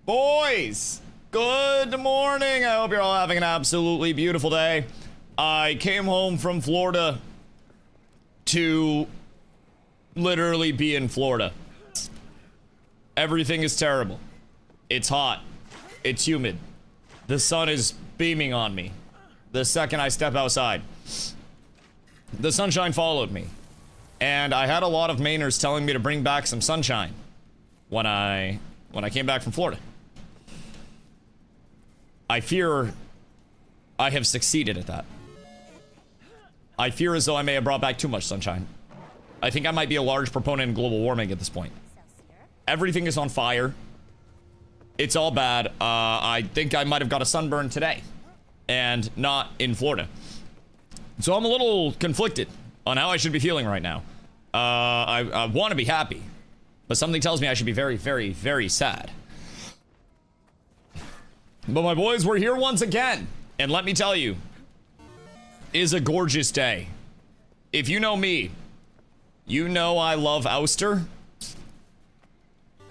Boys, good morning. I hope you're all having an absolutely beautiful day. I came home from Florida to literally be in Florida. Everything is terrible. It's hot. It's humid. The sun is beaming on me. The second I step outside, the sunshine followed me. And I had a lot of Mainers telling me to bring back some sunshine when I came back from Florida. I fear I have succeeded at that. I fear as though I may have brought back too much sunshine. I think I might be a large proponent in global warming at this point. Everything is on fire. It's all bad. I think I might have got a sunburn today and not in Florida. So I'm a little conflicted on how I should be feeling right now. I want to be happy, but something tells me I should be very, very, very sad. But my boys, we're here once again. And let me tell you, it is a gorgeous day. If you know me, you know I love Ouster.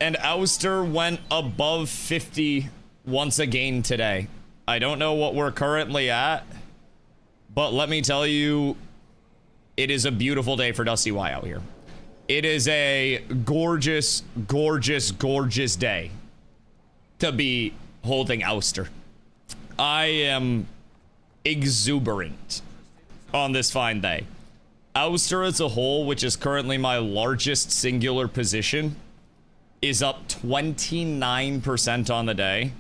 And Ouster went above 50 once again today. I don't know what we're currently at, but let me tell you, it is a beautiful day for DustyWhy out here. It is a gorgeous, gorgeous, gorgeous day to be holding Ouster. I am exuberant on this fine day. Ouster as a whole, which is currently my largest singular position, is up 29% on the day.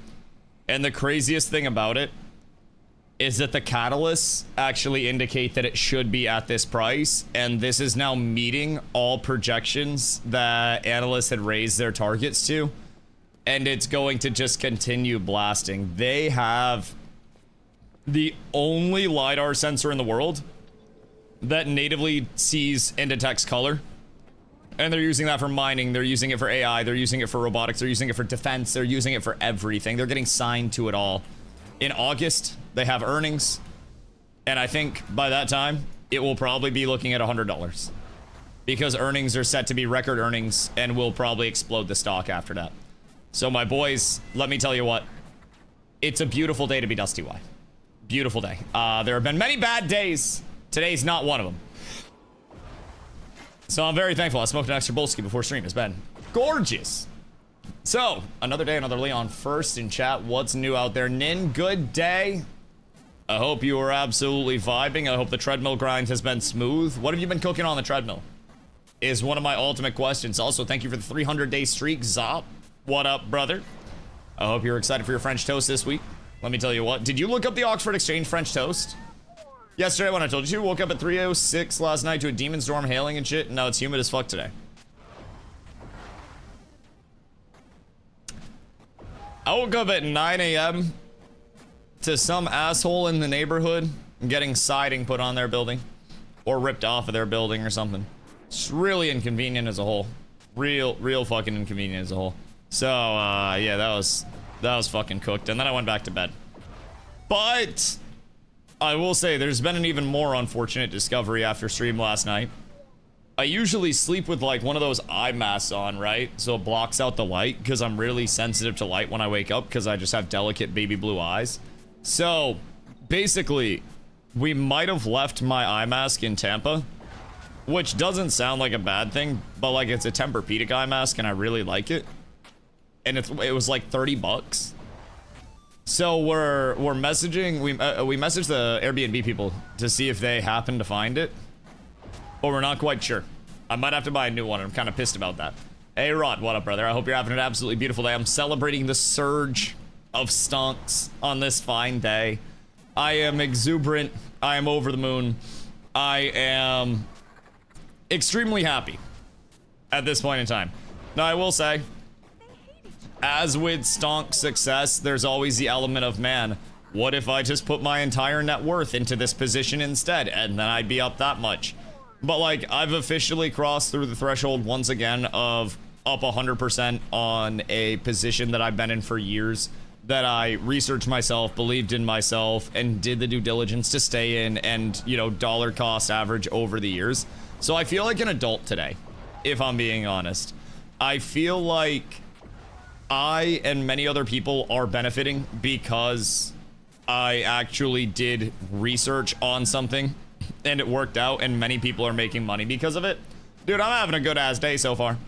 And the craziest thing about it is that the catalysts actually indicate that it should be at this price, and this is now meeting all projections that analysts had raised their targets to, and it's going to just continue blasting. They have the only LiDAR sensor in the world that natively sees and detects color, and they're using that for mining, they're using it for AI, they're using it for robotics, they're using it for defense, they're using it for everything. They're getting signed to it all. In August, they have earnings, and I think by that time, it will probably be looking at $100. Because earnings are set to be record earnings, and will probably explode the stock after that. So my boys, let me tell you what. It's a beautiful day to be DustyWhy. Beautiful day. There have been many bad days. Today's not one of them. So I'm very thankful. I smoked an extra Bolski before stream. It's been gorgeous. So, another day, another Leon first in chat. What's new out there? Nin, good day. I hope you are absolutely vibing. I hope the treadmill grind has been smooth. What have you been cooking on the treadmill? Is one of my ultimate questions. Also, thank you for the 300-day streak. Zop, what up, brother? I hope you're excited for your French toast this week. Let me tell you what. Did you look up the Oxford Exchange French toast? Yesterday when I told you, woke up at 3:06 last night to a demon storm hailing and shit, and now it's humid as fuck today. I woke up at 9 a.m. to some asshole in the neighborhood getting siding put on their building. Or ripped off of their building or something. It's really inconvenient as a whole. Real fucking inconvenient as a whole. So, yeah, that was fucking cooked. And then I went back to bed. But I will say there's been an even more unfortunate discovery after stream last night. I usually sleep with like one of those eye masks on, right? So it blocks out the light because I'm really sensitive to light when I wake up because I just have delicate baby blue eyes. So basically, we might have left my eye mask in Tampa, which doesn't sound like a bad thing, but like it's a Tempur-Pedic eye mask and I really like it. And it was like 30 bucks. So we're messaging, we messaged the Airbnb people to see if they happen to find it. But we're not quite sure. I might have to buy a new one. I'm kind of pissed about that. Hey Rod, what up, brother? I hope you're having an absolutely beautiful day. I'm celebrating the surge of stonks on this fine day. I am exuberant. I am over the moon. I am extremely happy at this point in time. Now I will say, as with stonk success, there's always the element of, man, what if I just put my entire net worth into this position instead, and then I'd be up that much. But like, I've officially crossed through the threshold once again of up 100% on a position that I've been in for years, that I researched myself, believed in myself, and did the due diligence to stay in and, you know, dollar cost average over the years. So I feel like an adult today, if I'm being honest. I feel like I and many other people are benefiting because I actually did research on something and it worked out, and many people are making money because of it. Dude, I'm having a good ass day so far.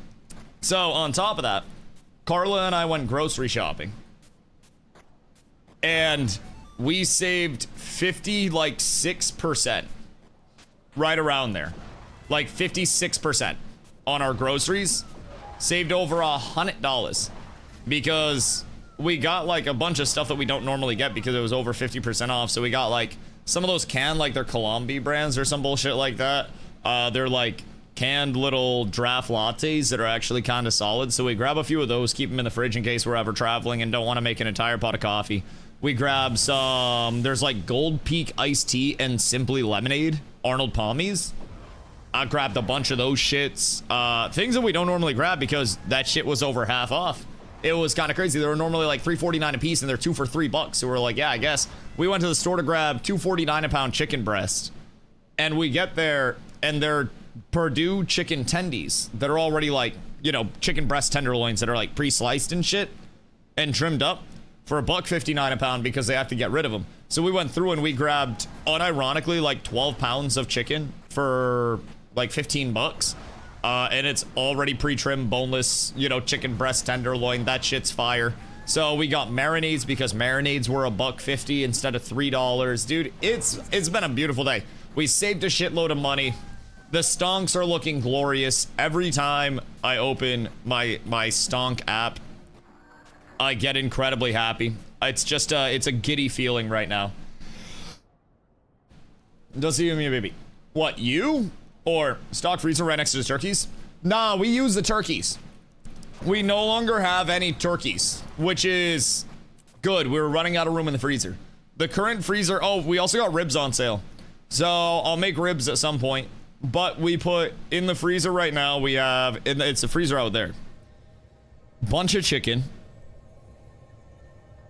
So on top of that, Carla and I went grocery shopping and we saved 6%, right around there, like 56% on our groceries. Saved over $100 because we got like a bunch of stuff that we don't normally get because it was over 50% off. So we got like some of those canned, like they're Colombi brands or some bullshit like that. They're like canned little draft lattes that are actually kind of solid. So we grab a few of those, keep them in the fridge in case we're ever traveling and don't want to make an entire pot of coffee. We grab some, there's like Gold Peak iced tea and Simply Lemonade, Arnold Palmies. I grabbed a bunch of those shits. Things that we don't normally grab because that shit was over half off. It was kind of crazy. They were normally like $3.49 a piece and they're 2 for $3. So we're like, yeah, I guess. We went to the store to grab $2.49 a pound chicken breast. And we get there and they're Purdue chicken tendies that are already like, you know, chicken breast tenderloins that are like pre-sliced and shit and trimmed up for $1.59 a pound because they have to get rid of them. So we went through and we grabbed, unironically, like 12 pounds of chicken for like $15. And it's already pre-trimmed, boneless, you know, chicken breast tenderloin. That shit's fire. So we got marinades because marinades were $1.50 instead of $3. Dude, it's been a beautiful day. We saved a shitload of money. The stonks are looking glorious. Every time I open my stonk app, I get incredibly happy. It's just it's a giddy feeling right now. Does he give me a baby? What, you? Or stock freezer right next to the turkeys? Nah, we use the turkeys. We no longer have any turkeys, which is good. We were running out of room in the freezer. The current freezer, oh, we also got ribs on sale. So I'll make ribs at some point. But we put in the freezer right now, we have, it's the freezer out there. Bunch of chicken.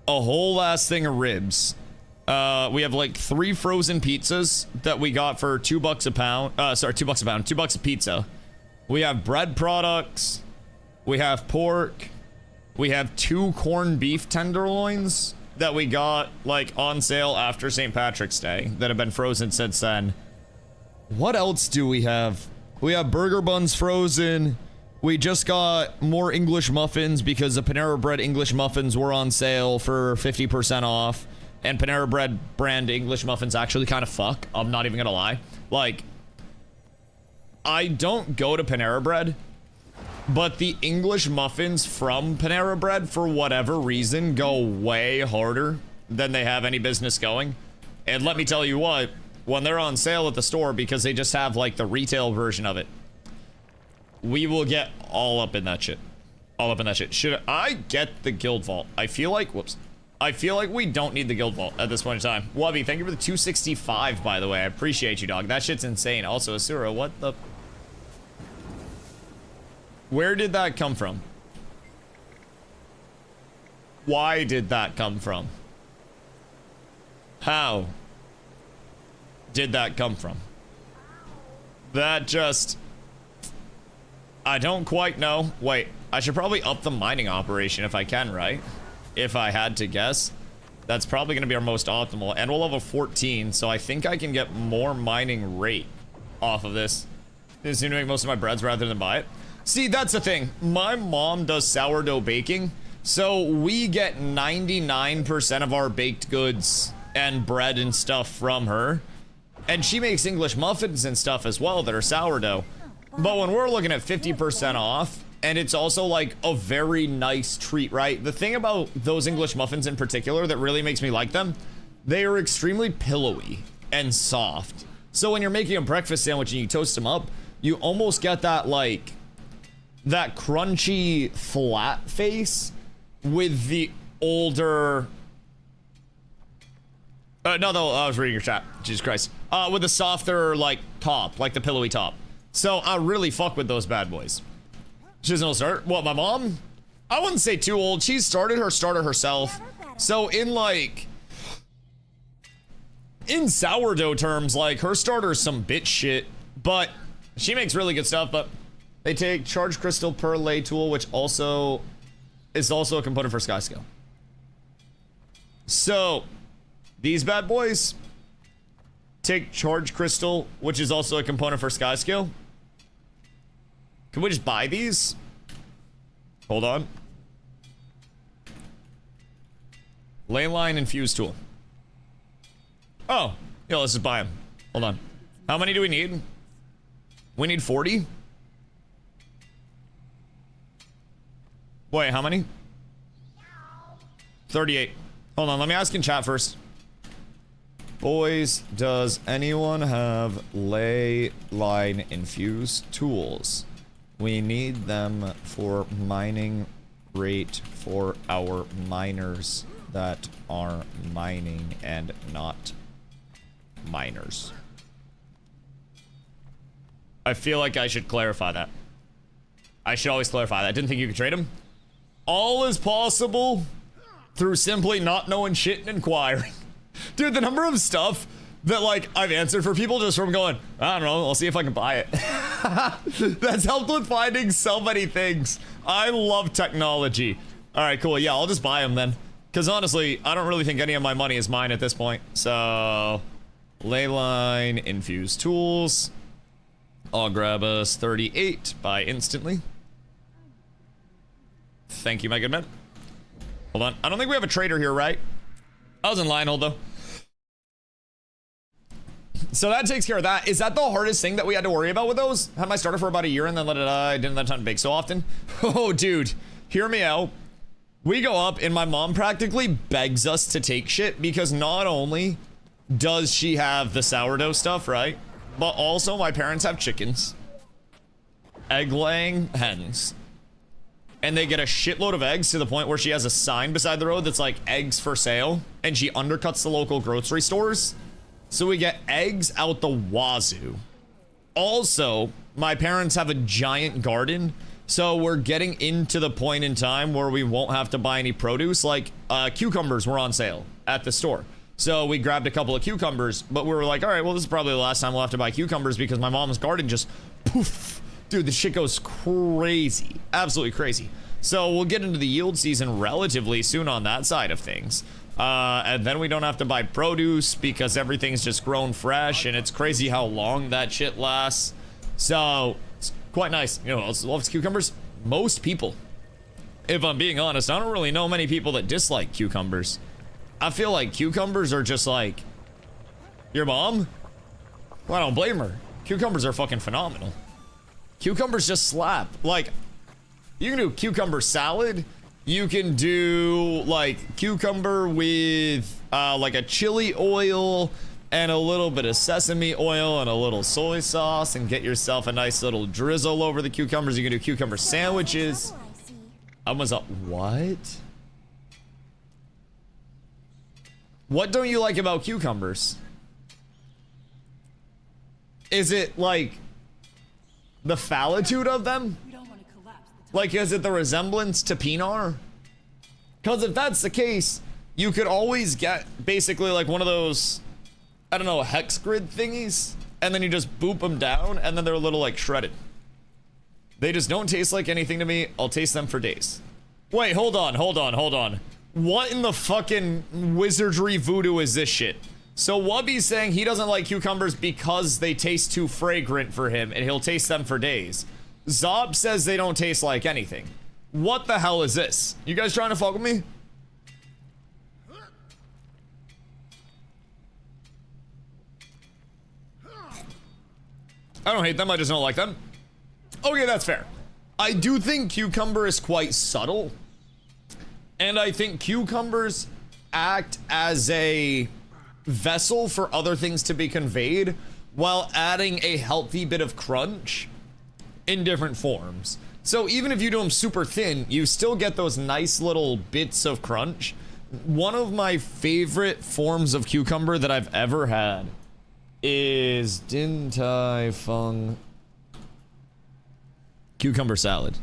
A whole ass thing of ribs. We have like 3 frozen pizzas that we got for $2 a pound. Sorry, $2 a pound, $2 a pizza. We have bread products. We have pork. We have 2 corned beef tenderloins that we got like on sale after St. Patrick's Day that have been frozen since then. What else do we have? We have burger buns frozen. We just got more English muffins because the Panera Bread English muffins were on sale for 50% off. And Panera Bread brand English muffins actually kind of fuck. I'm not even gonna lie. Like, I don't go to Panera Bread, but the English muffins from Panera Bread, for whatever reason, go way harder than they have any business going. And let me tell you what, when they're on sale at the store, because they just have like the retail version of it, we will get all up in that shit. All up in that shit. Should I get the guild vault? I feel like, whoops. I feel like we don't need the guild vault at this point in time. Wubby, thank you for the 265, by the way. I appreciate you, dog. That shit's insane. Also, Asura, what the... Where did that come from? Why did that come from? How did that come from? That just... I don't quite know. Wait, I should probably up the mining operation if I can, right? If I had to guess. That's probably going to be our most optimal. And we'll level 14, so I think I can get more mining rate off of this. Just seem to make most of my breads rather than buy it. See, that's the thing. My mom does sourdough baking, so we get 99% of our baked goods and bread and stuff from her. And she makes English muffins and stuff as well that are sourdough. But when we're looking at 50% off, and it's also like a very nice treat, right? The thing about those English muffins in particular that really makes me like them, they are extremely pillowy and soft. So when you're making a breakfast sandwich and you toast them up, you almost get that like, that crunchy flat face with the older... no, I was reading your chat. Jesus Christ. With the softer like top, like the pillowy top. So I really fuck with those bad boys. She doesn't know start. What, my mom? I wouldn't say too old. She started her starter herself. So in like, in sourdough terms, like her starter's some bitch shit, but she makes really good stuff. But they take charged crystal per lay tool, which also is also a component for sky scale. So these bad boys take charge crystal, which is also a component for sky scale. Can we just buy these? Hold on. Ley line infused tool. Oh, yeah, let's just buy them. Hold on. How many do we need? We need 40. Wait, how many? 38. Hold on, let me ask in chat first. Boys, does anyone have ley line infused tools? We need them for mining rate for our miners that are mining and not miners. I feel like I should clarify that. I should always clarify that. I didn't think you could trade them. All is possible through simply not knowing shit and inquiring. Dude, the number of stuff that, like, I've answered for people just from going, I don't know, I'll see if I can buy it. That's helped with finding so many things. I love technology. All right, cool. Yeah, I'll just buy them then. Because honestly, I don't really think any of my money is mine at this point. So, ley line, infused tools. I'll grab us 38 by instantly. Thank you, my good man. Hold on. I don't think we have a trader here, right? I was in Lionel, though. So that takes care of that. Is that the hardest thing that we had to worry about with those? Had my starter for about a year and then let it die. Didn't let time bake so often. Oh, dude. Hear me out. We go up and my mom practically begs us to take shit because not only does she have the sourdough stuff, right? But also my parents have chickens. Egg-laying hens. And they get a shitload of eggs to the point where she has a sign beside the road that's like eggs for sale. And she undercuts the local grocery stores. So we get eggs out the wazoo. Also, my parents have a giant garden. So we're getting into the point in time where we won't have to buy any produce. Like cucumbers were on sale at the store. So we grabbed a couple of cucumbers. But we were like, all right, well, this is probably the last time we'll have to buy cucumbers because my mom's garden just poof. Dude, the shit goes crazy. Absolutely crazy. So we'll get into the yield season relatively soon on that side of things. And then we don't have to buy produce because everything's just grown fresh, and it's crazy how long that shit lasts. So it's quite nice. You know, loves cucumbers. Most people, if I'm being honest, I don't really know many people that dislike cucumbers. I feel like cucumbers are just like your mom. Well, I don't blame her. Cucumbers are fucking phenomenal. Cucumbers just slap. Like, you can do cucumber salad. You can do like cucumber with like a chili oil and a little bit of sesame oil and a little soy sauce and get yourself a nice little drizzle over the cucumbers. You can do cucumber sandwiches. I was up. What? What don't you like about cucumbers? Is it like the fallitude of them? Like, is it the resemblance to Pinar? Because if that's the case, you could always get basically like one of those, I don't know, hex grid thingies, and then you just boop them down, and then they're a little like shredded. They just don't taste like anything to me. I'll taste them for days. Wait, hold on. What in the fucking wizardry voodoo is this shit? So Wubby's saying he doesn't like cucumbers because they taste too fragrant for him, and he'll taste them for days. Zob says they don't taste like anything. What the hell is this? You guys trying to fuck with me? I don't hate them, I just don't like them. Okay, that's fair. I do think cucumber is quite subtle. And I think cucumbers act as a vessel for other things to be conveyed while adding a healthy bit of crunch in different forms. So even if you do them super thin, you still get those nice little bits of crunch. One of my favorite forms of cucumber that I've ever had is Din Tai Fung cucumber salad.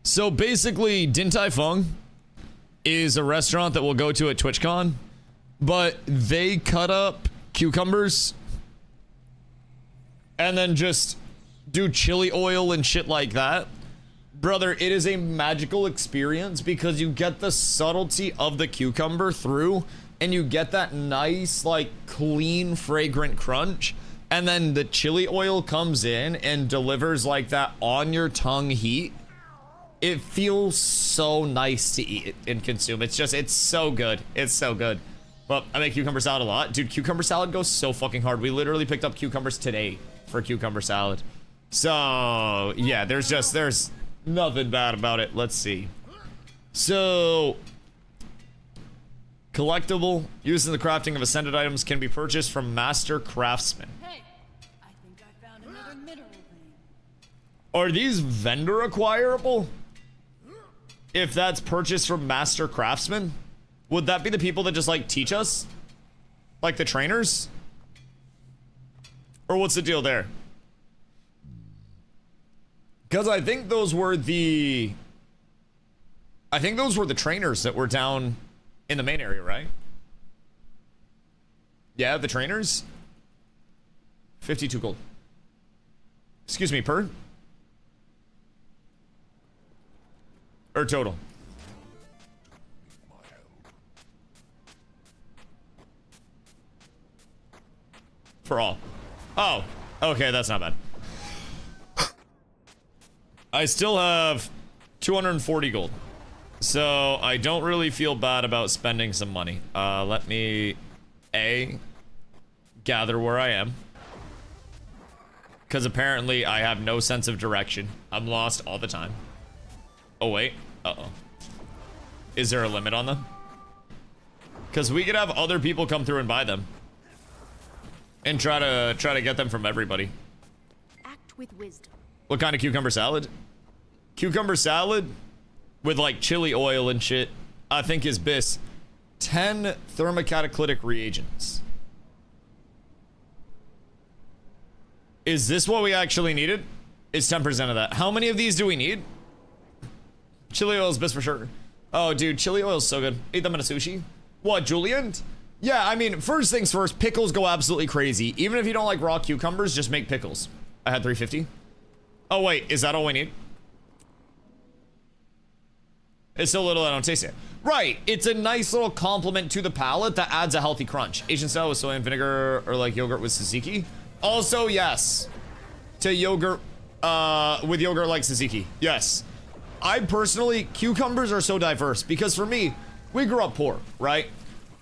So basically, Din Tai Fung is a restaurant that we'll go to at TwitchCon, but they cut up cucumbers and then just do chili oil and shit like that. Brother, it is a magical experience because you get the subtlety of the cucumber through, and you get that nice, like, clean, fragrant crunch, and then the chili oil comes in and delivers, like, that on-your-tongue heat. It feels so nice to eat and consume. It's just, it's so good. It's so good. But I make cucumber salad a lot. Dude, cucumber salad goes so fucking hard. We literally picked up cucumbers today for cucumber salad. So, yeah, there's nothing bad about it. Let's see. So, collectible used in the crafting of ascended items can be purchased from master craftsmen. Hey, I think I found another mineral vein. Are these vendor acquirable? If that's purchased from master craftsmen, would that be the people that just like teach us? Like the trainers? Or what's the deal there? Because I think those were the trainers that were down in the main area, right? Yeah, the trainers. 52 gold. Excuse me, per? Or total? For all. Oh, okay, that's not bad. I still have 240 gold. So I don't really feel bad about spending some money. Let me gather where I am. Because apparently I have no sense of direction. I'm lost all the time. Oh wait, uh-oh. Is there a limit on them? Because we could have other people come through and buy them. And try to get them from everybody. Act with wisdom. What kind of cucumber salad? Cucumber salad with like chili oil and shit, I think is bis. 10 thermocatalytic reagents. Is this what we actually needed? It's 10% of that. How many of these do we need? Chili oil is bis for sure. Oh, dude, chili oil is so good. Eat them in a sushi. What, julienne? Yeah, I mean, first things first, pickles go absolutely crazy. Even if you don't like raw cucumbers, just make pickles. I had 350. Oh, wait, is that all we need? It's so little I don't taste it. Right, it's a nice little compliment to the palate that adds a healthy crunch. Asian style with soy and vinegar or like yogurt with tzatziki. Also, yes. To yogurt, with yogurt like tzatziki. Yes. I personally, cucumbers are so diverse because for me, we grew up poor, right?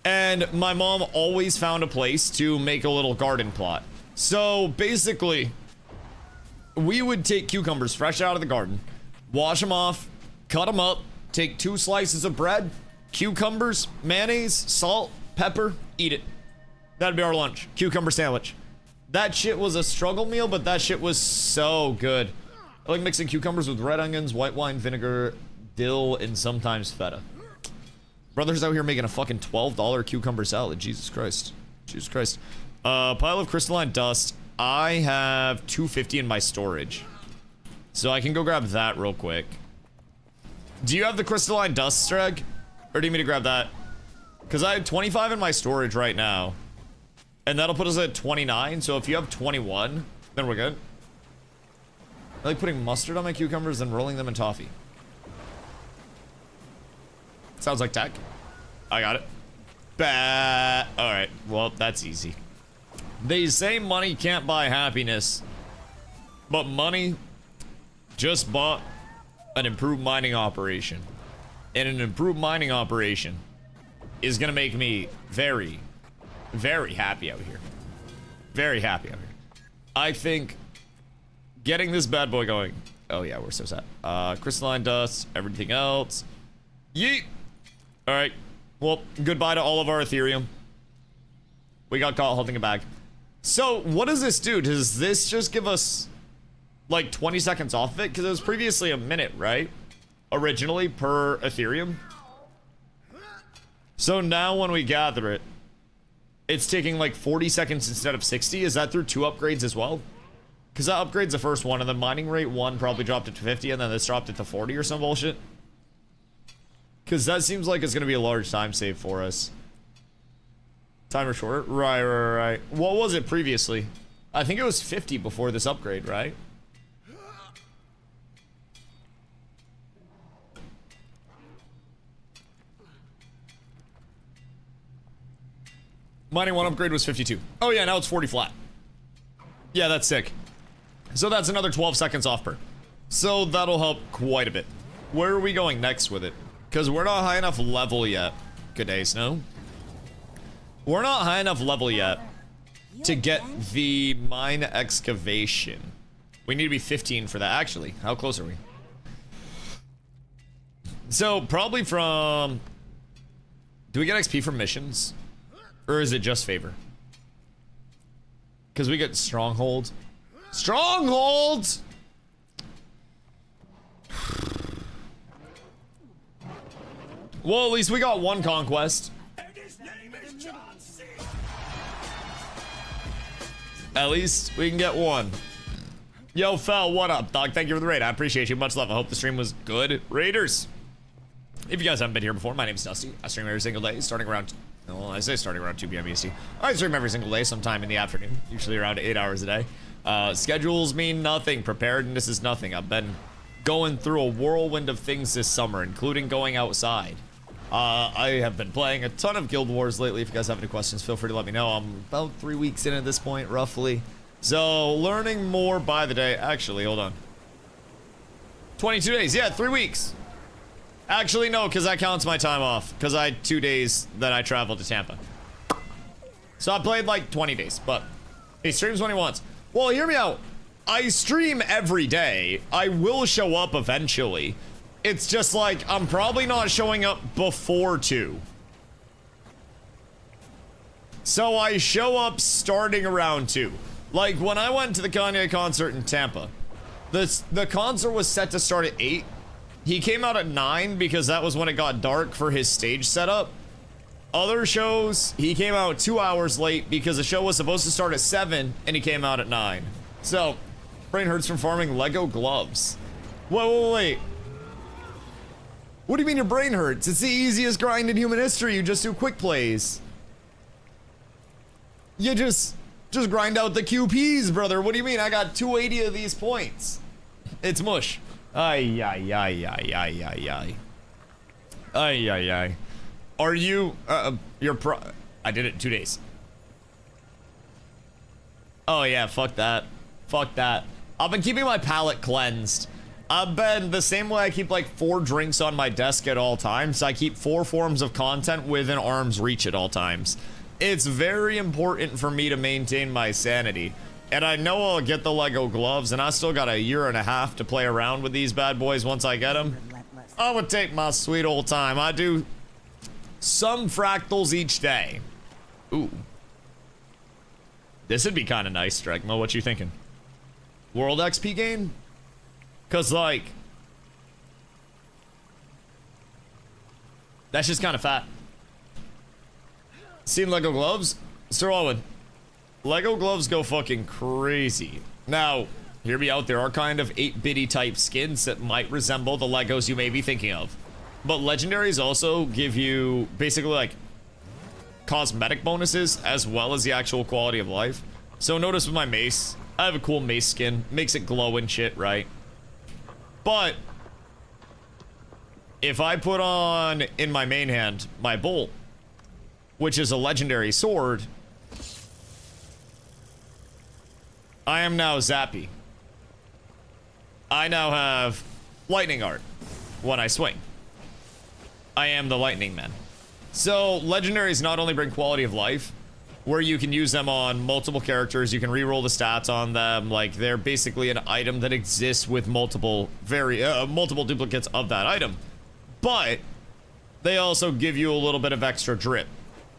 And my mom always found a place to make a little garden plot. So basically, we would take cucumbers fresh out of the garden, wash them off, cut them up, take 2 slices of bread, cucumbers, mayonnaise, salt, pepper, eat it. That'd be our lunch. Cucumber sandwich. That shit was a struggle meal, but that shit was so good. I like mixing cucumbers with red onions, white wine, vinegar, dill, and sometimes feta. Brothers out here making a fucking $12 cucumber salad. Jesus Christ. Jesus Christ. Pile of crystalline dust. I have 250 in my storage. So I can go grab that real quick. Do you have the crystalline dust, Streg? Or do you need me to grab that? Because I have 25 in my storage right now. And that'll put us at 29. So if you have 21, then we're good. I like putting mustard on my cucumbers and rolling them in toffee. Sounds like tech. I got it. Alright, well, that's easy. They say money can't buy happiness. But money just bought an improved mining operation. And an improved mining operation is gonna make me very, very happy out here. Very happy out here. I think getting this bad boy going. Oh yeah, we're so sad. Crystalline dust, everything else. Yeet! Alright. Well, goodbye to all of our Ethereum. We got caught holding a bag. So, what does this do? Does this just give us, like, 20 seconds off of it? Because it was previously a minute, right? Originally, per Ethereum. So now when we gather it, it's taking, like, 40 seconds instead of 60. Is that through 2 upgrades as well? Because that upgrade's the first one, and then mining rate 1 probably dropped it to 50, and then this dropped it to 40 or some bullshit. Because that seems like it's going to be a large time save for us. Timer short? Right. What was it previously? I think it was 50 before this upgrade, right? Mining 1 upgrade was 52. Oh yeah, now it's 40 flat. Yeah, that's sick. So that's another 12 seconds off per. So that'll help quite a bit. Where are we going next with it? Because we're not high enough level yet. Good day, Snow. We're not high enough level yet to get the mine excavation. We need to be 15 for that. Actually, how close are we? So probably from... Do we get XP from missions? Or is it just favor? Because we get stronghold. Stronghold! Well, at least we got one conquest. At least we can get one. Yo, Fel, what up, dog? Thank you for the raid. I appreciate you. Much love. I hope the stream was good. Raiders, if you guys haven't been here before, my name's Dusty. I stream every single day, starting around... Well, I say starting around 2 p.m. EST. I stream every single day, sometime in the afternoon. Usually around 8 hours a day. Schedules mean nothing. Preparedness is nothing. I've been going through a whirlwind of things this summer, including going outside. I have been playing a ton of Guild Wars lately. If you guys have any questions, feel free to let me know. I'm about 3 weeks in at this point, roughly. So, learning more by the day. Actually, hold on. 22 days. Yeah, 3 weeks. Actually, no, because that counts my time off. Because I had 2 days that I traveled to Tampa. So I played like 20 days, but he streams when he wants. Well, hear me out. I stream every day. I will show up eventually. It's just like, I'm probably not showing up before 2. So I show up starting around 2. Like, when I went to the Kanye concert in Tampa, the concert was set to start at 8. He came out at 9 because that was when it got dark for his stage setup. Other shows, he came out 2 hours late because the show was supposed to start at 7 and he came out at 9. So, brain hurts from farming Lego gloves. Wait. What do you mean your brain hurts? It's the easiest grind in human history. You just do quick plays. You just grind out the QPs, brother. What do you mean? I got 280 of these points. It's mush. Ay. Are you, I did it in 2 days. Oh yeah, fuck that. I've been keeping my palate cleansed. I've been the same way I keep like 4 drinks on my desk at all times. I keep 4 forms of content within arm's reach at all times. It's very important for me to maintain my sanity. And I know I'll get the Lego gloves, and I still got a 1.5 years to play around with these bad boys once I get them. I would take my sweet old time. I do some fractals each day. Ooh. This would be kind of nice, Dregmo. What you thinking? World XP gain? Because, like... That's just kind of fat. Seen Lego gloves? Sir Owen. Lego gloves go fucking crazy. Now, hear me out, there are kind of 8-bitty type skins that might resemble the Legos you may be thinking of. But legendaries also give you basically like cosmetic bonuses as well as the actual quality of life. So notice with my mace, I have a cool mace skin, makes it glow and shit, right? But if I put on in my main hand my bolt, which is a legendary sword, I am now Zappy. I now have lightning art when I swing. I am the lightning man. So legendaries not only bring quality of life, where you can use them on multiple characters, you can reroll the stats on them, like they're basically an item that exists with multiple duplicates of that item. But they also give you a little bit of extra drip.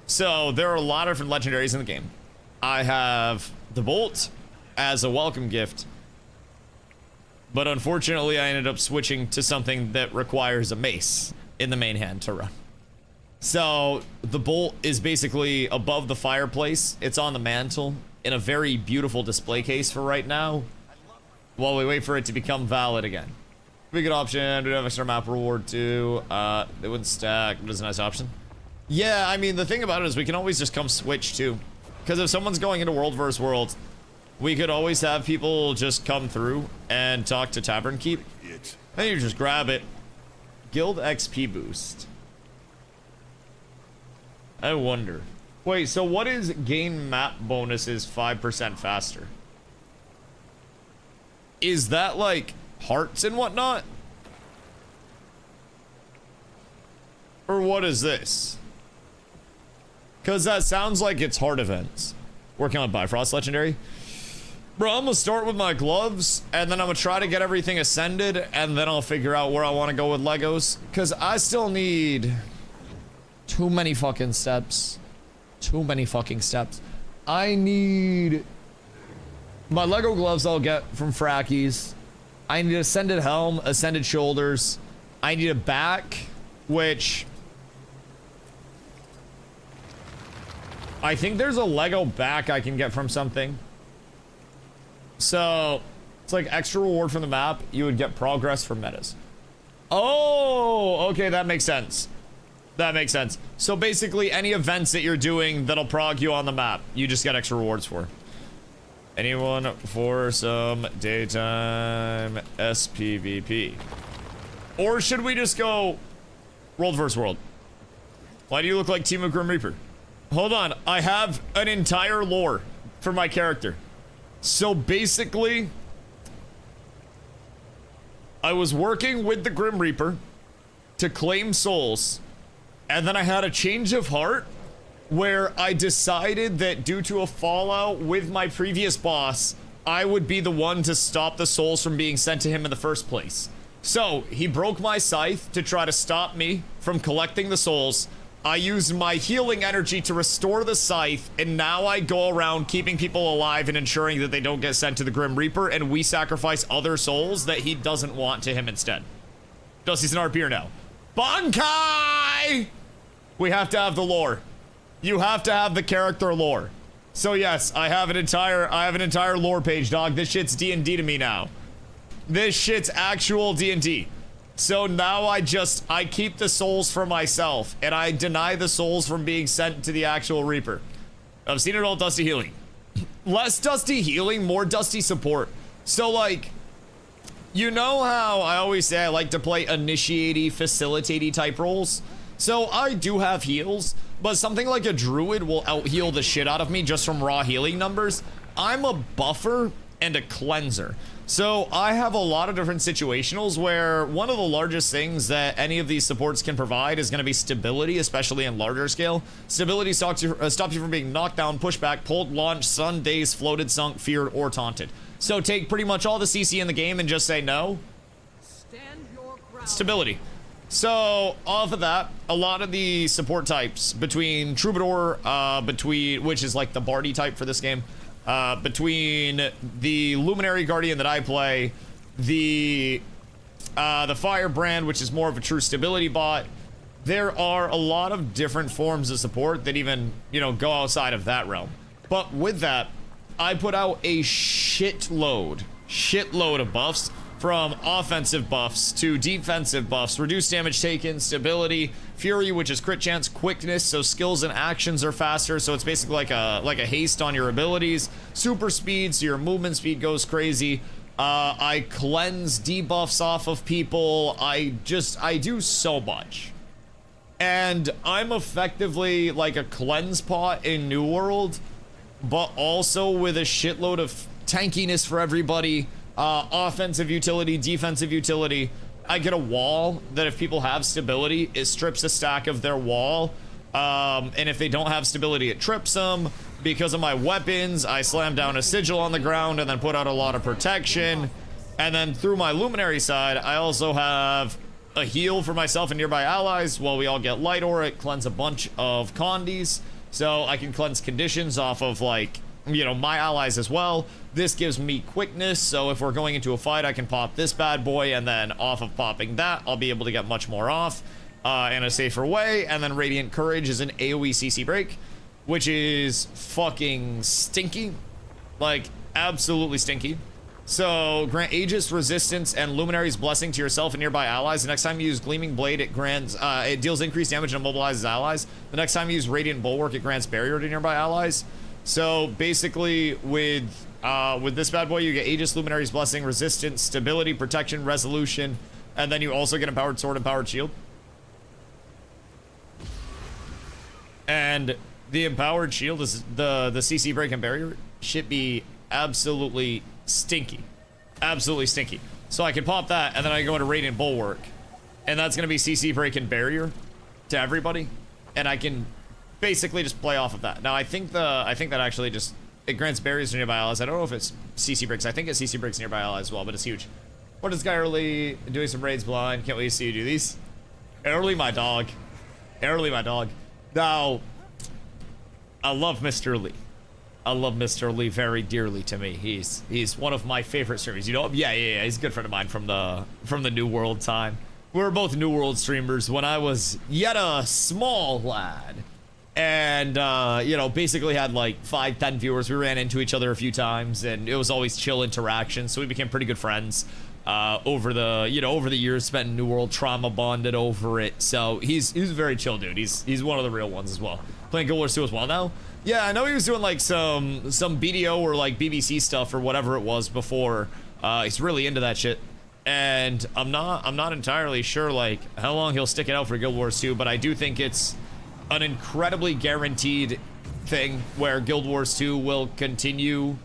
So there are a lot of different legendaries in the game. I have the bolt as a welcome gift, but unfortunately I ended up switching to something that requires a mace in the main hand to run. So the bolt is basically above the fireplace. It's on the mantle in a very beautiful display case for right now while we wait for it to become valid again. Pretty good option. Do have extra map reward too. They wouldn't stack, but it's a nice option. Yeah, I mean the thing about it is we can always just come switch too, because if someone's going into world versus world, we could always have people just come through and talk to Tavern Keep. Then you just grab it. Guild XP boost. I wonder. Wait, so what is gain map bonuses 5% faster? Is that like hearts and whatnot? Or what is this? Because that sounds like it's heart events. Working on Bifrost Legendary. Bro, I'm gonna start with my gloves, and then I'm gonna try to get everything ascended, and then I'll figure out where I want to go with Legos. Because I still need too many fucking steps. Too many fucking steps. I need my Lego gloves I'll get from Frackies. I need ascended helm, ascended shoulders. I need a back, which I think there's a Lego back I can get from something. So it's like extra reward from the map. You would get progress for metas. Oh, okay, that makes sense. That makes sense. So basically any events that you're doing that'll prog you on the map, you just get extra rewards for. Anyone for some daytime SPVP? Or should we just go world versus world? Why do you look like Team of Grim Reaper? Hold on, I have an entire lore for my character. So basically, I was working with the Grim Reaper to claim souls, and then I had a change of heart where I decided that due to a fallout with my previous boss, I would be the one to stop the souls from being sent to him in the first place. So he broke my scythe to try to stop me from collecting the souls. I used my healing energy to restore the scythe, and now I go around keeping people alive and ensuring that they don't get sent to the Grim Reaper, and we sacrifice other souls that he doesn't want to him instead. Dusty's an RPer now. Bankai! We have to have the lore. You have to have the character lore. So yes, I have an entire lore page, dog. This shit's D&D to me now. This shit's actual D&D. So now I keep the souls for myself, and I deny the souls from being sent to the actual Reaper. I've seen it all. Dusty healing. Less Dusty healing, more Dusty support. So like, you know how I always say I like to play initiate-y, facilitate-y type roles? So I do have heals, but something like a druid will out-heal the shit out of me just from raw healing numbers. I'm a buffer and a cleanser. So I have a lot of different situationals where one of the largest things that any of these supports can provide is going to be stability, especially in larger scale. Stability stops you from being knocked down, pushed back, pulled, launched, stunned, dazed, floated, sunk, feared, or taunted. So take pretty much all the CC in the game and just say no. Stand your ground. Stability. So off of that, a lot of the support types between Troubadour, which is like the Bardy type for this game, between the Luminary Guardian that I play, the Firebrand, which is more of a true stability bot, there are a lot of different forms of support that even, you know, go outside of that realm. But with that, I put out a shitload of buffs, from offensive buffs to defensive buffs, reduced damage taken, stability, fury, which is crit chance, quickness, so skills and actions are faster, so it's basically like a haste on your abilities, super speed, so your movement speed goes crazy. I cleanse debuffs off of people. I do so much. And I'm effectively like a cleanse pot in New World, but also with a shitload of tankiness for everybody. Offensive utility, defensive utility. I get a wall that if people have stability, it strips a stack of their wall. And if they don't have stability, it trips them. Because of my weapons, I slam down a sigil on the ground and then put out a lot of protection. And then through my luminary side, I also have a heal for myself and nearby allies. While we all get light aura, it cleanse a bunch of condies. So I can cleanse conditions off of, like, you know, my allies as well. This gives me quickness, so if we're going into a fight, I can pop this bad boy, and then off of popping that, I'll be able to get much more off in a safer way. And then Radiant Courage is an AoE CC break, which is fucking stinky. Like, absolutely stinky. So, grant Aegis resistance and Luminary's blessing to yourself and nearby allies. The next time you use Gleaming Blade, it deals increased damage and immobilizes allies. The next time you use Radiant Bulwark, it grants barrier to nearby allies. So basically, with this bad boy, you get Aegis, Luminary's blessing, resistance, stability, protection, resolution, and then you also get empowered sword, empowered shield. And the empowered shield is the CC break and barrier should be absolutely stinky. Absolutely stinky. So I can pop that, and then I go into Radiant Bulwark. And that's gonna be CC break and barrier to everybody. And I can basically just play off of that. Now I think that actually just it grants barriers to nearby allies. I don't know if it's CC breaks. I think it's CC breaks nearby allies as well, but it's huge. What is this guy early doing some raids blind? Can't wait to see you do these. Early my dog. Early my dog. Now I love Mr. Lee. I love Mr. Lee very dearly to me. He's one of my favorite streamers. You know? Yeah. He's a good friend of mine from the New World time. We were both New World streamers when I was yet a small lad. And, you know, basically had like 5-10 viewers. We ran into each other a few times, and it was always chill interaction. So we became pretty good friends over the years spent in New World, trauma bonded over it. So he's a very chill dude. He's one of the real ones as well. Playing Guild Wars 2 as well now. Yeah, I know he was doing like some BDO or like BBC stuff or whatever it was before. He's really into that shit. And I'm not entirely sure like how long he'll stick it out for Guild Wars 2, but I do think it's an incredibly guaranteed thing where Guild Wars 2 will continue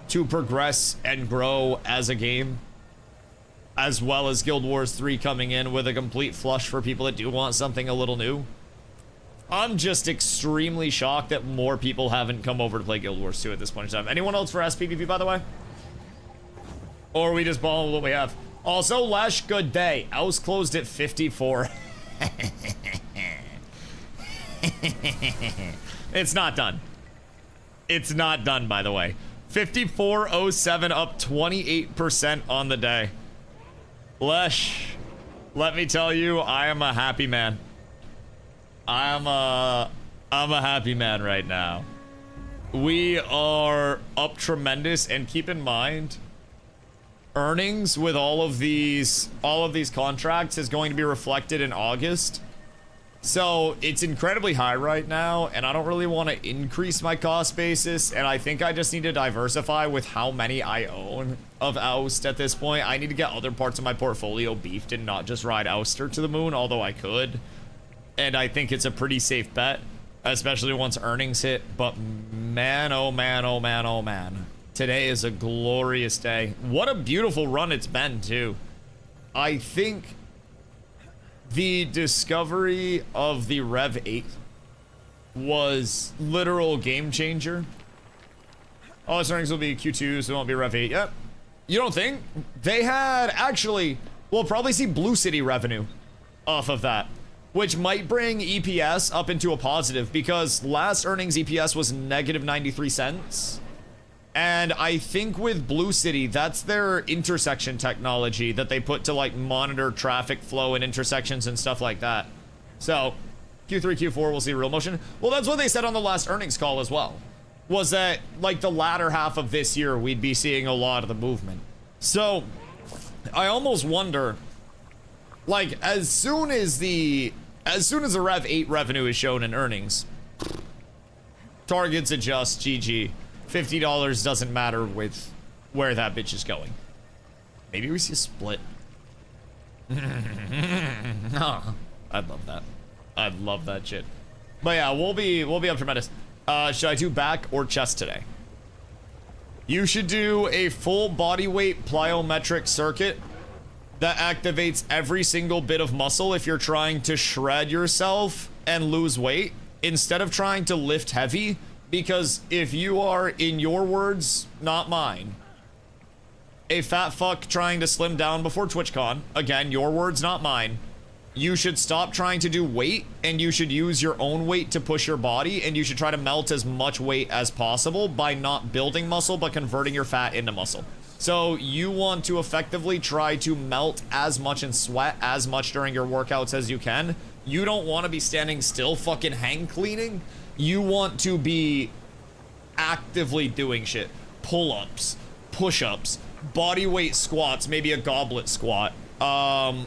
to progress and grow as a game, as well as Guild Wars 3 coming in with a complete flush for people that do want something a little new. I'm just extremely shocked that more people haven't come over to play Guild Wars 2 at this point in time. Anyone else for SPVP, by the way? Or are we just balling what we have? Also, Lesh, good day. House closed at 54. It's not done. It's not done, by the way. 54.07 up 28% on the day. Lesh, let me tell you, I am a happy man. I'm a happy man right now. We are up tremendous, and keep in mind, earnings with all of these contracts is going to be reflected in August. So it's incredibly high right now, and I don't really want to increase my cost basis, and I think I just need to diversify with how many I own of Oust at this point. I need to get other parts of my portfolio beefed and not just ride Ouster to the moon, although I could. And I think it's a pretty safe bet, especially once earnings hit. But man, oh man, oh man, oh man. Today is a glorious day. What a beautiful run it's been, too. I think the discovery of the Rev 8 was literal game changer. All its earnings will be Q2, so it won't be Rev 8. Yep. You don't think? They had actually, we'll probably see Blue City revenue off of that, which might bring EPS up into a positive, because last earnings EPS was negative 93 cents. And I think with Blue City, that's their intersection technology that they put to like monitor traffic flow and intersections and stuff like that. So Q3, Q4, we'll see real motion. Well, that's what they said on the last earnings call as well, was that like the latter half of this year, we'd be seeing a lot of the movement. So I almost wonder, like, as soon as the Rev 8 revenue is shown in earnings, targets adjust, GG. $50 doesn't matter with where that bitch is going. Maybe we see a split. Oh, I'd love that. I'd love that shit. But yeah, we'll be up tremendous. Should I do back or chest today? You should do a full body weight plyometric circuit that activates every single bit of muscle if you're trying to shred yourself and lose weight, instead of trying to lift heavy. Because if you are, in your words, not mine, a fat fuck trying to slim down before TwitchCon, again, your words, not mine, you should stop trying to do weight, and you should use your own weight to push your body, and you should try to melt as much weight as possible by not building muscle, but converting your fat into muscle. So you want to effectively try to melt as much and sweat as much during your workouts as you can. You don't want to be standing still fucking hang cleaning. You want to be actively doing shit. Pull-ups, push-ups, body weight squats, maybe a goblet squat.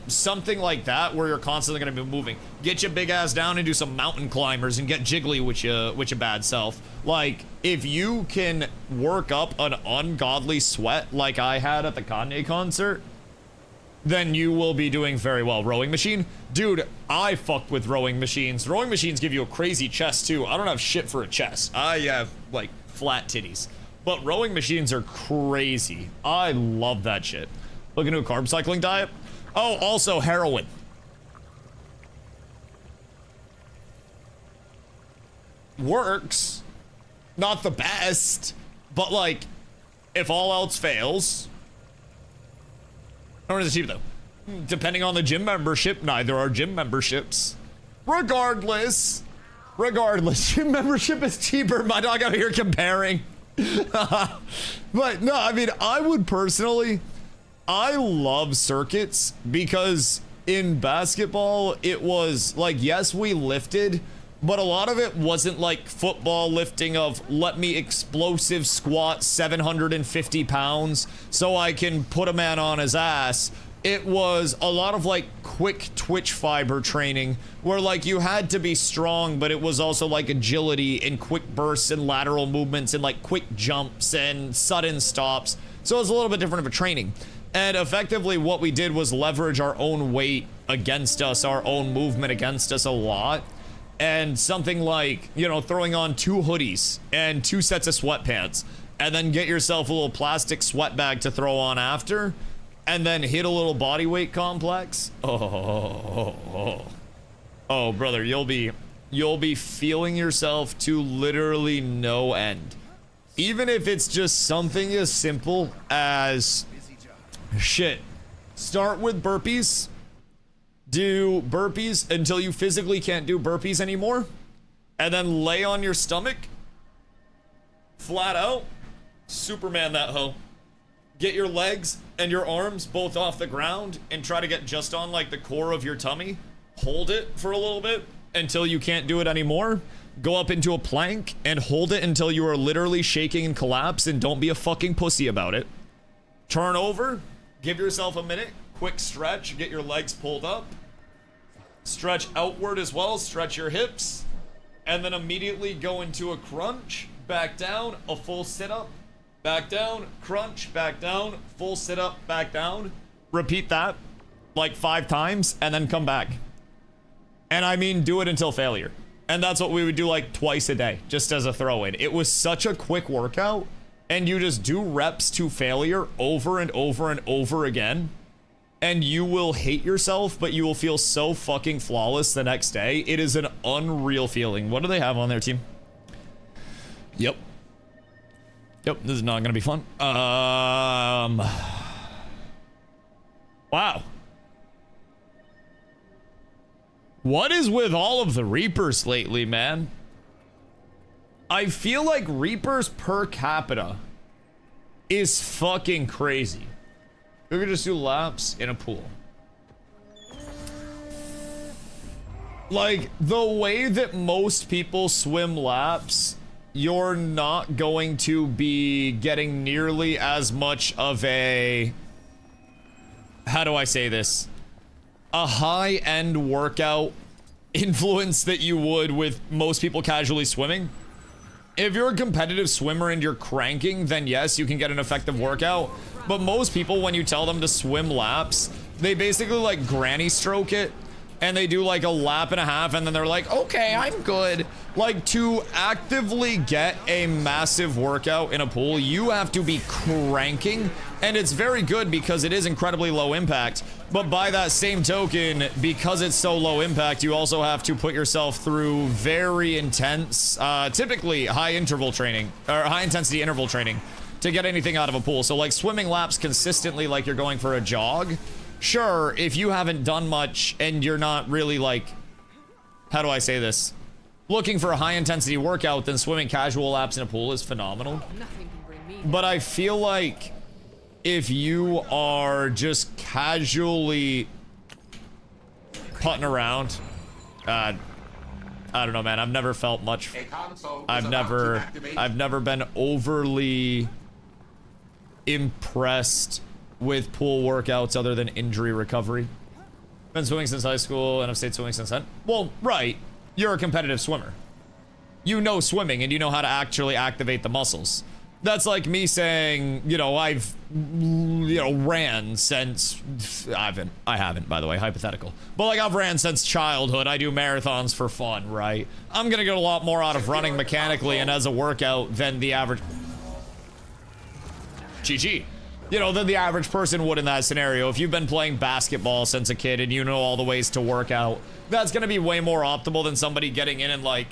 Something like that where you're constantly going to be moving. Get your big ass down and do some mountain climbers and get jiggly with your bad self. Like, if you can work up an ungodly sweat like I had at the Kanye concert, then you will be doing very well. Rowing machine? Dude, I fuck with rowing machines. Rowing machines give you a crazy chest too. I don't have shit for a chest. I have like flat titties. But rowing machines are crazy. I love that shit. Look into a carb cycling diet. Oh, also heroin. Works. Not the best, but like, if all else fails. Or is it cheap though? Depending on the gym membership, neither are gym memberships. Regardless, gym membership is cheaper. My dog out here comparing. But no, I mean, I would personally, I love circuits because in basketball, it was like, yes, we lifted, but a lot of it wasn't like football lifting of let me explosive squat 750 pounds so I can put a man on his ass. It was a lot of like quick twitch fiber training where like you had to be strong, but it was also like agility and quick bursts and lateral movements and like quick jumps and sudden stops. So it was a little bit different of a training. And effectively what we did was leverage our own weight against us, our own movement against us a lot. And something like, you know, throwing on 2 hoodies and 2 sets of sweatpants and then get yourself a little plastic sweat bag to throw on after and then hit a little body weight complex. Oh, brother, you'll be feeling yourself to literally no end. Even if it's just something as simple as shit. Start with burpees. Do burpees until you physically can't do burpees anymore, and then lay on your stomach, flat out, Superman that hoe. Get your legs and your arms both off the ground and try to get just on like the core of your tummy. Hold it for a little bit until you can't do it anymore. Go up into a plank and hold it until you are literally shaking and collapse, and don't be a fucking pussy about it. Turn over, give yourself a minute, quick stretch, get your legs pulled up. Stretch outward as well, stretch your hips, and then immediately go into a crunch, back down, a full sit-up, back down, crunch, back down, full sit-up, back down. Repeat that like 5 times, and then come back. And I mean, do it until failure. And that's what we would do like twice a day, just as a throw-in. It was such a quick workout, and you just do reps to failure over and over and over again. And you will hate yourself, but you will feel so fucking flawless the next day. It is an unreal feeling. What do they have on their team? Yep, this is not gonna be fun. Wow. What is with all of the Reapers lately, man? I feel like Reapers per capita is fucking crazy. We could just do laps in a pool. Like, the way that most people swim laps, you're not going to be getting nearly as much of a... How do I say this? A high-end workout influence that you would with most people casually swimming. If you're a competitive swimmer and you're cranking, then yes, you can get an effective workout. But most people, when you tell them to swim laps, they basically like granny stroke it, and they do like a lap and a half, and then they're like, okay, I'm good. Like, to actively get a massive workout in a pool, you have to be cranking, and it's very good because it is incredibly low impact. But by that same token, because it's so low impact, you also have to put yourself through very intense, typically high interval training, or high intensity interval training to get anything out of a pool. So like swimming laps consistently like you're going for a jog. Sure, if you haven't done much and you're not really like, how do I say this? Looking for a high intensity workout, then swimming casual laps in a pool is phenomenal. Nothing can bring me But I feel like if you are just casually putting around, I don't know, man. I've never felt much. I've never been overly impressed with pool workouts other than injury recovery. Been swimming since high school and I've stayed swimming since then. Well, right. You're a competitive swimmer. You know swimming and you know how to actually activate the muscles. That's like me saying, you know, I've, you know, ran since, I haven't, by the way, hypothetical. But like I've ran since childhood. I do marathons for fun, right? I'm gonna get a lot more out of running mechanically and as a workout than the average, GG. You know, than the average person would in that scenario. If you've been playing basketball since a kid and you know all the ways to work out, that's gonna be way more optimal than somebody getting in and like,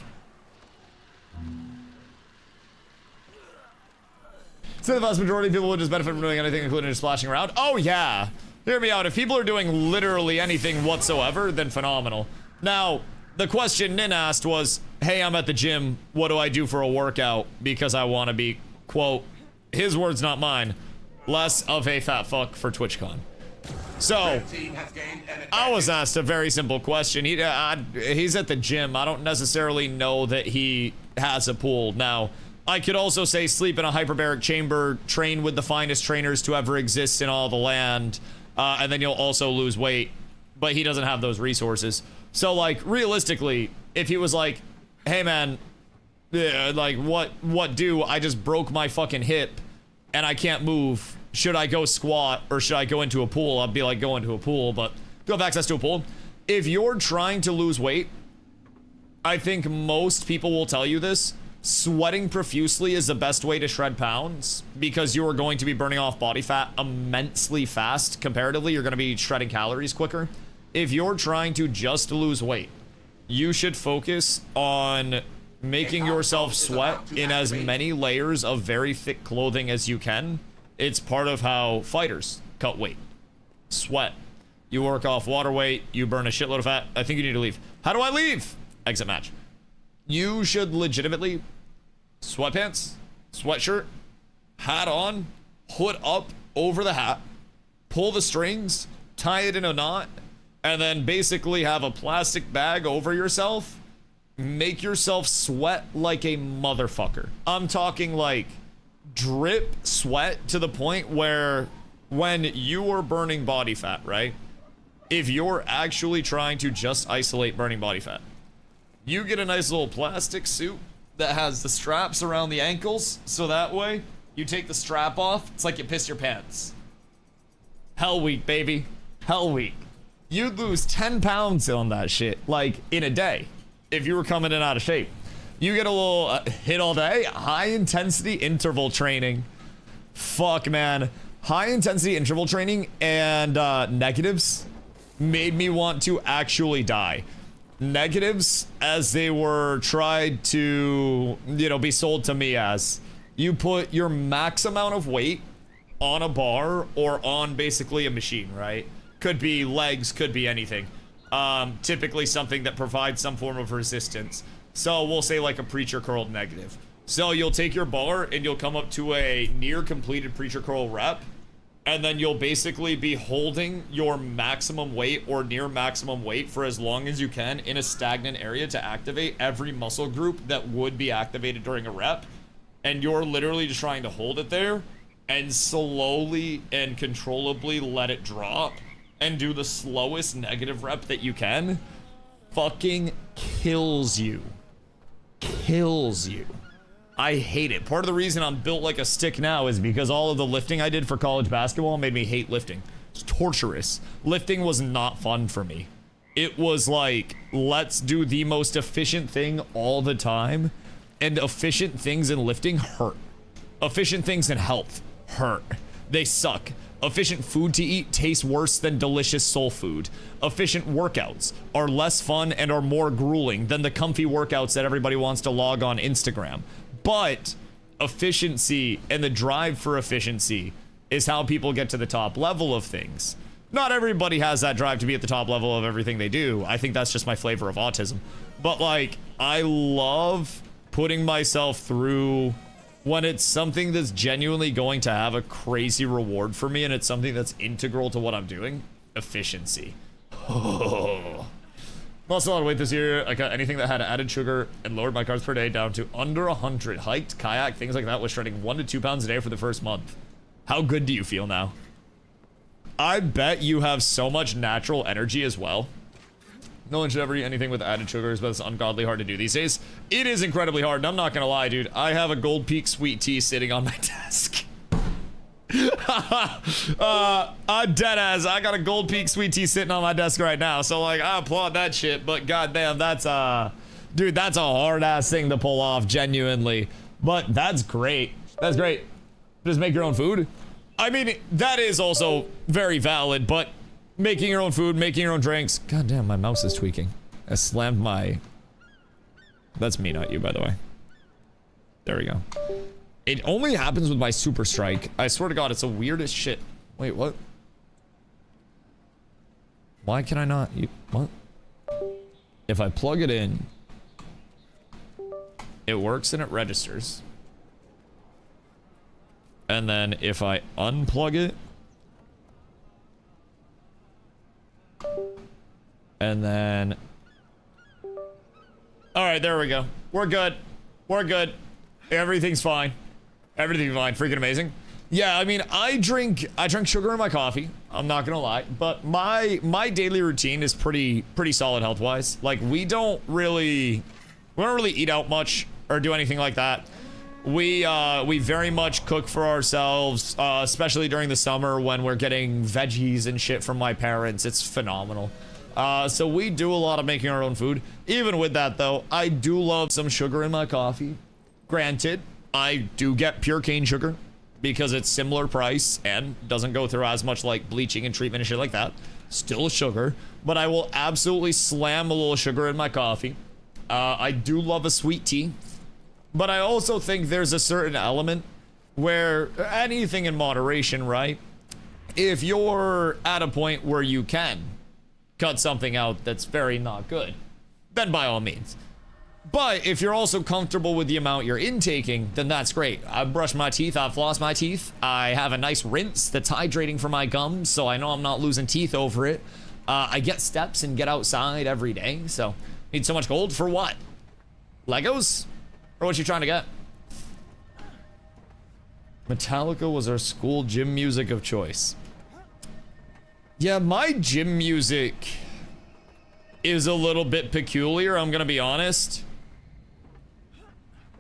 so the vast majority of people would just benefit from doing anything, including just splashing around. Oh yeah, hear me out. If people are doing literally anything whatsoever, then phenomenal. Now, the question Nin asked was, hey, I'm at the gym. What do I do for a workout? Because I want to be, quote, his words, not mine, less of a fat fuck for TwitchCon. So, I was asked a very simple question. He's at the gym. I don't necessarily know that he has a pool. Now, I could also say sleep in a hyperbaric chamber, train with the finest trainers to ever exist in all the land, and then you'll also lose weight, but he doesn't have those resources. So, like, realistically, if he was like, hey man, like, what do? I just broke my fucking hip, and I can't move. Should I go squat, or should I go into a pool? I'd be like, go into a pool, but you have access to a pool. If you're trying to lose weight, I think most people will tell you this, sweating profusely is the best way to shred pounds because you are going to be burning off body fat immensely fast. Comparatively, you're going to be shredding calories quicker. If you're trying to just lose weight, you should focus on making yourself sweat in as many layers of very thick clothing as you can. It's part of how fighters cut weight. Sweat. You work off water weight, you burn a shitload of fat. I think you need to leave. How do I leave? Exit match. You should legitimately sweatpants, sweatshirt, hat on, hood up over the hat, pull the strings, tie it in a knot, and then basically have a plastic bag over yourself. Make yourself sweat like a motherfucker. I'm talking like drip sweat to the point where when you are burning body fat, right? If you're actually trying to just isolate burning body fat, you get a nice little plastic suit that has the straps around the ankles, so that way you take the strap off, it's like you piss your pants. Hell week, baby. Hell week. You'd lose 10 pounds on that shit, like in a day, if you were coming in out of shape. You get a little hit all day, high intensity interval training. Fuck, man. High intensity interval training and negatives made me want to actually die. Negatives, as they were tried to, you know, be sold to me as, you put your max amount of weight on a bar or on basically a machine, right? Could be legs, could be anything. Typically something that provides some form of resistance. So we'll say like a preacher curled negative. So you'll take your bar and you'll come up to a near completed preacher curl rep, and then you'll basically be holding your maximum weight or near maximum weight for as long as you can in a stagnant area to activate every muscle group that would be activated during a rep. And you're literally just trying to hold it there and slowly and controllably let it drop and do the slowest negative rep that you can. Fucking kills you. Kills you. I hate it. Part of the reason I'm built like a stick now is because all of the lifting I did for college basketball made me hate lifting. It's torturous. Lifting was not fun for me. It was like, let's do the most efficient thing all the time. And efficient things in lifting hurt. Efficient things in health hurt. They suck. Efficient food to eat tastes worse than delicious soul food. Efficient workouts are less fun and are more grueling than the comfy workouts that everybody wants to log on Instagram. But efficiency and the drive for efficiency is how people get to the top level of things. Not everybody has that drive to be at the top level of everything they do. I think that's just my flavor of autism. But like, I love putting myself through when it's something that's genuinely going to have a crazy reward for me and it's something that's integral to what I'm doing. Efficiency. Oh. Lost a lot of weight this year. I got anything that had added sugar and lowered my carbs per day down to under 100. Hiked, kayak, things like that was shredding 1 to 2 pounds a day for the first month. How good do you feel now? I bet you have so much natural energy as well. No one should ever eat anything with added sugars, but it's ungodly hard to do these days. It is incredibly hard, and I'm not gonna lie, dude. I have a Gold Peak sweet tea sitting on my desk. Dead ass. I got a Gold Peak sweet tea sitting on my desk right now. So like, I applaud that shit. But goddamn, that's dude, that's a hard ass thing to pull off, genuinely. But that's great. That's great. Just make your own food. I mean, that is also very valid. But making your own food, making your own drinks. Goddamn, my mouse is tweaking. I slammed my. That's me, not you, by the way. There we go. It only happens with my super strike. I swear to God, it's the weirdest shit. Wait, what? Why can I not? What? If I plug it in, it works and it registers. And then if I unplug it, and then, all right, there we go. We're good. We're good. Everything's fine. Everything's fine. Freaking amazing. Yeah, I mean, I drink sugar in my coffee. I'm not gonna lie, but my daily routine is pretty solid health-wise. Like, we don't really eat out much or do anything like that. We very much cook for ourselves, especially during the summer when we're getting veggies and shit from my parents. It's phenomenal. So we do a lot of making our own food. Even with that, though, I do love some sugar in my coffee. Granted, I do get pure cane sugar because it's similar price and doesn't go through as much like bleaching and treatment and shit like that. Still sugar, but I will absolutely slam a little sugar in my coffee. I do love a sweet tea, but I also think there's a certain element where anything in moderation, right? If you're at a point where you can cut something out that's very not good, then by all means. But if you're also comfortable with the amount you're intaking, then that's great. I brush my teeth, I floss my teeth, I have a nice rinse that's hydrating for my gums, so I know I'm not losing teeth over it. I get steps and get outside every day, so need so much gold for what? Legos? Or what you trying to get? Metallica was our school gym music of choice. Yeah, my gym music is a little bit peculiar, I'm gonna be honest.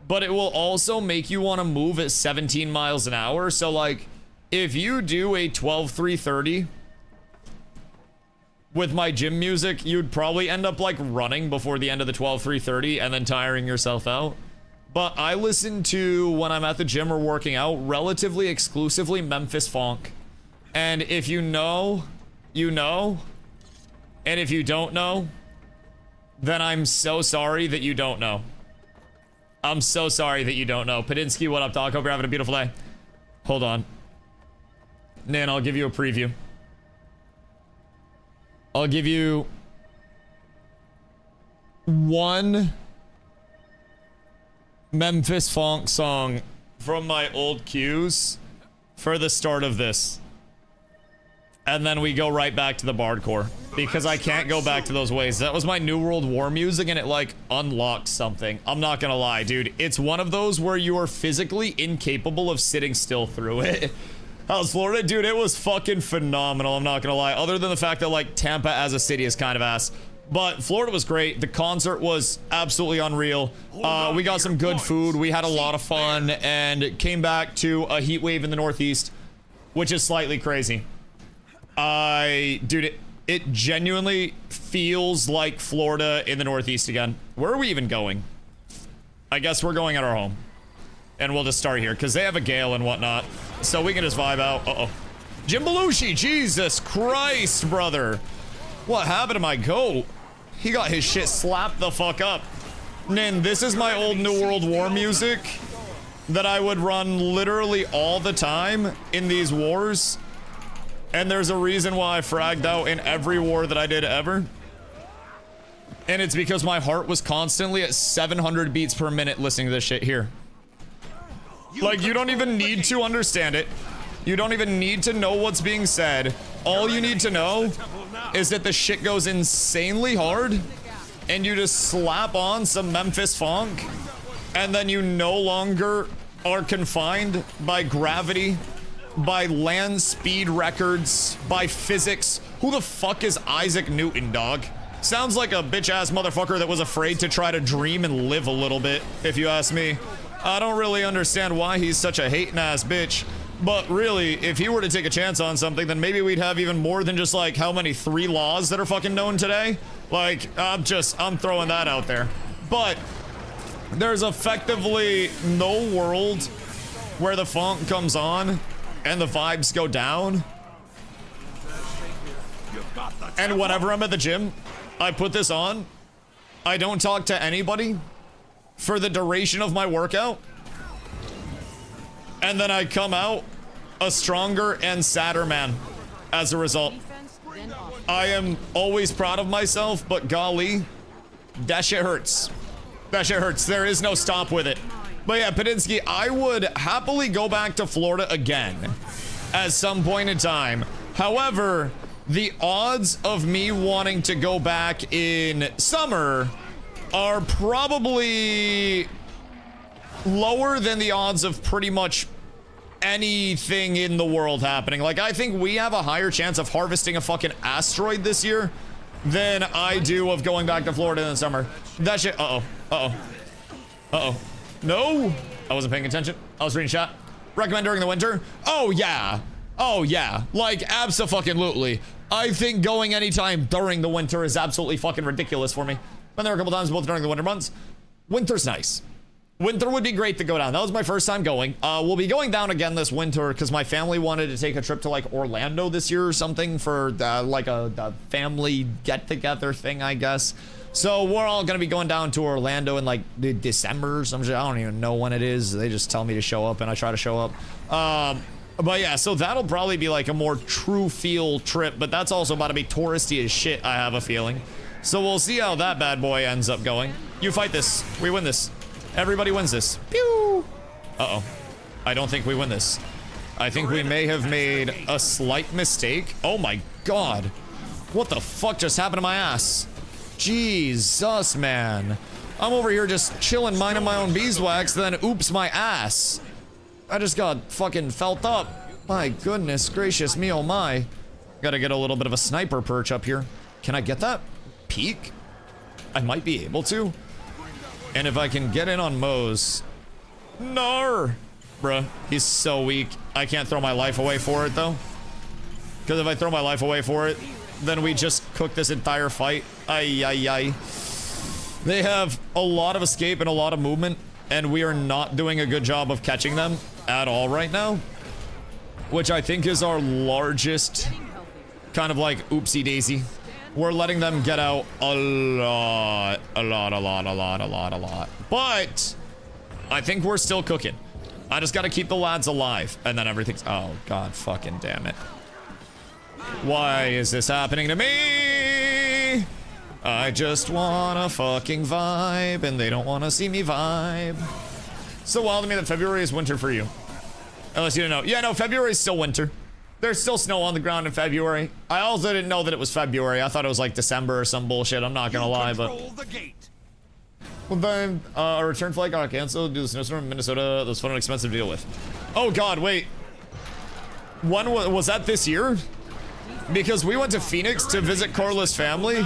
But it will also make you want to move at 17 miles an hour. So like, if you do a 12-3-30 with my gym music, you'd probably end up like running before the end of the 12-3-30 and then tiring yourself out. But I listen to, when I'm at the gym or working out, relatively exclusively Memphis funk. And if you know, you know. And if you don't know, then I'm so sorry that you don't know. I'm so sorry that you don't know. Padinsky, what up, dog? Hope you're having a beautiful day. Hold on. Nan, I'll give you a preview. I'll give you one Memphis funk song from my old cues for the start of this. And then we go right back to the bardcore. Because I can't go back to those ways. That was my New World War music and it like unlocked something. I'm not gonna lie, dude. It's one of those where you are physically incapable of sitting still through it. How's Florida? Dude, it was fucking phenomenal. I'm not gonna lie. Other than the fact that like Tampa as a city is kind of ass. But Florida was great. The concert was absolutely unreal. We got some good food. We had a lot of fun and came back to a heat wave in the Northeast, which is slightly crazy. Dude, it genuinely feels like Florida in the Northeast again. Where are we even going? I guess we're going at our home. And we'll just start here, because they have a gale and whatnot. So we can just vibe out. Uh-oh. Jim Belushi, Jesus Christ, brother. What happened to my goat? He got his shit slapped the fuck up. Nin, this is my old New World War music that I would run literally all the time in these wars. And there's a reason why I fragged out in every war that I did ever. And it's because my heart was constantly at 700 beats per minute listening to this shit here. Like, you don't even need to understand it. You don't even need to know what's being said. All you need to know is that the shit goes insanely hard and you just slap on some Memphis funk and then you no longer are confined by gravity, by land speed records, by physics. Who the fuck is Isaac Newton, dog? Sounds like a bitch-ass motherfucker that was afraid to try to dream and live a little bit, if you ask me. I don't really understand why he's such a hating-ass bitch. But really, if he were to take a chance on something, then maybe we'd have even more than just like how many 3 laws that are fucking known today. Like, I'm throwing that out there. But there's effectively no world where the font comes on and the vibes go down. And whenever I'm at the gym, I put this on. I don't talk to anybody for the duration of my workout. And then I come out a stronger and sadder man as a result. I am always proud of myself, but golly, that shit hurts. That shit hurts. There is no stop with it. But yeah, Padinsky, I would happily go back to Florida again at some point in time. However, the odds of me wanting to go back in summer are probably lower than the odds of pretty much anything in the world happening. Like, I think we have a higher chance of harvesting a fucking asteroid this year than I do of going back to Florida in the summer. That shit. No, I wasn't paying attention. I was reading chat. Recommend during the winter? Oh yeah. Like, abso-fucking-lutely. I think going anytime during the winter is absolutely fucking ridiculous for me. Been there a couple times, both during the winter months. Winter's nice. Winter would be great to go down. That was my first time going. We'll be going down again this winter because my family wanted to take a trip to like Orlando this year or something for like a family get-together thing, I guess. So we're all gonna be going down to Orlando in like December or some shit. I don't even know when it is. They just tell me to show up and I try to show up. But yeah, so that'll probably be like a more true feel trip, but that's also about to be touristy as shit, I have a feeling. So we'll see how that bad boy ends up going. You fight this. We win this. Everybody wins this. Pew! Uh-oh. I don't think we win this. I think we may have made a slight mistake. Oh my god. What the fuck just happened to my ass? Jesus, man. I'm over here just chilling, minding my own beeswax, then oops, my ass. I just got fucking felt up. My goodness gracious me, oh my. Gotta get a little bit of a sniper perch up here. Can I get that? Peek? I might be able to. And if I can get in on Mose. Nar! Bruh, he's so weak. I can't throw my life away for it, though. Because if I throw my life away for it, then we just cook this entire fight. Ay, ay, ay. They have a lot of escape and a lot of movement, and we are not doing a good job of catching them at all right now. Which I think is our largest kind of like oopsie daisy. We're letting them get out a lot. But I think we're still cooking. I just gotta keep the lads alive, and then everything's... Oh, god fucking damn it. Why is this happening to me? I just wanna fucking vibe, and they don't wanna see me vibe. So wild to me that February is winter for you. Unless you didn't know. Yeah, no, February is still winter. There's still snow on the ground in February. I also didn't know that it was February. I thought it was like December or some bullshit. I'm not gonna lie, but... Well, then, a return flight got canceled due to the snowstorm in Minnesota. That was fun and expensive to deal with. Oh god, wait. When was that this year? Because we went to Phoenix to visit Carla's family,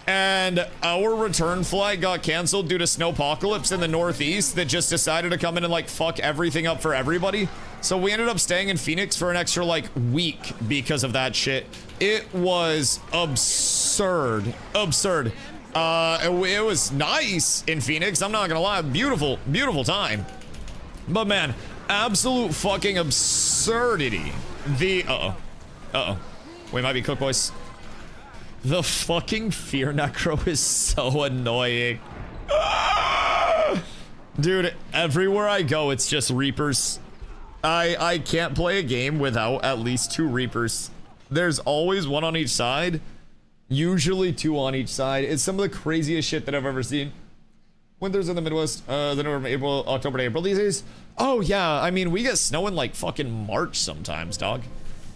and our return flight got canceled due to snowpocalypse in the Northeast that just decided to come in and like fuck everything up for everybody. So we ended up staying in Phoenix for an extra like week because of that shit. It was absurd. Absurd. It was nice in Phoenix, I'm not gonna lie. Beautiful, beautiful time. But man, absolute fucking absurdity. The we might be cooked, boys. The fucking fear necro is so annoying. Dude, everywhere I go, it's just Reapers. I can't play a game without at least 2 Reapers. There's always one on each side. Usually 2 on each side. It's some of the craziest shit that I've ever seen. Winters in the Midwest, October to April these days. Oh yeah, I mean, we get snow in like fucking March sometimes, dog.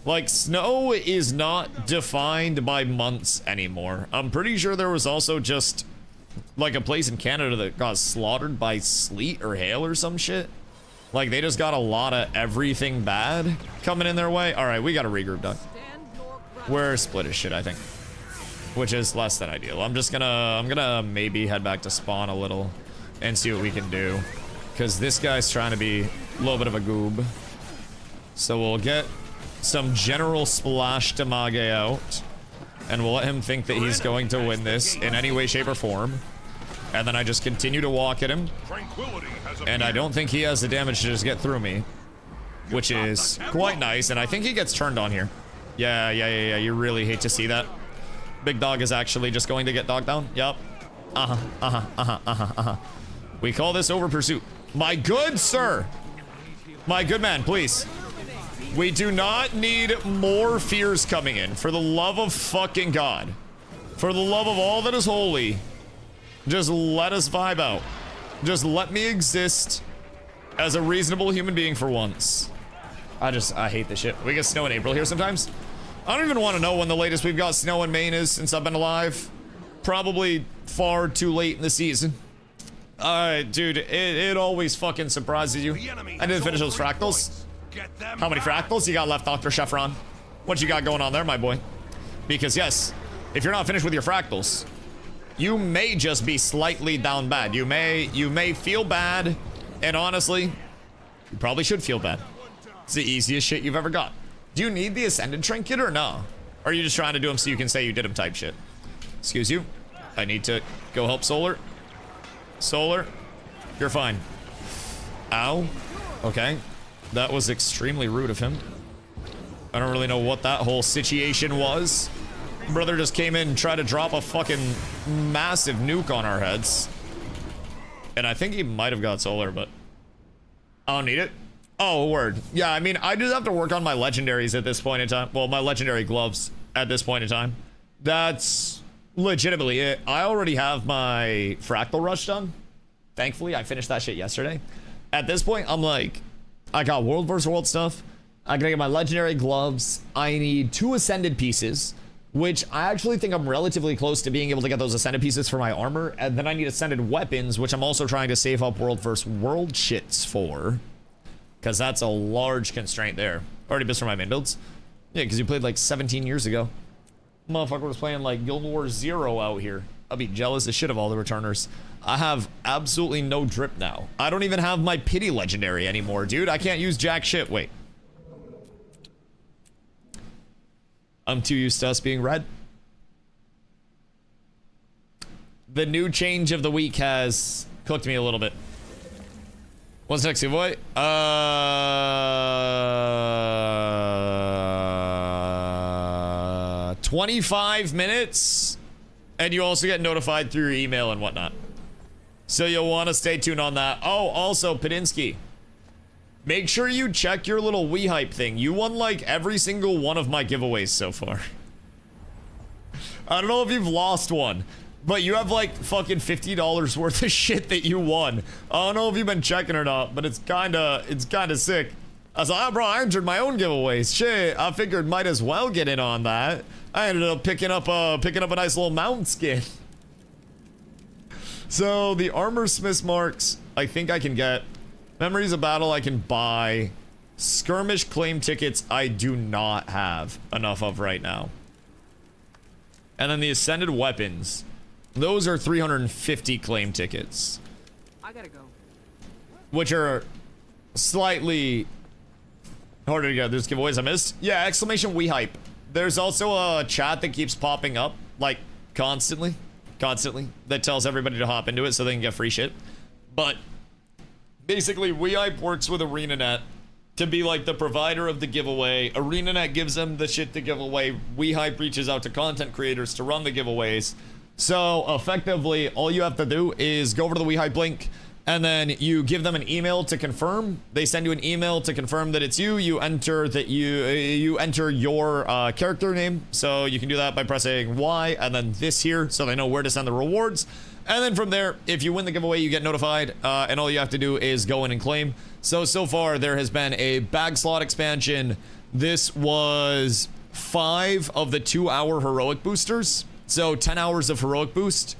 Like, snow is not defined by months anymore. I'm pretty sure there was also just like a place in Canada that got slaughtered by sleet or hail or some shit. Like, they just got a lot of everything bad coming in their way. All right, we got to regroup, dog. We're split as shit, I think. which is less than ideal. I'm gonna maybe head back to spawn a little and see what we can do, because this guy's trying to be a little bit of a goob. So we'll get some general splash damage out, and we'll let him think that he's going to win this in any way, shape, or form. And then I just continue to walk at him, and I don't think he has the damage to just get through me, which is quite nice. And I think he gets turned on here. Yeah. You really hate to see that. Big dog is actually just going to get dogged down. Yup. We call this over pursuit. My good sir. My good man, please. We do not need more fears coming in. For the love of fucking God. For the love of all that is holy. Just let us vibe out. Just let me exist as a reasonable human being for once. I hate this shit. We get snow in April here sometimes. I don't even want to know when the latest we've got snow in Maine is since I've been alive. Probably far too late in the season. Alright, dude, it always fucking surprises you. I didn't finish those fractals. How many fractals you got left, Dr. Chefron? What you got going on there, my boy? Because yes, if you're not finished with your fractals, you may just be slightly down bad. You may feel bad, and honestly, you probably should feel bad. It's the easiest shit you've ever got. Do you need the Ascended Trinket or no? Or are you just trying to do them so you can say you did them type shit? Excuse you. I need to go help Solar. Solar, you're fine. Ow. Okay. That was extremely rude of him. I don't really know what that whole situation was. Brother just came in and tried to drop a fucking massive nuke on our heads. And I think he might have got Solar, but I don't need it. Oh, word. Yeah, I mean, I just have to work on my legendaries at this point in time. Well, my legendary gloves at this point in time. That's legitimately it. I already have my Fractal Rush done. Thankfully, I finished that shit yesterday. At this point, I'm like, I got World vs. World stuff. I gotta get my legendary gloves. I need 2 Ascended pieces, which I actually think I'm relatively close to being able to get those Ascended pieces for my armor. And then I need Ascended weapons, which I'm also trying to save up World vs. World shits for. Because that's a large constraint there. Already missed for my main builds. Yeah, because you played like 17 years ago. Motherfucker was playing like Guild Wars 0 out here. I'll be jealous as shit of all the returners. I have absolutely no drip now. I don't even have my pity legendary anymore, dude. I can't use jack shit. Wait. I'm too used to us being red. The new change of the week has cooked me a little bit. What's next, boy? 25 minutes, and you also get notified through your email and whatnot. So you'll want to stay tuned on that. Oh, also, Padinsky, make sure you check your little Wii Hype thing. You won like every single one of my giveaways so far. I don't know if you've lost one, but you have like fucking $50 worth of shit that you won. I don't know if you've been checking or not, but it's kinda sick. I was like, oh, bro, I entered my own giveaways. Shit, I figured might as well get in on that. I ended up picking up a nice little mount skin. So the armor smith's marks, I think I can get. Memories of battle I can buy. Skirmish claim tickets I do not have enough of right now. And then the ascended weapons. Those are 350 claim tickets. I gotta go. Which are slightly harder to get. There's giveaways I missed. Yeah, exclamation we hype. There's also a chat that keeps popping up, like, constantly, that tells everybody to hop into it so they can get free shit. But basically, we hype works with ArenaNet to be like the provider of the giveaway. ArenaNet gives them the shit to give away. We hype reaches out to content creators to run the giveaways. So effectively, all you have to do is go over to the We Hype link, and then you give them an email to confirm. They send you an email to confirm that it's you. You enter that you enter your character name. So you can do that by pressing Y and then this here, so they know where to send the rewards. And then from there, if you win the giveaway, you get notified, and all you have to do is go in and claim. So far, there has been a bag slot expansion. This was 5 of the 2-hour heroic boosters. So 10 hours of heroic boost.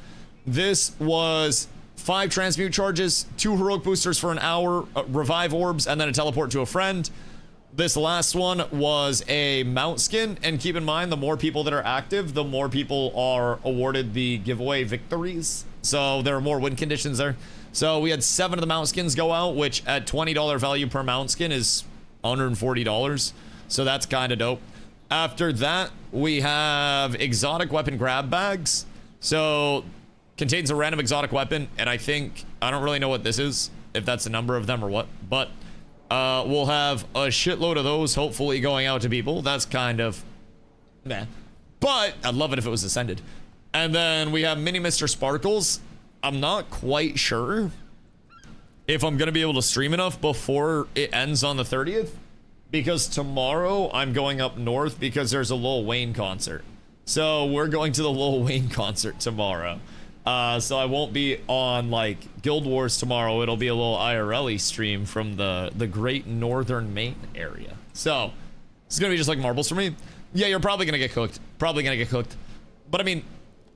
This was 5 transmute charges, 2 heroic boosters for an hour, revive orbs, and then a teleport to a friend. This last one was a mount skin, and keep in mind, the more people that are active, the more people are awarded the giveaway victories. So there are more win conditions there. So we had 7 of the mount skins go out, which at $20 value per mount skin is $140. So that's kind of dope. After that, we have exotic weapon grab bags. So contains a random exotic weapon, and I don't really know what this is, if that's a number of them or what, but we'll have a shitload of those hopefully going out to people. That's kind of meh, but I'd love it if it was ascended. And then we have mini Mr. Sparkles. I'm not quite sure if I'm gonna be able to stream enough before it ends on the 30th, because tomorrow I'm going up north because there's a Lil Wayne concert. So we're going to the Lil Wayne concert tomorrow. So I won't be on like Guild Wars tomorrow. It'll be a little IRL-y stream from the great northern Maine area. So it's gonna be just like marbles for me. Yeah, you're probably gonna get cooked. Probably gonna get cooked. But I mean,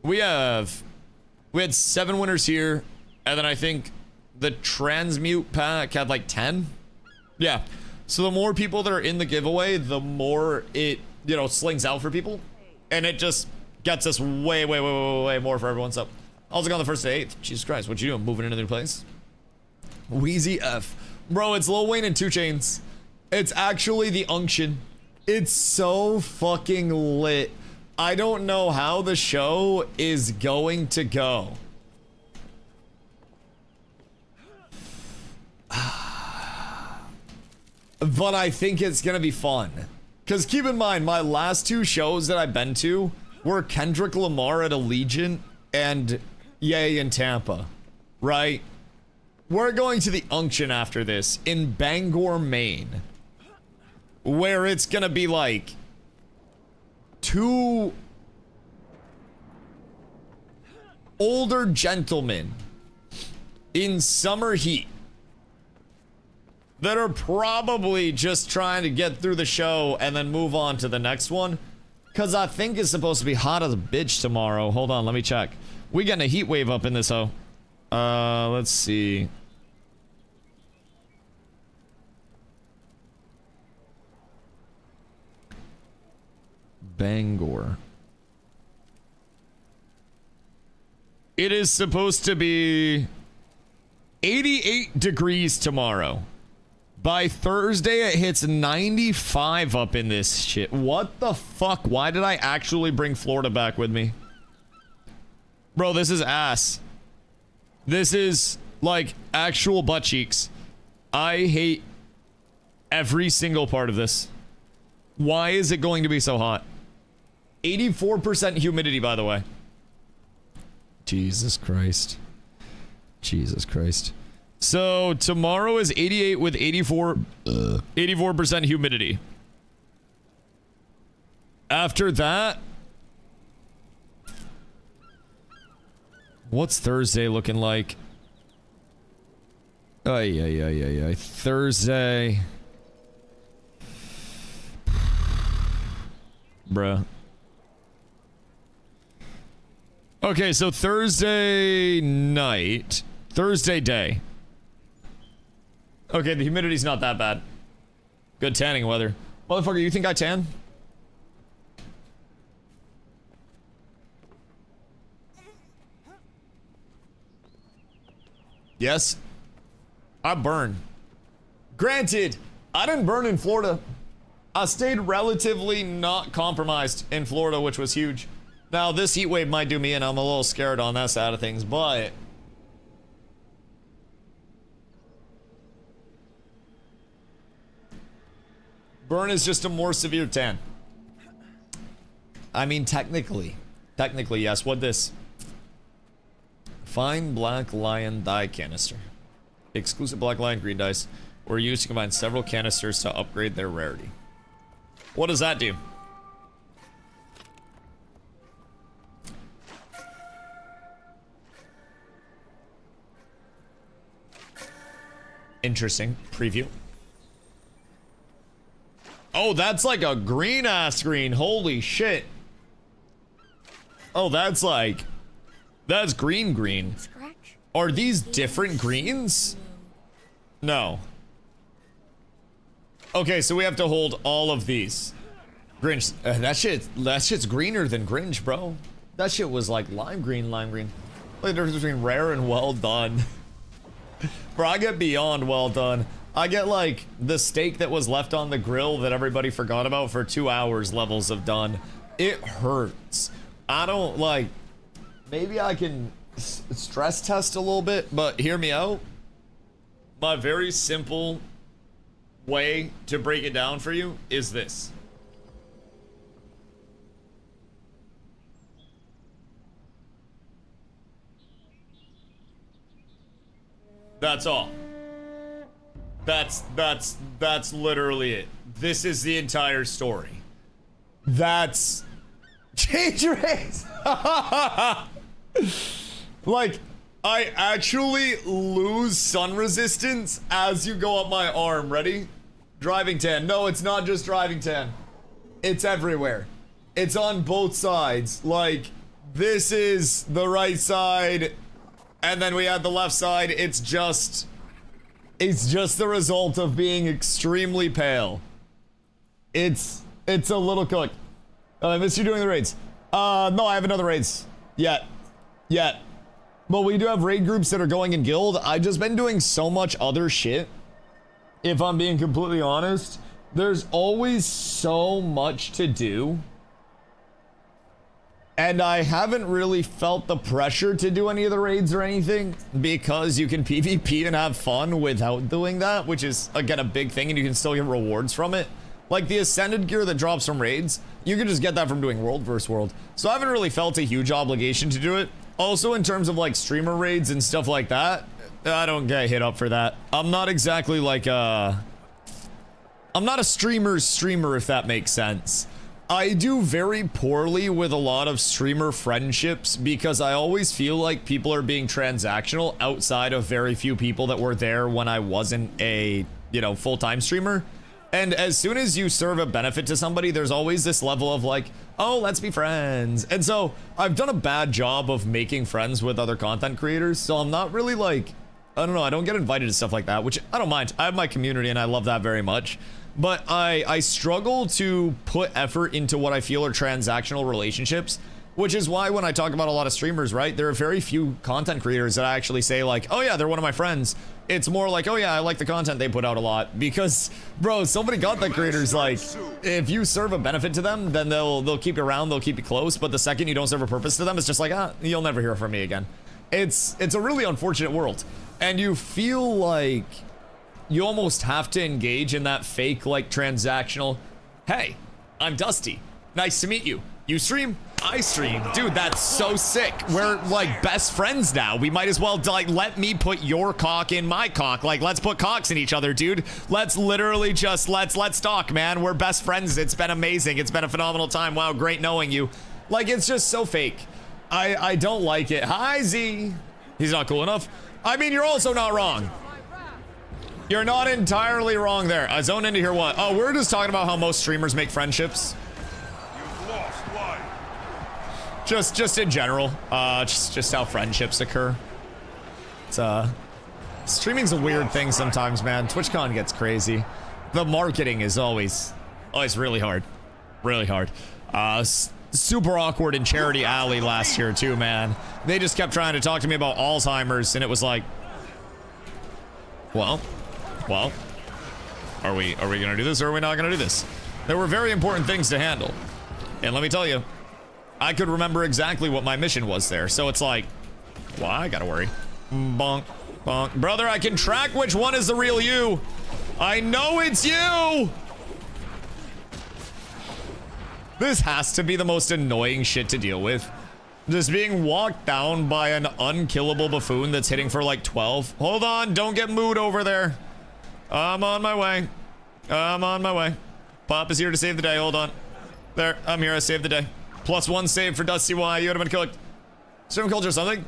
we had 7 winners here, and then I think the transmute pack had like 10. Yeah. So the more people that are in the giveaway, the more it, you know, slings out for people, and it just gets us way more for everyone's up. How's it going the 1st to 8th? Jesus Christ, what you doing? Moving into a new place? Wheezy F. Bro, it's Lil Wayne and 2 Chainz. It's actually the Unction. It's so fucking lit. I don't know how the show is going to go. But I think it's gonna be fun. Because keep in mind, my last 2 shows that I've been to were Kendrick Lamar at Allegiant and Ye in Tampa, right? We're going to the Unction after this in Bangor, Maine, where it's gonna be like 2 older gentlemen in summer heat that are probably just trying to get through the show and then move on to the next one. Because I think it's supposed to be hot as a bitch tomorrow. Hold on, let me check. We getting a heat wave up in this hoe. Let's see. Bangor. It is supposed to be 88 degrees tomorrow. By Thursday, it hits 95 up in this shit. What the fuck? Why did I actually bring Florida back with me? Bro, this is ass. This is, like, actual butt cheeks. I hate every single part of this. Why is it going to be so hot? 84% humidity, by the way. Jesus Christ. Jesus Christ. So tomorrow is 88 with 84% humidity. After that, what's Thursday looking like? Oh, Thursday. Bruh. Okay, so Thursday night, Thursday day. Okay, the humidity's not that bad. Good tanning weather. Motherfucker, you think I tan? Yes. I burn. Granted, I didn't burn in Florida. I stayed relatively not compromised in Florida, which was huge. Now, this heat wave might do me, and I'm a little scared on that side of things, but burn is just a more severe tan. I mean, technically, yes. What this? Fine black lion dye canister. Exclusive black lion green dice were used to combine several canisters to upgrade their rarity. What does that do? Interesting. Preview. Oh, that's like a green ass green. Holy shit. Oh, that's like... That's green. Are these different greens? No. Okay, so we have to hold all of these. Grinch, that shit's greener than Grinch, bro. That shit was like lime green, lime green. Look at the difference between rare and well done. Bro, I get beyond well done. I get like the steak that was left on the grill that everybody forgot about for 2 hours levels of done. It hurts. I don't like, maybe I can stress test a little bit, but hear me out. My very simple way to break it down for you is this. That's all. That's literally it. This is the entire story. That's change race. Like, I actually lose sun resistance as you go up my arm. Ready? Driving tan. No, it's not just driving tan. It's everywhere. It's on both sides. Like, this is the right side, and then we have the left side. It's just the result of being extremely pale. It's a little cooked. I missed you doing the raids. No, I have another raids. Yet. But we do have raid groups that are going in guild. I've just been doing so much other shit. If I'm being completely honest, there's always so much to do. And I haven't really felt the pressure to do any of the raids or anything because you can PvP and have fun without doing that, which is, again, a big thing, and you can still get rewards from it. Like the Ascended gear that drops from raids, you can just get that from doing world versus world. So I haven't really felt a huge obligation to do it. Also, in terms of like streamer raids and stuff like that, I don't get hit up for that. I'm not exactly like I'm not a streamer's streamer, if that makes sense. I do very poorly with a lot of streamer friendships because I always feel like people are being transactional outside of very few people that were there when I wasn't a, you know, full-time streamer. And as soon as you serve a benefit to somebody, there's always this level of like, oh, let's be friends. And so I've done a bad job of making friends with other content creators. So I'm not really like, I don't know, I don't get invited to stuff like that, which I don't mind. I have my community and I love that very much. But I struggle to put effort into what I feel are transactional relationships, which is why when I talk about a lot of streamers, right, there are very few content creators that I actually say like, oh yeah, they're one of my friends. It's more like, oh yeah, I like the content they put out a lot. Because, bro, so many content creators, like, if you serve a benefit to them, then they'll keep you around, they'll keep you close. But the second you don't serve a purpose to them, it's just like, ah, you'll never hear from me again. It's a really unfortunate world. And you feel like you almost have to engage in that fake, like, transactional, hey, I'm Dusty. Nice to meet you. You stream? I stream. Dude, that's so sick. We're, like, best friends now. We might as well, like, let me put your cock in my cock. Like, let's put cocks in each other, dude. Let's literally just, let's talk, man. We're best friends. It's been amazing. It's been a phenomenal time. Wow, great knowing you. Like, it's just so fake. I don't like it. Hi, Z. He's not cool enough. I mean, you're also not wrong. You're not entirely wrong there. I zoned into here what? Oh, we're just talking about how most streamers make friendships. You've lost. Why? Just in general. Just how friendships occur. It's streaming's a weird thing sometimes, man. TwitchCon gets crazy. The marketing is always really hard. Really hard. Super awkward in Charity Alley last year too, man. They just kept trying to talk to me about Alzheimer's and it was like, well, are we gonna do this or are we not gonna do this? There were very important things to handle. And let me tell you, I could remember exactly what my mission was there. So it's like, well, I gotta worry. Bonk, bonk. Brother, I can track which one is the real you. I know it's you. This has to be the most annoying shit to deal with. Just being walked down by an unkillable buffoon that's hitting for like 12. Hold on, don't get mood over there. I'm on my way. I'm on my way. Pop is here to save the day. Hold on. There, I'm here. I saved the day. +1 save for DustyWhy. You would have been killed. Stream culture or something?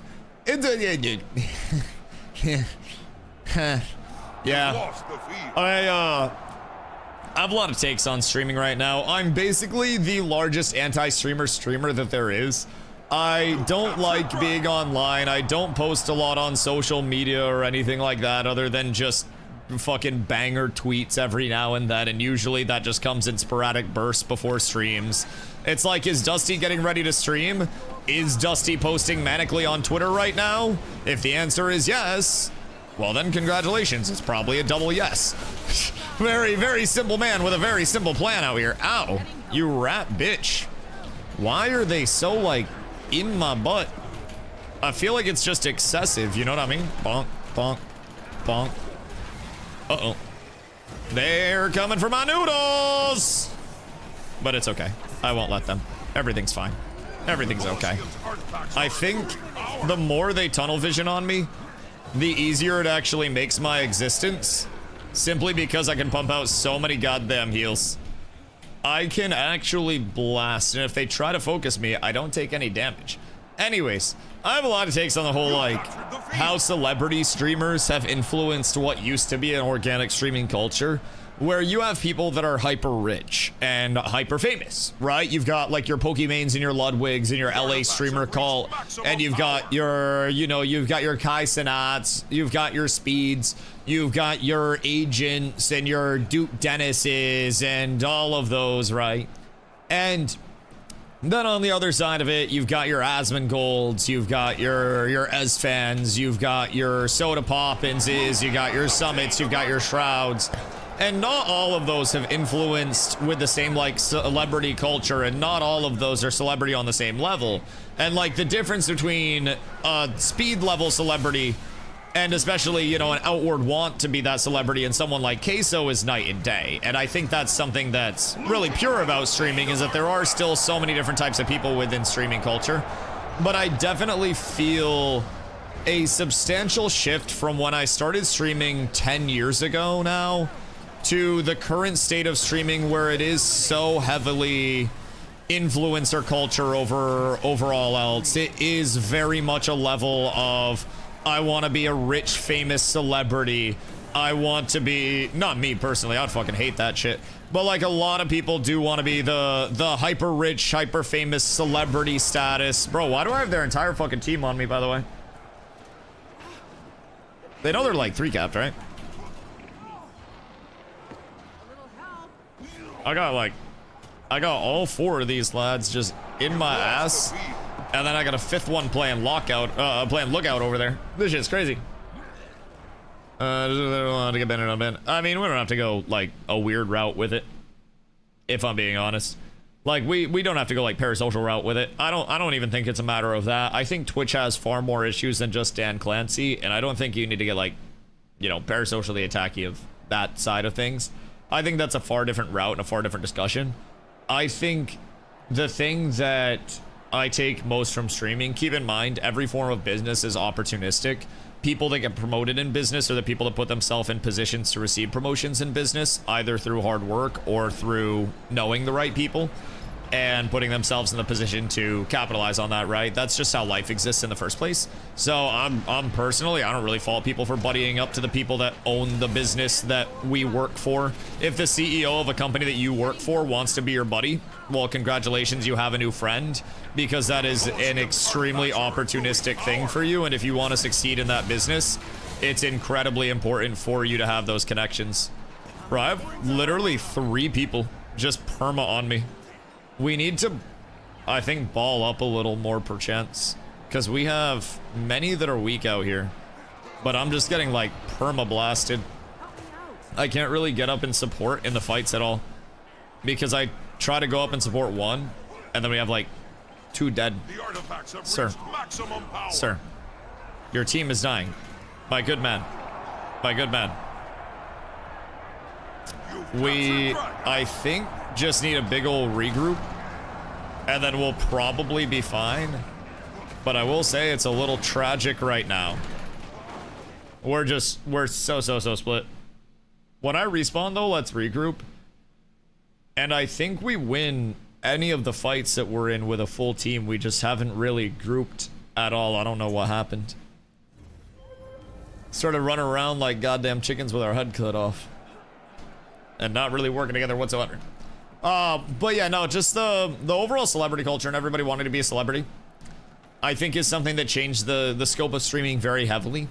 Yeah. I have a lot of takes on streaming right now. I'm basically the largest anti-streamer that there is. I don't like being online. I don't post a lot on social media or anything like that other than just fucking banger tweets every now and then, and usually that just comes in sporadic bursts before streams. It's like, is Dusty getting ready to stream? Is Dusty posting manically on Twitter right now? If the answer is yes, well then congratulations, it's probably a double yes. Very, very simple man with a very simple plan out here. Ow, you rat bitch. Why are they so, like, in my butt? I feel like it's just excessive, you know what I mean? Bonk, bonk, bonk. Uh-oh. They're coming for my noodles! But it's okay. I won't let them. Everything's fine. Everything's okay. I think the more they tunnel vision on me, the easier it actually makes my existence. Simply because I can pump out so many goddamn heals. I can actually blast, and if they try to focus me, I don't take any damage. Anyways, I have a lot of takes on the whole, like, how celebrity streamers have influenced what used to be an organic streaming culture, where you have people that are hyper rich and hyper famous, right? You've got, like, your Pokemains and your Ludwigs and your LA streamer cult, and you've got your, you know, you've got your Kai Cenats, you've got your Speeds, you've got your Agents and your Duke Dennises and all of those, right? And then on the other side of it, you've got your Asmongold's, you've got your Esfans, you've got your Soda Poppinses, you got your Summits, you've got your Shrouds. And not all of those have influenced with the same, like, celebrity culture, and not all of those are celebrity on the same level. And, like, the difference between a speed level celebrity and especially, you know, an outward want to be that celebrity and someone like Queso is night and day. And I think that's something that's really pure about streaming, is that there are still so many different types of people within streaming culture. But I definitely feel a substantial shift from when I started streaming 10 years ago now to the current state of streaming, where it is so heavily influencer culture over all else. It is very much a level of, I want to be a rich, famous celebrity. I want to be, not me personally, I'd fucking hate that shit, but like a lot of people do want to be the hyper rich, hyper famous celebrity status. Bro, why do I have their entire fucking team on me, by the way? They know they're like 3-capped, right? I got all 4 of these lads just in my ass, and then I got a 5th one playing lookout over there. This shit's crazy. I don't want to get bent on bent. I mean, we don't have to go like a weird route with it, if I'm being honest. Like we don't have to go like parasocial route with it. I don't even think it's a matter of that. I think Twitch has far more issues than just Dan Clancy, and I don't think you need to get like, you know, parasocially attacky of that side of things. I think that's a far different route and a far different discussion. I think the thing that I take most from streaming, keep in mind, every form of business is opportunistic. People that get promoted in business are the people that put themselves in positions to receive promotions in business, either through hard work or through knowing the right people and putting themselves in the position to capitalize on that, right? That's just how life exists in the first place. So I'm personally, I don't really fault people for buddying up to the people that own the business that we work for. If the CEO of a company that you work for wants to be your buddy, well, congratulations, you have a new friend, because that is an extremely opportunistic thing for you. And if you want to succeed in that business, it's incredibly important for you to have those connections. Bro, I have literally 3 people just perma on me. We need to, I think, ball up a little more perchance, because we have many that are weak out here, but I'm just getting like perma blasted. I can't really get up and support in the fights at all, because I try to go up and support 1, and then we have like 2 dead. Sir, sir, your team is dying. My good man, my good man. We, I think, just need a big old regroup, and then we'll probably be fine. But I will say it's a little tragic right now. We're so split. When I respawn though, let's regroup. And I think we win any of the fights that we're in with a full team. We just haven't really grouped at all. I don't know what happened. Started running around like goddamn chickens with our head cut off, and not really working together whatsoever. But yeah, no, just the overall celebrity culture and everybody wanting to be a celebrity, I think is something that changed the scope of streaming very heavily.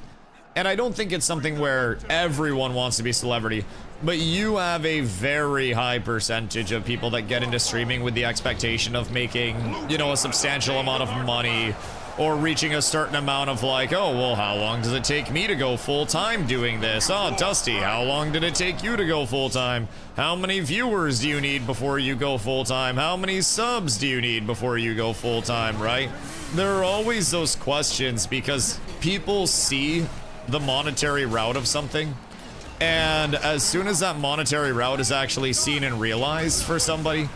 And I don't think it's something where everyone wants to be a celebrity, but you have a very high percentage of people that get into streaming with the expectation of making, you know, a substantial amount of money, or reaching a certain amount of like, oh, well, how long does it take me to go full-time doing this? Oh, Dusty, how long did it take you to go full-time? How many viewers do you need before you go full-time? How many subs do you need before you go full-time, right? There are always those questions because people see the monetary route of something, and as soon as that monetary route is actually seen and realized for somebody,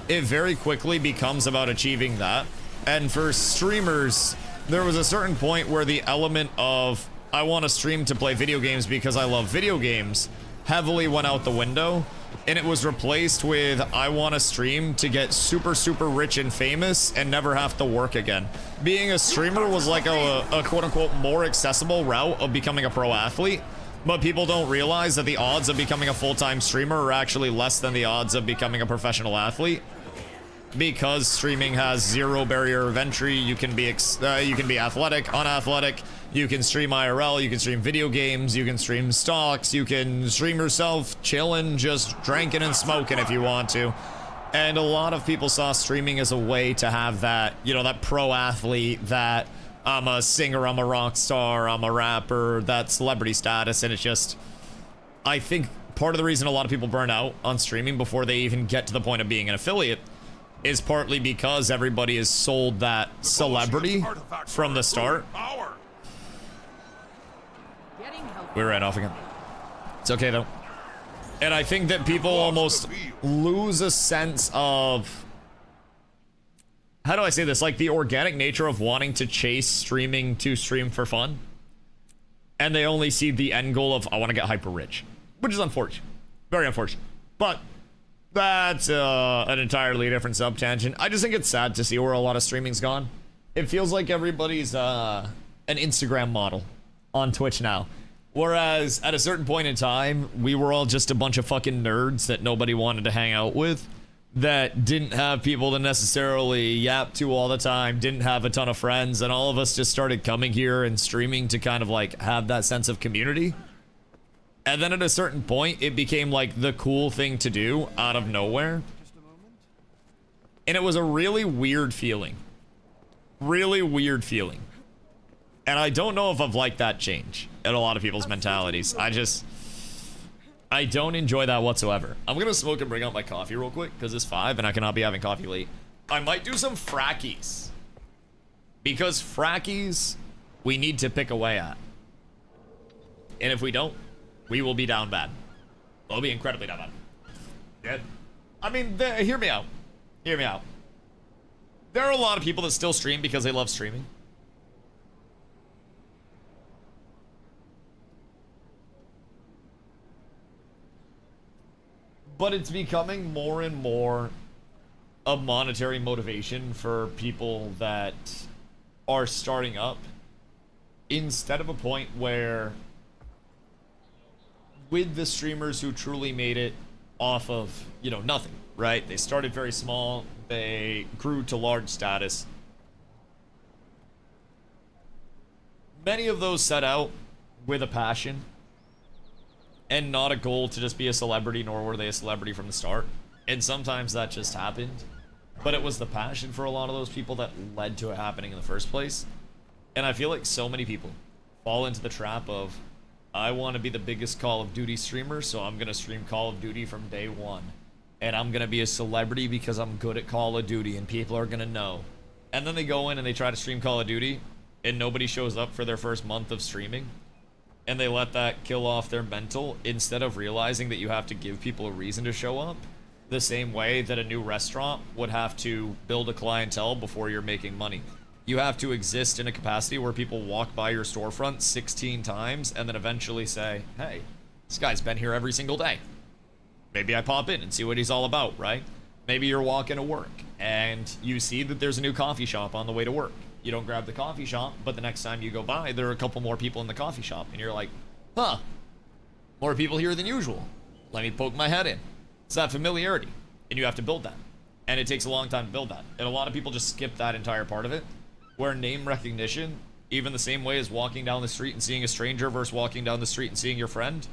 it very quickly becomes about achieving that. And for streamers, there was a certain point where the element of I want to stream to play video games because I love video games heavily went out the window, and it was replaced with I want to stream to get super, super rich and famous and never have to work again. Being a streamer was like a quote-unquote more accessible route of becoming a pro athlete, but people don't realize that the odds of becoming a full-time streamer are actually less than the odds of becoming a professional athlete. Because streaming has zero barrier of entry, you can be athletic, unathletic, you can stream IRL, you can stream video games, you can stream stocks, you can stream yourself chilling, just drinking and smoking if you want to. And a lot of people saw streaming as a way to have that, you know, that pro athlete, that I'm a singer, I'm a rock star, I'm a rapper, that celebrity status, and it's just, I think part of the reason a lot of people burn out on streaming before they even get to the point of being an affiliate is partly because everybody is sold that celebrity from the start. We ran off again. It's okay though. And I think that people almost lose a sense of, how do I say this? Like the organic nature of wanting to chase streaming to stream for fun. And they only see the end goal of, I want to get hyper rich, which is unfortunate. Very unfortunate. But that's an entirely different sub-tangent. I just think it's sad to see where a lot of streaming's gone. It feels like everybody's an Instagram model on Twitch now. Whereas at a certain point in time, we were all just a bunch of fucking nerds that nobody wanted to hang out with, that didn't have people to necessarily yap to all the time, didn't have a ton of friends, and all of us just started coming here and streaming to kind of like have that sense of community. And then at a certain point, it became like the cool thing to do out of nowhere. And it was a really weird feeling. Really weird feeling. And I don't know if I've liked that change in a lot of people's mentalities. I don't enjoy that whatsoever. I'm gonna smoke and bring out my coffee real quick because it's 5 and I cannot be having coffee late. I might do some frackies. Because frackies, we need to pick away at. And if we don't, we will be down bad. We'll be incredibly down bad. Yeah. I mean, hear me out. Hear me out. There are a lot of people that still stream because they love streaming. But it's becoming more and more a monetary motivation for people that are starting up, instead of a point where, with the streamers who truly made it off of, you know, nothing, right? They started very small, they grew to large status. Many of those set out with a passion and not a goal to just be a celebrity, nor were they a celebrity from the start. And sometimes that just happened, but it was the passion for a lot of those people that led to it happening in the first place. And I feel like so many people fall into the trap of, I want to be the biggest Call of Duty streamer, so I'm going to stream Call of Duty from day one. And I'm going to be a celebrity because I'm good at Call of Duty and people are going to know. And then they go in and they try to stream Call of Duty and nobody shows up for their first month of streaming. And they let that kill off their mental instead of realizing that you have to give people a reason to show up. The same way that a new restaurant would have to build a clientele before you're making money. You have to exist in a capacity where people walk by your storefront 16 times and then eventually say, hey, this guy's been here every single day. Maybe I pop in and see what he's all about, right? Maybe you're walking to work and you see that there's a new coffee shop on the way to work. You don't grab the coffee shop, but the next time you go by, there are a couple more people in the coffee shop. And you're like, huh, more people here than usual. Let me poke my head in. It's that familiarity. And you have to build that. And it takes a long time to build that. And a lot of people just skip that entire part of it, where name recognition even the same way as walking down the street and seeing a stranger versus walking down the street and seeing your friend.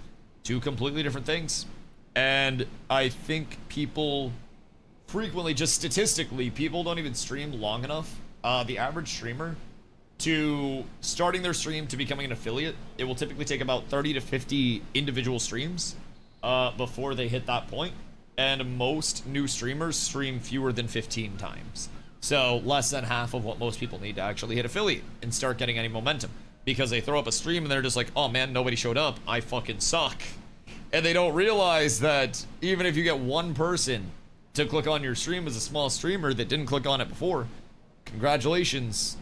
Two completely different things. And I think people frequently, just statistically, people don't even stream long enough. The average streamer, to starting their stream to becoming an affiliate, it will typically take about 30 to 50 individual streams before they hit that point. And most new streamers stream fewer than 15 times. So less than half of what most people need to actually hit affiliate and start getting any momentum. Because they throw up a stream and they're just like, oh man, nobody showed up, I fucking suck. And they don't realize that even if you get one person to click on your stream as a small streamer that didn't click on it before, congratulations,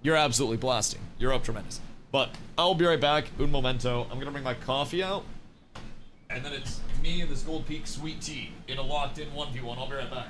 you're absolutely blasting. You're up tremendous. But I'll be right back. Un momento. I'm gonna bring my coffee out, and then it's me and this Gold Peak sweet tea in a locked-in 1v1. I'll be right back.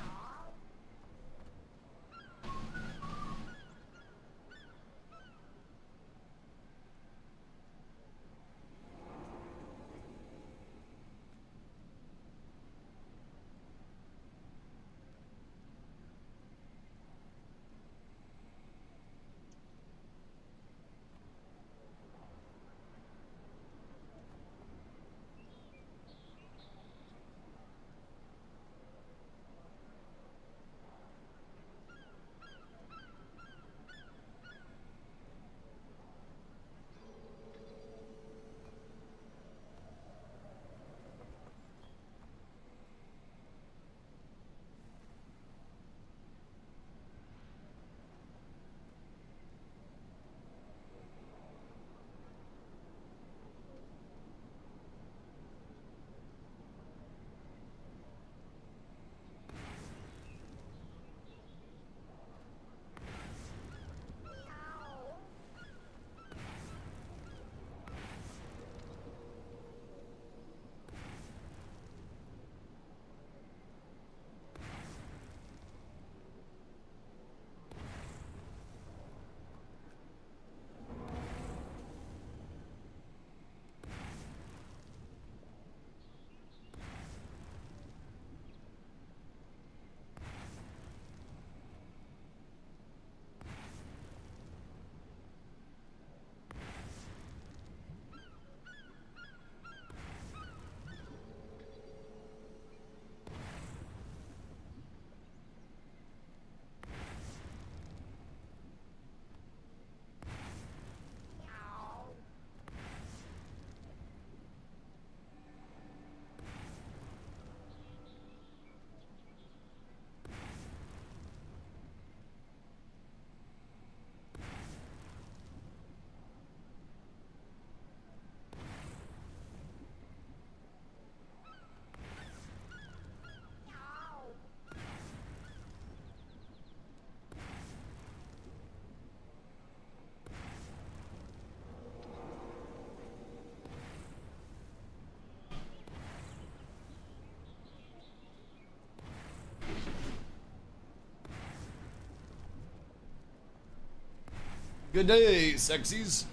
Good day, sexies.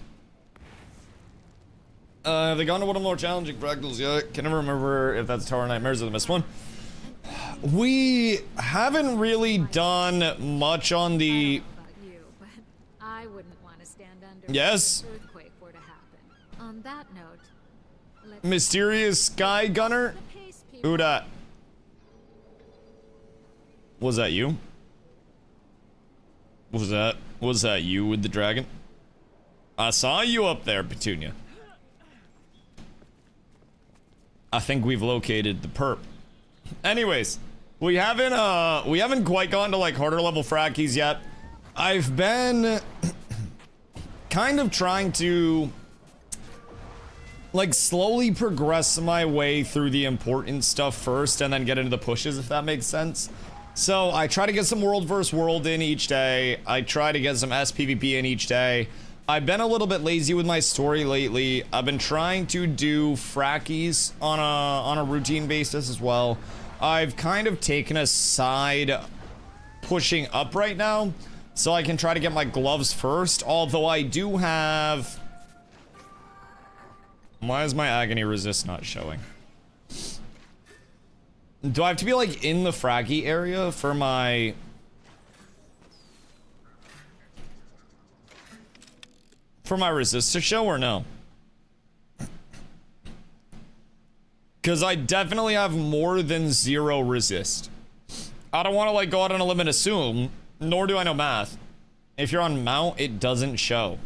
Have they gone to one of the more challenging fractals yet? Can never remember if that's Tower Nightmares or the missed one. We haven't really done much on the... I wouldn't want to stand under yes? if an earthquake were to happen. On that note, Mysterious Sky Gunner? Who dat? Was that you? Was that you with the dragon? I saw you up there, Petunia. I think we've located the perp. Anyways, we haven't quite gone to like harder level frackies yet. I've been kind of trying to like slowly progress my way through the important stuff first and then get into the pushes, if that makes sense. So I try to get some world versus world in each day. I try to get some SPVP in each day. I've been a little bit lazy with my story lately. I've been trying to do frackies on a routine basis as well. I've kind of taken a side pushing up right now so I can try to get my gloves first, although I do have... Why is my agony resist not showing? Do I have to be like in the fraggy area for my... for my resist to show or no? Because I definitely have more than 0 resist. I don't want to like go out on a limb and assume, nor do I know math. If you're on mount, it doesn't show.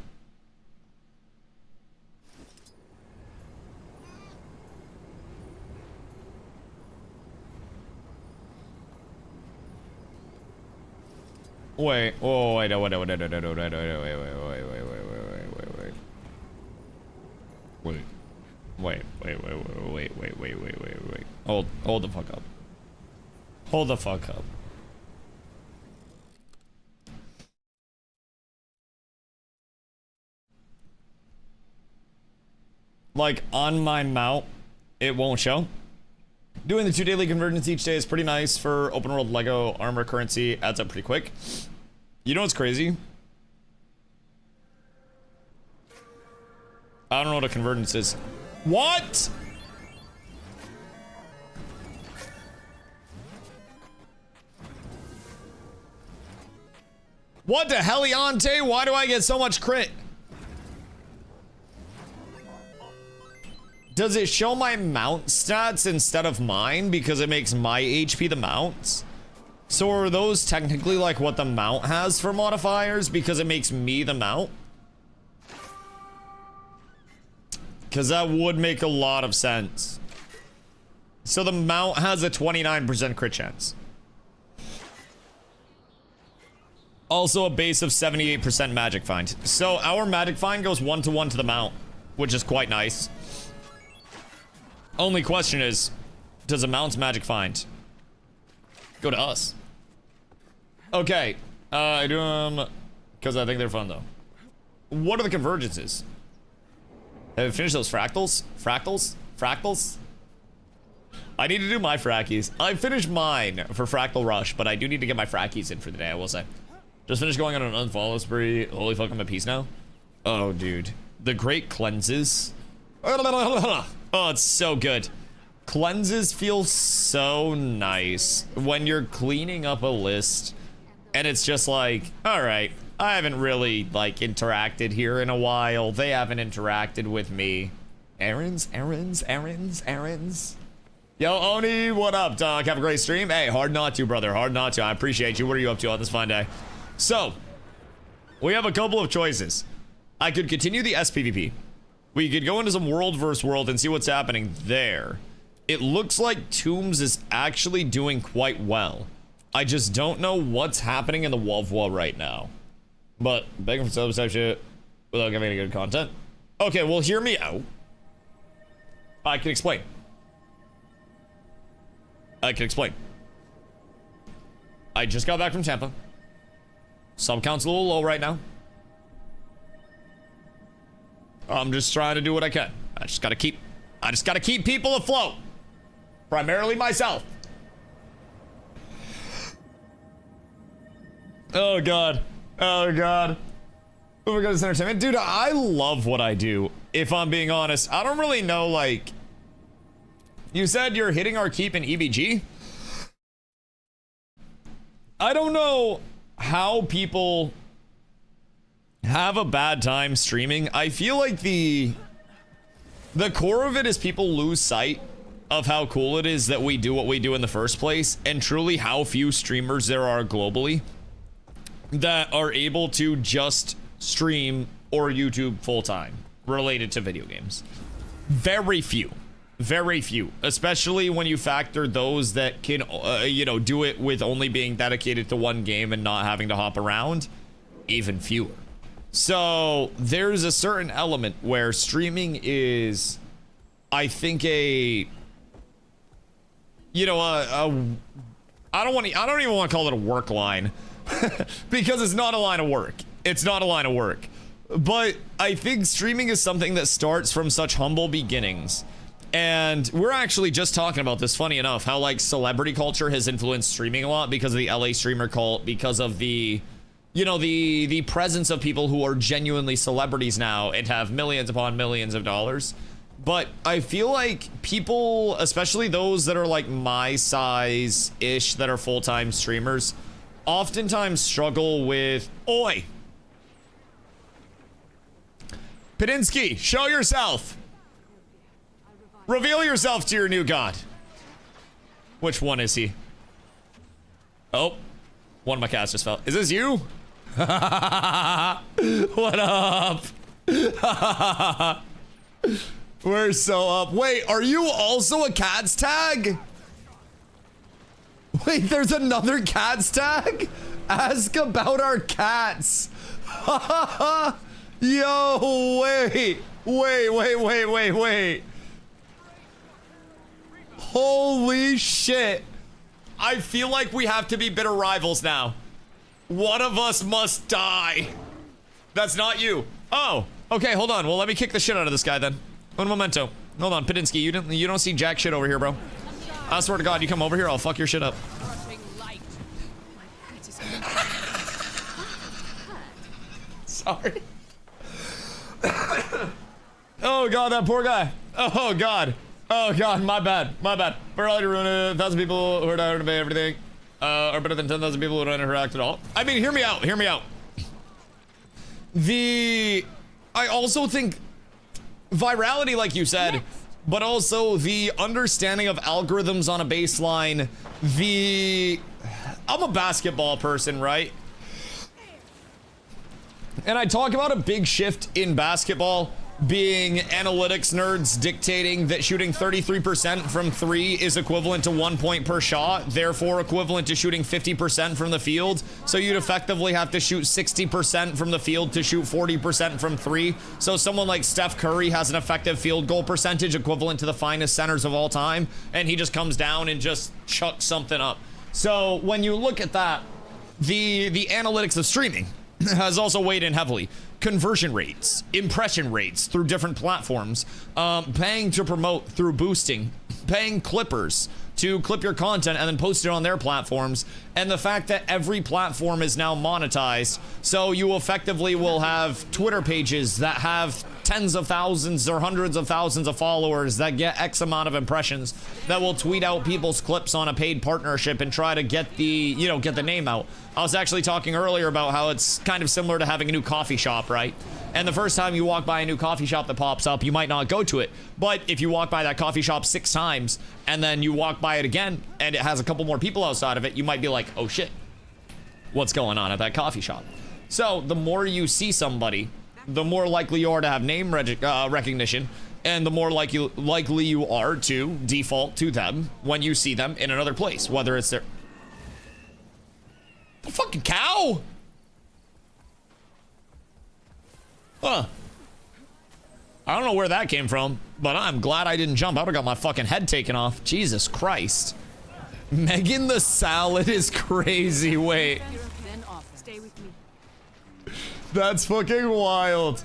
Wait, oh, wait, wait, wait, wait, wait, wait, wait, wait, wait, wait, wait, wait. Hold the fuck up. Hold the fuck up. Like, on my mount, it won't show. Doing the 2 daily convergence each day is pretty nice for open world Lego armor currency. Adds up pretty quick. You know what's crazy? I don't know what a convergence is. What? What the heliante? Why do I get so much crit? Does it show my mount stats instead of mine because it makes my HP the mounts? So are those technically like what the mount has for modifiers because it makes me the mount? Because that would make a lot of sense. So the mount has a 29% crit chance. Also a base of 78% magic find. So our magic find goes 1-to-1 to the mount, which is quite nice. Only question is, does a mount's magic find go to us? Okay, I do them because I think they're fun though. What are the convergences? Have we finished those fractals? Fractals? I need to do my frackies. I finished mine for Fractal Rush, but I do need to get my frackies in for the day, I will say. Just finished going on an unfollow spree. Holy fuck, I'm at peace now. Oh, dude. The great cleanses. Oh, it's so good. Cleanses feel so nice when you're cleaning up a list and it's just like, all right, I haven't really like interacted here in a while. They haven't interacted with me. Errands. Yo, Oni, what up, dog? Have a great stream. Hey, hard not to, brother. Hard not to. I appreciate you. What are you up to on this fine day? So, we have a couple of choices. I could continue the SPVP. We could go into some world versus world and see what's happening there. It looks like Tombs is actually doing quite well. I just don't know what's happening in the WoW right now. But begging for subs type shit without giving any good content. Okay, well, hear me out. I can explain. I just got back from Tampa. Sub count's a little low right now. I'm just trying to do what I can. I just gotta keep people afloat. Primarily myself. Oh god. Oh my god, this entertainment. Dude, I love what I do, if I'm being honest. I don't really know, like... You said you're hitting our keep in EBG? I don't know how people have a bad time streaming. I feel like the core of it is people lose sight of how cool it is that we do what we do in the first place, and truly how few streamers there are globally that are able to just stream or YouTube full-time related to video games. Very few, especially when you factor those that can you know, do it with only being dedicated to one game and not having to hop around. Even fewer. So there's a certain element where streaming is, I think, I don't even want to call it a work line because it's not a line of work. But I think streaming is something that starts from such humble beginnings. And we're actually just talking about this, funny enough, how like celebrity culture has influenced streaming a lot because of the LA streamer cult, because of the, you know, the presence of people who are genuinely celebrities now and have millions upon millions of dollars. But I feel like people, especially those that are like my size-ish, that are full-time streamers, oftentimes struggle with, Pedinsky, show yourself. Reveal yourself to your new god. Which one is he? Oh, one of my cats just fell. Is this you? What up? We're so up. Wait, are you also a cat's tag? Wait, there's another cat's tag? Ask about our cats. Yo, wait. Holy shit. I feel like we have to be bitter rivals now. One of us must die. That's not you. Oh, okay, hold on. Well, let me kick the shit out of this guy then. Un momento. Hold on, Pedinsky, you don't see jack shit over here, bro. I swear to God, you come over here, I'll fuck your shit up. Sorry. Oh God, that poor guy. Oh God. Oh God, my bad. For all you ruin it, 1,000 people who are tired to pay everything are better than 10,000 people who don't interact at all. I mean, hear me out. I also think virality, like you said, but also the understanding of algorithms on a baseline. I'm a basketball person, right? And I talk about a big shift in basketball being analytics nerds dictating that shooting 33% from 3 is equivalent to 1 point per shot, therefore equivalent to shooting 50% from the field. So you'd effectively have to shoot 60% from the field to shoot 40% from 3. So someone like Steph Curry has an effective field goal percentage equivalent to the finest centers of all time, and he just comes down and just chucks something up. So when you look at that, the analytics of streaming has also weighed in heavily. Conversion rates, impression rates through different platforms, paying to promote through boosting, paying clippers to clip your content and then post it on their platforms, and the fact that every platform is now monetized, so you effectively will have Twitter pages that have tens of thousands or hundreds of thousands of followers that get X amount of impressions that will tweet out people's clips on a paid partnership and try to get the, get the name out. I was actually talking earlier about how it's kind of similar to having a new coffee shop, right? And the first time you walk by a new coffee shop that pops up, you might not go to it. But if you walk by that coffee shop 6 times and then you walk by it again and it has a couple more people outside of it, you might be like, oh shit, what's going on at that coffee shop? So the more you see somebody, the more likely you are to have name recognition, and the more likely you are to default to them when you see them in another place, whether it's their... The fucking cow? Huh. I don't know where that came from, but I'm glad I didn't jump. I would've got my fucking head taken off. Jesus Christ. Megan the salad is crazy. Wait. Stay with me. That's fucking wild.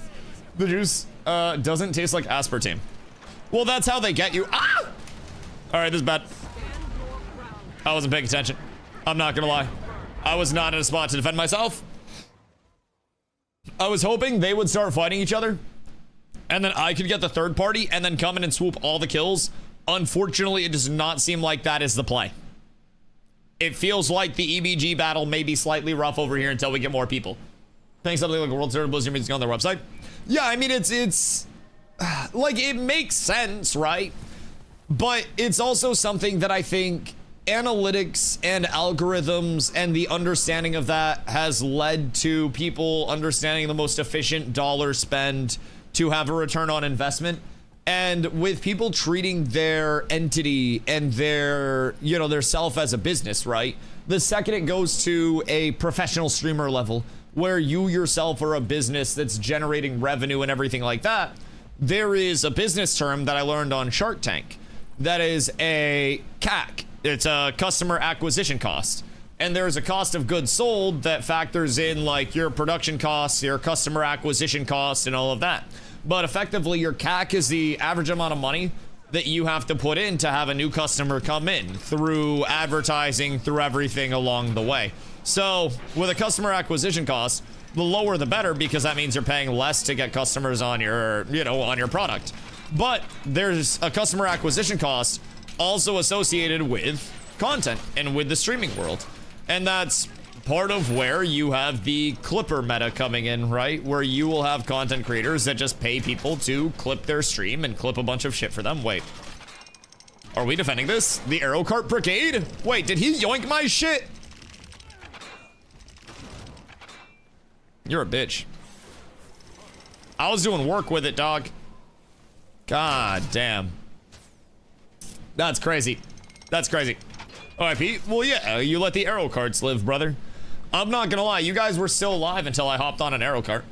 The juice doesn't taste like aspartame. Well, that's how they get you. Ah! All right, this is bad. I wasn't paying attention. I'm not gonna lie. I was not in a spot to defend myself. I was hoping they would start fighting each other, and then I could get the third party and then come in and swoop all the kills. Unfortunately, it does not seem like that is the play. It feels like the EBG battle may be slightly rough over here until we get more people. Thanks, something like World Series Blizzard music on their website. Yeah, I mean, it's like, it makes sense, right? But it's also something that I think analytics and algorithms and the understanding of that has led to people understanding the most efficient dollar spend to have a return on investment. And with people treating their entity and their, their self as a business, right? The second it goes to a professional streamer level, where you yourself are a business that's generating revenue and everything like that, there is a business term that I learned on Shark Tank that is a CAC. It's a customer acquisition cost. And there's a cost of goods sold that factors in like your production costs, your customer acquisition costs, and all of that. But effectively, your CAC is the average amount of money that you have to put in to have a new customer come in through advertising, through everything along the way. So with a customer acquisition cost, the lower the better, because that means you're paying less to get customers on your, on your product. But there's a customer acquisition cost also associated with content and with the streaming world. And that's part of where you have the clipper meta coming in, right? Where you will have content creators that just pay people to clip their stream and clip a bunch of shit for them. Wait. Are we defending this? The arrow cart brigade? Wait, did he yoink my shit? You're a bitch. I was doing work with it, dog. God damn. That's crazy. That's crazy. All right, Pete. Well, yeah, you let the arrow carts live, brother. I'm not gonna lie, you guys were still alive until I hopped on an arrow cart.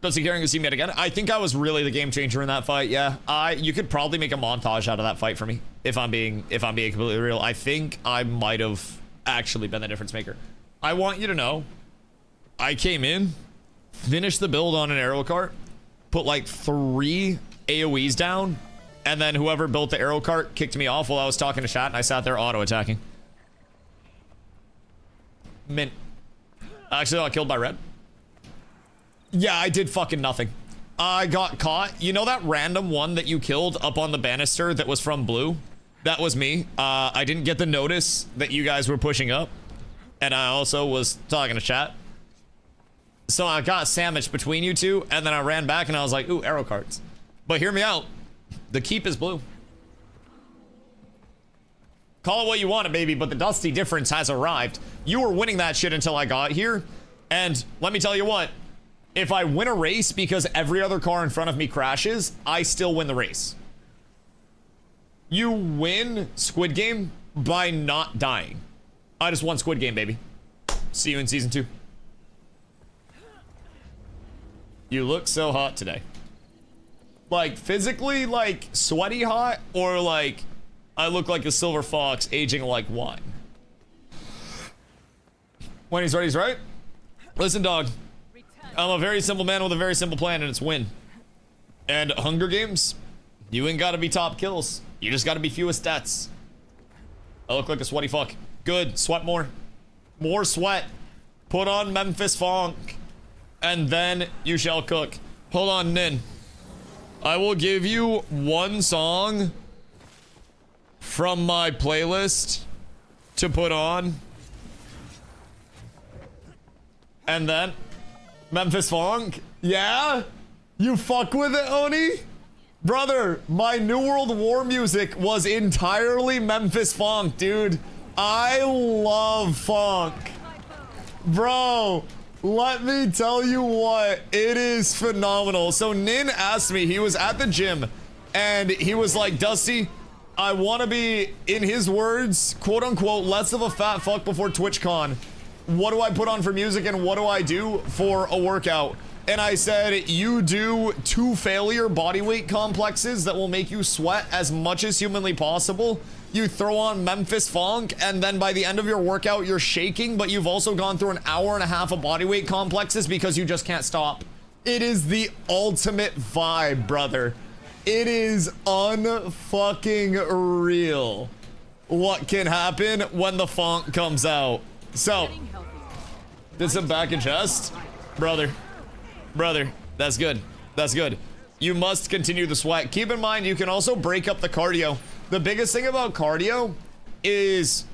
Does he caring to see me yet again? I think I was really the game changer in that fight. Yeah, you could probably make a montage out of that fight for me if I'm being completely real. I think I might have actually been the difference maker. I want you to know, I came in, finished the build on an arrow cart, put like 3 AoEs down, and then whoever built the arrow cart kicked me off while I was talking to chat, and I sat there auto attacking. Mint. Actually, I got killed by red. Yeah, I did fucking nothing. I got caught. You know that random one that you killed up on the banister that was from blue? That was me. I didn't get the notice that you guys were pushing up. And I also was talking to chat. So I got sandwiched between you two, and then I ran back and I was like, ooh, arrow carts. But hear me out. The keep is blue. Call it what you want it, baby, but the Dusty difference has arrived. You were winning that shit until I got here. And let me tell you what. If I win a race because every other car in front of me crashes, I still win the race. You win Squid Game by not dying. I just won Squid Game, baby. See you in season 2. You look so hot today. Like, physically, like, sweaty hot, or like, I look like a silver fox aging like wine. When he's ready, he's right. Listen, dog. I'm a very simple man with a very simple plan, and it's win. And Hunger Games, you ain't gotta be top kills. You just gotta be fewest stats. I look like a sweaty fuck. Good, sweat more. More sweat. Put on Memphis Funk. And then you shall cook. Hold on, Nin. I will give you one song from my playlist to put on. And then Memphis Funk? Yeah? You fuck with it, Oni? Brother, my New World War music was entirely Memphis Funk, dude. I love funk. Bro, let me tell you what, it is phenomenal. So Nin asked me, he was at the gym, and he was like, Dusty, I want to be, in his words, quote unquote, less of a fat fuck before TwitchCon. What do I put on for music and what do I do for a workout? And I said, you do 2 failure bodyweight complexes that will make you sweat as much as humanly possible. You throw on Memphis Funk, and then by the end of your workout, you're shaking, but you've also gone through an hour and a half of bodyweight complexes because you just can't stop. It is the ultimate vibe, brother. It is unfucking real what can happen when the funk comes out. So, did some back and chest? Brother, that's good. That's good. You must continue the sweat. Keep in mind, you can also break up the cardio. The biggest thing about cardio is,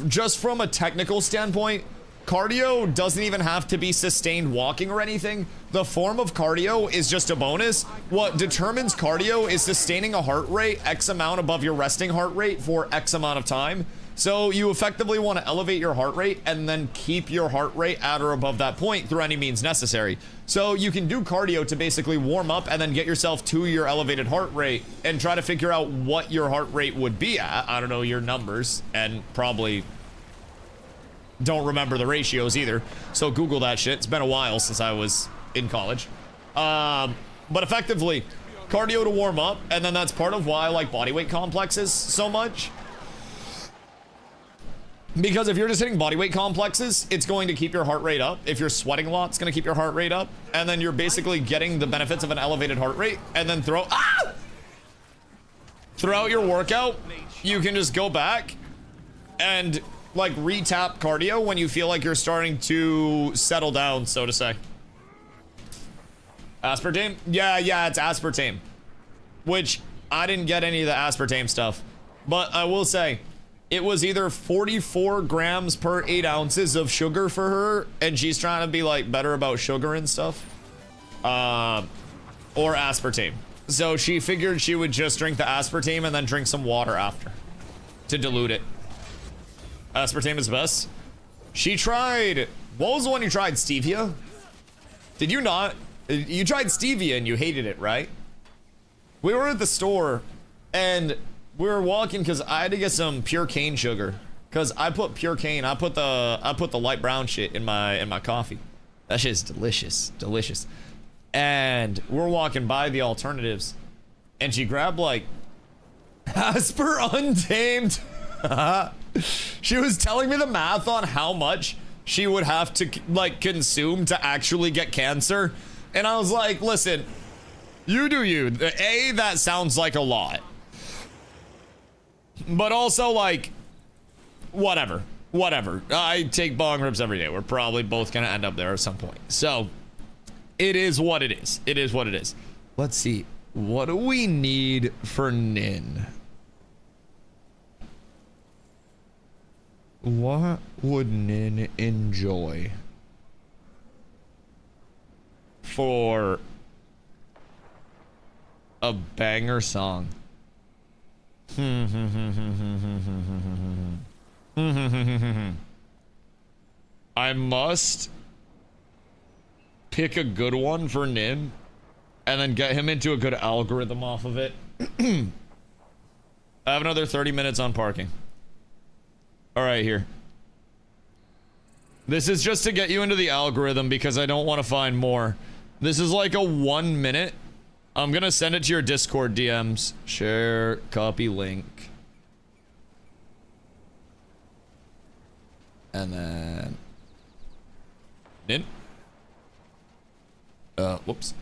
just from a technical standpoint, cardio doesn't even have to be sustained walking or anything. The form of cardio is just a bonus. What determines cardio is sustaining a heart rate X amount above your resting heart rate for X amount of time. So you effectively want to elevate your heart rate and then keep your heart rate at or above that point through any means necessary. So you can do cardio to basically warm up and then get yourself to your elevated heart rate and try to figure out what your heart rate would be at. I don't know your numbers, and probably don't remember the ratios either. So Google that shit. It's been a while since I was in college. But effectively, cardio to warm up, and then that's part of why I like bodyweight complexes so much. Because if you're just hitting bodyweight complexes, it's going to keep your heart rate up. If you're sweating a lot, it's going to keep your heart rate up. And then you're basically getting the benefits of an elevated heart rate. And then throughout your workout, you can just go back and like re-tap cardio when you feel like you're starting to settle down, so to say. Aspartame? Yeah, it's aspartame. Which, I didn't get any of the aspartame stuff. But I will say, it was either 44 grams per 8 ounces of sugar for her, and she's trying to be like better about sugar and stuff, or aspartame. So she figured she would just drink the aspartame and then drink some water after to dilute it. Aspartame is best. She tried, what was the one you tried? Stevia? Did you not? You tried stevia and you hated it, right? We were at the store and we were walking because I had to get some pure cane sugar. Because I put pure cane, I put the light brown shit in my coffee. That shit's delicious, delicious. And we're walking by the alternatives, and she grabbed like Asper Untamed. She was telling me the math on how much she would have to like consume to actually get cancer, and I was like, listen, you do you. A, that sounds like a lot, but also like, whatever. I take bong rips every day. We're probably both gonna end up there at some point. So it is what it is. It is what it is. Let's see. What do we need for Nin? What would Nin enjoy for a banger song? I must pick a good one for Nin and then get him into a good algorithm off of it. I have another 30 minutes on parking. All right, here. This is just to get you into the algorithm because I don't want to find more. This is like a 1 minute. I'm gonna send it to your Discord DMs. Share, copy link. And then Nin. Whoops.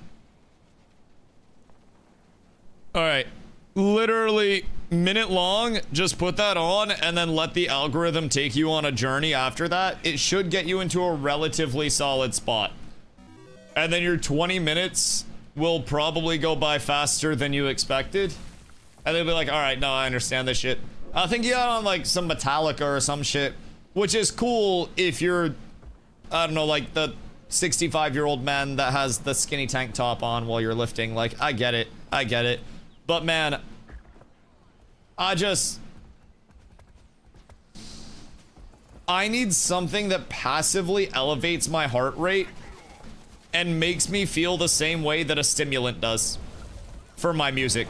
All right, literally minute long. Just put that on and then let the algorithm take you on a journey after that. It should get you into a relatively solid spot. And then your 20 minutes will probably go by faster than you expected. And they'll be like, all right, no, I understand this shit. I think you got on like some Metallica or some shit, which is cool if you're, I don't know, like the 65-year-old man that has the skinny tank top on while you're lifting. Like, I get it. I get it. But man, I need something that passively elevates my heart rate and makes me feel the same way that a stimulant does for my music.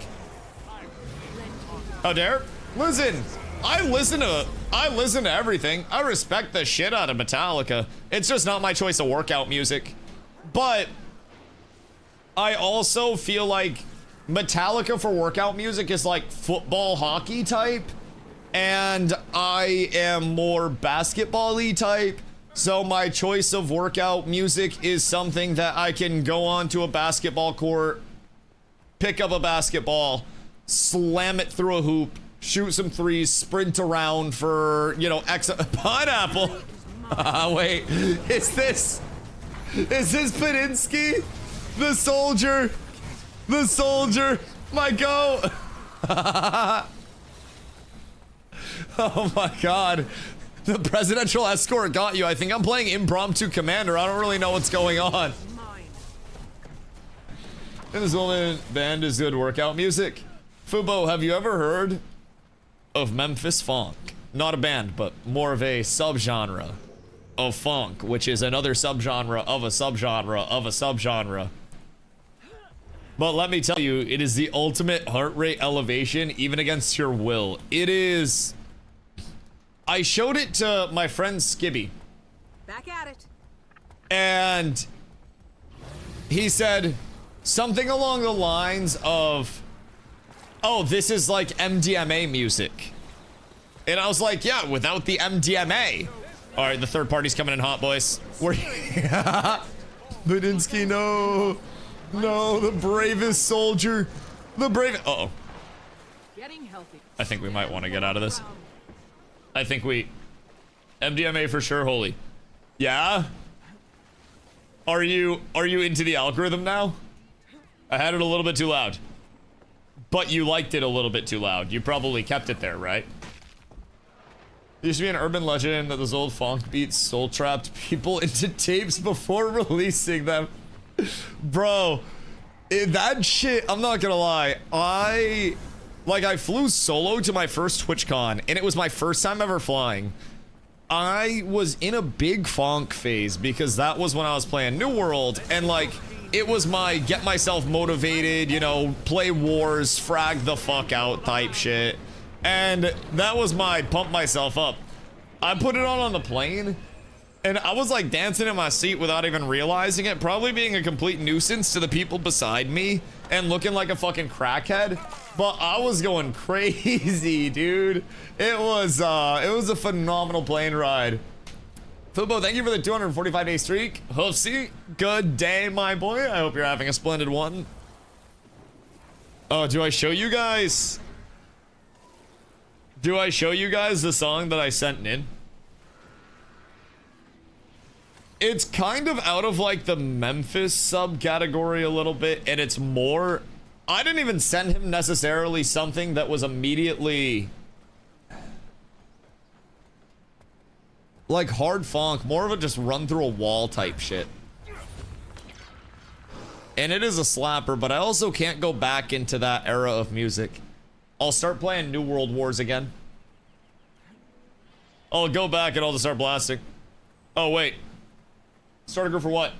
Oh, Derek, listen, I listen to everything. I respect the shit out of Metallica. It's just not my choice of workout music. But I also feel like Metallica for workout music is like football, hockey type, and I am more basketball-y type. So my choice of workout music is something that I can go onto a basketball court, pick up a basketball, slam it through a hoop, shoot some threes, sprint around for, you know, Pineapple. Wait, is this Padinsky? The soldier, my goat. Oh my God. The presidential escort got you. I think I'm playing impromptu commander. I don't really know what's going on. And this woman band is good workout music. Fubo, have you ever heard of Memphis Funk? Not a band, but more of a subgenre of funk, which is another subgenre of a subgenre of a subgenre. But let me tell you, it is the ultimate heart rate elevation, even against your will. It is. I showed it to my friend Skibby. Back at it. And he said something along the lines of, oh, this is like MDMA music. And I was like, yeah, without the MDMA. All right, the third party's coming in hot, boys. We're Budinsky, no. No, the bravest soldier. The bravest. Uh-oh. Getting healthy. I think we might want to get out of this. I think we... MDMA for sure, holy. Yeah? Are you into the algorithm now? I had it a little bit too loud. But you liked it a little bit too loud. You probably kept it there, right? It used to be an urban legend that those old funk beats soul trapped people into tapes before releasing them. Bro, that shit, I'm not gonna lie. I flew solo to my first TwitchCon, and it was my first time ever flying. I was in a big funk phase because that was when I was playing New World, and like, it was my get myself motivated, you know, play wars, frag the fuck out type shit. And that was my pump myself up. I put it on the plane, and I was like dancing in my seat without even realizing it, probably being a complete nuisance to the people beside me and looking like a fucking crackhead. But I was going crazy, dude. It was a phenomenal plane ride. Fubo, thank you for the 245-day streak. Hoofsy, good day, my boy. I hope you're having a splendid one. Oh, do I show you guys? Do I show you guys the song that I sent in? It's kind of out of like the Memphis subcategory a little bit, and it's more... I didn't even send him necessarily something that was immediately... like hard funk, more of a just run through a wall type shit. And it is a slapper, but I also can't go back into that era of music. I'll start playing New World Wars again. I'll go back and I'll just start blasting. Oh, wait. Start a group for what?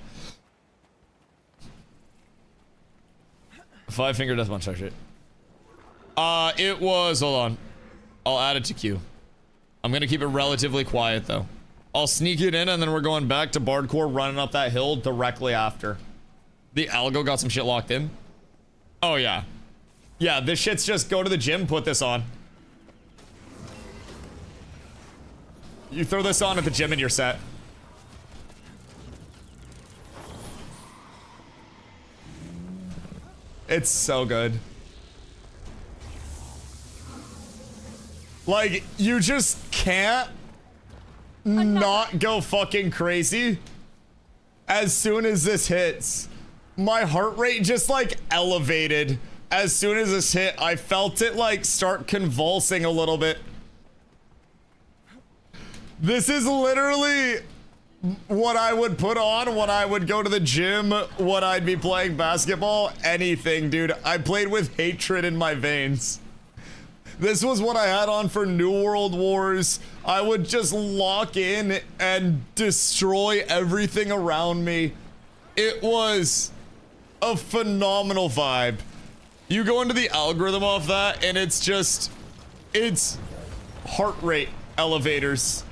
Five Finger Deathpunch type shit. It was, hold on. I'll add it to queue. I'm gonna keep it relatively quiet though. I'll sneak it in and then we're going back to Bardcore, running up that hill directly after. The algo got some shit locked in. Oh yeah. Yeah, this shit's just go to the gym, put this on. You throw this on at the gym and you're set. It's so good. Like, you just can't not go fucking crazy as soon as this hits. My heart rate just like elevated as soon as this hit. I felt it like start convulsing a little bit. This is literally what I would put on when I would go to the gym, when I'd be playing basketball, anything, dude. I played with hatred in my veins. This was what I had on for New World Wars. I would just lock in and destroy everything around me. It was a phenomenal vibe. You go into the algorithm off that and it's just, it's heart rate elevators.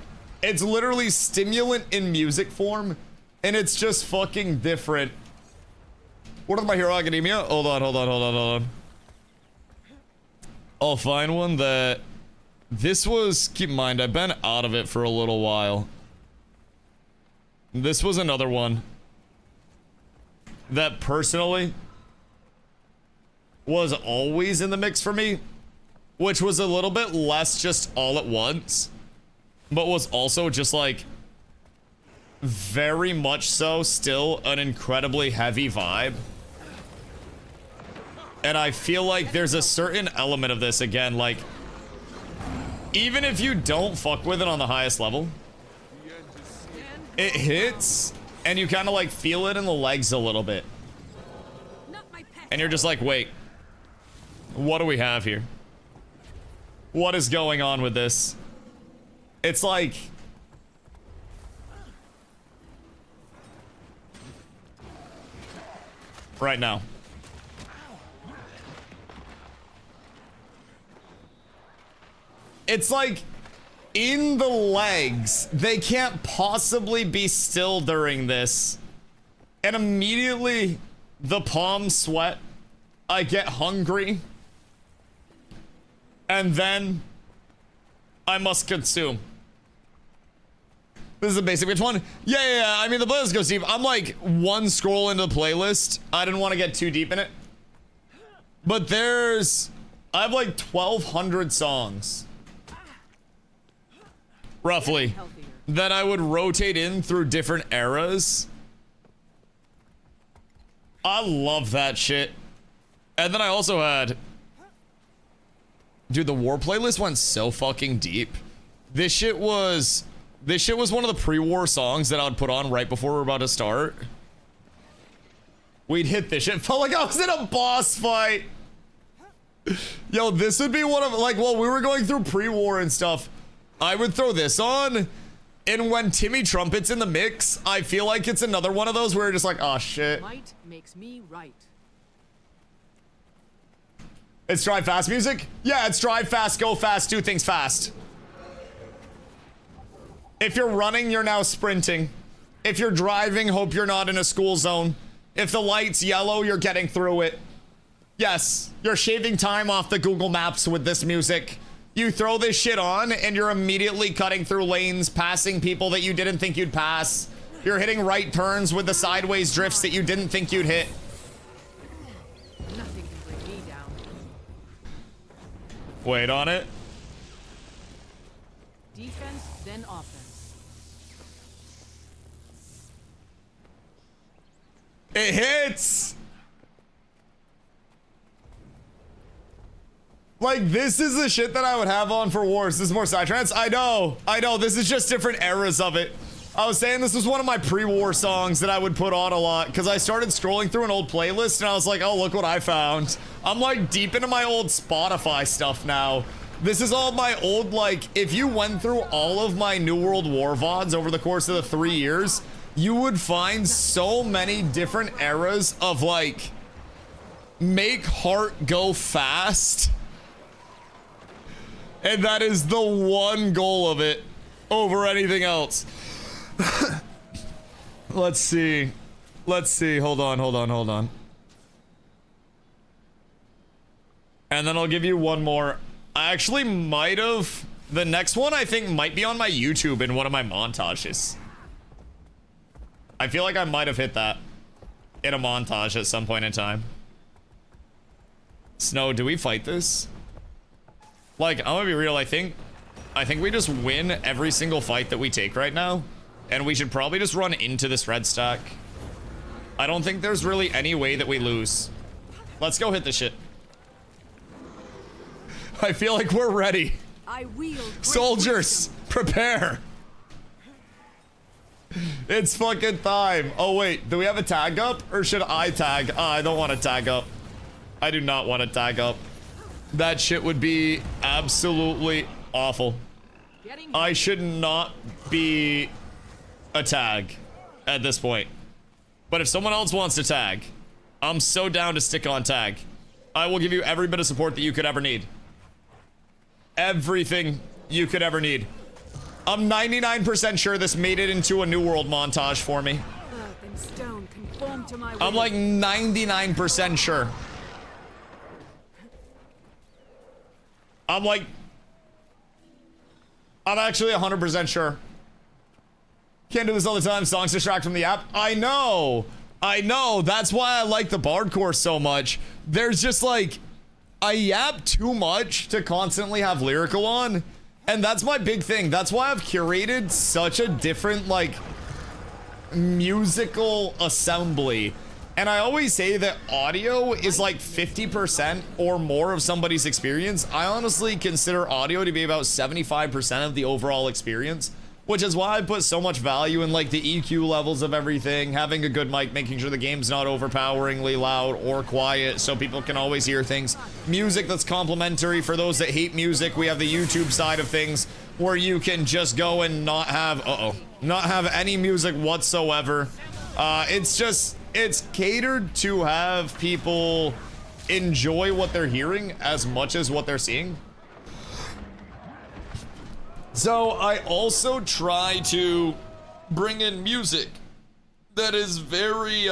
It's literally stimulant in music form and it's just fucking different. What is My Hero Academia? Hold on. I'll find one that... This was... Keep in mind, I've been out of it for a little while. This was another one that personally was always in the mix for me, which was a little bit less just all at once, but was also just like very much so still an incredibly heavy vibe. And I feel like there's a certain element of this again, like, even if you don't fuck with it on the highest level, it hits and you kind of like feel it in the legs a little bit. And you're just like, wait, what do we have here? What is going on with this? It's like... right now. It's like, in the legs, they can't possibly be still during this. And immediately, the palms sweat. I get hungry. And then, I must consume. This is a basic which one? Yeah. I mean, the playlist goes deep. I'm like one scroll into the playlist. I didn't want to get too deep in it. But I have like 1,200 songs. Roughly, that I would rotate in through different eras. I love that shit. And then I also had... Dude, the war playlist went so fucking deep. This shit was one of the pre-war songs that I would put on right before we were about to start. We'd hit this shit. It felt like I was in a boss fight. Yo, this would be one of, like, while we were going through pre-war and stuff, I would throw this on, and when Timmy Trumpet's in the mix, I feel like it's another one of those where you're just like, oh shit. Might makes me right. It's drive fast music? Yeah, it's drive fast, go fast, do things fast. If you're running, you're now sprinting. If you're driving, hope you're not in a school zone. If the light's yellow, you're getting through it. Yes, you're shaving time off the Google Maps with this music. You throw this shit on and you're immediately cutting through lanes, passing people that you didn't think you'd pass. You're hitting right turns with the sideways drifts that you didn't think you'd hit. Nothing can bring me down. Wait on it. Defense, then offense. It hits! Like, this is the shit that I would have on for wars. This is more Psytrance. I know. This is just different eras of it. I was saying this was one of my pre-war songs that I would put on a lot because I started scrolling through an old playlist and I was like, oh, look what I found. I'm like deep into my old Spotify stuff now. This is all my old, like, if you went through all of my New World War VODs over the course of the 3 years, you would find so many different eras of, like, make heart go fast. And that is the one goal of it over anything else. Let's see. Hold on. And then I'll give you one more. I actually might have. The next one I think might be on my YouTube in one of my montages. I feel like I might have hit that in a montage at some point in time. Snow, do we fight this? Like, I'm gonna be real, I think we just win every single fight that we take right now, and we should probably just run into this red stack. I don't think there's really any way that we lose. Let's go hit this shit. I feel like we're ready. I wield Soldiers, prepare. It's fucking time. Oh wait, do we have a tag up, or should I tag? I don't want to tag up. I do not want to tag up. That shit would be absolutely awful. I should not be a tag at this point. But if someone else wants to tag, I'm so down to stick on tag. I will give you every bit of support that you could ever need. Everything you could ever need. I'm 99% sure this made it into a New World montage for me. Earth and stone conform to my I'm will. like 99% sure. I'm actually 100% sure. Can't do this all the time. Songs distract from the app. I know. That's why I like the Bardcore so much. There's just like, I yap too much to constantly have lyrical on. And that's my big thing. That's why I've curated such a different, like, musical assembly. And I always say that audio is like 50% or more of somebody's experience. I honestly consider audio to be about 75% of the overall experience, which is why I put so much value in like the EQ levels of everything, having a good mic, making sure the game's not overpoweringly loud or quiet so people can always hear things. Music that's complimentary for those that hate music. We have the YouTube side of things where you can just go and not have, not have any music whatsoever. It's catered to have people enjoy what they're hearing as much as what they're seeing. So I also try to bring in music that is very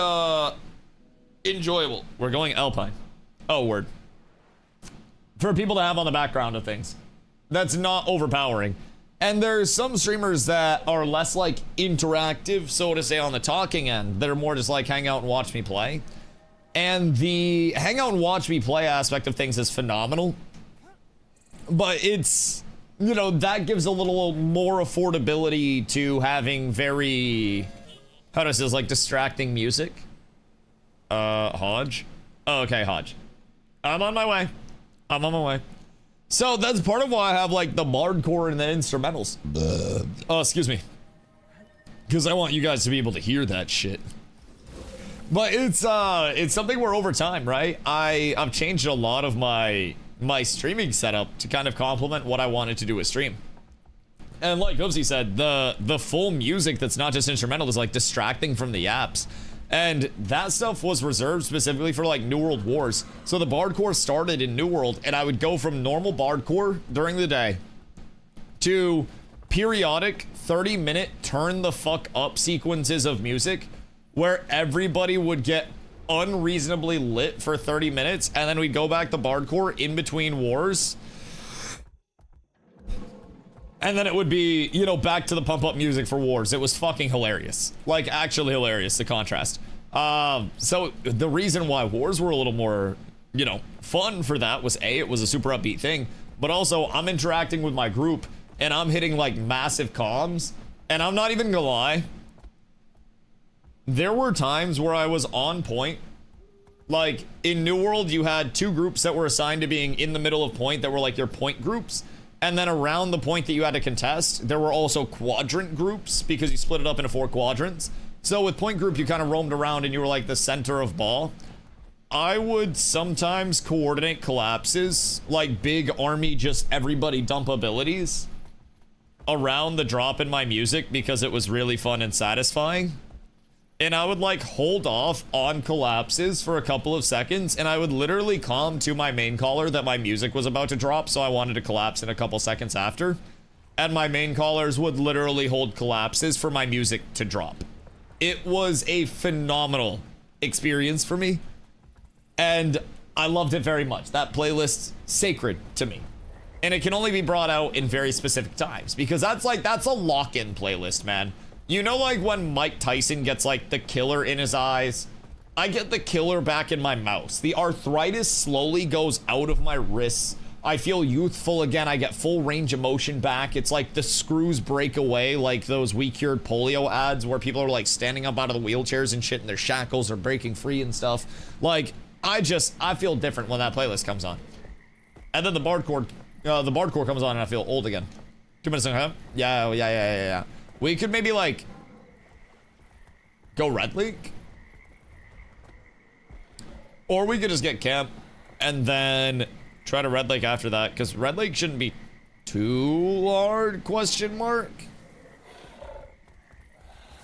enjoyable. We're going Alpine. Oh, word. For people to have on the background of things. That's not overpowering. And there's some streamers that are less like interactive, so to say, on the talking end, that are more just like hang out and watch me play. And the hang out and watch me play aspect of things is phenomenal. But it's, you know, that gives a little more affordability to having very, how does this, like, distracting music? Hodge? Oh, okay, Hodge. I'm on my way. So that's part of why I have like the bardcore and the instrumentals. Oh, excuse me. Because I want you guys to be able to hear that shit. But it's something where over time, right? I've changed a lot of my streaming setup to kind of complement what I wanted to do with stream. And like Hoopsy said, the full music that's not just instrumental is like distracting from the apps. And that stuff was reserved specifically for like New World Wars. So the bardcore started in New World, and I would go from normal bardcore during the day to periodic 30-minute turn the fuck up sequences of music where everybody would get unreasonably lit for 30 minutes, and then we'd go back to bardcore in between wars. And then it would be, you know, back to the pump up music for wars. It was fucking hilarious. Like, actually hilarious, the contrast. So the reason why wars were a little more, you know, fun for that was A, it was a super upbeat thing, but also I'm interacting with my group and I'm hitting like massive comms, and I'm not even gonna lie, there were times where I was on point. Like in New World, you had two groups that were assigned to being in the middle of point that were like your point groups. And then around the point that you had to contest, there were also quadrant groups because you split it up into 4 quadrants. So with point group, you kind of roamed around and you were like the center of ball. I would sometimes coordinate collapses, like big army, just everybody dump abilities around the drop in my music because it was really fun and satisfying. And I would like hold off on collapses for a couple of seconds, and I would literally calm to my main caller that my music was about to drop, so I wanted to collapse in a couple seconds after. And my main callers would literally hold collapses for my music to drop. It was a phenomenal experience for me, and I loved it very much. That playlist's sacred to me. And it can only be brought out in very specific times, because that's a lock-in playlist, man. You know, like when Mike Tyson gets like the killer in his eyes? I get the killer back in my mouse. The arthritis slowly goes out of my wrists. I feel youthful again. I get full range of motion back. It's like the screws break away, like those We Cured Polio ads where people are like standing up out of the wheelchairs and shit and their shackles are breaking free and stuff. Like, I feel different when that playlist comes on. And then the bardcore comes on and I feel old again. 2 minutes and a half? Yeah. We could maybe, like, go Red Lake? Or we could just get camp and then try to Red Lake after that, because Red Lake shouldn't be too hard, question mark?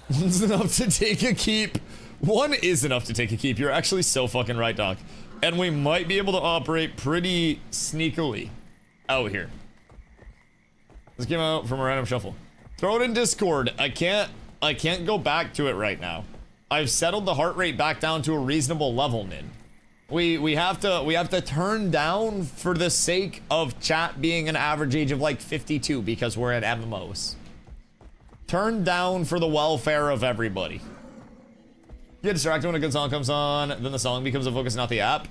One's enough to take a keep. One is enough to take a keep. You're actually so fucking right, Doc. And we might be able to operate pretty sneakily out here. Let's get out from a random shuffle. Throw it in Discord. I can't go back to it right now. I've settled the heart rate back down to a reasonable level, Nin. We have to turn down for the sake of chat being an average age of like 52 because we're at MMOs. Turn down for the welfare of everybody. Get distracted when a good song comes on, then the song becomes a focus, not the app.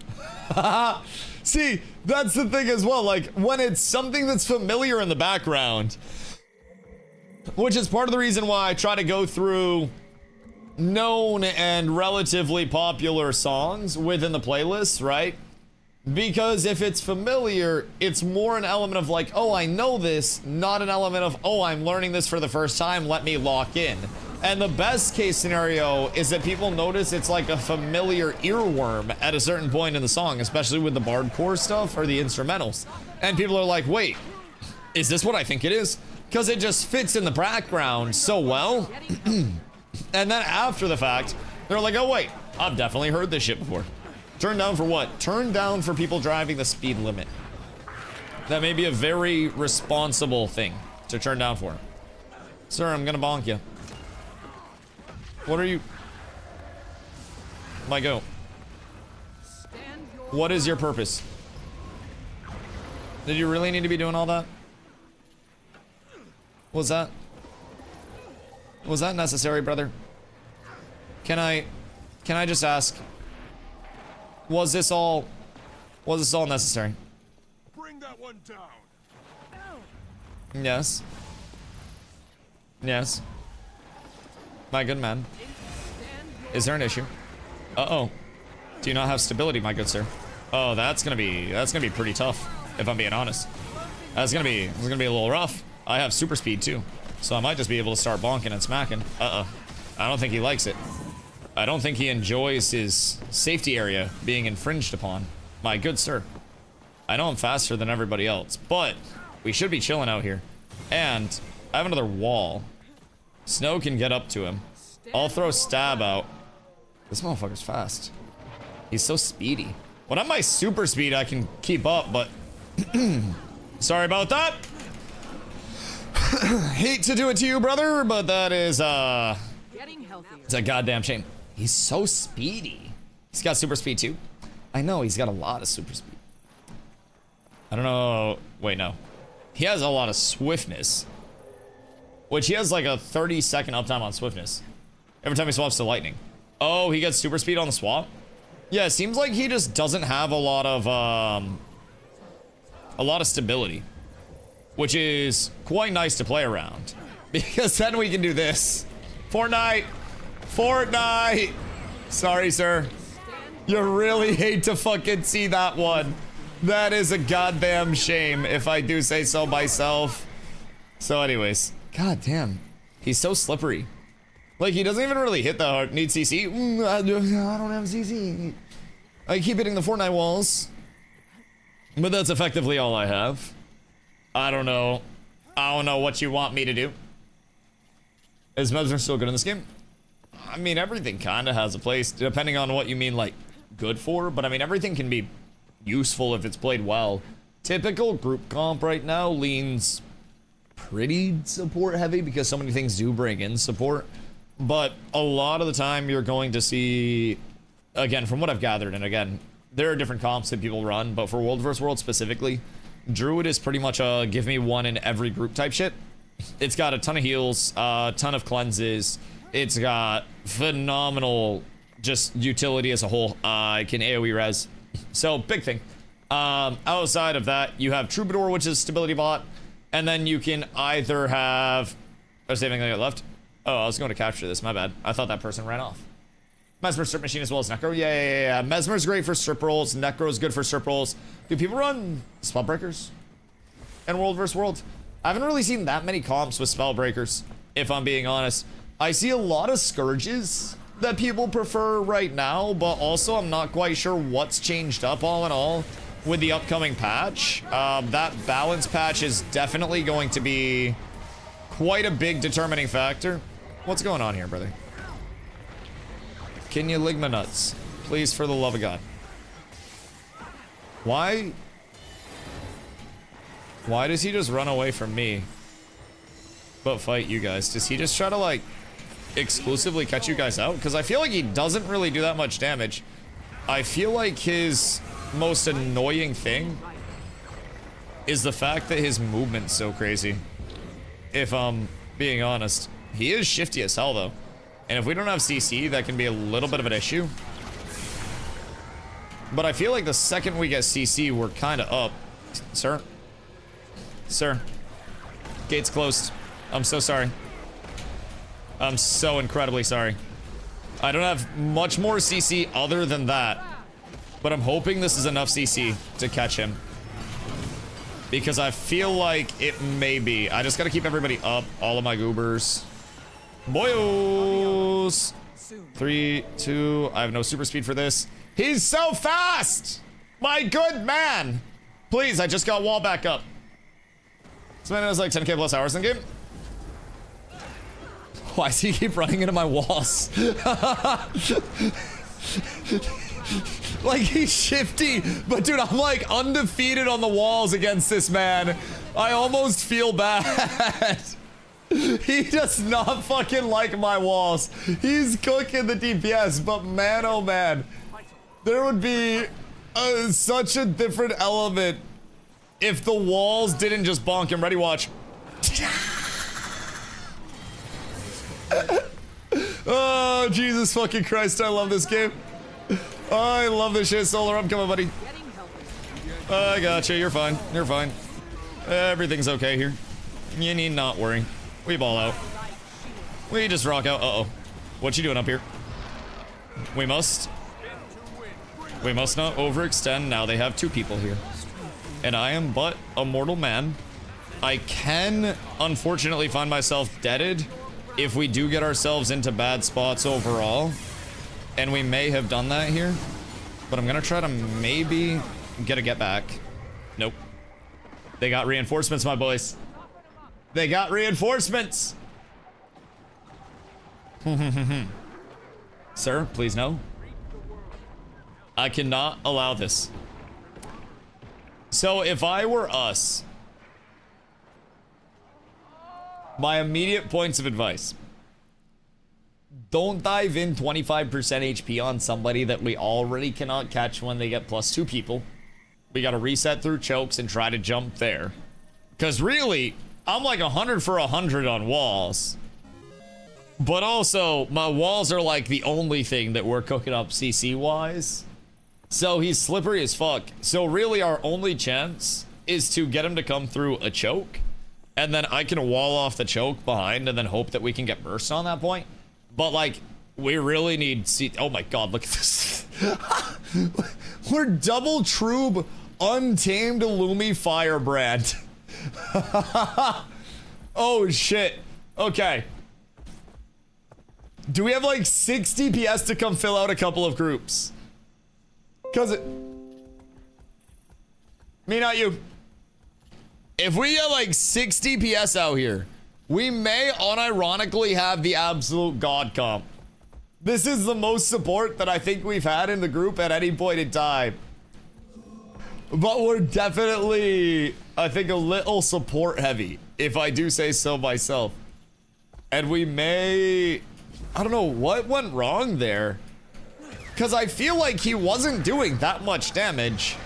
See, that's the thing as well. Like when it's something that's familiar in the background, which is part of the reason why I try to go through known and relatively popular songs within the playlist, right? Because if it's familiar, it's more an element of like, oh, I know this, not an element of, oh, I'm learning this for the first time, let me lock in. And the best case scenario is that people notice it's like a familiar earworm at a certain point in the song, especially with the bardcore stuff or the instrumentals. And people are like, wait, is this what I think it is? Because it just fits in the background so well. And then after the fact, they're like, oh wait, I've definitely heard this shit before. Turn down for what? Turn down for people driving the speed limit. That may be a very responsible thing to turn down for. Sir, I'm gonna bonk you. What are you? My go. What is your purpose? Did you really need to be doing all that? Was that necessary, brother? Can I just ask, was this all necessary? Bring that one down. Yes. Yes. My good man. Is there an issue? Uh-oh. Do you not have stability, my good sir? Oh, that's gonna be pretty tough. if I'm being honest. It's gonna be a little rough. I have super speed too, so I might just be able to start bonking and smacking. I don't think he likes it. I don't think he enjoys his safety area being infringed upon. My good sir. I know I'm faster than everybody else, but we should be chilling out here. And I have another wall. Snow can get up to him. I'll throw stab out. This motherfucker's fast. He's so speedy. When I'm my super speed, I can keep up, but sorry about that. Hate to do it to you, brother, but that is Getting healthier. it's a goddamn shame. He's so speedy. He's got super speed too. I know he's got a lot of super speed. I don't know. Wait, no. He has a lot of swiftness, which he has like a 30-second uptime on swiftness every time he swaps to lightning. Oh, he gets super speed on the swap? Yeah, it seems like he just doesn't have a lot of stability, which is quite nice to play around, because then we can do this. Fortnite. Sorry, sir. You really hate to fucking see that one. That is a goddamn shame, if I do say so myself. So anyways, god damn, he's so slippery. Like, he doesn't even really hit that hard. Need CC? I don't have CC. I keep hitting the Fortnite walls, but that's effectively all I have. I don't know what you want me to do. Is Mesmer still good in this game? I mean, everything kind of has a place, depending on what you mean, like, good for. But I mean, everything can be useful if it's played well. Typical group comp right now leans pretty support heavy, because so many things do bring in support. But a lot of the time you're going to see, again, from what I've gathered, and again, there are different comps that people run, but for World vs. World specifically, Druid is pretty much a give me one in every group type shit. It's got a ton of heals, a ton of cleanses. It's got phenomenal just utility as a whole. It can AoE res. So, big thing. Outside of that, you have Troubadour, which is stability bot, and then you can either have... Oh, saving I got left? Oh, I was going to capture this, my bad. I thought that person ran off. Mesmer, Strip Machine, as well as Necro. Yeah. Mesmer's great for Strip rolls. Necro's good for Strip rolls. Do people run Spell Breakers in World vs. World? I haven't really seen that many comps with Spell Breakers, if I'm being honest. I see a lot of Scourges that people prefer right now, but also I'm not quite sure what's changed up all in all with the upcoming patch. That balance patch is definitely going to be quite a big determining factor. What's going on here, brother? Can you ligma nuts? Please, for the love of God. Why does he just run away from me but fight you guys? Does he just try to, like, exclusively catch you guys out? Because I feel like he doesn't really do that much damage. I feel like his most annoying thing is the fact that his movement's so crazy. If I'm being honest. He is shifty as hell, though. And if we don't have CC, that can be a little bit of an issue. But I feel like the second we get CC, we're kind of up. Sir? Sir. Gate's closed. I'm so sorry. I'm so incredibly sorry. I don't have much more CC other than that. But I'm hoping this is enough CC to catch him. Because I feel like it may be. I just gotta keep everybody up. All of my goobers. Boyos! 3, 2, I have no super speed for this. He's so fast! My good man! Please, I just got wall back up. This man has like 10k plus hours in the game. Why does he keep running into my walls? Like, he's shifty, but dude, I'm like undefeated on the walls against this man. I almost feel bad. He does not fucking like my walls. He's cooking the DPS, but man, oh man, there would be such a different element if the walls didn't just bonk him. Ready, watch. Oh, Jesus fucking Christ, I love this game. Oh, I love this shit. Solar, I'm coming, buddy. I gotcha, you're fine. You're fine. Everything's okay here. You need not worry. We ball out. We just rock out. Uh-oh. What you doing up here? We must not overextend. Now they have 2 people here. and I am but a mortal man. I can, unfortunately, find myself deaded if we do get ourselves into bad spots overall. And we may have done that here. But I'm gonna try to maybe get a get back. Nope. They got reinforcements, my boys. They got reinforcements! Sir, please no. I cannot allow this. So if I were us, my immediate points of advice: don't dive in 25% HP on somebody that we already cannot catch when they get +2 people. We gotta reset through chokes and try to jump there. Because really, I'm like 100 for 100 on walls. But also, my walls are like the only thing that we're cooking up CC-wise. So he's slippery as fuck. So really our only chance is to get him to come through a choke. And then I can wall off the choke behind and then hope that we can get burst on that point. But like, we really need oh my god, look at this. We're double troob untamed Lumi firebrand. Oh shit. Okay. Do we have like 60 PS to come fill out a couple of groups? Cause it... Me, not you. If we get like 60 PS out here, we may unironically have the absolute god comp. This is the most support that I think we've had in the group at any point in time. But we're definitely, I think, a little support heavy, if I do say so myself. And we may... I don't know what went wrong there. Because I feel like he wasn't doing that much damage.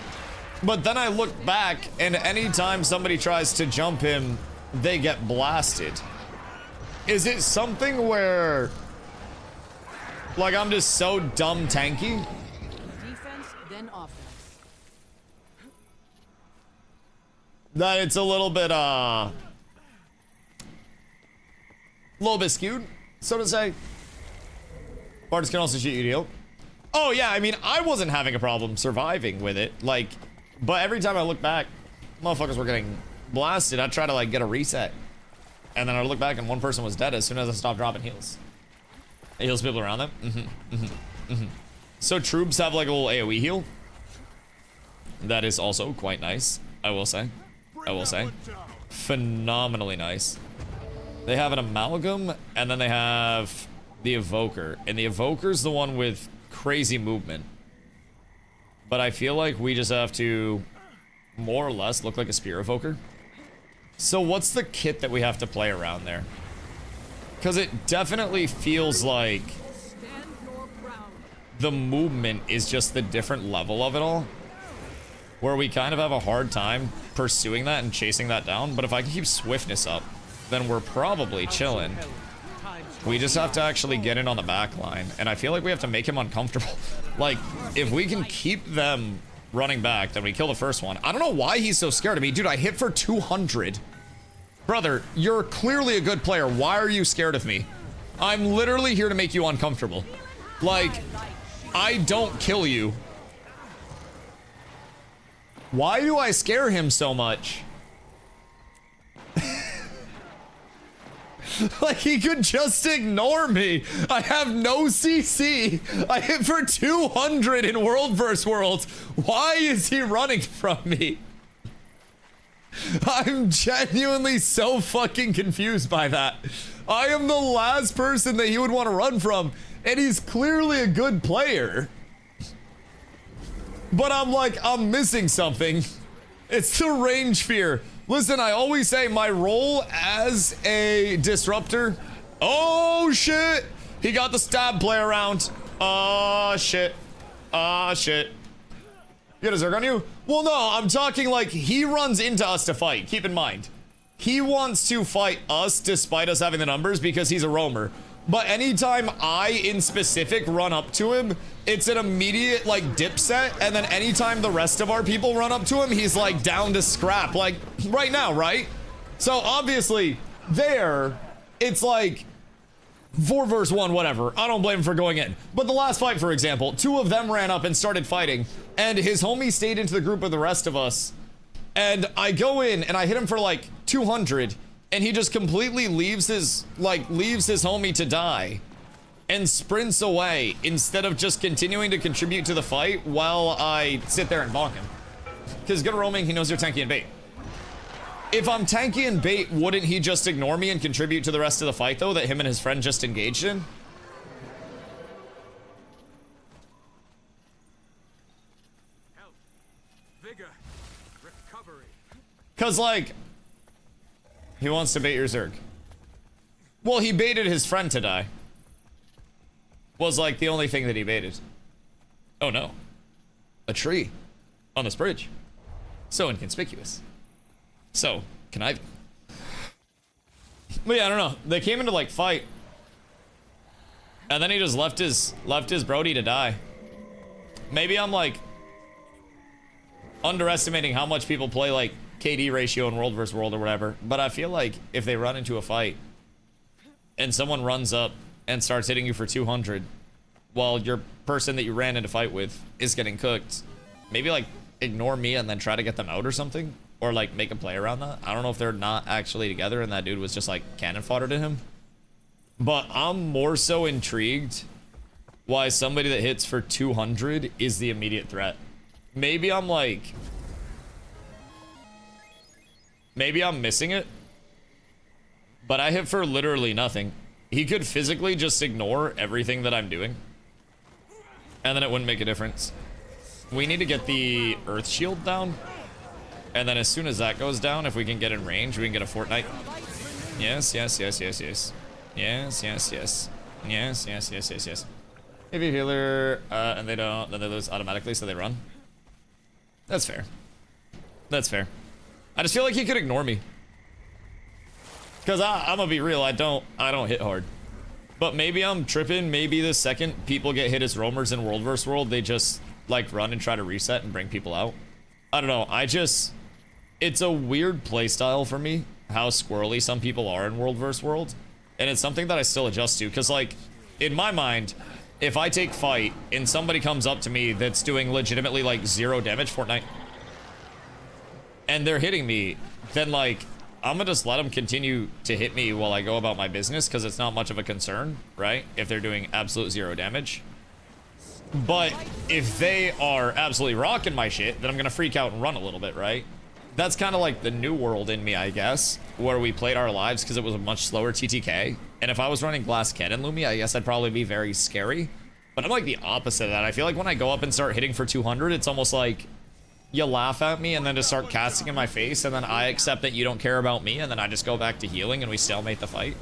But then I look back, and anytime somebody tries to jump him, they get blasted. Is it something where... like, I'm just so dumb tanky? Defense, then offense. That it's a little bit skewed, so to say. Bards can also shoot you, deal. Oh yeah, I mean, I wasn't having a problem surviving with it, like, but every time I look back, motherfuckers were getting blasted. I'd try to like get a reset, and then I'd look back and one person was dead as soon as I stopped dropping heals. It heals people around them. So troops have like a little AoE heal. That is also quite nice, I will say. Phenomenally nice. They have an amalgam, and then they have the evoker, and the evoker's the one with crazy movement. But I feel like we just have to more or less look like a spear evoker. So what's the kit that we have to play around there? Because it definitely feels like the movement is just the different level of it all, where we kind of have a hard time pursuing that and chasing that down. But if I can keep swiftness up, then we're probably chilling. We just have to actually get in on the back line, and I feel like we have to make him uncomfortable. Like, if we can keep them running back, then we kill the first one. I don't know why he's so scared of me. Dude, I hit for 200. Brother, you're clearly a good player. Why are you scared of me? I'm literally here to make you uncomfortable. Like, I don't kill you. Why do I scare him so much? Like, he could just ignore me. I have no CC. I hit for 200 in World vs. World. Why is he running from me? I'm genuinely so fucking confused by that. I am the last person that he would want to run from, and he's clearly a good player. But I'm like, I'm missing something. It's the range fear. Listen, I always say my role as a disruptor. Oh shit! He got the stab play around. Oh shit. Oh shit. You got a Zerg on you? Well, no, I'm talking like he runs into us to fight. Keep in mind, he wants to fight us despite us having the numbers because he's a roamer. But anytime I, in specific, run up to him, it's an immediate, like, dip set. And then anytime the rest of our people run up to him, he's, like, down to scrap. Like, right now, right? So, obviously, there, it's, like, 4 vs. 1, whatever. I don't blame him for going in. But the last fight, for example, 2 of them ran up and started fighting. And his homie stayed into the group with the rest of us. And I go in and I hit him for like 200, and he just completely leaves his homie to die and sprints away instead of just continuing to contribute to the fight while I sit there and bonk him. Because good roaming, he knows you're tanky and bait. If I'm tanky and bait, wouldn't he just ignore me and contribute to the rest of the fight, though, that him and his friend just engaged in? Health, vigor, recovery. Because, like, he wants to bait your Zerg. Well, he baited his friend to die. Was, like, the only thing that he baited. Oh, no. A tree on this bridge. So inconspicuous. So conniving. But yeah, I don't know. They came into like fight, and then he just left his Brody to die. Maybe I'm like underestimating how much people play like KD ratio in World vs. World or whatever. But I feel like if they run into a fight and someone runs up and starts hitting you for 200 while your person that you ran into fight with is getting cooked, maybe like ignore me and then try to get them out or something, or like make a play around that. I don't know if they're not actually together and that dude was just like cannon fodder to him, but I'm more so intrigued why somebody that hits for 200 is the immediate threat. Maybe I'm missing it, but I hit for literally nothing. He could physically just ignore everything that I'm doing, and then it wouldn't make a difference. We need to get the Earth Shield down, and then as soon as that goes down, if we can get in range, we can get a Fortnite. Yes, yes, yes, yes, yes. Yes, yes, yes. Yes, yes, yes, yes, yes. If you healer, and they don't, then they lose automatically, so they run. That's fair. That's fair. I just feel like he could ignore me. Because I'm gonna be real, I don't hit hard. But maybe I'm tripping. Maybe the second people get hit as roamers in World vs. World, they just like run and try to reset and bring people out. I don't know. It's a weird playstyle for me, how squirrely some people are in World vs. World. And it's something that I still adjust to. Because like, in my mind, if I take fight and somebody comes up to me that's doing legitimately like 0 damage, Fortnite, and they're hitting me, then like, I'm gonna just let them continue to hit me while I go about my business, because it's not much of a concern, right? If they're doing absolute 0 damage. But if they are absolutely rocking my shit, then I'm gonna freak out and run a little bit, right? That's kind of like the new world in me, I guess, where we played our lives because it was a much slower TTK. And if I was running Glass Cannon Lumi, I guess I'd probably be very scary. But I'm like the opposite of that. I feel like when I go up and start hitting for 200, it's almost like you laugh at me and then just start casting in my face, and then I accept that you don't care about me, and then I just go back to healing and we stalemate the fight.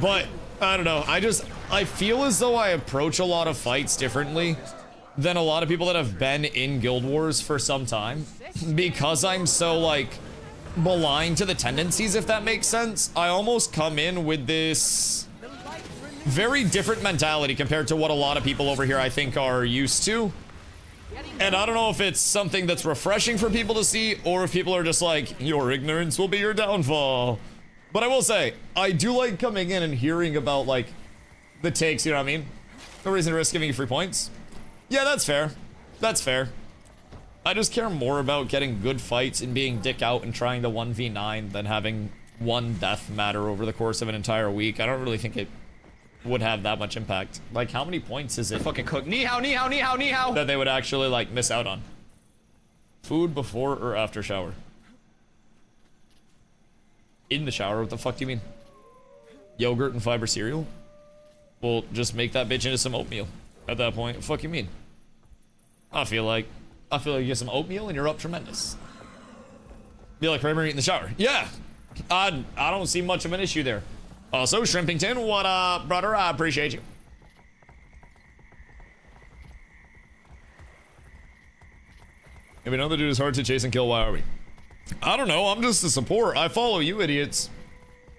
But I don't know. I feel as though I approach a lot of fights differently than a lot of people that have been in Guild Wars for some time, because I'm so like blind to the tendencies, if that makes sense. I almost come in with this very different mentality compared to what a lot of people over here I think are used to. And I don't know if it's something that's refreshing for people to see, or if people are just like, your ignorance will be your downfall. But I will say, I do like coming in and hearing about like the takes, you know what I mean? No reason to risk giving you free points. Yeah, that's fair. That's fair. I just care more about getting good fights and being dick out and trying to 1v9 than having one death matter over the course of an entire week. I don't really think it would have that much impact. Like, how many points is it? Fucking cook. Ni hao, ni hao, ni hao, ni hao. That they would actually like miss out on. Food before or after shower? In the shower? What the fuck do you mean? Yogurt and fiber cereal? Well, just make that bitch into some oatmeal at that point. What the fuck you mean? I feel like you get some oatmeal and you're up tremendous. Be like Kramer in the shower. Yeah, I don't see much of an issue there. Also, Shrimpington, what up, brother? I appreciate you. If we know the dude is hard to chase and kill, why are we? I don't know, I'm just a support. I follow you idiots.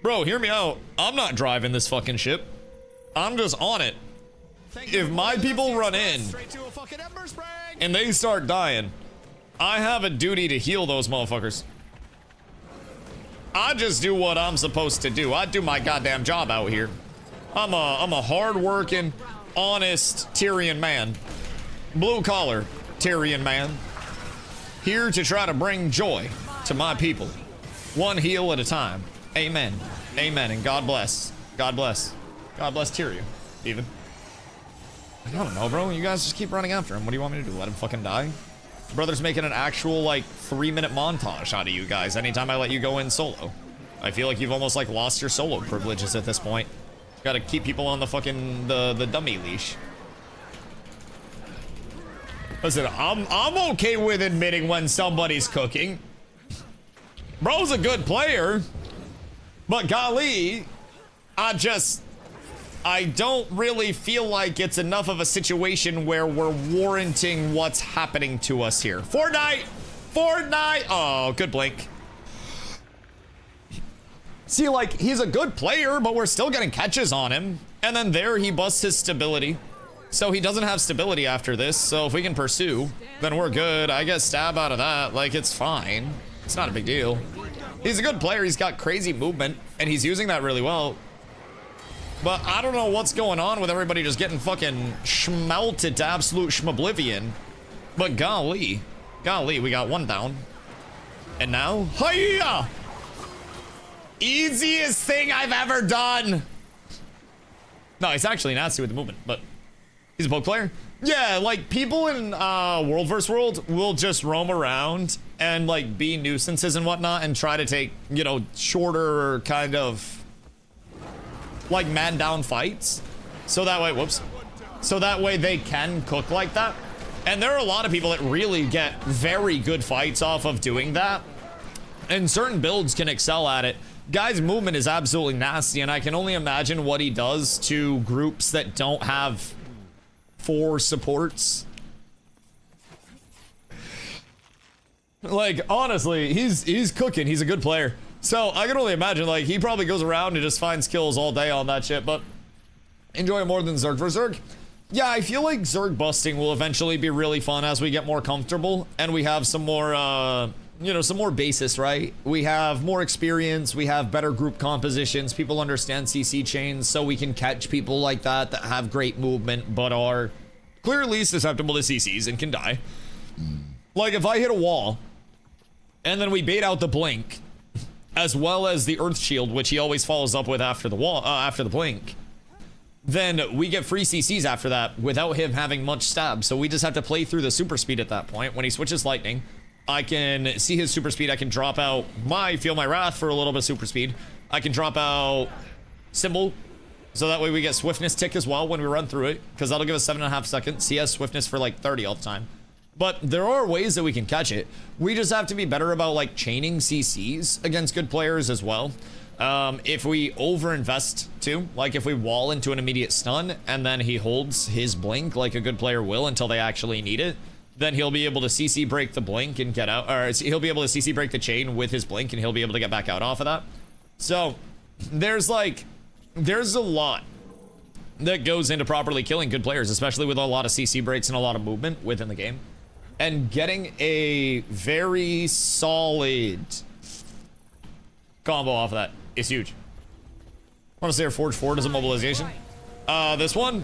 Bro, hear me out. I'm not driving this fucking ship. I'm just on it. If my people run in and they start dying, I have a duty to heal those motherfuckers. I just do what I'm supposed to do. I do my goddamn job out here. I'm a hard-working, honest Tyrion man. Blue-collar Tyrion man. Here to try to bring joy to my people. One heal at a time. Amen. Amen. And God bless. God bless. God bless Tyrion, even. I don't know, bro. You guys just keep running after him. What do you want me to do? Let him fucking die? Brother's making an actual, like, 3-minute montage out of you guys anytime I let you go in solo. I feel like you've almost, like, lost your solo privileges at this point. Gotta keep people on the fucking, the dummy leash. Listen, I'm okay with admitting when somebody's cooking. Bro's a good player. But golly, I don't really feel like it's enough of a situation where we're warranting what's happening to us here. Fortnite! Fortnite! Oh, good blink. See, like, he's a good player, but we're still getting catches on him. And then there he busts his stability. So he doesn't have stability after this. So if we can pursue, then we're good. I get stab out of that. Like, it's fine. It's not a big deal. He's a good player. He's got crazy movement, and he's using that really well. But I don't know what's going on with everybody just getting fucking schmelted to absolute schmoblivion. But golly, we got one down. And now, hiya! Easiest thing I've ever done. No, he's actually nasty with the movement, but he's a poke player. Yeah, like people in World vs. World will just roam around and like be nuisances and whatnot and try to take, you know, shorter kind of like man down fights. So that way, whoops. So that way they can cook like that. And there are a lot of people that really get very good fights off of doing that. And certain builds can excel at it. Guy's movement is absolutely nasty, and I can only imagine what he does to groups that don't have 4 supports. Like, honestly, he's cooking. He's a good player. So I can only imagine, like, he probably goes around and just finds kills all day on that shit, but enjoy it more than Zerg for Zerg. Yeah, I feel like Zerg busting will eventually be really fun as we get more comfortable and we have some more, you know, some more basis, right? We have more experience, we have better group compositions, people understand CC chains, so we can catch people like that that have great movement but are clearly susceptible to CCs and can die. Like if I hit a wall and then we bait out the blink as well as the earth shield, which he always follows up with after the wall, after the blink, then we get free CCs after that without him having much stab. So we just have to play through the super speed at that point. When he switches lightning, I can see his super speed. I can drop out my Feel My Wrath for a little bit of super speed. I can drop out Symbol, so that way we get swiftness tick as well when we run through it, because that'll give us 7.5 seconds. He has swiftness for like 30 all the time. But there are ways that we can catch it. We just have to be better about like chaining CCs against good players as well. If we overinvest too, like if we wall into an immediate stun and then he holds his blink like a good player will until they actually need it, then he'll be able to CC break the blink and get out, or he'll be able to CC break the chain with his blink and he'll be able to get back out off of that. So there's a lot that goes into properly killing good players, especially with a lot of CC breaks and a lot of movement within the game. And getting a very solid combo off of that is huge. I want to say our Forge 4 does a mobilization. This one,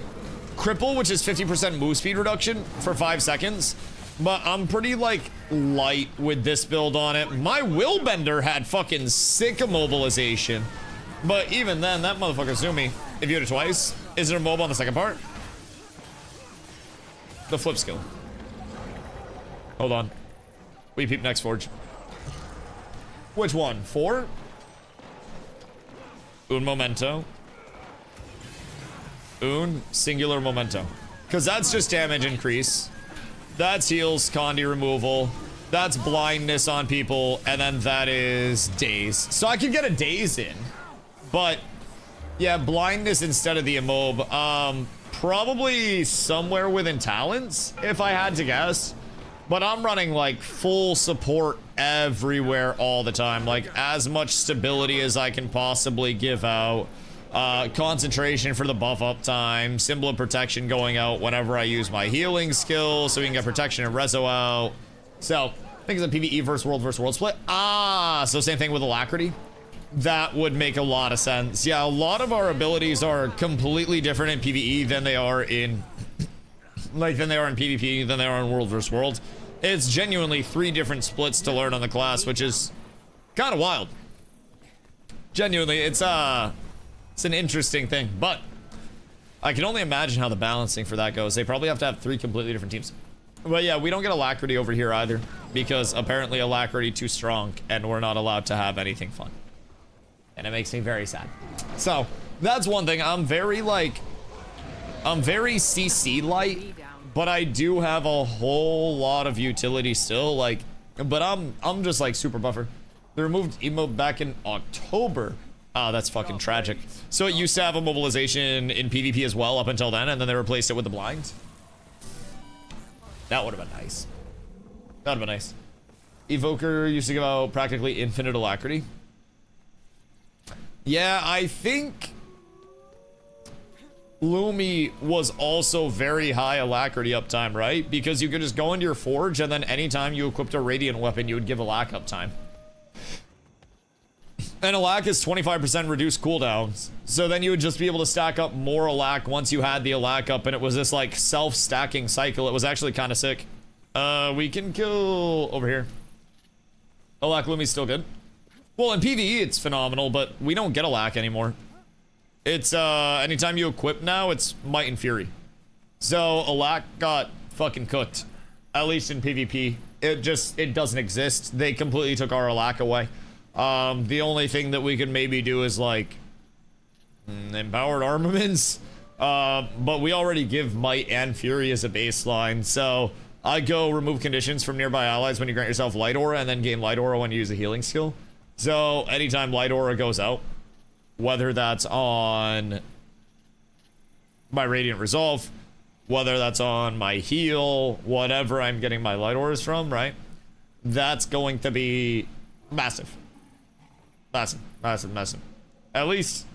Cripple, which is 50% move speed reduction for 5 seconds. But I'm pretty, like, light with this build on it. My Willbender had fucking sick immobilization. But even then, that motherfucker zoomy. If you hit it twice, is it a mob on the second part? The flip skill. Hold on. We peep next Forge. Which one? 4? Un momento. Un singular momento. Because that's just damage increase. That's heals, Condi removal. That's blindness on people. And then that is daze. So I could get a daze in. But yeah, blindness instead of the immob. Probably somewhere within talents, if I had to guess. But I'm running like full support everywhere all the time. Like as much stability as I can possibly give out. Concentration for the buff up time. Symbol of protection going out whenever I use my healing skill. So we can get protection and reso out. So I think it's a PvE versus world split. So same thing with Alacrity. That would make a lot of sense. Yeah, a lot of our abilities are completely different in PvE than they are in... like, than they are in PvP, than they are in World vs. World. It's genuinely 3 different splits to learn on the class, which is kind of wild. Genuinely, it's an interesting thing, but I can only imagine how the balancing for that goes. They probably have to have 3 completely different teams. But yeah, we don't get Alacrity over here either, because apparently Alacrity too strong, and we're not allowed to have anything fun. And it makes me very sad. So, that's one thing. I'm very CC light, but I do have a whole lot of utility still, like, but I'm just like super buffer. They removed emote back in October. Ah, that's fucking tragic. So it used to have a mobilization in PvP as well up until then, and then they replaced it with the blinds. That would have been nice. That would have been nice. Evoker used to give out practically infinite alacrity. Yeah, I think Lumi was also very high alacrity uptime, right? Because you could just go into your forge, and then anytime you equipped a radiant weapon, you would give alac uptime. And alac is 25% reduced cooldowns. So then you would just be able to stack up more alac once you had the alac up, and it was this like self-stacking cycle. It was actually kind of sick. We can kill over here. Alac Lumi's still good. Well, in PvE it's phenomenal, but we don't get alac anymore. It's anytime you equip now, it's Might and Fury. So alac got fucking cooked. At least in PvP. It doesn't exist. They completely took our alac away. The only thing that we could maybe do is like empowered armaments, but we already give Might and Fury as a baseline, so I go remove conditions from nearby allies when you grant yourself Light Aura, and then gain Light Aura when you use a healing skill. So anytime Light Aura goes out, whether that's on my Radiant Resolve, whether that's on my heal, whatever I'm getting my Light Auras from, right? That's going to be massive. Massive, massive, massive. At least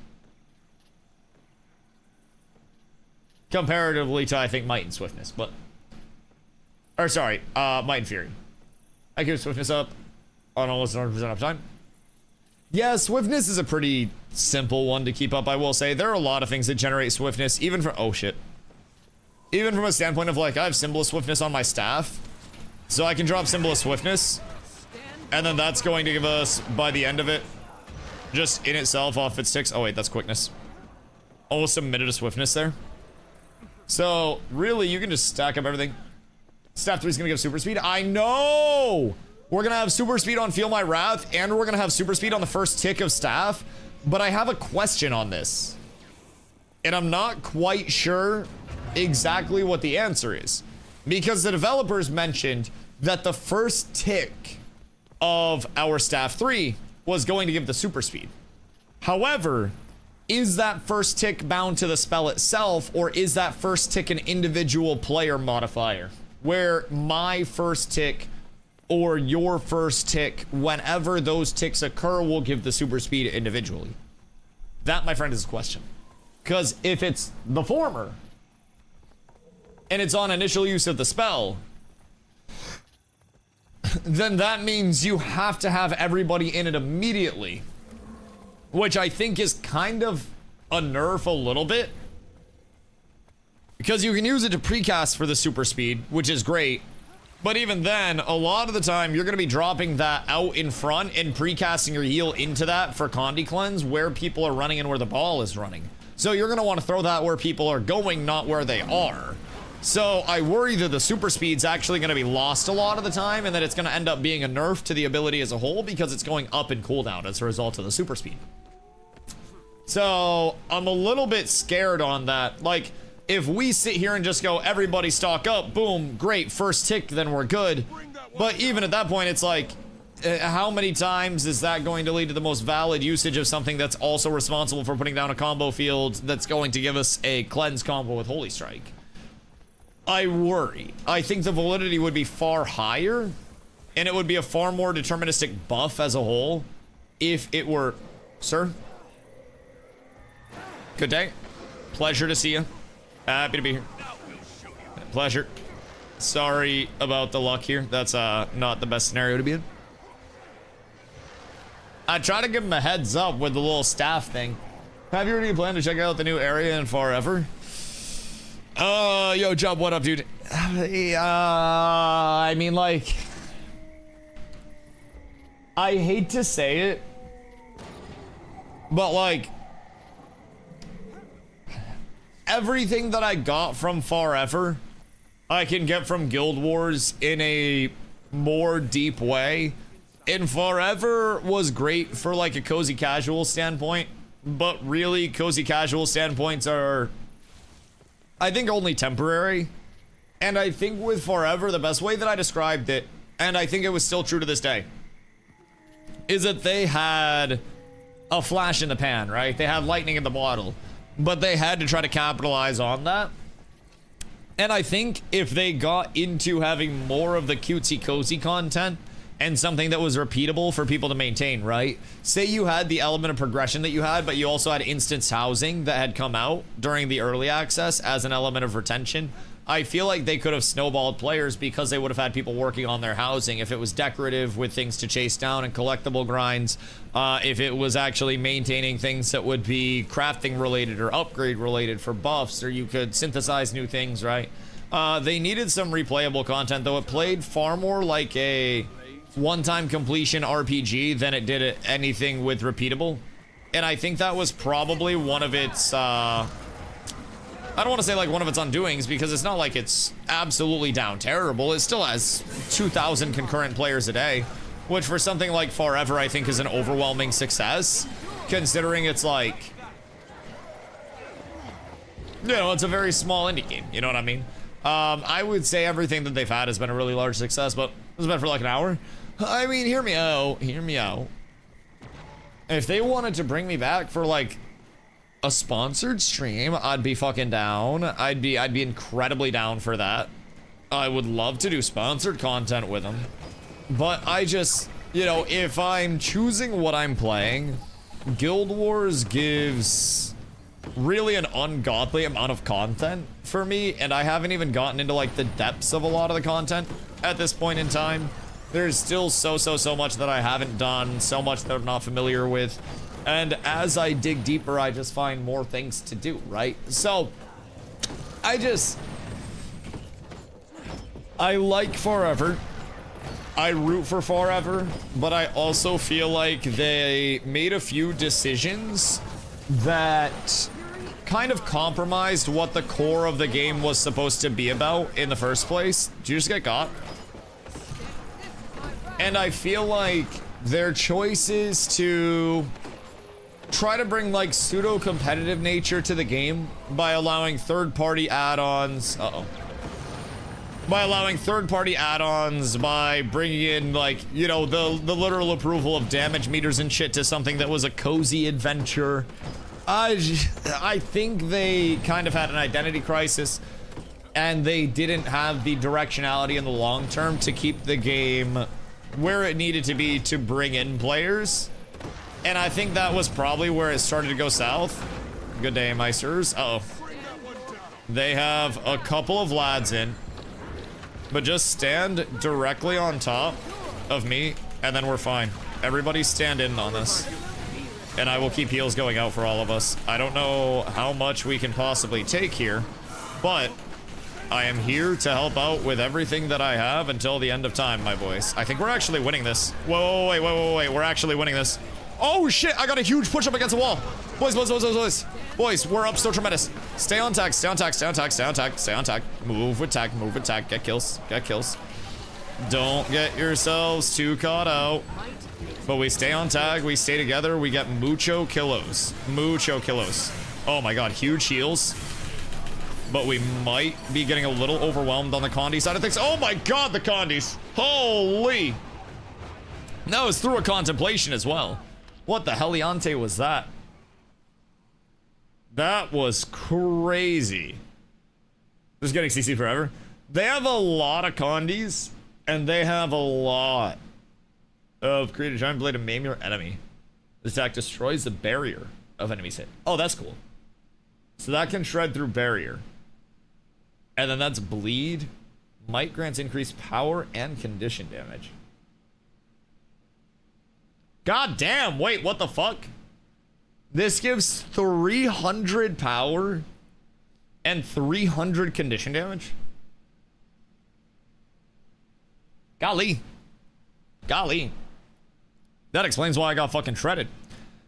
comparatively to, I think, Might and Swiftness, but... Or, sorry, Might and Fury. I keep Swiftness up on almost 100% uptime. Yeah, Swiftness is a pretty simple one to keep up, I will say. There are a lot of things that generate Swiftness, even from... Oh, shit. Even from a standpoint of, like, I have Symbol of Swiftness on my staff, so I can drop Symbol of Swiftness, and then that's going to give us, by the end of it, just in itself off its ticks. Oh wait, that's quickness. Almost a minute of swiftness there. So really, you can just stack up everything. Staff 3 is gonna give super speed. I know! We're gonna have super speed on Feel My Wrath, and we're gonna have super speed on the first tick of staff. But I have a question on this. And I'm not quite sure exactly what the answer is. Because the developers mentioned that the first tick of our staff 3 was going to give the super speed. However, is that first tick bound to the spell itself, or is that first tick an individual player modifier? Where my first tick or your first tick, whenever those ticks occur, will give the super speed individually? That, my friend, is a question. Because if it's the former, and it's on initial use of the spell, then that means you have to have everybody in it immediately. Which I think is kind of a nerf a little bit. Because you can use it to precast for the super speed, which is great. But even then, a lot of the time, you're going to be dropping that out in front and precasting your heal into that for Condi Cleanse, where people are running and where the ball is running. So you're going to want to throw that where people are going, not where they are. So I worry that the super speed's actually going to be lost a lot of the time, and that it's going to end up being a nerf to the ability as a whole, because it's going up in cooldown as a result of the super speed. So I'm a little bit scared on that. Like, if we sit here and just go, everybody stock up, boom, great, first tick, then we're good. But even at that point, it's like, how many times is that going to lead to the most valid usage of something that's also responsible for putting down a combo field that's going to give us a cleanse combo with Holy Strike? I worry. I think the validity would be far higher, and it would be a far more deterministic buff as a whole if it were... Sir? Good day. Pleasure to see you. Happy to be here. Pleasure. Sorry about the luck here. That's not the best scenario to be in. I try to give him a heads up with the little staff thing. Have you already planned to check out the new area in Forever? Yo, Job, what up, dude? I I mean, like, I hate to say it, but like, everything that I got from Forever, I can get from Guild Wars in a more deep way. And Forever was great for like a cozy casual standpoint, but really cozy casual standpoints are, I think, only temporary. And I think with Forever, the best way that I described it, and I think it was still true to this day, is that they had a flash in the pan, right? They had lightning in the bottle, but they had to try to capitalize on that. And I think if they got into having more of the cutesy cozy content and something that was repeatable for people to maintain, right? Say you had the element of progression that you had, but you also had instance housing that had come out during the early access as an element of retention. I feel like they could have snowballed players because they would have had people working on their housing if it was decorative with things to chase down and collectible grinds, if it was actually maintaining things that would be crafting related or upgrade related for buffs, or you could synthesize new things, right? They needed some replayable content, though. It played far more like a one-time completion RPG than it did anything with repeatable. And I think that was probably one of its, I don't want to say like one of its undoings, because it's not like it's absolutely down terrible. It still has 2,000 concurrent players a day, which for something like Forever, I think is an overwhelming success, considering it's like, you know, it's a very small indie game, you know what I mean? I would say everything that they've had has been a really large success, but it's been for like an hour. I mean, hear me out. If they wanted to bring me back for like a sponsored stream, I'd be fucking down. I'd be incredibly down for that. I would love to do sponsored content with them. But I just, you know, if I'm choosing what I'm playing, Guild Wars gives really an ungodly amount of content for me, and I haven't even gotten into like the depths of a lot of the content at this point in time. There's still so much that I haven't done, so much that I'm not familiar with. And as I dig deeper, I just find more things to do, right? So, I like Forever. I root for Forever, but I also feel like they made a few decisions that kind of compromised what the core of the game was supposed to be about in the first place. Did you just get got? And I feel like their choices to try to bring like pseudo-competitive nature to the game by allowing third-party add-ons. By allowing third-party add-ons, by bringing in like, you know, the literal approval of damage meters and shit to something that was a cozy adventure. I think they kind of had an identity crisis, and they didn't have the directionality in the long term to keep the game where it needed to be to bring in players. And I think that was probably where it started to go south. Good day, Meisters. Uh-oh. They have a couple of lads in, but just stand directly on top of me, and then we're fine. Everybody stand in on this. And I will keep heals going out for all of us. I don't know how much we can possibly take here, but I am here to help out with everything that I have until the end of time, my boys. I think we're actually winning this. Whoa, wait. We're actually winning this. Oh, shit. I got a huge push up against the wall. Boys. Boys, we're up so tremendous. Stay on tag. Move with tag. Get kills. Don't get yourselves too caught out. But we stay on tag. We stay together. We get mucho killos. Oh, my God. Huge heals. But we might be getting a little overwhelmed on the Condi side of things. Oh my God, the Condis. Holy. That was through a contemplation as well. What the heliante was that? That was crazy. Just getting CC forever. They have a lot of Condis, and they have a lot of create a giant blade to maim your enemy. This attack destroys the barrier of enemies hit. Oh, that's cool. So that can shred through barrier. And then that's bleed. Might grants increased power and condition damage. God damn, wait, what the fuck? This gives 300 power and 300 condition damage? Golly. Golly. That explains why I got fucking shredded.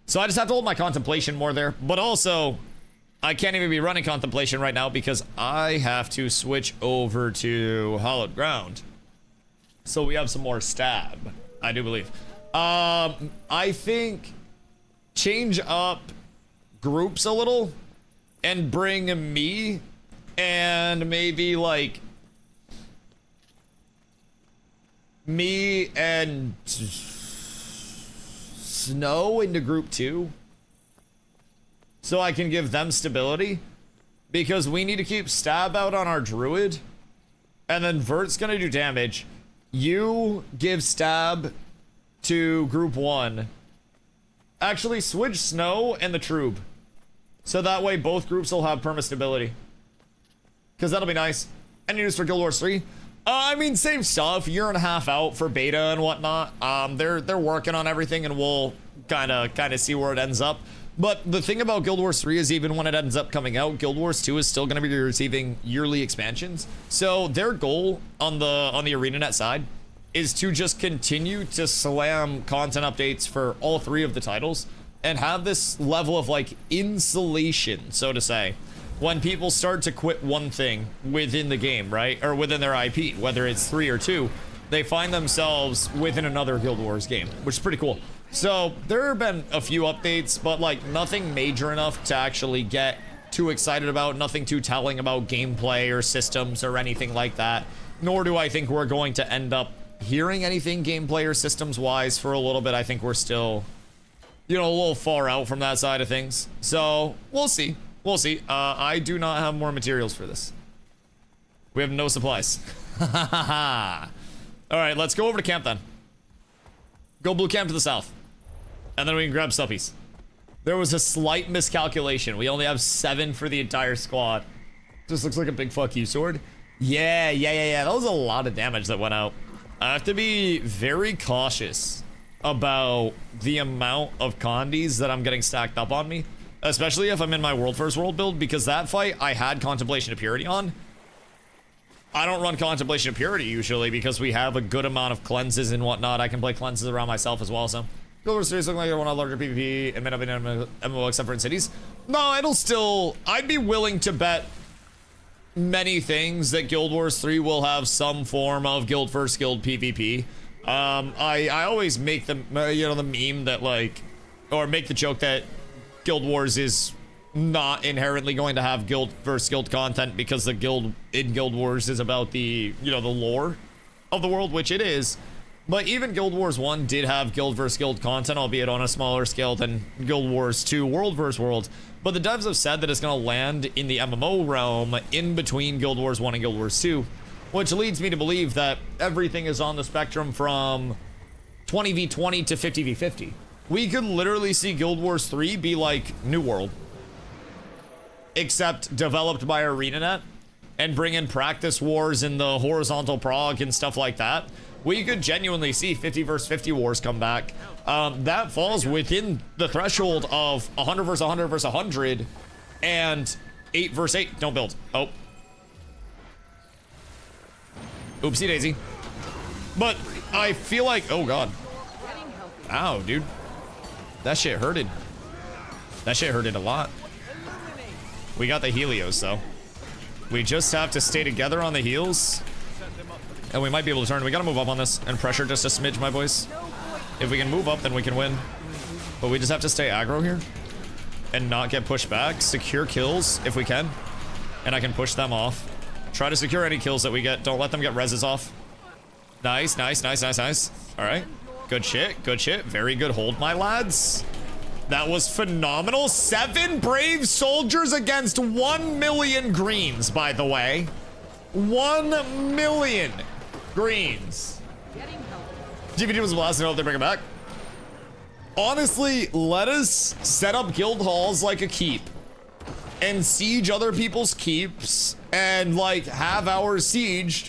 So I just have to hold my contemplation more there. But also, I can't even be running contemplation right now because I have to switch over to hallowed ground. So we have some more stab, I do believe. I think change up groups a little and bring me and maybe like me and Snow into group 2 so I can give them stability, because we need to keep stab out on our druid, and then Vert's gonna do damage. You give stab to group 1. Actually, switch Snow and the Troob, so that way both groups will have perma stability, because that'll be nice. Any news for Guild Wars 3? I mean, same stuff. Year and a half out for beta and whatnot. They're working on everything, and we'll kind of see where it ends up. But the thing about Guild Wars 3 is, even when it ends up coming out, Guild Wars 2 is still going to be receiving yearly expansions. So their goal on the ArenaNet side is to just continue to slam content updates for all 3 of the titles and have this level of like insulation, so to say, when people start to quit one thing within the game, right? Or within their IP, whether it's 3 or 2, they find themselves within another Guild Wars game, which is pretty cool. So there have been a few updates, but like nothing major enough to actually get too excited about, nothing too telling about gameplay or systems or anything like that. Nor do I think we're going to end up hearing anything gameplay or systems wise for a little bit. I think we're still, you know, a little far out from that side of things. So we'll see. We'll see. I do not have more materials for this. We have no supplies. All right, let's go over to camp then. Go blue camp to the south. And then we can grab stuffies. There was a slight miscalculation. We only have 7 for the entire squad. Just looks like a big fuck you sword. Yeah. That was a lot of damage that went out. I have to be very cautious about the amount of condies that I'm getting stacked up on me, especially if I'm in my world first world build, because that fight I had Contemplation of Purity on. I don't run Contemplation of Purity usually because we have a good amount of cleanses and whatnot. I can play cleanses around myself as well, so. Guild Wars 3 looking like I want a larger PvP and may not be an MMO except for in cities. No, it'll still, I'd be willing to bet many things that Guild Wars 3 will have some form of guild versus guild PvP. I always make the, you know, the meme that like, or make the joke that Guild Wars is not inherently going to have guild versus guild content because the guild in Guild Wars is about the, you know, the lore of the world, which it is. But even Guild Wars 1 did have guild versus guild content, albeit on a smaller scale than Guild Wars 2 World vs. World. But the devs have said that it's going to land in the MMO realm in between Guild Wars 1 and Guild Wars 2, which leads me to believe that everything is on the spectrum from 20v20 to 50v50. We could literally see Guild Wars 3 be like New World, except developed by ArenaNet, and bring in practice wars and the horizontal prog and stuff like that. We could genuinely see 50 versus 50 wars come back. That falls within the threshold of 100 versus 100 versus 100 and 8 versus 8. Don't build. Oh. Oopsie daisy. But I feel like, oh god. Ow, dude. That shit hurted. That shit hurted a lot. We got the Helios, though. We just have to stay together on the heels. And we might be able to turn. We gotta move up on this and pressure just a smidge, my boys. If we can move up, then we can win. But we just have to stay aggro here and not get pushed back. Secure kills if we can. And I can push them off. Try to secure any kills that we get. Don't let them get reses off. Nice, nice, nice, nice, nice. All right. Good shit, good shit. Very good hold, my lads. That was phenomenal. 7 brave soldiers against 1 million greens, by the way. 1 million greens. GVD was blasting. I hope they bring it back. Honestly, let us set up guild halls like a keep and siege other people's keeps and like have ours sieged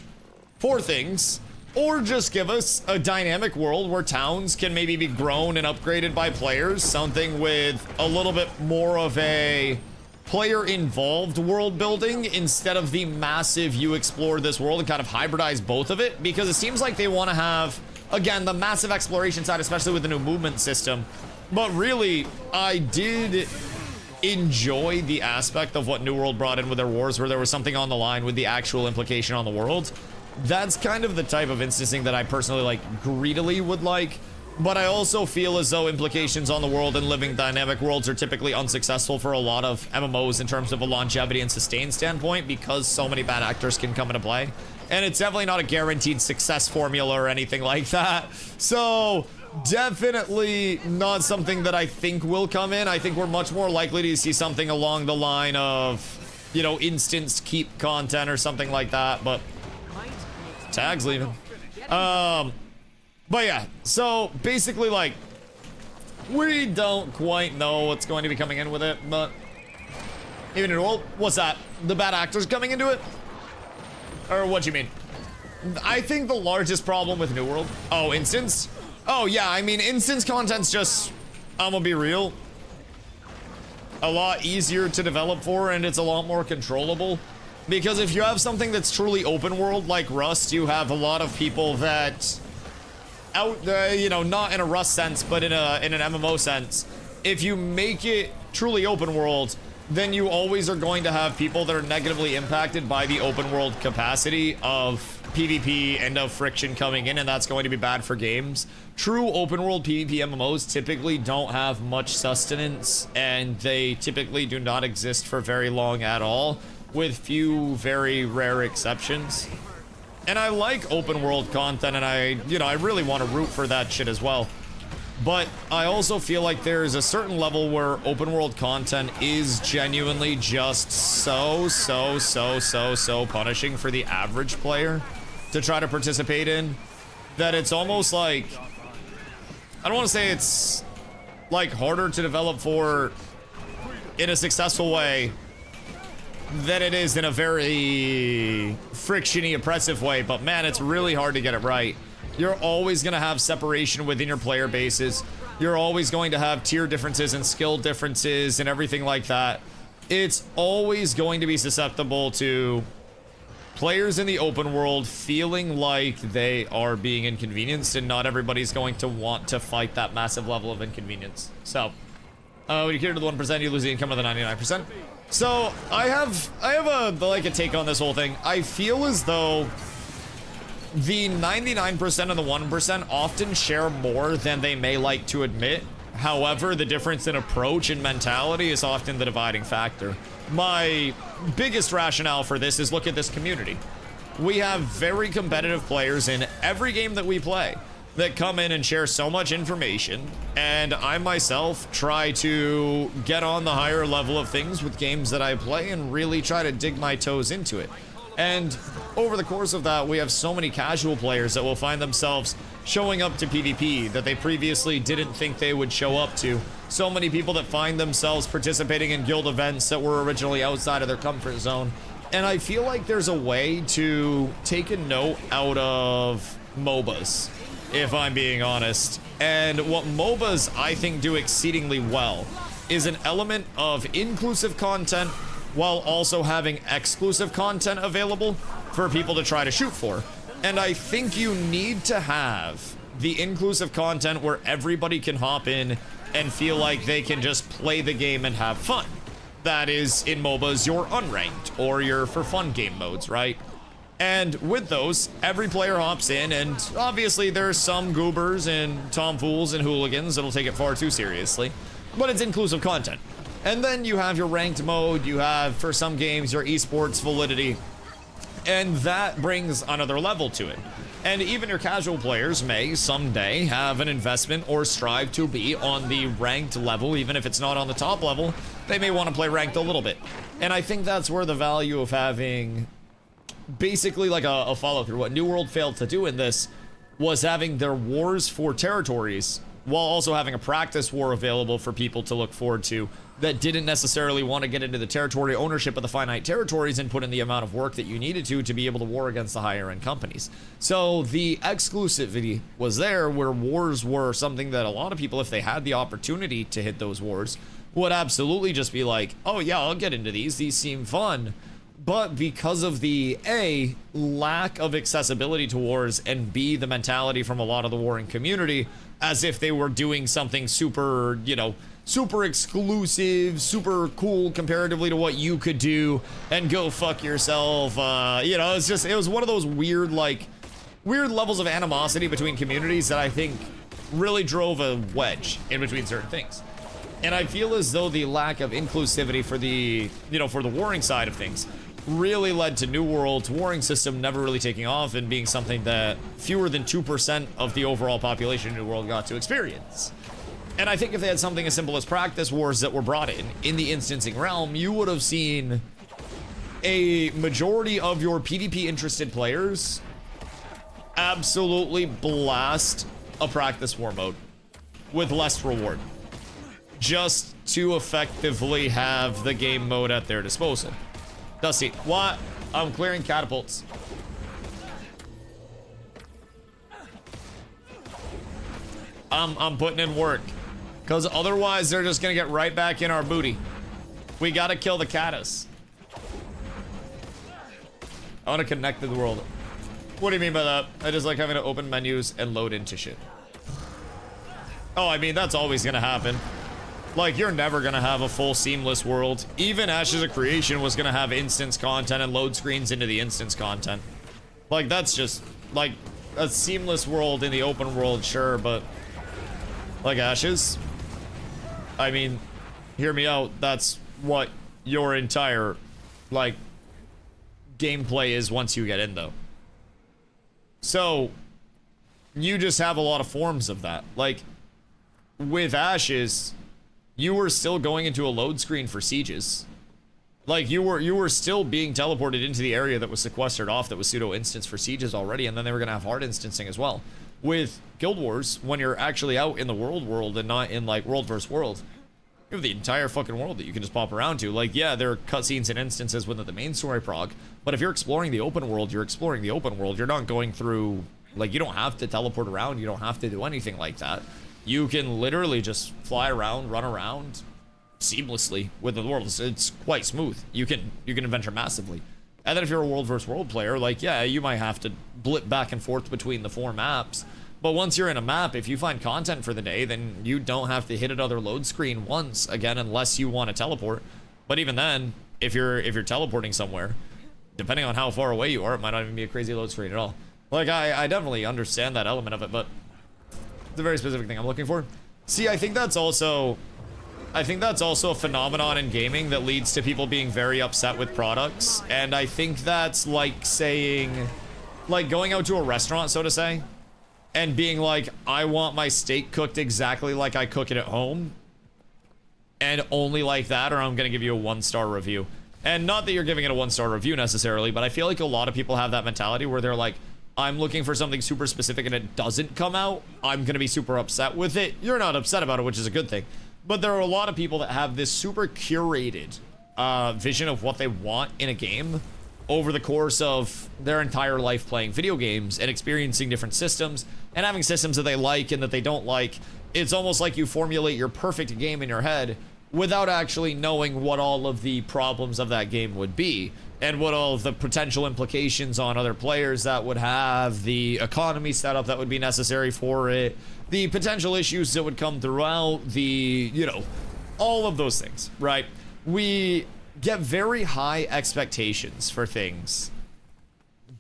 for things, or just give us a dynamic world where towns can maybe be grown and upgraded by players, something with a little bit more of a player involved world building instead of the massive you explore this world, and kind of hybridize both of it, because it seems like they want to have, again, the massive exploration side, especially with the new movement system. But really, I did enjoy the aspect of what New World brought in with their wars, where there was something on the line with the actual implication on the world. That's kind of the type of instancing that I personally, like, greedily would like. But I also feel as though implications on the world and living dynamic worlds are typically unsuccessful for a lot of MMOs in terms of a longevity and sustain standpoint, because so many bad actors can come into play. And it's definitely not a guaranteed success formula or anything like that. So definitely not something that I think will come in. I think we're much more likely to see something along the line of, you know, instance keep content or something like that. But tag's leaving. But yeah, so basically, like, we don't quite know what's going to be coming in with it, but even in world, what's that? The bad actors coming into it? Or what do you mean? I think the largest problem with New World, oh, instance? Oh yeah, I mean, instance content's just, I'm gonna be real, a lot easier to develop for, and it's a lot more controllable. Because if you have something that's truly open world like Rust, you have a lot of people that out there, you know, not in a Rust sense, but in an MMO sense. If you make it truly open world, then you always are going to have people that are negatively impacted by the open world capacity of PvP and of friction coming in, and that's going to be bad for games. True open world PvP MMOs typically don't have much sustenance, and they typically do not exist for very long at all, with few very rare exceptions. And I like open world content, and I really want to root for that shit as well. But I also feel like there's a certain level where open world content is genuinely just so punishing for the average player to try to participate in, that it's almost like, I don't want to say it's like harder to develop for in a successful way than it is in a very frictiony, oppressive way, but man, it's really hard to get it right. You're always going to have separation within your player bases. You're always going to have tier differences and skill differences and everything like that. It's always going to be susceptible to players in the open world feeling like they are being inconvenienced, and not everybody's going to want to fight that massive level of inconvenience. So, when you cater to the 1%, you lose the income of the 99%. So I have a take on this whole thing. I feel as though the 99% and the 1% often share more than they may like to admit. However, the difference in approach and mentality is often the dividing factor. My biggest rationale for this is, look at this community. We have very competitive players in every game that we play that come in and share so much information, and I myself try to get on the higher level of things with games that I play and really try to dig my toes into it. And over the course of that, we have so many casual players that will find themselves showing up to PvP that they previously didn't think they would show up to. So many people that find themselves participating in guild events that were originally outside of their comfort zone. And I feel like there's a way to take a note out of MOBAs, if I'm being honest. And what MOBAs, I think, do exceedingly well is an element of inclusive content while also having exclusive content available for people to try to shoot for. And I think you need to have the inclusive content where everybody can hop in and feel like they can just play the game and have fun. That is, in MOBAs, your unranked or your for fun game modes, right? And with those, every player hops in, and obviously there's some goobers and tomfools and hooligans that'll take it far too seriously, but it's inclusive content. And then you have your ranked mode, you have, for some games, your esports validity, and that brings another level to it. And even your casual players may someday have an investment or strive to be on the ranked level, even if it's not on the top level. They may want to play ranked a little bit. And I think that's where the value of having basically like a follow-through. What New World failed to do in this was having their wars for territories while also having a practice war available for people to look forward to that didn't necessarily want to get into the territory ownership of the finite territories and put in the amount of work that you needed to be able to war against the higher end companies. So the exclusivity was there, where wars were something that a lot of people, if they had the opportunity to hit those wars, would absolutely just be like, oh yeah, I'll get into these seem fun. But because of the A, lack of accessibility to wars, and B, the mentality from a lot of the warring community, as if they were doing something super, you know, super exclusive, super cool comparatively to what you could do, and go fuck yourself. You know, it was one of those weird levels of animosity between communities that I think really drove a wedge in between certain things. And I feel as though the lack of inclusivity for the, you know, for the warring side of things really led to New World's warring system never really taking off and being something that fewer than 2% of the overall population of New World got to experience. And I think if they had something as simple as practice wars that were brought in the instancing realm, you would have seen a majority of your PvP interested players absolutely blast a practice war mode with less reward, just to effectively have the game mode at their disposal. Dusty, what? I'm clearing catapults. I'm putting in work, because otherwise they're just gonna get right back in our booty. We gotta kill the caddis. I want to connect to the world. What do you mean by that? I just like having to open menus and load into shit. Oh, I mean, that's always gonna happen. Like, you're never gonna have a full seamless world. Even Ashes of Creation was gonna have instance content and load screens into the instance content. Like, that's just, like, a seamless world in the open world, sure, but like Ashes, I mean, hear me out, that's what your entire, like, gameplay is once you get in, though. So, you just have a lot of forms of that. Like, with Ashes, you were still going into a load screen for sieges. Like, you were still being teleported into the area that was sequestered off that was pseudo instance for sieges already, and then they were gonna have hard instancing as well. With Guild Wars, when you're actually out in the world and not in, like, world versus world, you have the entire fucking world that you can just pop around to. Like, yeah, there are cutscenes and instances within the main story prog, but if you're exploring the open world, you're exploring the open world. You're not going through, like, you don't have to teleport around, you don't have to do anything like that. You can literally just fly around, run around seamlessly with the world. It's quite smooth. You can adventure massively. And then if you're a world versus world player, like, yeah, you might have to blip back and forth between the 4 maps. But once you're in a map, if you find content for the day, then you don't have to hit another load screen once again, unless you want to teleport. But even then, if you're teleporting somewhere, depending on how far away you are, it might not even be a crazy load screen at all. Like, I definitely understand that element of it, but it's a very specific thing I'm looking for. See, I think that's also a phenomenon in gaming that leads to people being very upset with products. And I think that's like saying, like going out to a restaurant, so to say, and being like, I want my steak cooked exactly like I cook it at home, and only like that, or I'm gonna give you a 1-star review. And not that you're giving it a 1-star review necessarily, but I feel like a lot of people have that mentality where they're like, I'm looking for something super specific and it doesn't come out, I'm gonna be super upset with it. You're not upset about it, which is a good thing. But there are a lot of people that have this super curated vision of what they want in a game over the course of their entire life playing video games and experiencing different systems and having systems that they like and that they don't like. It's almost like you formulate your perfect game in your head without actually knowing what all of the problems of that game would be and what all of the potential implications on other players that would have, the economy setup that would be necessary for it, the potential issues that would come throughout, the, you know, all of those things, right? We get very high expectations for things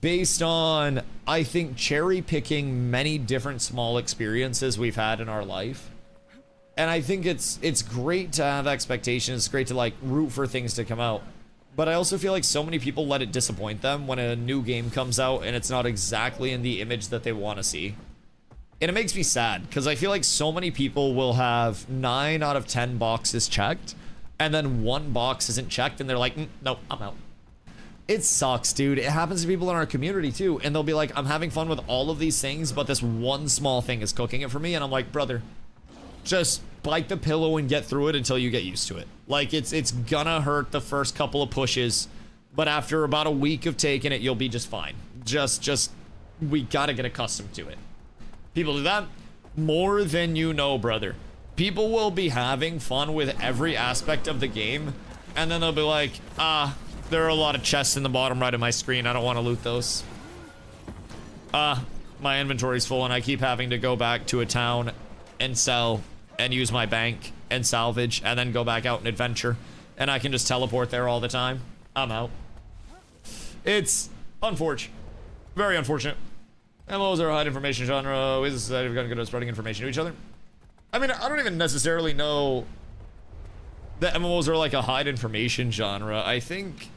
based on, I think, cherry picking many different small experiences we've had in our life. And I think it's great to have expectations. It's great to, like, root for things to come out. But I also feel like so many people let it disappoint them when a new game comes out and it's not exactly in the image that they want to see. And it makes me sad, because I feel like so many people will have 9 out of 10 boxes checked, and then 1 box isn't checked, and they're like, nope, I'm out. It sucks, dude. It happens to people in our community, too, and they'll be like, I'm having fun with all of these things, but this one small thing is cooking it for me, and I'm like, brother, just bite the pillow and get through it until you get used to it. Like, it's gonna hurt the first couple of pushes, but after about a week of taking it, you'll be just fine. Just, we gotta get accustomed to it. People do that more than you know, brother. people will be having fun with every aspect of the game, and then they'll be like, there are a lot of chests in the bottom right of my screen. I don't want to loot those. My inventory's full and I keep having to go back to a town and sell and use my bank and salvage and then go back out and adventure. And I can just teleport there all the time. I'm out. It's unfortunate. Very unfortunate. MMOs are a high information genre. Ways of society have gotten good at spreading information to each other. I mean, I don't even necessarily know that MMOs are like a hide information genre. I think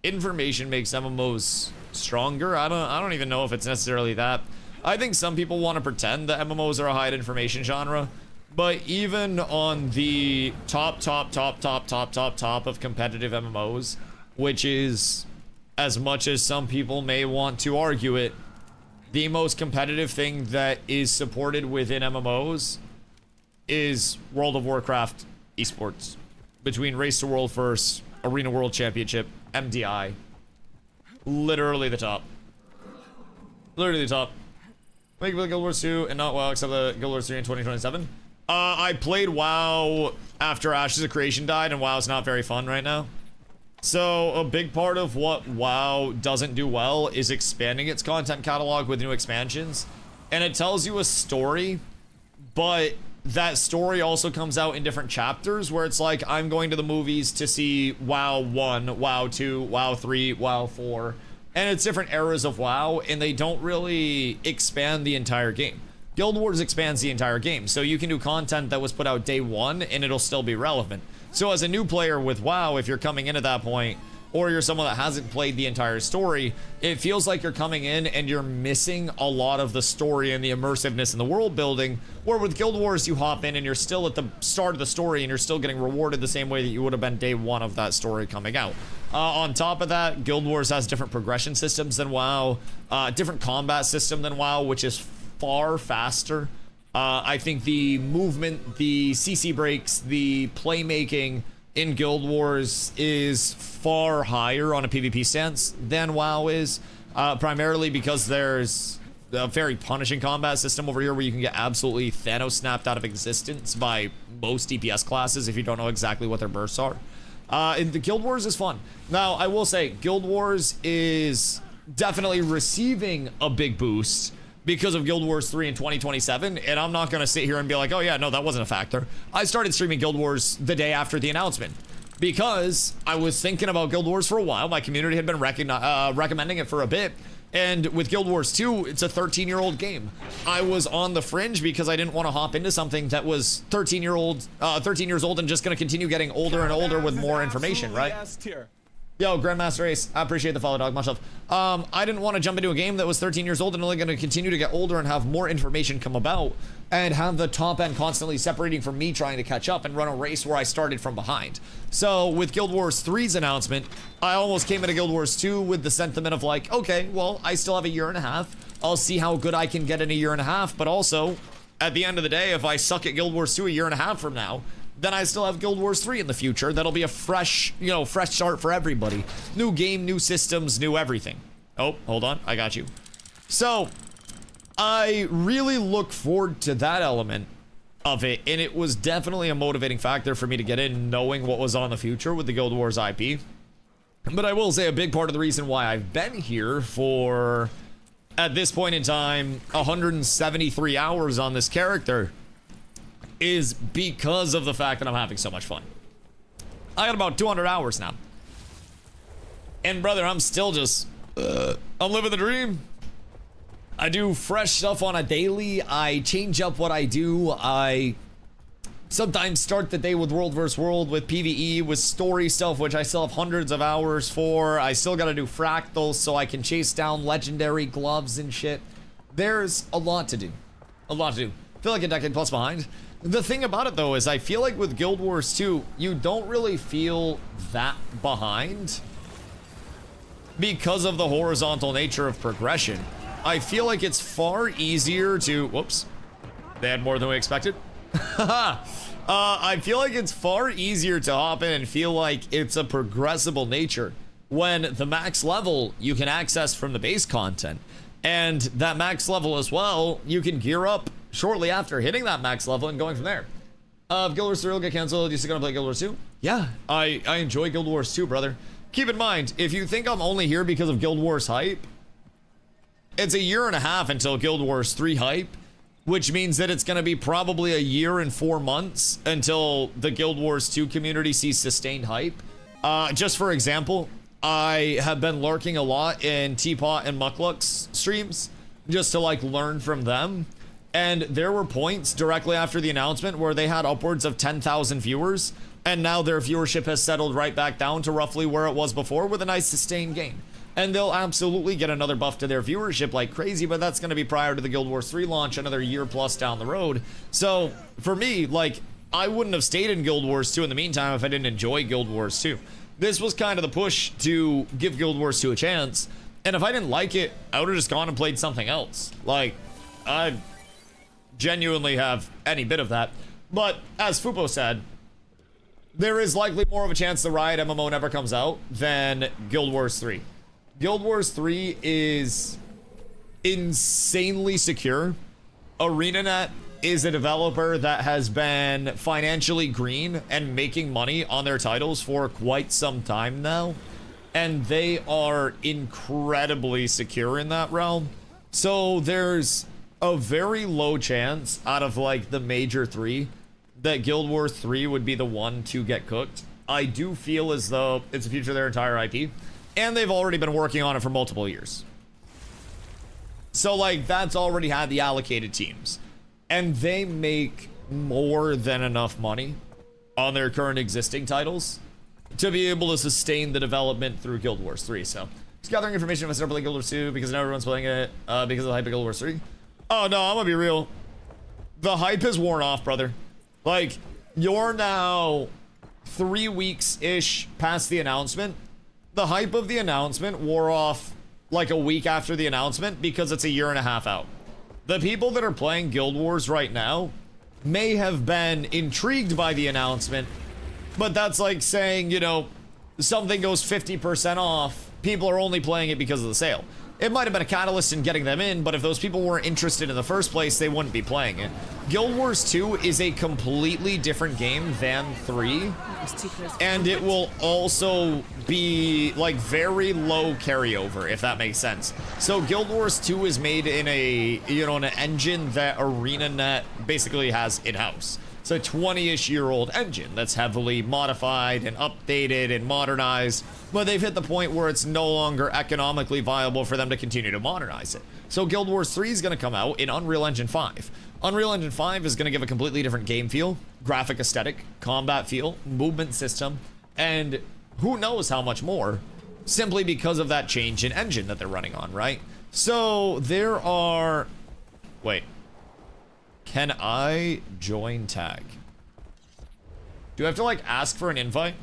information makes MMOs stronger. I don't even know if it's necessarily that. I think some people want to pretend that MMOs are a hide information genre, but even on the top of competitive MMOs, which is, as much as some people may want to argue it, the most competitive thing that is supported within MMOs is World of Warcraft esports. Between Race to World First, Arena World Championship, MDI. Literally the top. Literally the top. Make Guild Wars 2 and not WoW except the Guild Wars 3 in 2027. I played WoW after Ashes of Creation died, and WoW's not very fun right now. So a big part of what WoW doesn't do well is expanding its content catalog with new expansions. And it tells you a story, but that story also comes out in different chapters where it's like, I'm going to the movies to see WoW 1, WoW 2, WoW 3, WoW 4. And it's different eras of WoW, and they don't really expand the entire game. Guild Wars expands the entire game, so you can do content that was put out day one and it'll still be relevant. So as a new player with WoW, if you're coming in at that point, or you're someone that hasn't played the entire story, it feels like you're coming in and you're missing a lot of the story and the immersiveness in the world building, where with Guild Wars you hop in and you're still at the start of the story and you're still getting rewarded the same way that you would have been day one of that story coming out. On top of that, Guild Wars has different progression systems than WoW, different combat system than WoW, which is far faster. I think the movement, the CC breaks, the playmaking in Guild Wars is far higher on a PvP stance than WoW is, primarily because there's a very punishing combat system over here where you can get absolutely Thanos snapped out of existence by most DPS classes if you don't know exactly what their bursts are. And the Guild Wars is fun. Now, I will say, Guild Wars is definitely receiving a big boost because of Guild Wars 3 in 2027, and I'm not gonna sit here and be like, oh yeah, no, that wasn't a factor. I started streaming Guild Wars the day after the announcement because I was thinking about Guild Wars for a while. My community had been recommending it for a bit, and with Guild Wars 2, it's a 13-year-old game. I was on the fringe because I didn't want to hop into something that was 13 years old and just gonna continue getting older and older with more information, right? Yo, Grandmaster Ace, I appreciate the follow, dog. Much love. I didn't want to jump into a game that was 13 years old and only going to continue to get older and have more information come about and have the top end constantly separating from me trying to catch up and run a race where I started from behind. So with Guild Wars 3's announcement, I almost came into Guild Wars 2 with the sentiment of like, okay, well, I still have a year and a half. I'll see how good I can get in a year and a half, but also, at the end of the day, if I suck at Guild Wars 2 a year and a half from now, then I still have Guild Wars 3 in the future. That'll be a fresh, fresh start for everybody. New game, new systems, new everything. Oh, hold on. I got you. So, I really look forward to that element of it, and it was definitely a motivating factor for me to get in, knowing what was on the future with the Guild Wars IP. But I will say a big part of the reason why I've been here for, at this point in time, 173 hours on this character is because of the fact that I'm having so much fun. I got about 200 hours now. And brother, I'm still just, I'm living the dream. I do fresh stuff on a daily. I change up what I do. I sometimes start the day with World vs. World, with PvE, with story stuff, which I still have hundreds of hours for. I still gotta do fractals so I can chase down legendary gloves and shit. There's a lot to do. A lot to do. I feel like a decade plus behind. The thing about it though is I feel like with Guild Wars 2, you don't really feel that behind because of the horizontal nature of progression. I feel like it's far easier to, whoops, they had more than we expected. I feel like it's far easier to hop in and feel like it's a progressible nature when the max level you can access from the base content. And that max level as well, you can gear up shortly after hitting that max level and going from there. If Guild Wars 3 will get canceled, you still gonna play Guild Wars 2? Yeah, I enjoy Guild Wars 2, brother. Keep in mind, if you think I'm only here because of Guild Wars hype, it's a year and a half until Guild Wars 3 hype, which means that it's gonna be probably a year and 4 months until the Guild Wars 2 community sees sustained hype. Just for example, I have been lurking a lot in Teapot and Muckluck's streams just to like learn from them. And there were points directly after the announcement where they had upwards of 10,000 viewers, and now their viewership has settled right back down to roughly where it was before with a nice sustained gain. And they'll absolutely get another buff to their viewership like crazy, but that's going to be prior to the Guild Wars 3 launch, another year plus down the road. So for me, like, I wouldn't have stayed in Guild Wars 2 in the meantime if I didn't enjoy Guild Wars 2. This was kind of the push to give Guild Wars 2 a chance, and if I didn't like it, I would have just gone and played something else. Like, I genuinely have any bit of that. But as Fupo said, there is likely more of a chance the Riot MMO never comes out than Guild Wars 3. Guild Wars 3 is insanely secure. ArenaNet is a developer that has been financially green and making money on their titles for quite some time now, and they are incredibly secure in that realm. So there's a very low chance out of like the major three that Guild Wars 3 would be the one to get cooked. I do feel as though it's the future of their entire IP, and they've already been working on it for multiple years. So like that's already had the allocated teams, and they make more than enough money on their current existing titles to be able to sustain the development through Guild Wars 3. So just gathering information if I start playing Guild Wars 2 because now everyone's playing it because of the hype of Guild Wars 3. Oh no, I'm gonna be real. The hype has worn off, brother. Like, you're now 3 weeks-ish past the announcement. The hype of the announcement wore off like a week after the announcement because it's a year and a half out. The people that are playing Guild Wars right now may have been intrigued by the announcement, but that's like saying, you know, something goes 50% off, people are only playing it because of the sale. It might have been a catalyst in getting them in, but if those people weren't interested in the first place, they wouldn't be playing it. Guild Wars 2 is a completely different game than 3, and it will also be like very low carryover, if that makes sense. So Guild Wars 2 is made in a, you know, an engine that ArenaNet basically has in-house. It's a 20-ish year old engine that's heavily modified and updated and modernized, but they've hit the point where it's no longer economically viable for them to continue to modernize it. So Guild Wars 3 is going to come out in Unreal Engine 5. Unreal Engine 5 is going to give a completely different game feel, graphic aesthetic, combat feel, movement system, and who knows how much more, simply because of that change in engine that they're running on, right? So there are... Wait. Can I join tag? Do I have to like ask for an invite?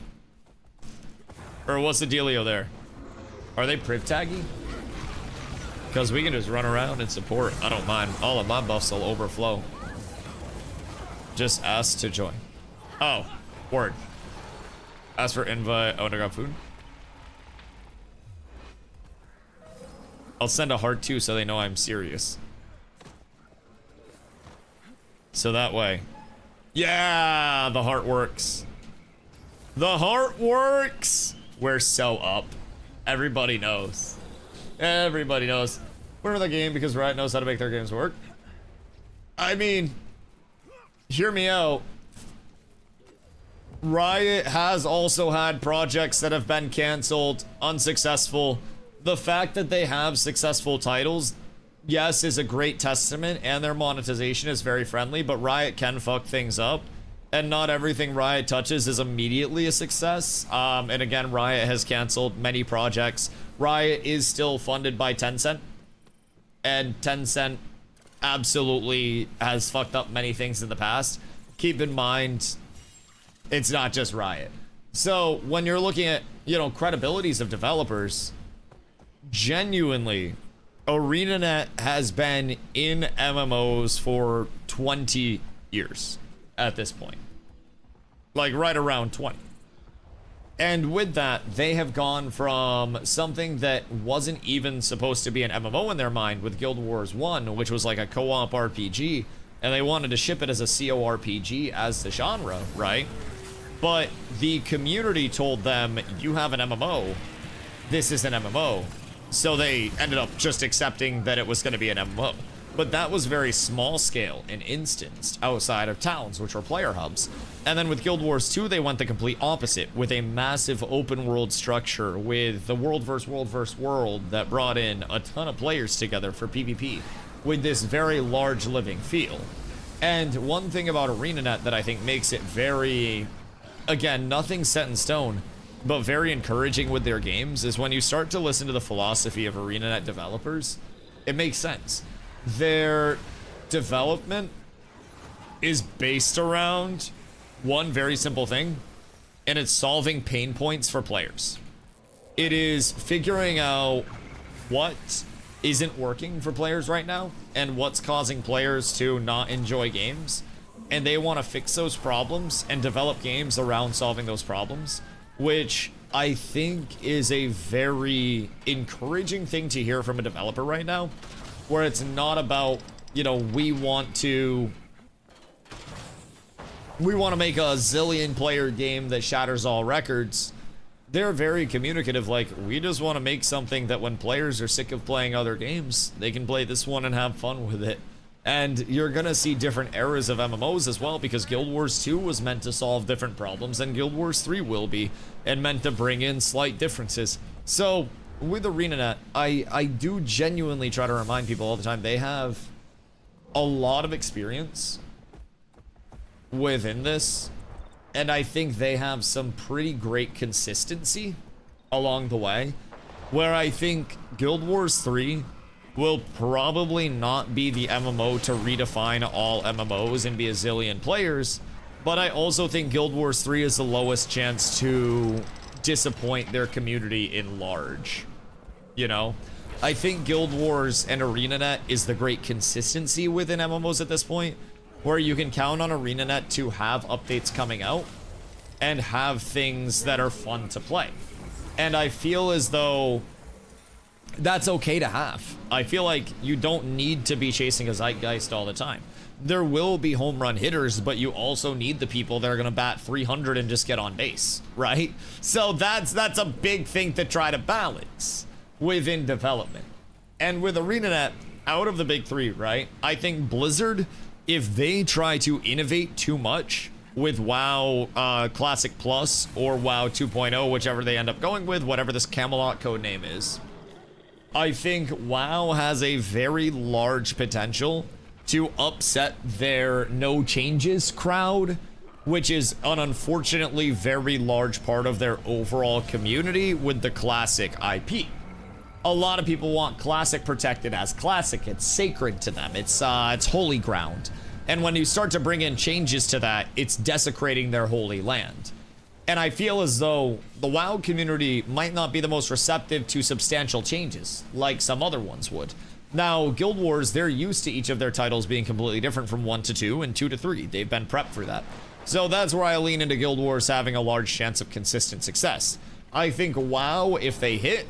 Or what's the dealio there? Are they priv taggy? Because we can just run around and support. I don't mind. All of my buffs will overflow. Just ask to join. Oh, word. Ask for invite. Oh, and I got food. I'll send a heart too so they know I'm serious. So that way. Yeah, the heart works. The heart works. We're so up. Everybody knows. Everybody knows. We're in the game because Riot knows how to make their games work. I mean, hear me out. Riot has also had projects that have been canceled, unsuccessful. The fact that they have successful titles, yes, is a great testament, and their monetization is very friendly, but Riot can fuck things up, and not everything Riot touches is immediately a success. And again, Riot has canceled many projects. Riot is still funded by Tencent, and Tencent absolutely has fucked up many things in the past. Keep in mind, it's not just Riot. So when you're looking at, you know, credibilities of developers, genuinely, ArenaNet has been in MMOs for 20 years at this point. Like right around 20. And with that, they have gone from something that wasn't even supposed to be an MMO in their mind with Guild Wars 1, which was like a co-op RPG, and they wanted to ship it as a CORPG as the genre, right? But the community told them, you have an MMO, this is an MMO. So they ended up just accepting that it was going to be an MMO. But that was very small scale and instanced outside of towns, which were player hubs. And then with Guild Wars 2, they went the complete opposite with a massive open world structure with the world versus world versus world that brought in a ton of players together for PvP with this very large living feel. And one thing about ArenaNet that I think makes it very, again, nothing set in stone, but very encouraging with their games is when you start to listen to the philosophy of ArenaNet developers, it makes sense. Their development is based around one very simple thing, and it's solving pain points for players. It is figuring out what isn't working for players right now and what's causing players to not enjoy games, and they want to fix those problems and develop games around solving those problems, which I think is a very encouraging thing to hear from a developer right now, where it's not about, you know, we want to make a zillion player game that shatters all records. They're very communicative, like, we just want to make something that when players are sick of playing other games, they can play this one and have fun with it. And you're gonna see different eras of MMOs as well, because Guild Wars 2 was meant to solve different problems and Guild Wars 3 will be, and meant to bring in slight differences. So with ArenaNet, I do genuinely try to remind people all the time, they have a lot of experience within this, and I think they have some pretty great consistency along the way, where I think Guild Wars 3 will probably not be the MMO to redefine all MMOs and be a zillion players, but I also think Guild Wars 3 is the lowest chance to disappoint their community in large. You know, I think Guild Wars and ArenaNet is the great consistency within MMOs at this point, where you can count on ArenaNet to have updates coming out and have things that are fun to play. And I feel as though that's okay to have. I feel like you don't need to be chasing a zeitgeist all the time. There will be home run hitters, but you also need the people that are going to bat 300 and just get on base, right? So that's a big thing to try to balance within development. And with ArenaNet, out of the big three, right, I think Blizzard, if they try to innovate too much with WoW Classic Plus or WoW 2.0, whichever they end up going with, whatever this Camelot code name is, I think WoW has a very large potential to upset their no changes crowd, which is an unfortunately very large part of their overall community with the Classic IP. A lot of people want Classic protected as Classic. It's sacred to them. It's holy ground. And when you start to bring in changes to that, it's desecrating their holy land. And I feel as though the WoW community might not be the most receptive to substantial changes, like some other ones would. Now, Guild Wars, they're used to each of their titles being completely different from 1 to 2 and 2 to 3. They've been prepped for that. So that's where I lean into Guild Wars having a large chance of consistent success. I think WoW, if they hit,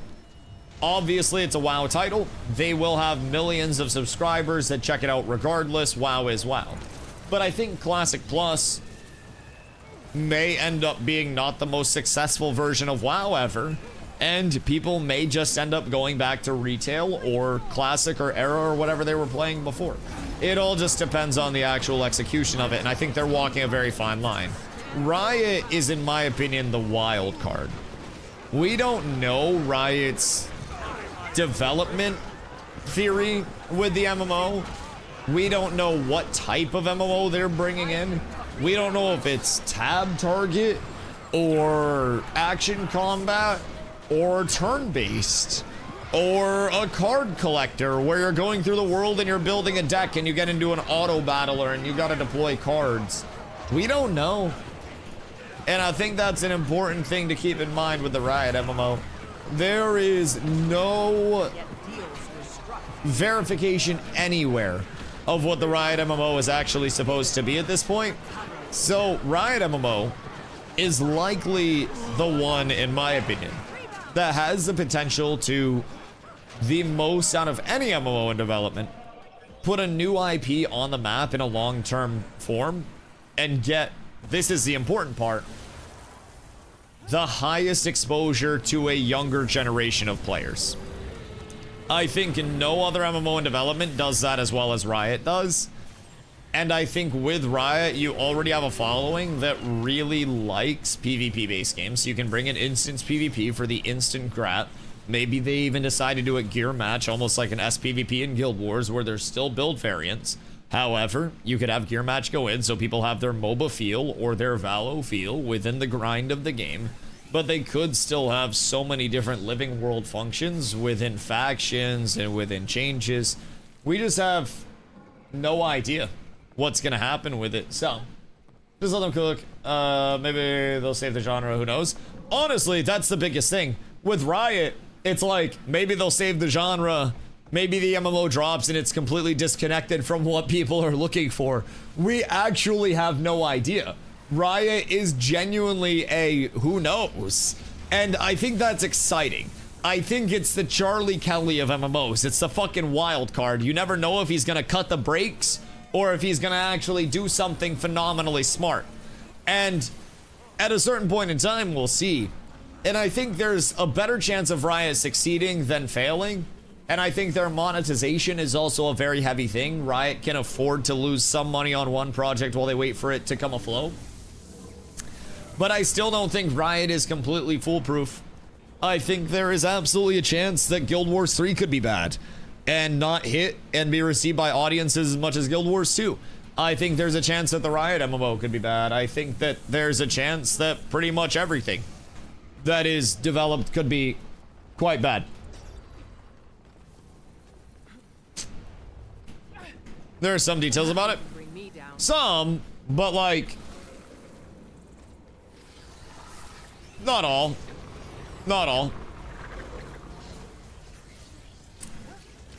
obviously it's a WoW title. They will have millions of subscribers that check it out regardless. WoW is WoW. But I think Classic Plus may end up being not the most successful version of WoW ever, and people may just end up going back to retail or Classic or Era or whatever they were playing before. It all just depends on the actual execution of it, and I think they're walking a very fine line. Riot is, in my opinion, the wild card. We don't know Riot's development theory with the MMO. We don't know what type of MMO they're bringing in. We don't know if it's tab target or action combat or turn-based or a card collector where you're going through the world and you're building a deck and you get into an auto battler and you gotta deploy cards. We don't know. And I think that's an important thing to keep in mind with the Riot MMO. There is no verification anywhere of what the Riot MMO is actually supposed to be at this point. So Riot MMO is likely the one, in my opinion, that has the potential to the most out of any MMO in development put a new IP on the map in a long-term form and get, this is the important part, the highest exposure to a younger generation of players. I think no other MMO in development does that as well as Riot does. And I think with Riot, you already have a following that really likes PvP-based games. So you can bring in instance PvP for the instant grat. Maybe they even decide to do a gear match, almost like an SPVP in Guild Wars, where there's still build variants. However, you could have gear match go in so people have their MOBA feel or their Valo feel within the grind of the game. But they could still have so many different living world functions within factions and within changes. We just have no idea what's going to happen with it. So, just let them cook. Maybe they'll save the genre, who knows? Honestly, that's the biggest thing. With Riot, it's like, maybe they'll save the genre, maybe the MMO drops and it's completely disconnected from what people are looking for. We actually have no idea. Riot is genuinely a who knows. And I think that's exciting. I think it's the Charlie Kelly of MMOs. It's the fucking wild card. You never know if he's gonna cut the brakes or if he's gonna actually do something phenomenally smart. And at a certain point in time, we'll see. And I think there's a better chance of Riot succeeding than failing. And I think their monetization is also a very heavy thing. Riot can afford to lose some money on one project while they wait for it to come afloat. But I still don't think Riot is completely foolproof. I think there is absolutely a chance that Guild Wars 3 could be bad and not hit and be received by audiences as much as Guild Wars 2. I think there's a chance that the Riot MMO could be bad. I think that there's a chance that pretty much everything that is developed could be quite bad. There are some details about it. Bring me down. Some, but like, not all. Not all.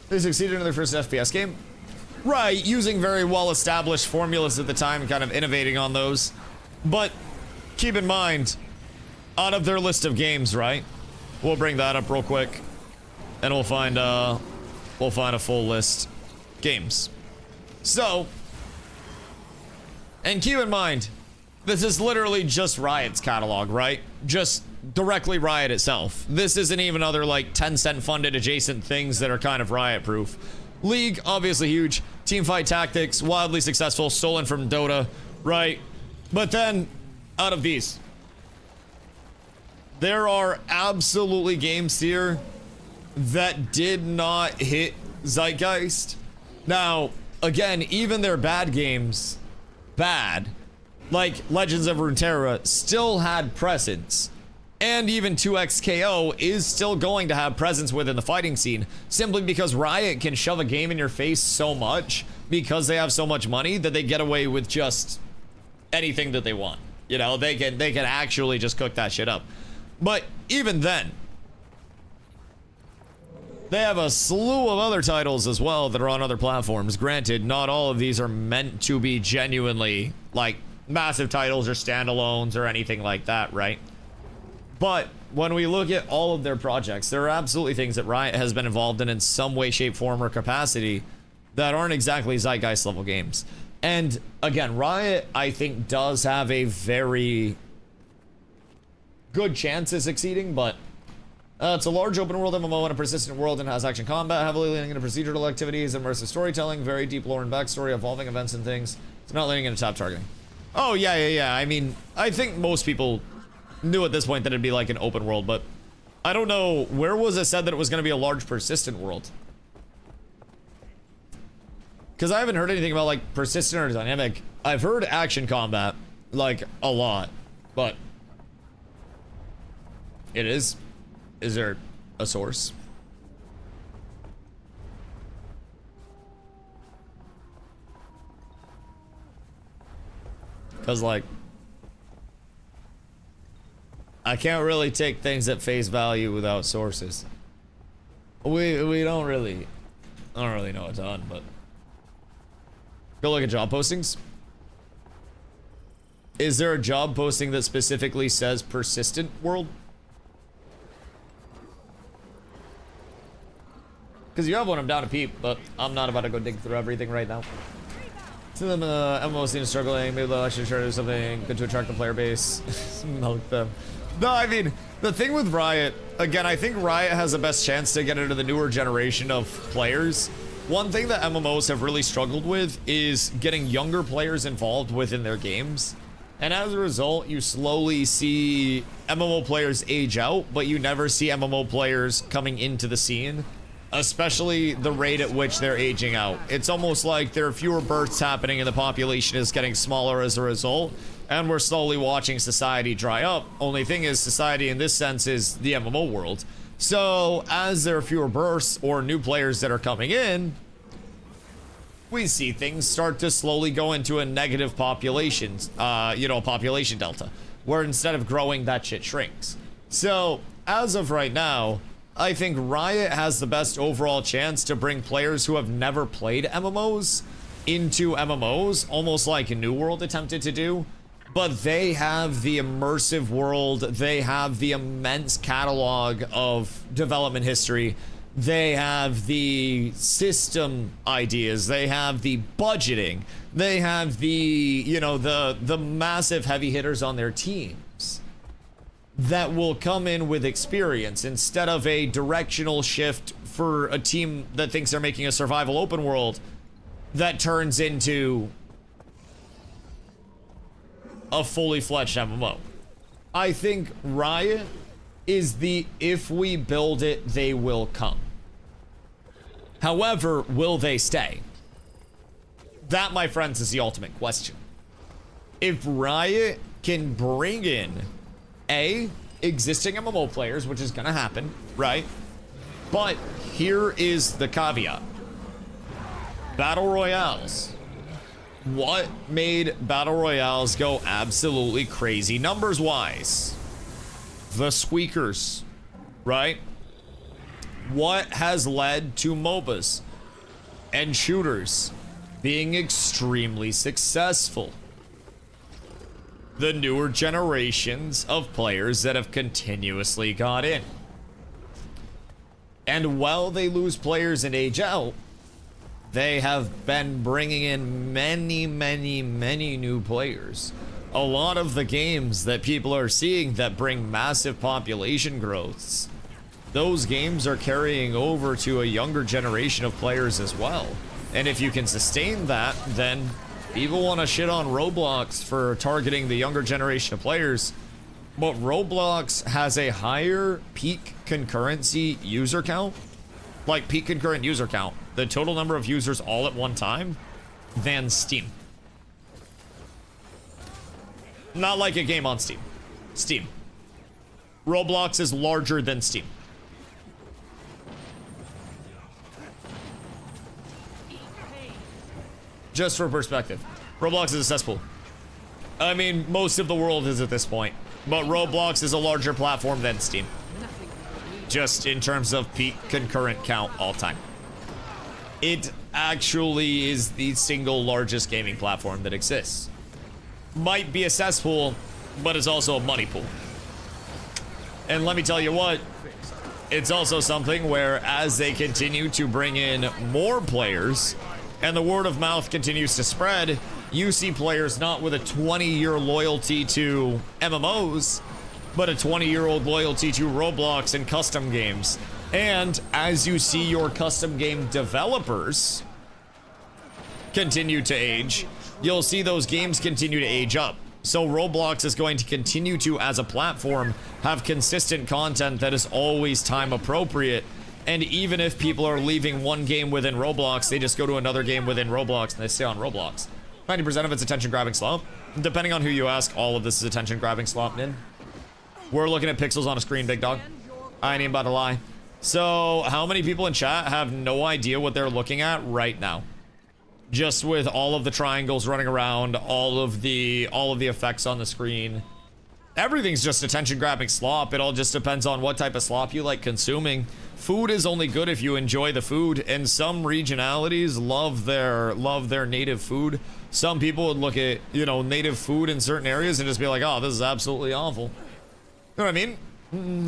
They succeeded in their first FPS game. Right, using very well-established formulas at the time, kind of innovating on those. But keep in mind, out of their list of games, right? We'll bring that up real quick, and we'll find a full list. Games. So, and keep in mind, this is literally just Riot's catalog, right? Just directly Riot itself. This isn't even other like Tencent funded adjacent things that are kind of Riot proof. League, obviously huge. Teamfight Tactics, wildly successful, stolen from Dota, right? But then, out of these, there are absolutely games here that did not hit Zeitgeist. Now, again, even their bad games, like Legends of Runeterra, still had presence. And even 2XKO is still going to have presence within the fighting scene, simply because Riot can shove a game in your face so much because they have so much money that they get away with just anything that they want. You know, they can actually just cook that shit up. But even then, they have a slew of other titles as well that are on other platforms. Granted, not all of these are meant to be genuinely like massive titles or standalones or anything like that, right? But when we look at all of their projects, there are absolutely things that Riot has been involved in some way, shape, form, or capacity that aren't exactly Zeitgeist level games. And again, Riot, I think, does have a very good chance of succeeding, but it's a large open world MMO in a persistent world and has action combat, heavily leaning into procedural activities, immersive storytelling, very deep lore and backstory, evolving events and things. It's not leaning into top targeting. Oh, yeah. I mean, I think most people knew at this point that it'd be like an open world, but I don't know, where was it said that it was going to be a large persistent world? Because I haven't heard anything about like persistent or dynamic. I've heard action combat like a lot, but it is there a source? Because like, I can't really take things at face value without sources. We don't really know a ton, but go look at job postings. Is there a job posting that specifically says persistent world? Because you have one, I'm down to peep, but I'm not about to go dig through everything right now. To them, MMO seems struggling. Maybe they'll actually try to do something good to attract the player base. Milk them. No, I mean, the thing with Riot, again, I think Riot has the best chance to get into the newer generation of players. One thing that MMOs have really struggled with is getting younger players involved within their games. And as a result, you slowly see MMO players age out, but you never see MMO players coming into the scene, especially the rate at which they're aging out. It's almost like there are fewer births happening and the population is getting smaller as a result, and we're slowly watching society dry up. Only thing is, society in this sense is the MMO world. So as there are fewer births or new players that are coming in, we see things start to slowly go into a negative population, population delta, where instead of growing, that shit shrinks. So as of right now, I think Riot has the best overall chance to bring players who have never played MMOs into MMOs, almost like New World attempted to do. But they have the immersive world, they have the immense catalog of development history, they have the system ideas, they have the budgeting, they have the, the massive heavy hitters on their teams that will come in with experience instead of a directional shift for a team that thinks they're making a survival open world that turns into a fully fledged MMO. I think Riot is the if we build it, they will come. However, will they stay? That, my friends, is the ultimate question. If Riot can bring in existing MMO players, which is gonna happen, right? But here is the caveat. Battle Royales. What made Battle Royales go absolutely crazy numbers-wise? The squeakers, right? What has led to MOBAs and shooters being extremely successful? The newer generations of players that have continuously got in. And while they lose players and age out, they have been bringing in many, many, many new players. A lot of the games that people are seeing that bring massive population growths, those games are carrying over to a younger generation of players as well. And if you can sustain that, then people want to shit on Roblox for targeting the younger generation of players. But Roblox has a higher peak concurrency user count, like peak concurrent user count, the total number of users all at one time, than Steam. Not like a game on Steam. Steam. Roblox is larger than Steam. Just for perspective, Roblox is a cesspool. I mean, most of the world is at this point, but Roblox is a larger platform than Steam. Just in terms of peak concurrent count all time. It actually is the single largest gaming platform that exists. Might be a cesspool, but it's also a money pool. And let me tell you what, it's also something where as they continue to bring in more players and the word of mouth continues to spread, you see players not with a 20-year loyalty to MMOs, but a 20-year-old loyalty to Roblox and custom games. And as you see your custom game developers continue to age, you'll see those games continue to age up. So Roblox is going to continue to, as a platform, have consistent content that is always time appropriate. And even if people are leaving one game within Roblox, they just go to another game within Roblox and they stay on Roblox. 90% of it's attention grabbing slump. Depending on who you ask, all of this is attention grabbing slump. We're looking at pixels on a screen, big dog. I ain't even about to lie. So how many people in chat have no idea what they're looking at right now? Just with all of the triangles running around, all of the effects on the screen. Everything's just attention grabbing slop. It all just depends on what type of slop you like consuming. Food is only good if you enjoy the food, and some regionalities love their native food. Some people would look at, native food in certain areas and just be like, oh, this is absolutely awful. You know what I mean?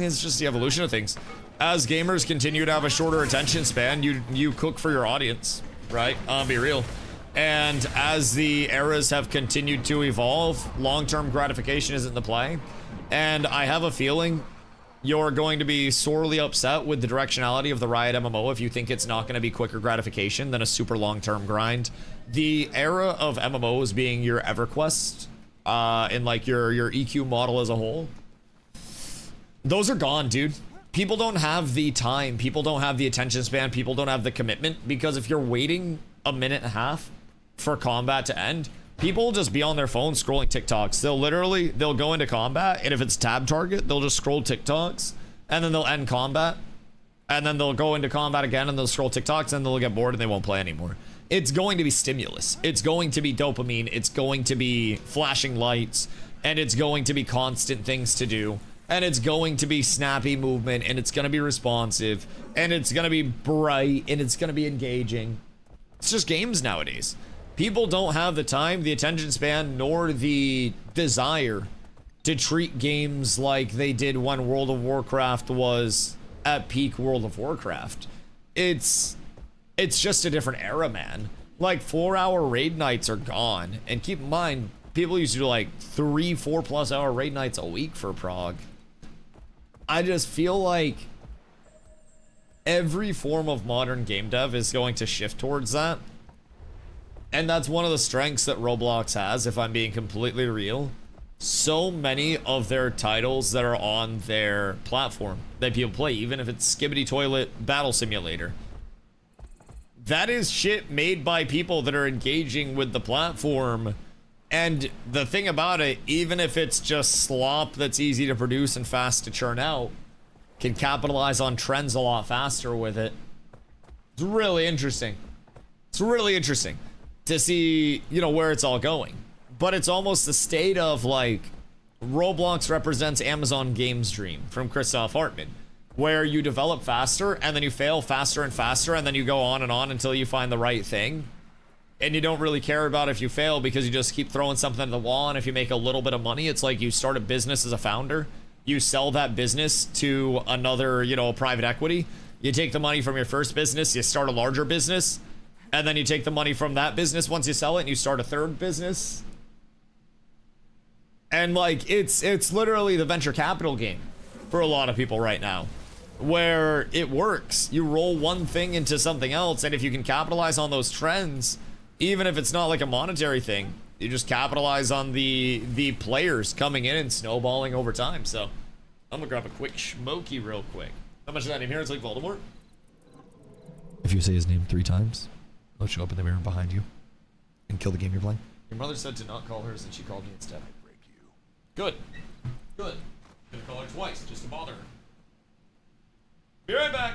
It's just the evolution of things. as gamers continue to have a shorter attention span, you cook for your audience, right? I'll be real. And as the eras have continued to evolve, long-term gratification isn't the play. And I have a feeling you're going to be sorely upset with the directionality of the Riot MMO if you think it's not going to be quicker gratification than a super long-term grind. The era of MMOs being your EverQuest, and like your EQ model as a whole, those are gone, dude. People don't have the time, people don't have the attention span, people don't have the commitment, because if you're waiting a minute and a half for combat to end, people will just be on their phone scrolling TikToks. They'll go into combat, and if it's tab target, they'll just scroll TikToks, and then they'll end combat, and then they'll go into combat again, and they'll scroll TikToks, and they'll get bored, and they won't play anymore. It's going to be stimulus. It's going to be dopamine. It's going to be flashing lights, and it's going to be constant things to do, and it's going to be snappy movement, and it's going to be responsive, and it's going to be bright, and it's going to be engaging. It's just games nowadays. People don't have the time, the attention span, nor the desire to treat games like they did when World of Warcraft was at peak World of Warcraft. It's just a different era, man. Like 4-hour raid nights are gone. And keep in mind, people used to do like 3-4+ hour raid nights a week for Prague. I just feel like every form of modern game dev is going to shift towards that. And that's one of the strengths that Roblox has, if I'm being completely real. So many of their titles that are on their platform that people play, even if it's Skibbity Toilet Battle Simulator, that is shit made by people that are engaging with the platform. And the thing about it, even if it's just slop that's easy to produce and fast to churn out, can capitalize on trends a lot faster with it. It's really interesting. It's really interesting to see, you know, where it's all going. But it's almost the state of like, Roblox represents Amazon Games Dream from Christoph Hartman, where you develop faster and then you fail faster and faster, and then you go on and on until you find the right thing. And you don't really care about if you fail, because you just keep throwing something at the wall, and if you make a little bit of money, it's like you start a business as a founder, you sell that business to another, you know, private equity, you take the money from your first business, you start a larger business, and then you take the money from that business once you sell it and you start a third business. And like, it's literally the venture capital game for a lot of people right now, where it works. You roll one thing into something else, and if you can capitalize on those trends, even if it's not like a monetary thing, you just capitalize on the players coming in and snowballing over time. So I'm gonna grab a quick smoky real quick. How much of that name here? It's like Voldemort. If you say his name 3 times, I'll show up in the mirror behind you and kill the game you're playing. Your mother said to not call hers, and she called me instead. I break you. Good. Good. Gonna call her twice just to bother her. Be right back.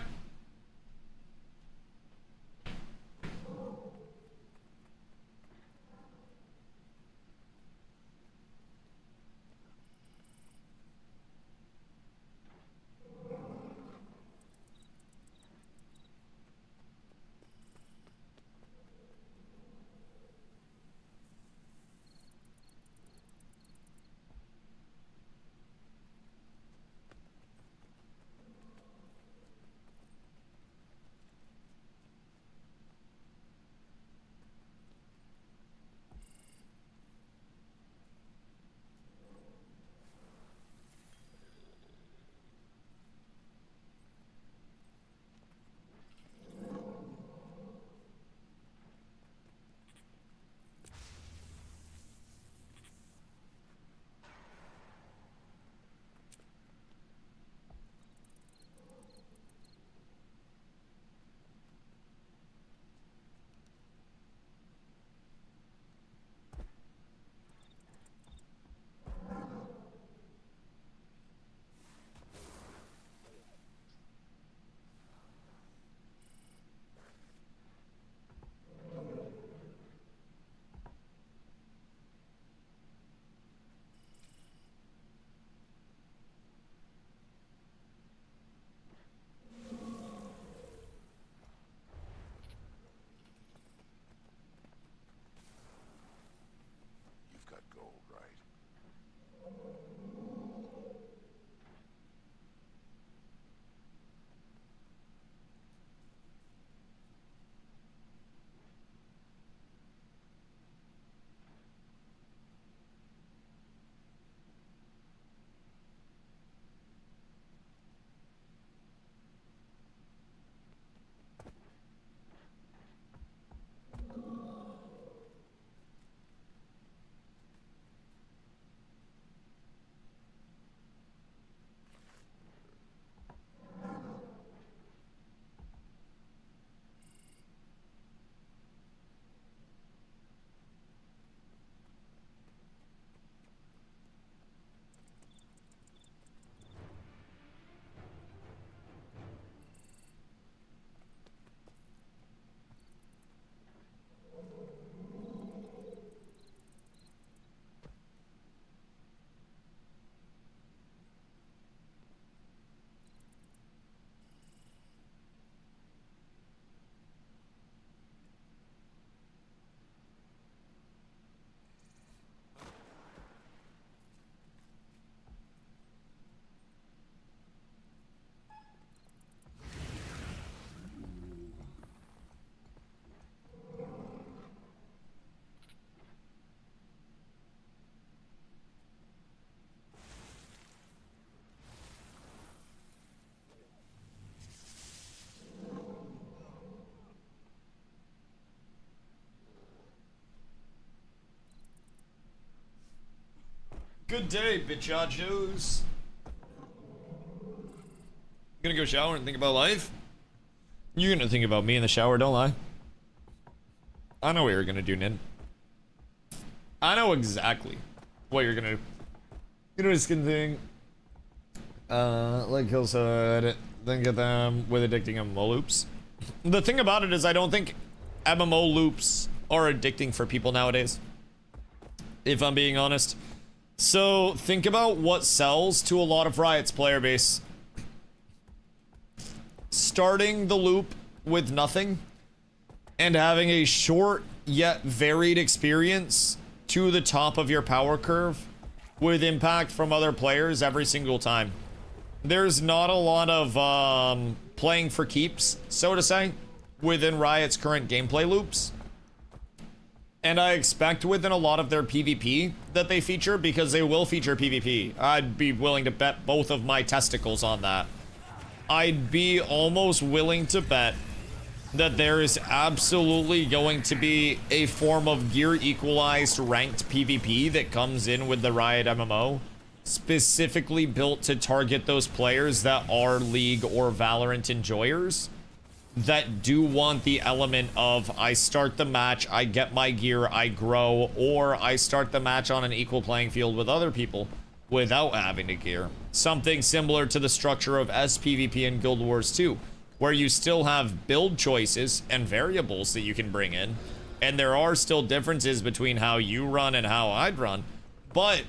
Good day, bitchachos. Gonna go shower and think about life? You're gonna think about me in the shower, don't lie. I know what you're gonna do, Nin. I know exactly what you're gonna do. You know, skin thing. Like Hillside, then get them with addicting MMO loops. The thing about it is I don't think MMO loops are addicting for people nowadays, if I'm being honest. So think about what sells to a lot of Riot's player base. Starting the loop with nothing and having a short yet varied experience to the top of your power curve with impact from other players every single time. There's not a lot of playing for keeps, so to say, within Riot's current gameplay loops. And I expect within a lot of their PvP that they feature, because they will feature PvP. I'd be willing to bet both of my testicles on that. I'd be almost willing to bet that there is absolutely going to be a form of gear equalized ranked PvP that comes in with the Riot MMO, specifically built to target those players that are League or Valorant enjoyers, that do want the element of I start the match, I get my gear, I grow, or I start the match on an equal playing field with other people without having to gear. Something similar to the structure of SPVP in Guild Wars 2, where you still have build choices and variables that you can bring in, and there are still differences between how you run and how I'd run, but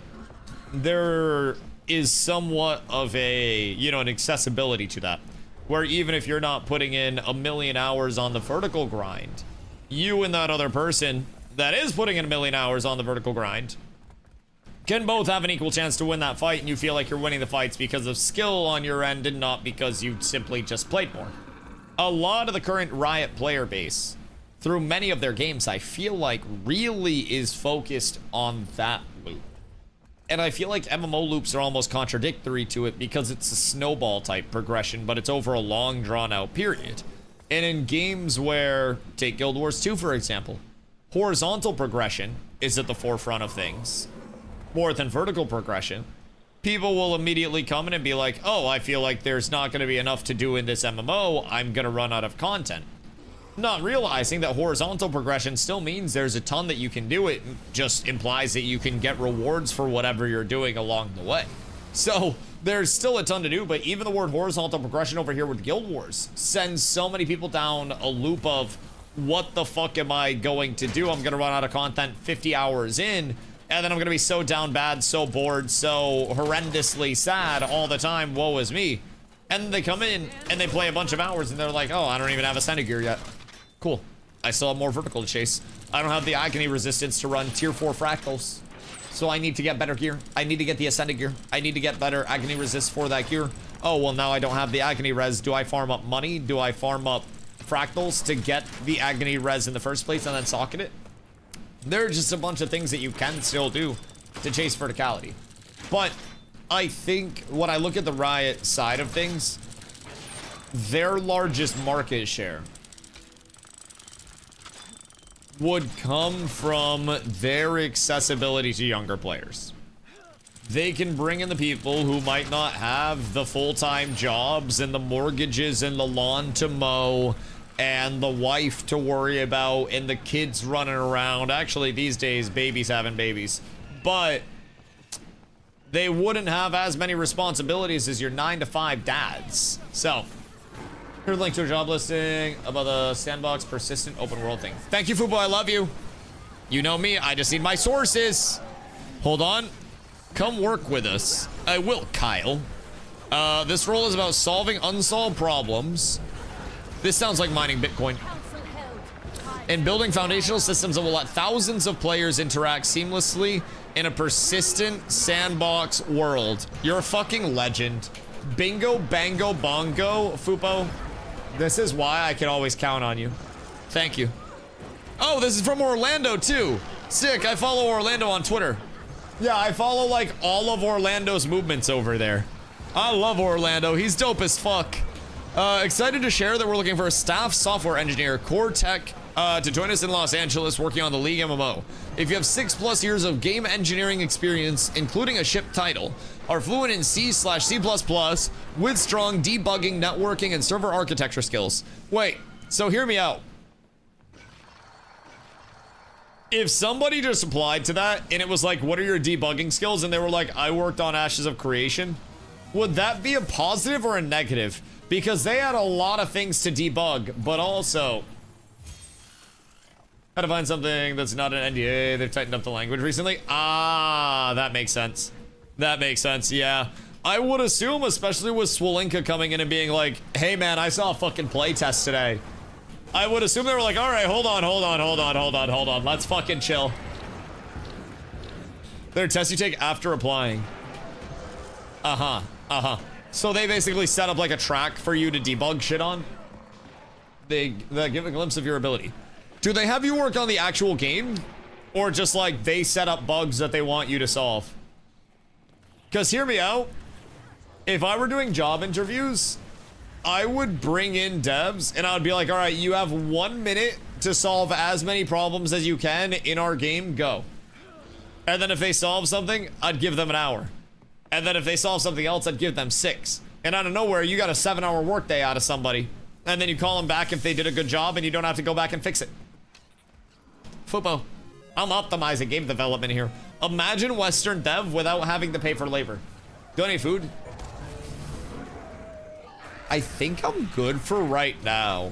there is somewhat of a, you know, an accessibility to that, where even if you're not putting in a million hours on the vertical grind, you and that other person that is putting in a million hours on the vertical grind can both have an equal chance to win that fight, and you feel like you're winning the fights because of skill on your end and not because you simply just played more. A lot of the current Riot player base, through many of their games, I feel like really is focused on that loop. And I feel like MMO loops are almost contradictory to it because it's a snowball type progression, but it's over a long drawn out period. And in games where, take Guild Wars 2 for example, horizontal progression is at the forefront of things more than vertical progression, people will immediately come in and be like, oh, I feel like there's not going to be enough to do in this MMO, I'm going to run out of content. Not realizing that horizontal progression still means there's a ton that you can do. It just implies that you can get rewards for whatever you're doing along the way. So there's still a ton to do, but even the word horizontal progression over here with Guild Wars sends so many people down a loop of, what the fuck am I going to do? I'm going to run out of content 50 hours in, and then I'm going to be so down bad, so bored, so horrendously sad all the time, woe is me. And then they come in and they play a bunch of hours and they're like, oh, I don't even have Ascended gear yet. Cool. I still have more vertical to chase. I don't have the agony resistance to run tier 4 fractals. So I need to get better gear. I need to get the Ascended gear. I need to get better agony resist for that gear. Oh, well, now I don't have the agony res. Do I farm up money? Do I farm up fractals to get the agony res in the first place and then socket it? There are just a bunch of things that you can still do to chase verticality. But I think when I look at the Riot side of things, their largest market share would come from their accessibility to younger players. They can bring in the people who might not have the full-time jobs and the mortgages and the lawn to mow and the wife to worry about and the kids running around. Actually, these days, babies having babies. But they wouldn't have as many responsibilities as your 9-to-5 dads. So, here's a link to a job listing about the sandbox persistent open world thing. Thank you, Fubo, I love you. You know me, I just need my sources. Hold on. Come work with us. I will, Kyle. This role is about solving unsolved problems. This sounds like mining Bitcoin. And building foundational systems that will let thousands of players interact seamlessly in a persistent sandbox world. You're a fucking legend. Bingo, bango, bongo, Fupo. This is why I can always count on you. Thank you. Oh, this is from Orlando too. Sick, I follow Orlando on Twitter. Yeah, I follow like all of Orlando's movements over there. I love Orlando, he's dope as fuck. Excited to share that we're looking for a staff software engineer, core tech, to join us in Los Angeles working on the League MMO. If you have 6+ years of game engineering experience, including a ship title, are fluent in C/C++ with strong debugging, networking, and server architecture skills. Wait, so hear me out. If somebody just applied to that and it was like, what are your debugging skills? And they were like, I worked on Ashes of Creation. Would that be a positive or a negative? Because they had a lot of things to debug, but also how to find something that's not an NDA. They've tightened up the language recently. Ah, that makes sense. That makes sense, yeah. I would assume, especially with Swolinka coming in and being like, hey man, I saw a fucking playtest today. I would assume they were like, all right, hold on. Let's fucking chill. They're tests you take after applying. So they basically set up like a track for you to debug shit on. They give a glimpse of your ability. Do they have you work on the actual game? Or just like they set up bugs that they want you to solve? Because hear me out. If I were doing job interviews, I would bring in devs and I would be like, all right, you have 1 minute to solve as many problems as you can in our game, go. And then if they solve something, I'd give them an hour. And then if they solve something else, I'd give them 6. And out of nowhere, you got a 7-hour workday out of somebody. And then you call them back if they did a good job and you don't have to go back and fix it. Fupo, I'm optimizing game development here. Imagine Western dev without having to pay for labor. Donate food. I think I'm good for right now.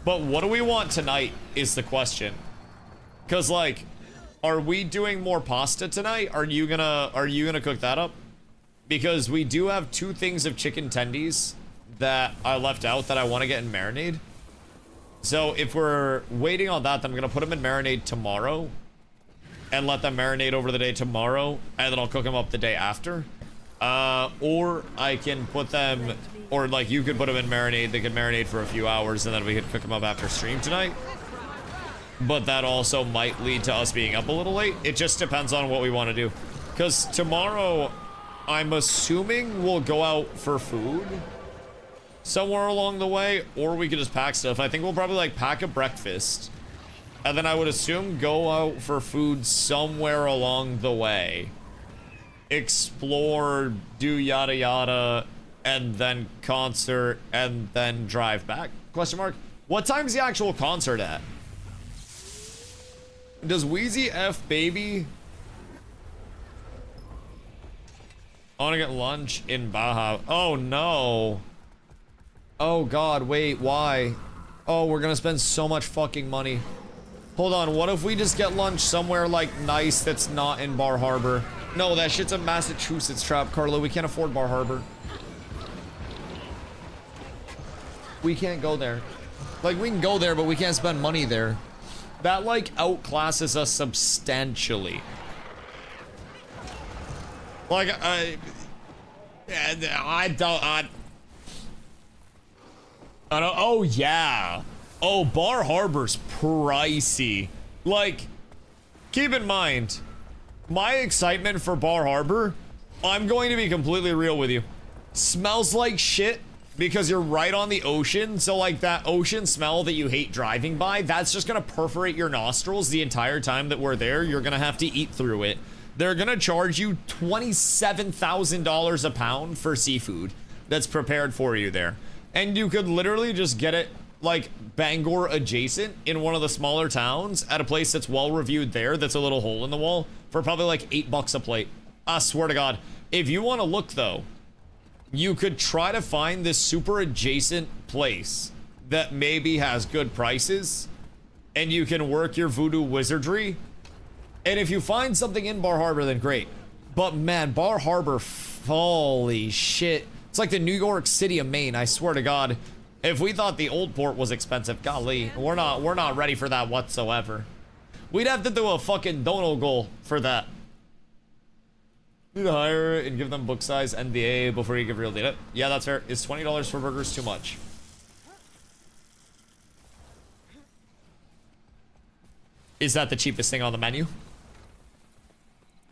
But what do we want tonight is the question. Cause like, are we doing more pasta tonight? Are you gonna cook that up? Because we do have 2 things of chicken tendies that I left out that I want to get in marinade. So if we're waiting on that, then I'm gonna put them in marinade tomorrow and let them marinate over the day tomorrow, and then I'll cook them up the day after. Or I can put them, or like you could put them in marinade, they could marinate for a few hours, and then we could cook them up after stream tonight. But that also might lead to us being up a little late. It just depends on what we want to do. Because tomorrow, I'm assuming we'll go out for food somewhere along the way, or we could just pack stuff. I think we'll probably like pack a breakfast, and then I would assume go out for food somewhere along the way. Explore, do yada yada, and then concert, and then drive back? Question mark. What time's the actual concert at? Does Wheezy F baby? I want to get lunch in Baja. Oh no. Oh god, wait, why? Oh, we're gonna spend so much fucking money. Hold on, what if we just get lunch somewhere like nice that's not in Bar Harbor? No, that shit's a Massachusetts trap, Carlo. We can't afford Bar Harbor. We can't go there. Like, we can go there, but we can't spend money there. That, like, outclasses us substantially. Like, I don't, oh, yeah. Oh, Bar Harbor's pricey. Like, keep in mind, my excitement for Bar Harbor, I'm going to be completely real with you. Smells like shit because you're right on the ocean. So, like, that ocean smell that you hate driving by, that's just going to perforate your nostrils the entire time that we're there. You're going to have to eat through it. They're going to charge you $27,000 a pound for seafood that's prepared for you there. And you could literally just get it, like, Bangor adjacent in one of the smaller towns at a place that's well reviewed there, that's a little hole in the wall, for probably like $8 a plate. I swear to God. If you want to look though, you could try to find this super adjacent place that maybe has good prices, and you can work your voodoo wizardry. And if you find something in Bar Harbor, then great. But man, Bar Harbor, holy shit. It's like the New York City of Maine, I swear to God. If we thought the old port was expensive, golly, we're not ready for that whatsoever. We'd have to do a fucking dono goal for that. Need to hire and give them book size NDA before you give real data. Yeah, that's fair. Is $20 for burgers too much? Is that the cheapest thing on the menu?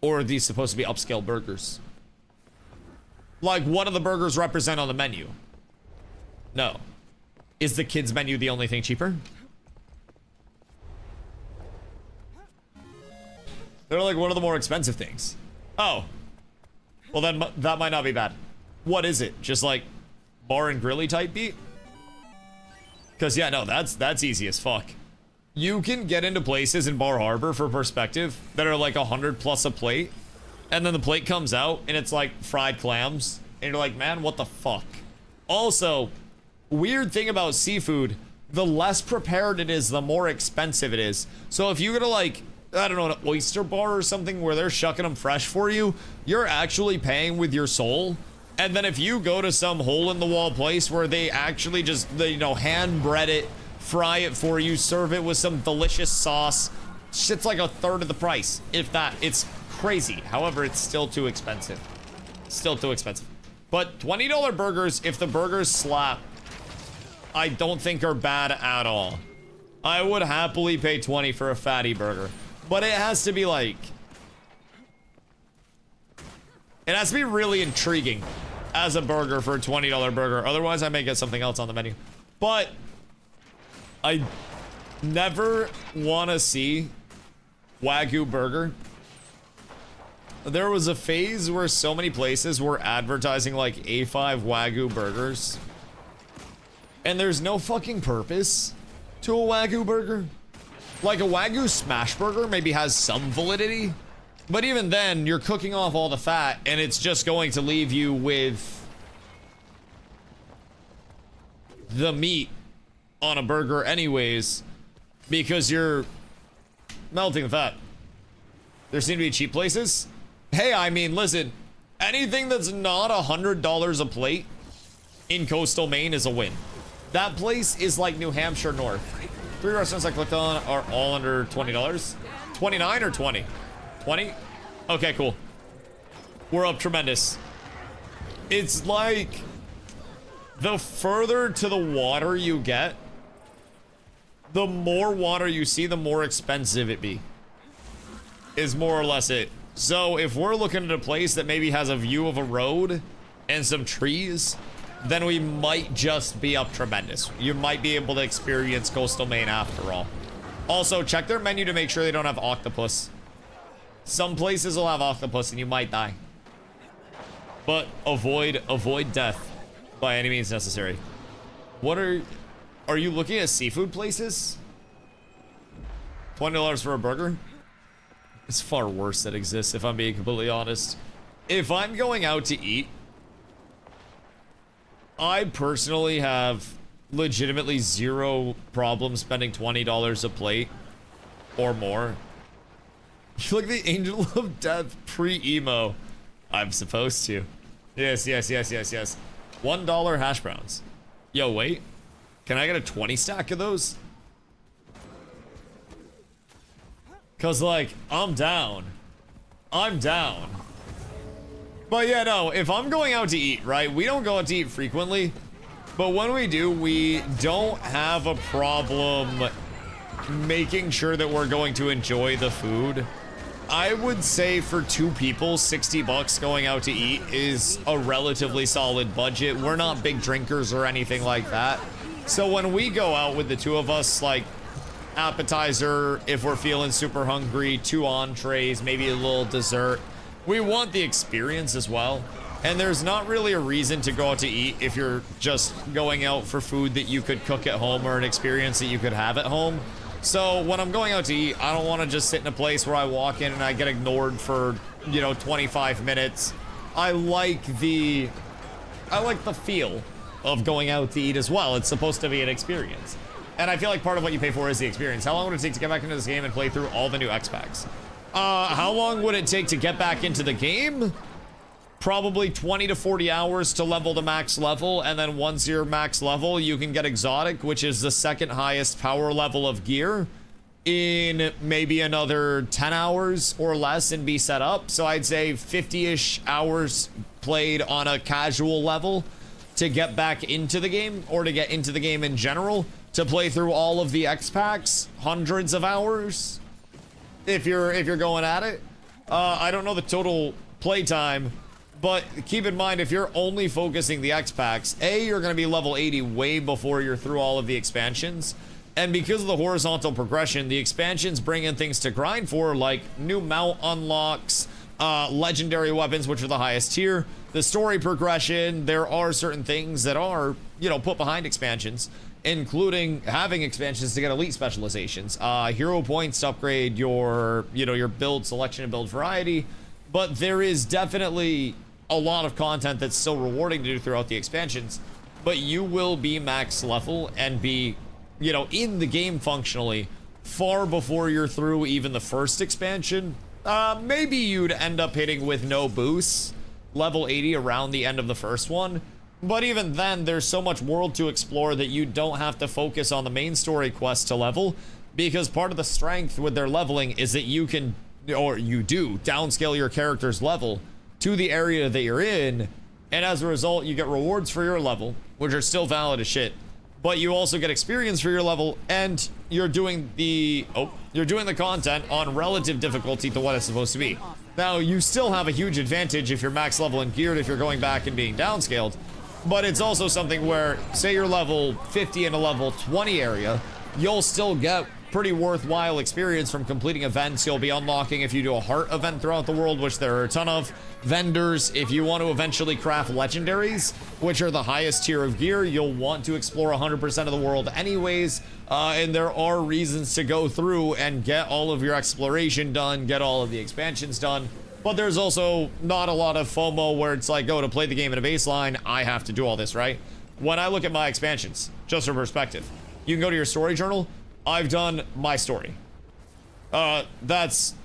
Or are these supposed to be upscale burgers? Like, what do the burgers represent on the menu? No. Is the kids menu the only thing cheaper? They're like one of the more expensive things. Oh. Well, then that might not be bad. What is it? Just like bar and grilly type beat? Because, yeah, no, that's easy as fuck. You can get into places in Bar Harbor, for perspective, that are like 100 plus a plate. And then the plate comes out and it's like fried clams. And you're like, man, what the fuck? Also, weird thing about seafood, the less prepared it is, the more expensive it is. So if you go to like, I don't know, an oyster bar or something where they're shucking them fresh for you, you're actually paying with your soul. And then if you go to some hole-in-the-wall place where they actually just, you know, hand bread it, fry it for you, serve it with some delicious sauce, shit's like a third of the price, if that. It's crazy. However, it's still too expensive. Still too expensive. But $20 burgers, if the burgers slap, I don't think are bad at all. I would happily pay 20 for a fatty burger. But it has to be like... It has to be really intriguing as a burger for a $20 burger. Otherwise, I may get something else on the menu. But I never want to see Wagyu burger. There was a phase where so many places were advertising like A5 Wagyu burgers. And there's no fucking purpose to a Wagyu burger. Like a Wagyu smash burger maybe has some validity. But even then, you're cooking off all the fat and it's just going to leave you with the meat on a burger anyways, because you're melting the fat. There seem to be cheap places. Hey, I mean, listen, anything that's not $100 a plate in coastal Maine is a win. That place is like New Hampshire North. 3 restaurants I clicked on are all under $20. 29 or 20? 20? Okay, cool. We're up tremendous. It's like the further to the water you get, the more water you see, the more expensive it be. Is more or less it. So if we're looking at a place that maybe has a view of a road and some trees, then we might just be up tremendous. You might be able to experience coastal Maine after all. Also, check their menu to make sure they don't have octopus. Some places will have octopus and you might die. But avoid death by any means necessary. What are you looking at seafood places? $20 for a burger? It's far worse that exists, if I'm being completely honest. If I'm going out to eat, I personally have legitimately zero problem spending $20 a plate or more. You look the Angel of Death pre-emo. I'm supposed to. Yes. $1 hash browns. Yo, wait. Can I get a 20 stack of those? Cause like, I'm down. But yeah, no, if I'm going out to eat, right? We don't go out to eat frequently. But when we do, we don't have a problem making sure that we're going to enjoy the food. I would say for 2 people, 60 bucks going out to eat is a relatively solid budget. We're not big drinkers or anything like that. So when we go out with the 2 of us, like, appetizer, if we're feeling super hungry, 2 entrees, maybe a little dessert. We want the experience as well. And there's not really a reason to go out to eat if you're just going out for food that you could cook at home or an experience that you could have at home. So when I'm going out to eat, I don't want to just sit in a place where I walk in and I get ignored for, you know, 25 minutes. I like the feel of going out to eat as well. It's supposed to be an experience. And I feel like part of what you pay for is the experience. How long would it take to get back into this game and play through all the new X-Packs? How long would it take to get back into the game? Probably 20 to 40 hours to level the max level. And then once you're max level, you can get Exotic, which is the 2nd highest power level of gear, in maybe another 10 hours or less and be set up. So I'd say 50-ish hours played on a casual level to get back into the game, or to get into the game in general. To play through all of the X-Packs, hundreds of hours, if you're going at it. I don't know the total playtime, but keep in mind, if you're only focusing the X-Packs, A, you're going to be level 80 way before you're through all of the expansions, And because of the horizontal progression, the expansions bring in things to grind for, like new mount unlocks, legendary weapons, which are the highest tier, the story progression. There are certain things that are, you know, put behind expansions, including having expansions to get elite specializations, hero points to upgrade your, you know, your build selection and build variety. But there is definitely a lot of content that's still rewarding to do throughout the expansions. But you will be max level and be, you know, in the game functionally far before you're through even the first expansion. Maybe you'd end up hitting with no boosts level 80 around the end of the first one. But even then, there's so much world to explore that you don't have to focus on the main story quest to level, because part of the strength with their leveling is that you can, or you do, downscale your character's level to the area that you're in, and as a result, you get rewards for your level, which are still valid as shit. But you also get experience for your level, and you're doing the content on relative difficulty to what it's supposed to be. Now, you still have a huge advantage if you're max level and geared, if you're going back and being downscaled. But it's also something where, say you're level 50 in a level 20 area, you'll still get pretty worthwhile experience from completing events. You'll be unlocking if you do a heart event throughout the world, which there are a ton of. Vendors, if you want to eventually craft legendaries, which are the highest tier of gear, you'll want to explore 100% of the world anyways. And there are reasons to go through and get all of your exploration done, get all of the expansions done. But there's also not a lot of FOMO where it's like, oh, to play the game in a baseline, I have to do all this, right? When I look at my expansions, just for perspective, you can go to your story journal. I've done my story. That's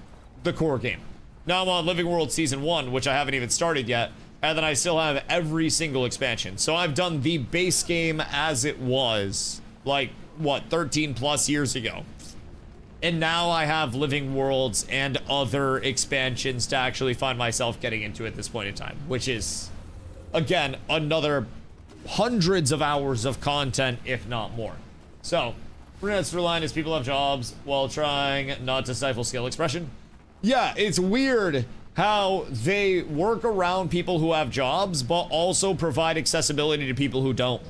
the core game. Now I'm on Living World Season 1, which I haven't even started yet, and then I still have every single expansion. So I've done the base game as it was, like, what, 13 plus years ago. And now I have Living Worlds and other expansions to actually find myself getting into at this point in time, which is, again, another hundreds of hours of content, if not more. So, Brunette's line is people have jobs while trying not to stifle skill expression. Yeah, it's weird how they work around people who have jobs, but also provide accessibility to people who don't.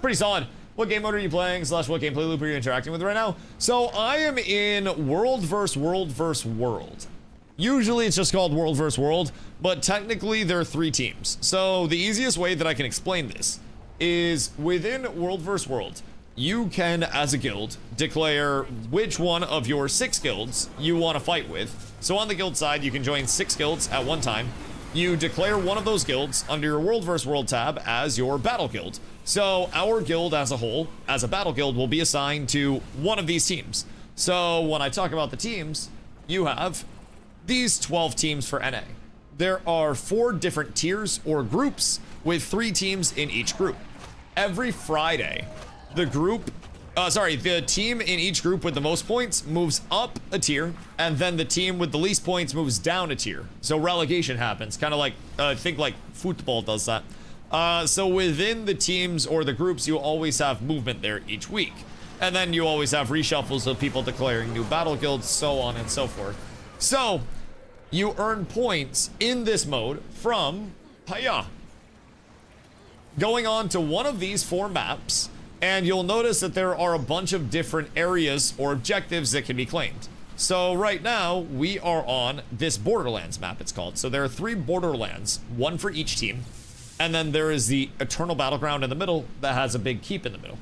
Pretty solid. What game mode are you playing, / what gameplay loop are you interacting with right now? So I am in World vs. World vs. World. Usually it's just called World vs. World, but technically there are 3 teams. So the easiest way that I can explain this is within World vs. World, you can, as a guild, declare which one of your 6 guilds you want to fight with. So on the guild side, you can join 6 guilds at one time. You declare one of those guilds under your World vs. World tab as your battle guild. So our guild as a whole, as a battle guild, will be assigned to one of these teams. So when I talk about the teams, you have these 12 teams for NA. There are 4 different tiers or groups with 3 teams in each group. Every Friday, the team in each group with the most points moves up a tier, and then the team with the least points moves down a tier. So relegation happens, kind of like, I think like football does that. So within the teams or the groups, you always have movement there each week. And then you always have reshuffles of people declaring new battle guilds, so on and so forth. So you earn points in this mode from going on to one of these 4 maps, and you'll notice that there are a bunch of different areas or objectives that can be claimed. So right now we are on this Borderlands map, it's called. So there are 3 Borderlands, 1 for each team. And then there is the Eternal Battleground in the middle that has a big keep in the middle.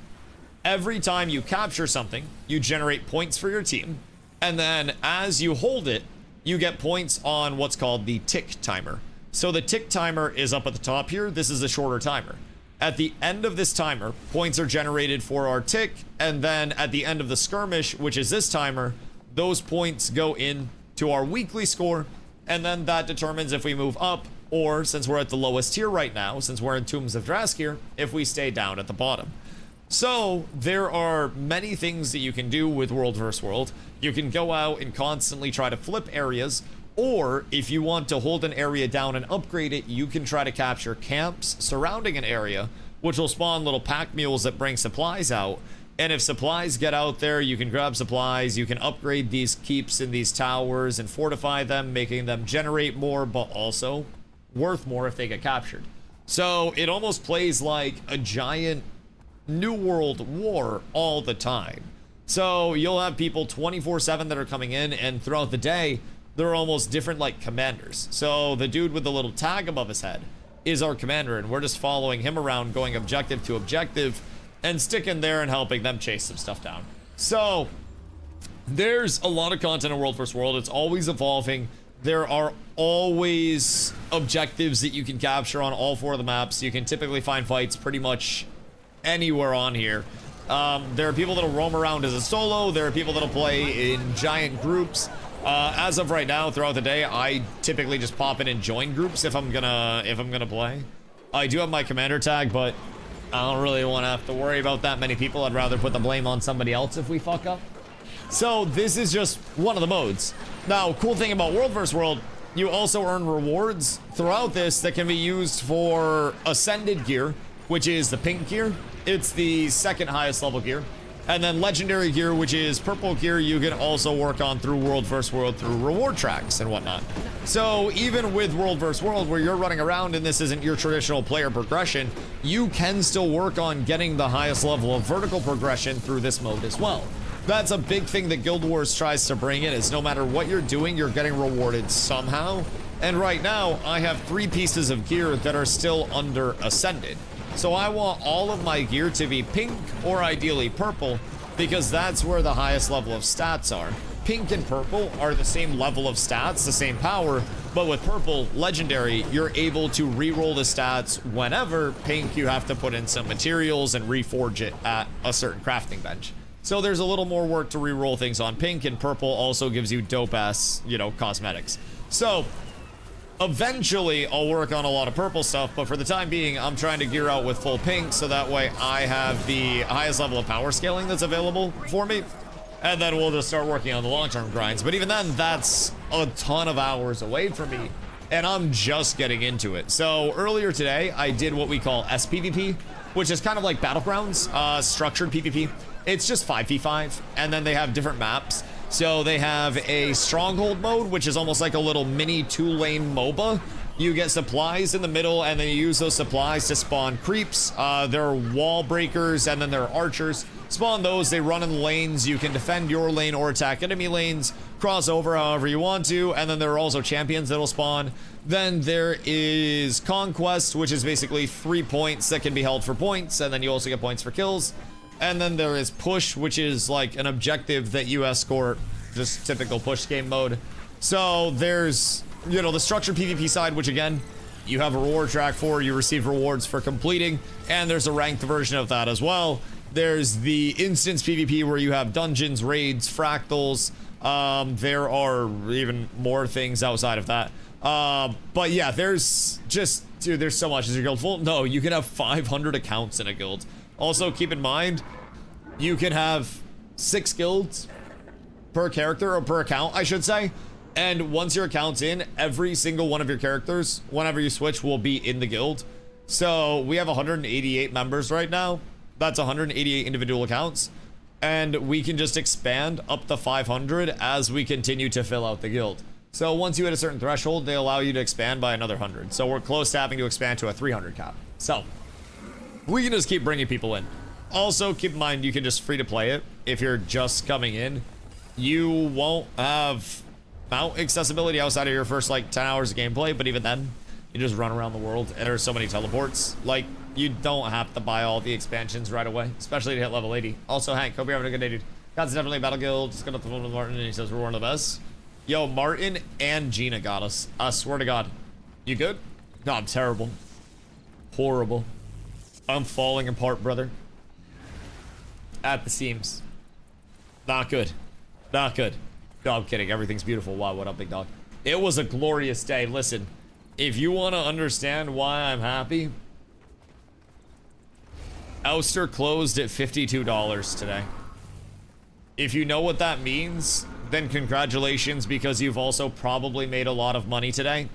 Every time you capture something, you generate points for your team. And then as you hold it, you get points on what's called the tick timer. So the tick timer is up at the top here. This is a shorter timer. At the end of this timer, points are generated for our tick. And then at the end of the skirmish, which is this timer, those points go in to our weekly score. And then that determines if we move up, or since we're at the lowest tier right now, since we're in Tombs of Draskir, if we stay down at the bottom. So there are many things that you can do with World vs. World. You can go out and constantly try to flip areas, or if you want to hold an area down and upgrade it, you can try to capture camps surrounding an area, which will spawn little pack mules that bring supplies out. And if supplies get out there, you can grab supplies, you can upgrade these keeps in these towers and fortify them, making them generate more, but also worth more if they get captured. So it almost plays like a giant New World War all the time. So you'll have people 24/7 that are coming in, and throughout the day, they're almost different like commanders. So the dude with the little tag above his head is our commander, and we're just following him around, going objective to objective, and sticking there and helping them chase some stuff down. So there's a lot of content in World vs. World. It's always evolving. There are always objectives that you can capture on all 4 of the maps. You can typically find fights pretty much anywhere on here. There are people that'll roam around as a solo. There are people that'll play in giant groups. As of right now, throughout the day, I typically just pop in and join groups if I'm gonna play. I do have my commander tag, but I don't really want to have to worry about that many people. I'd rather put the blame on somebody else if we fuck up. So this is just one of the modes. Now, cool thing about World vs. World, you also earn rewards throughout this that can be used for Ascended gear, which is the pink gear. It's the 2nd highest level gear. And then Legendary gear, which is purple gear, you can also work on through World vs. World through reward tracks and whatnot. So even with World vs. World, where you're running around and this isn't your traditional player progression, you can still work on getting the highest level of vertical progression through this mode as well. That's a big thing that Guild Wars tries to bring in, is no matter what you're doing, you're getting rewarded somehow. And right now, I have 3 pieces of gear that are still under Ascended. So I want all of my gear to be pink or ideally purple, because that's where the highest level of stats are. Pink and purple are the same level of stats, the same power, but with purple, legendary, you're able to re-roll the stats whenever. Pink, you have to put in some materials and reforge it at a certain crafting bench. So there's a little more work to re-roll things on pink, and purple also gives you dope-ass, you know, cosmetics. So eventually, I'll work on a lot of purple stuff, but for the time being, I'm trying to gear out with full pink, so that way I have the highest level of power scaling that's available for me. And then we'll just start working on the long-term grinds. But even then, that's a ton of hours away from me, and I'm just getting into it. So earlier today, I did what we call SPVP, which is kind of like Battlegrounds, structured PvP. It's just 5v5, and then they have different maps. So they have a stronghold mode, which is almost like a little mini 2-lane MOBA. You get supplies in the middle, and then you use those supplies to spawn creeps. There are wall breakers, and then there are archers. Spawn those, they run in lanes. You can defend your lane or attack enemy lanes, cross over however you want to, and then there are also champions that'll spawn. Then there is Conquest, which is basically 3 points that can be held for points, and then you also get points for kills. And then there is Push, which is like an objective that you escort, just typical push game mode. So there's, you know, the structured PvP side, which again, you have a reward track for, you receive rewards for completing, and there's a ranked version of that as well. There's the instance PvP where you have dungeons, raids, fractals. There are even more things outside of that. But yeah, there's just, dude, there's so much. Is your guild full? No, you can have 500 accounts in a guild. Also, keep in mind, you can have 6 guilds per character, or per account, I should say. And once your account's in, every single one of your characters, whenever you switch, will be in the guild. So we have 188 members right now. That's 188 individual accounts. And we can just expand up to 500 as we continue to fill out the guild. So once you hit a certain threshold, they allow you to expand by another 100. So we're close to having to expand to a 300 cap. So we can just keep bringing people in. Also, keep in mind, you can just free to play it. If you're just coming in, you won't have mount accessibility outside of your first like 10 hours of gameplay, but even then, you just run around the world, and there's so many teleports. Like, you don't have to buy all the expansions right away, especially to hit level 80. Also, Hank, hope you're having a good day, dude. God's definitely Battle Guild. Just got off the phone with Martin, and he says we're one of the best. Yo, Martin and Gina got us. I swear to God. You good? No, I'm terrible. Horrible. I'm falling apart, brother. At the seams. Not good. Not good. No, I'm kidding. Everything's beautiful. Wow, what up, big dog? It was a glorious day. Listen, if you want to understand why I'm happy, Ouster closed at $52 today. If you know what that means, then congratulations, because you've also probably made a lot of money today.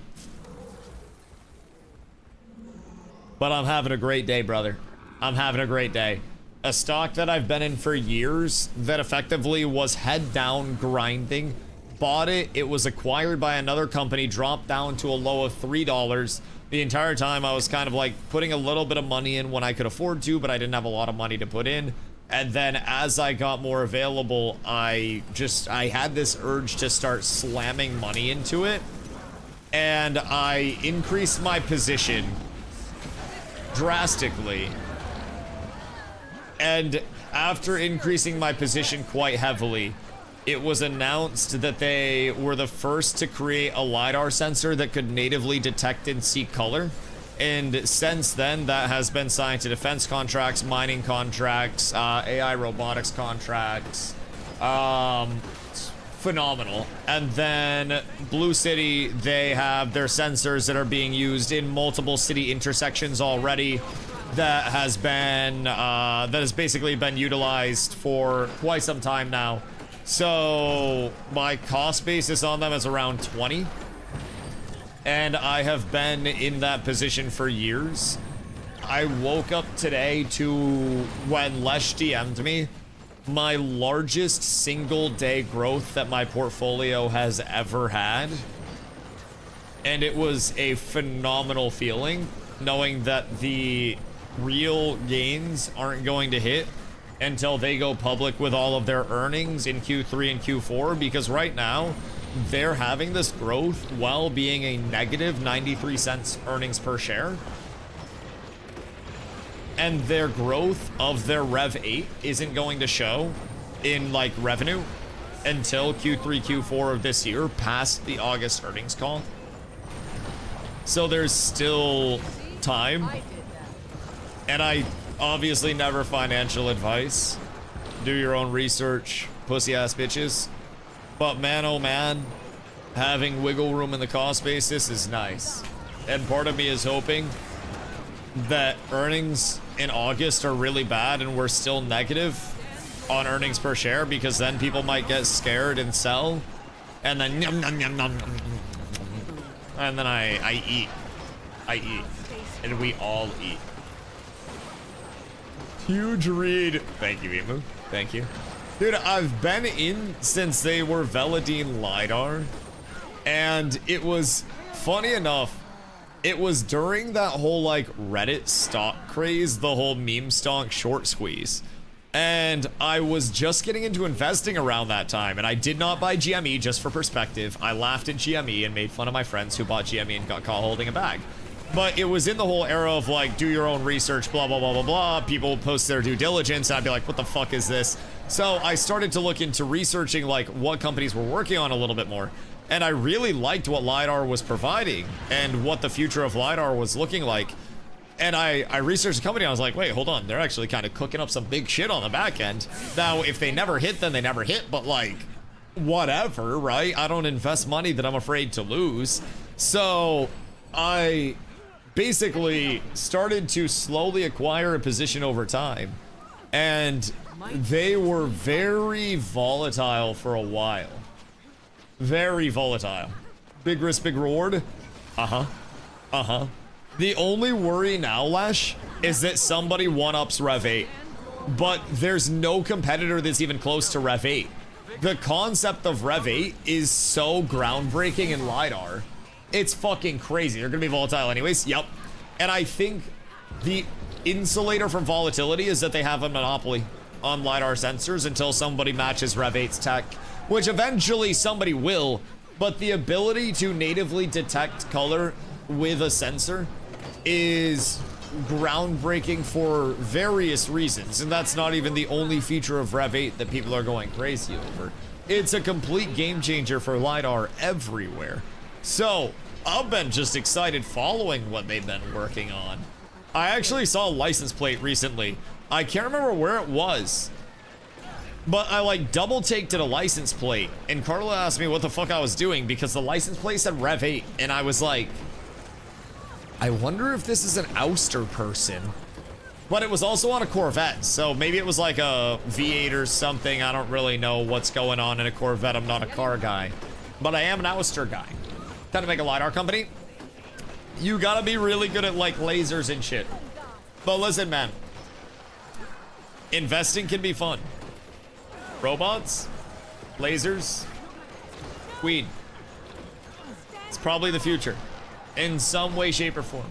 But I'm having a great day, brother. I'm having a great day. A stock that I've been in for years that effectively was head down grinding bought it. It was acquired by another company, dropped down to a low of $3. The entire time I was kind of like putting a little bit of money in when I could afford to, but I didn't have a lot of money to put in. And then as I got more available, I had this urge to start slamming money into it. And I increased my position drastically. And after increasing my position quite heavily, it was announced that they were the first to create a LiDAR sensor that could natively detect and see color. And since then, that has been signed to defense contracts, mining contracts, AI robotics contracts. Phenomenal. And then Blue City, they have their sensors that are being used in multiple city intersections already. That has basically been utilized for quite some time now. So my cost basis on them is around 20. And I have been in that position for years. I woke up today to when Lesh DM'd me, my largest single day growth that my portfolio has ever had. And it was a phenomenal feeling knowing that the real gains aren't going to hit until they go public with all of their earnings in Q3 and Q4, because right now they're having this growth while being a negative 93 cents earnings per share. And their growth of their Rev 8 isn't going to show in like revenue until Q3, Q4 of this year, past the August earnings call. So there's still time. And I obviously never financial advice. Do your own research, pussy ass bitches. But man, oh man, having wiggle room in the cost basis is nice. And part of me is hoping that earnings in August are really bad and we're still negative on earnings per share, because then people might get scared and sell. And then and then I eat. And we all eat. Huge read. Thank you, Emu. Thank you. Dude, I've been in since they were Veladine LiDAR. And it was, funny enough, it was during that whole like Reddit stock craze, the whole meme stock short squeeze. And I was just getting into investing around that time, and I did not buy GME, just for perspective. I laughed at GME and made fun of my friends who bought GME and got caught holding a bag. But it was in the whole era of like, do your own research, blah, blah, blah, blah, blah. People post their due diligence, and I'd be like, what the fuck is this? So I started to look into researching like what companies were working on a little bit more. And I really liked what LiDAR was providing and what the future of LiDAR was looking like. And I researched the company. I was like, wait, hold on. They're actually kind of cooking up some big shit on the back end. Now, if they never hit, then they never hit. But like, whatever, right? I don't invest money that I'm afraid to lose. So I basically started to slowly acquire a position over time. And they were very volatile for a while. Very volatile. Big risk, big reward. The only worry now, Lesh, is that somebody one-ups Rev 8. But there's no competitor that's even close to Rev 8. The concept of Rev 8 is so groundbreaking in LiDAR. It's fucking crazy. They're gonna be volatile anyways. Yep. And I think the insulator from volatility is that they have a monopoly on LiDAR sensors until somebody matches Rev 8's tech, which eventually somebody will. But the ability to natively detect color with a sensor is groundbreaking for various reasons, and that's not even the only feature of Rev 8 that people are going crazy over. It's a complete game changer for LiDAR everywhere. So I've been just excited following what they've been working on. I actually saw a license plate recently. I can't remember where it was, but I like double taked at a license plate, and Carla asked me what the fuck I was doing because the license plate said Rev 8, and I was like, I wonder if this is an ouster person. But it was also on a Corvette, so maybe it was like a V8 or something. I don't really know what's going on in a Corvette. I'm not a car guy, but I am an ouster guy. Time to make a LiDAR company. You gotta be really good at like lasers and shit. But listen, man, investing can be fun. Robots, lasers, weed. It's probably the future in some way, shape, or form.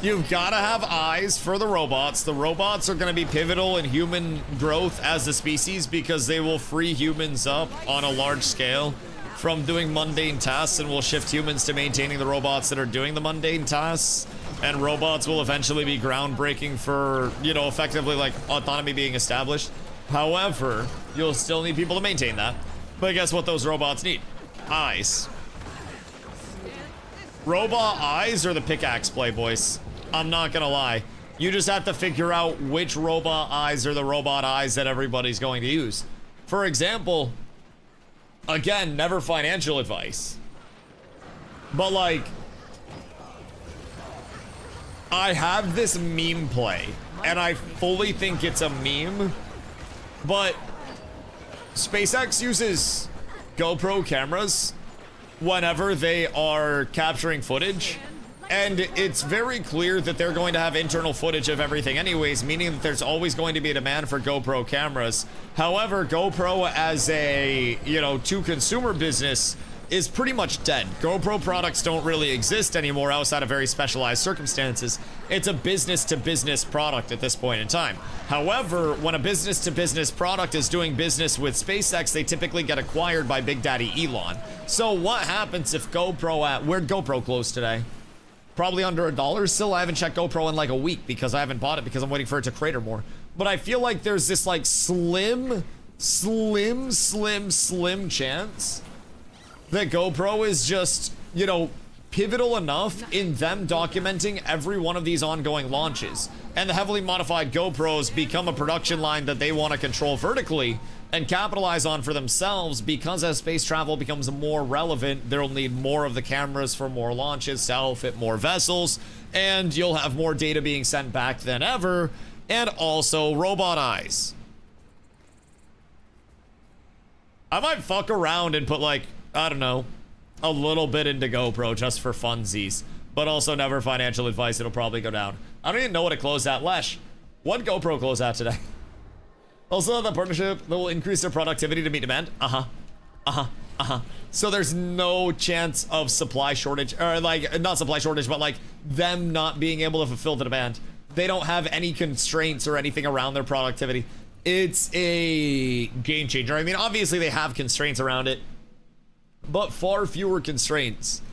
You've got to have eyes for the robots. The robots are going to be pivotal in human growth as a species because they will free humans up on a large scale from doing mundane tasks and will shift humans to maintaining the robots that are doing the mundane tasks. And robots will eventually be groundbreaking for, you know, effectively like autonomy being established. However, you'll still need people to maintain that. But guess what those robots need? Eyes. Robot eyes are the pickaxe play, boys. I'm not gonna lie. You just have to figure out which robot eyes are the robot eyes that everybody's going to use. For example, again, never financial advice, but like, I have this meme play, and I fully think it's a meme, but SpaceX uses GoPro cameras whenever they are capturing footage. And it's very clear that they're going to have internal footage of everything anyways, meaning that there's always going to be a demand for GoPro cameras. However, GoPro as a, you know, to consumer business is pretty much dead. GoPro products don't really exist anymore outside of very specialized circumstances. It's a business-to-business product at this point in time. However, when a business-to-business product is doing business with SpaceX, they typically get acquired by Big Daddy Elon. So what happens if GoPro where'd GoPro close today? Probably under $1 still. I haven't checked GoPro in like a week because I haven't bought it because I'm waiting for it to crater more. But I feel like there's this like slim chance that GoPro is just, you know, pivotal enough in them documenting every one of these ongoing launches. And the heavily modified GoPros become a production line that they want to control vertically and capitalize on for themselves, because as space travel becomes more relevant, they'll need more of the cameras for more launches to outfit more vessels, and you'll have more data being sent back than ever, and also robot eyes. I might fuck around and put like, I don't know, a little bit into GoPro just for funsies, but also never financial advice. It'll probably go down. I don't even know what it closed at. Lesh, what GoPro closed at today? Also, the partnership that will increase their productivity to meet demand. So there's no chance of supply shortage, or like, not supply shortage, but like them not being able to fulfill the demand. They don't have any constraints or anything around their productivity. It's a game changer. I mean, obviously they have constraints around it, but far fewer constraints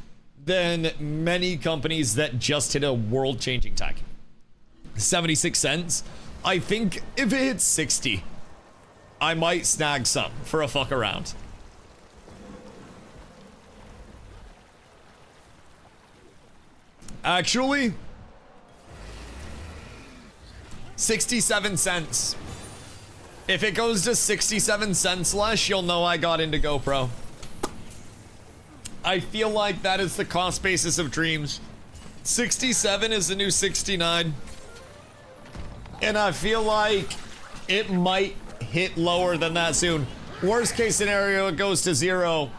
than many companies that just hit a world-changing tech. 76 cents. I think if it hits 60, I might snag some for a fuck around. Actually, 67 cents. If it goes to 67 cents less, you'll know I got into GoPro. I feel like that is the cost basis of dreams. 67 is the new 69. And I feel like it might hit lower than that soon. Worst case scenario, it goes to 0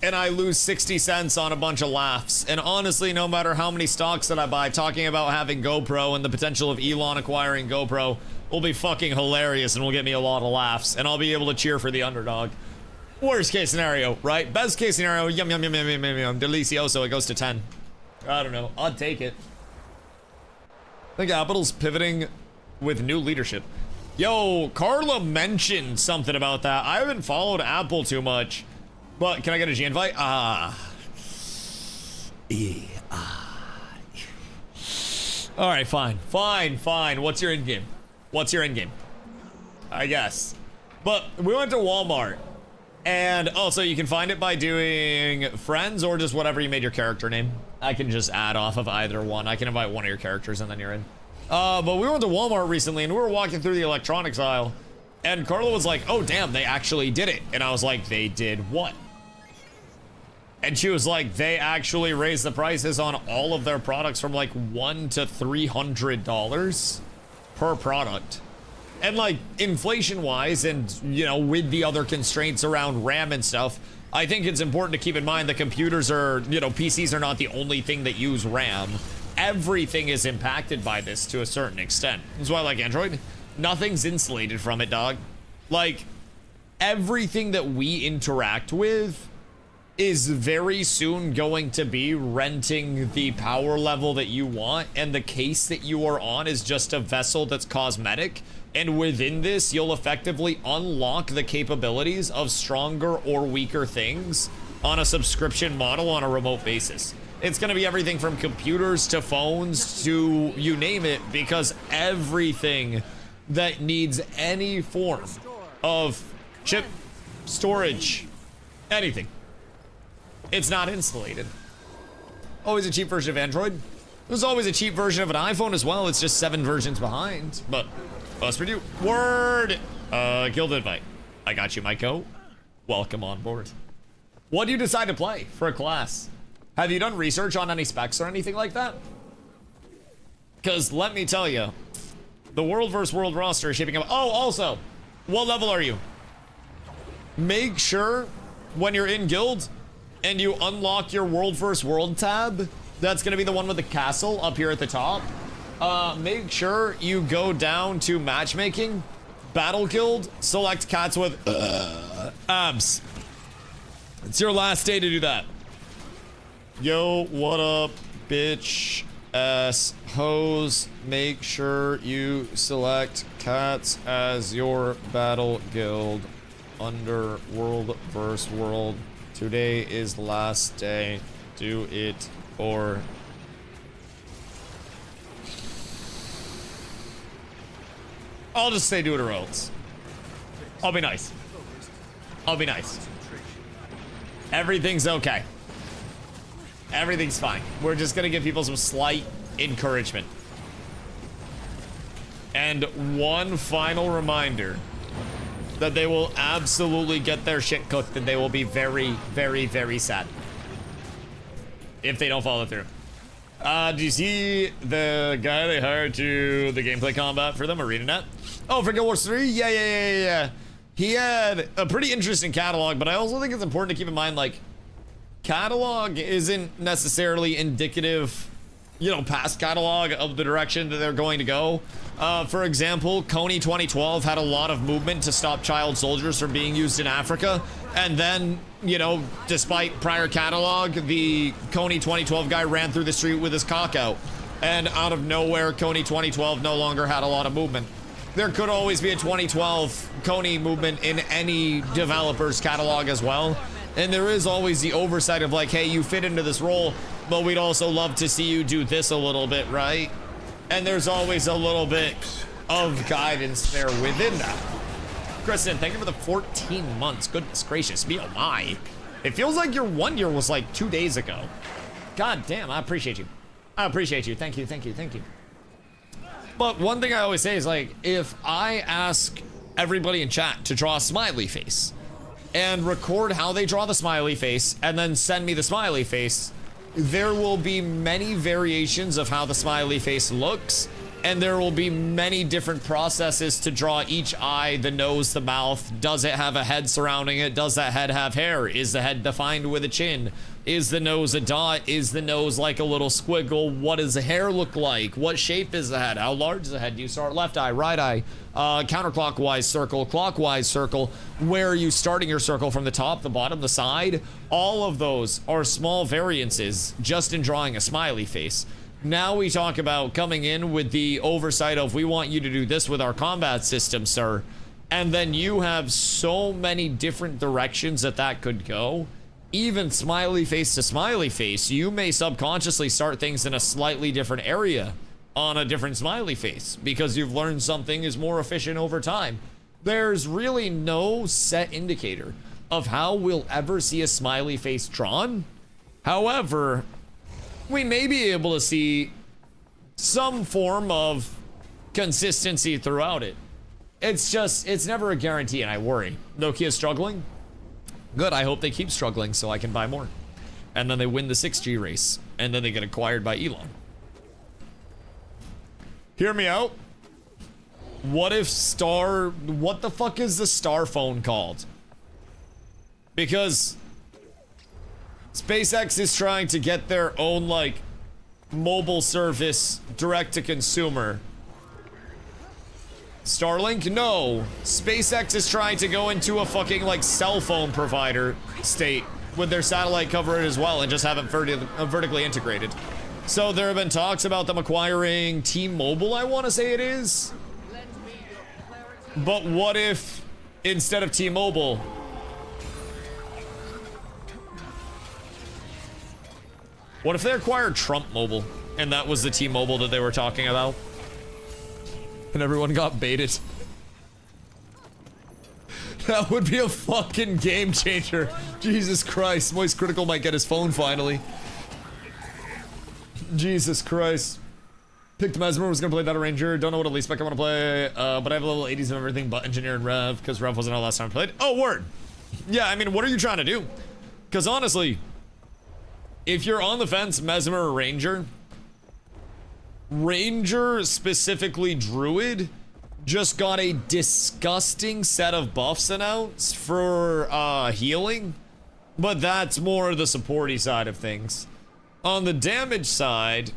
and I lose 60 cents on a bunch of laughs. And honestly, no matter how many stocks that I buy, talking about having GoPro and the potential of Elon acquiring GoPro will be fucking hilarious and will get me a lot of laughs, and I'll be able to cheer for the underdog. Worst case scenario, right? Best case scenario, yum yum yum yum yum yum yum, delicioso, it goes to 10. I don't know, I'd take it. I think Apple's pivoting with new leadership. Yo, Carla mentioned something about that. I haven't followed Apple too much, but can I get a G invite? All right, fine. What's your end game? I guess. But we went to Walmart, and also you can find it by doing friends or just whatever you made your character name. I can just add off of either one. I can invite one of your characters and then you're in. But we went to Walmart recently and we were walking through the electronics aisle, and Carla was like, oh damn, they actually did it. And I was like, they did what? And she was like, they actually raised the prices on all of their products from like $100 to $300 per product. And like inflation wise, and you know, with the other constraints around RAM and stuff, I think it's important to keep in mind that computers are, you know, PCs are not the only thing that use RAM. Everything is impacted by this to a certain extent. That's why I like Android. Nothing's insulated from it, dog. Like, everything that we interact with is very soon going to be renting the power level that you want, and the case that you are on is just a vessel that's cosmetic, and within this you'll effectively unlock the capabilities of stronger or weaker things on a subscription model on a remote basis. It's going to be everything from computers to phones to you name it, because everything that needs any form of chip storage, anything, it's not insulated. Always a cheap version of Android. There's always a cheap version of an iPhone as well. It's just 7 versions behind. But us for you. Word. Guild invite. I got you, Maiko. Welcome on board. What do you decide to play for a class? Have you done research on any specs or anything like that? Because let me tell you, the World vs. World roster is shaping up. Oh, also, what level are you? Make sure when you're in guild and you unlock your World vs. World tab, that's going to be the one with the castle up here at the top. Make sure you go down to matchmaking, battle guild, select cats with abs. It's your last day to do that. Yo, what up, bitch ass hoes? Make sure you select cats as your battle guild under World vs. World. Today is the last day. Do it or... I'll just say do it or else. I'll be nice. I'll be nice. Everything's okay. Everything's fine. We're just gonna give people some slight encouragement. And one final reminder that they will absolutely get their shit cooked, and they will be very, very, very sad if they don't follow through. Do you see the guy they hired to the gameplay combat for them, ArenaNet? Oh, for Guild Wars 3? Yeah. He had a pretty interesting catalog, but I also think it's important to keep in mind, like, catalog isn't necessarily indicative, you know, past catalog of the direction that they're going to go. For example, Coney 2012 had a lot of movement to stop child soldiers from being used in Africa. And then, you know, despite prior catalog, the Coney 2012 guy ran through the street with his cock out. And out of nowhere, Coney 2012 no longer had a lot of movement. There could always be a 2012 Coney movement in any developer's catalog as well. And there is always the oversight of like, hey, you fit into this role, but we'd also love to see you do this a little bit, right? And there's always a little bit of guidance there within that. Kristen, thank you for the 14 months. Goodness gracious me, oh my. It feels like your 1 year was like 2 days ago. God damn, I appreciate you. I appreciate you. Thank you. But one thing I always say is like, if I ask everybody in chat to draw a smiley face and record how they draw the smiley face and then send me the smiley face, there will be many variations of how the smiley face looks, and there will be many different processes to draw each eye, the nose, the mouth. Does it have a head surrounding it? Does that head have hair? Is the head defined with a chin? Is the nose a dot? Is the nose like a little squiggle? What does the hair look like? What shape is the head? How large is the head? Do you start left eye, right eye, counterclockwise circle, clockwise circle? Where are you starting your circle, from the top, the bottom, the side? All of those are small variances just in drawing a smiley face. Now we talk about coming in with the oversight of, we want you to do this with our combat system, sir. And then you have so many different directions that could go. Even smiley face to smiley face, you may subconsciously start things in a slightly different area on a different smiley face because you've learned something is more efficient over time. There's really no set indicator of how we'll ever see a smiley face drawn. However, we may be able to see some form of consistency throughout it. It's never a guarantee, and I worry. Nokia's struggling? Good, I hope they keep struggling so I can buy more. And then they win the 6G race, and then they get acquired by Elon. Hear me out. What if what the fuck is the Star phone called? Because SpaceX is trying to get their own, like, mobile service direct to consumer. Starlink? No. SpaceX is trying to go into a fucking, like, cell phone provider state with their satellite coverage as well and just have it vertically integrated. So there have been talks about them acquiring T-Mobile, I want to say it is. But what if, instead of T-Mobile, what if they acquired Trump Mobile and that was the T-Mobile that they were talking about? And everyone got baited. That would be a fucking game changer. Jesus Christ, Moist Critical might get his phone finally. Jesus Christ. Picked Mesmer, was gonna play Data Ranger. Don't know what elite spec I wanna play, but I have level 80s of everything but Engineer and Rev, because Rev wasn't our last time I played. Oh, word! Yeah, I mean, what are you trying to do? Because honestly, if you're on the fence, Mesmer or Ranger, Ranger, specifically Druid, just got a disgusting set of buffs announced for healing, but that's more the supporty side of things. On the damage side,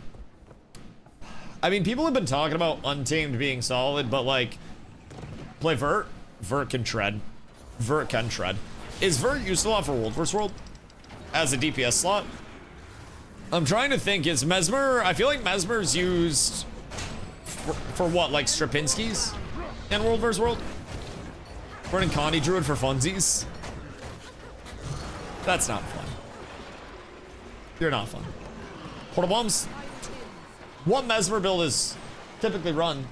I mean, people have been talking about Untamed being solid, but like, play Vert. Vert can tread. Vert can tread. Is Vert used a lot for World vs. World as a DPS slot? I'm trying to think, is Mesmer, I feel like Mesmer's used for what, like Strapinski's in World vs. World? Running Connie Druid for funsies? That's not fun. You're not fun. Portal bombs? What Mesmer build is typically run?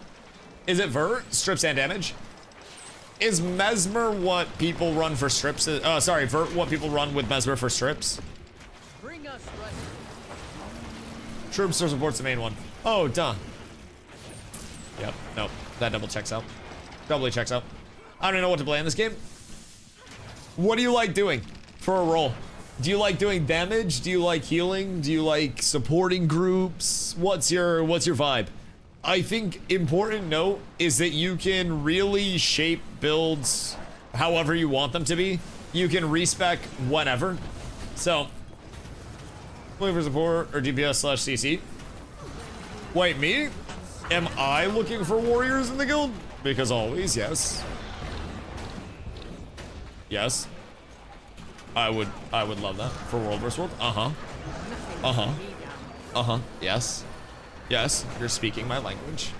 Is it Vert, strips and damage? Is Mesmer what people run for strips? Sorry, Vert what people run with Mesmer for strips? Bring us right. Troop still supports the main one. Oh, duh. Yep, nope. That double checks out. Doubly checks out. I don't even know what to play in this game. What do you like doing for a role? Do you like doing damage? Do you like healing? Do you like supporting groups? What's your vibe? I think important note is that you can really shape builds however you want them to be. You can respec whatever. So, play for support or DPS/CC. Wait, me? Am I looking for warriors in the guild? Because always, yes. Yes. I would love that for World vs. World. Yes. Yes, you're speaking my language.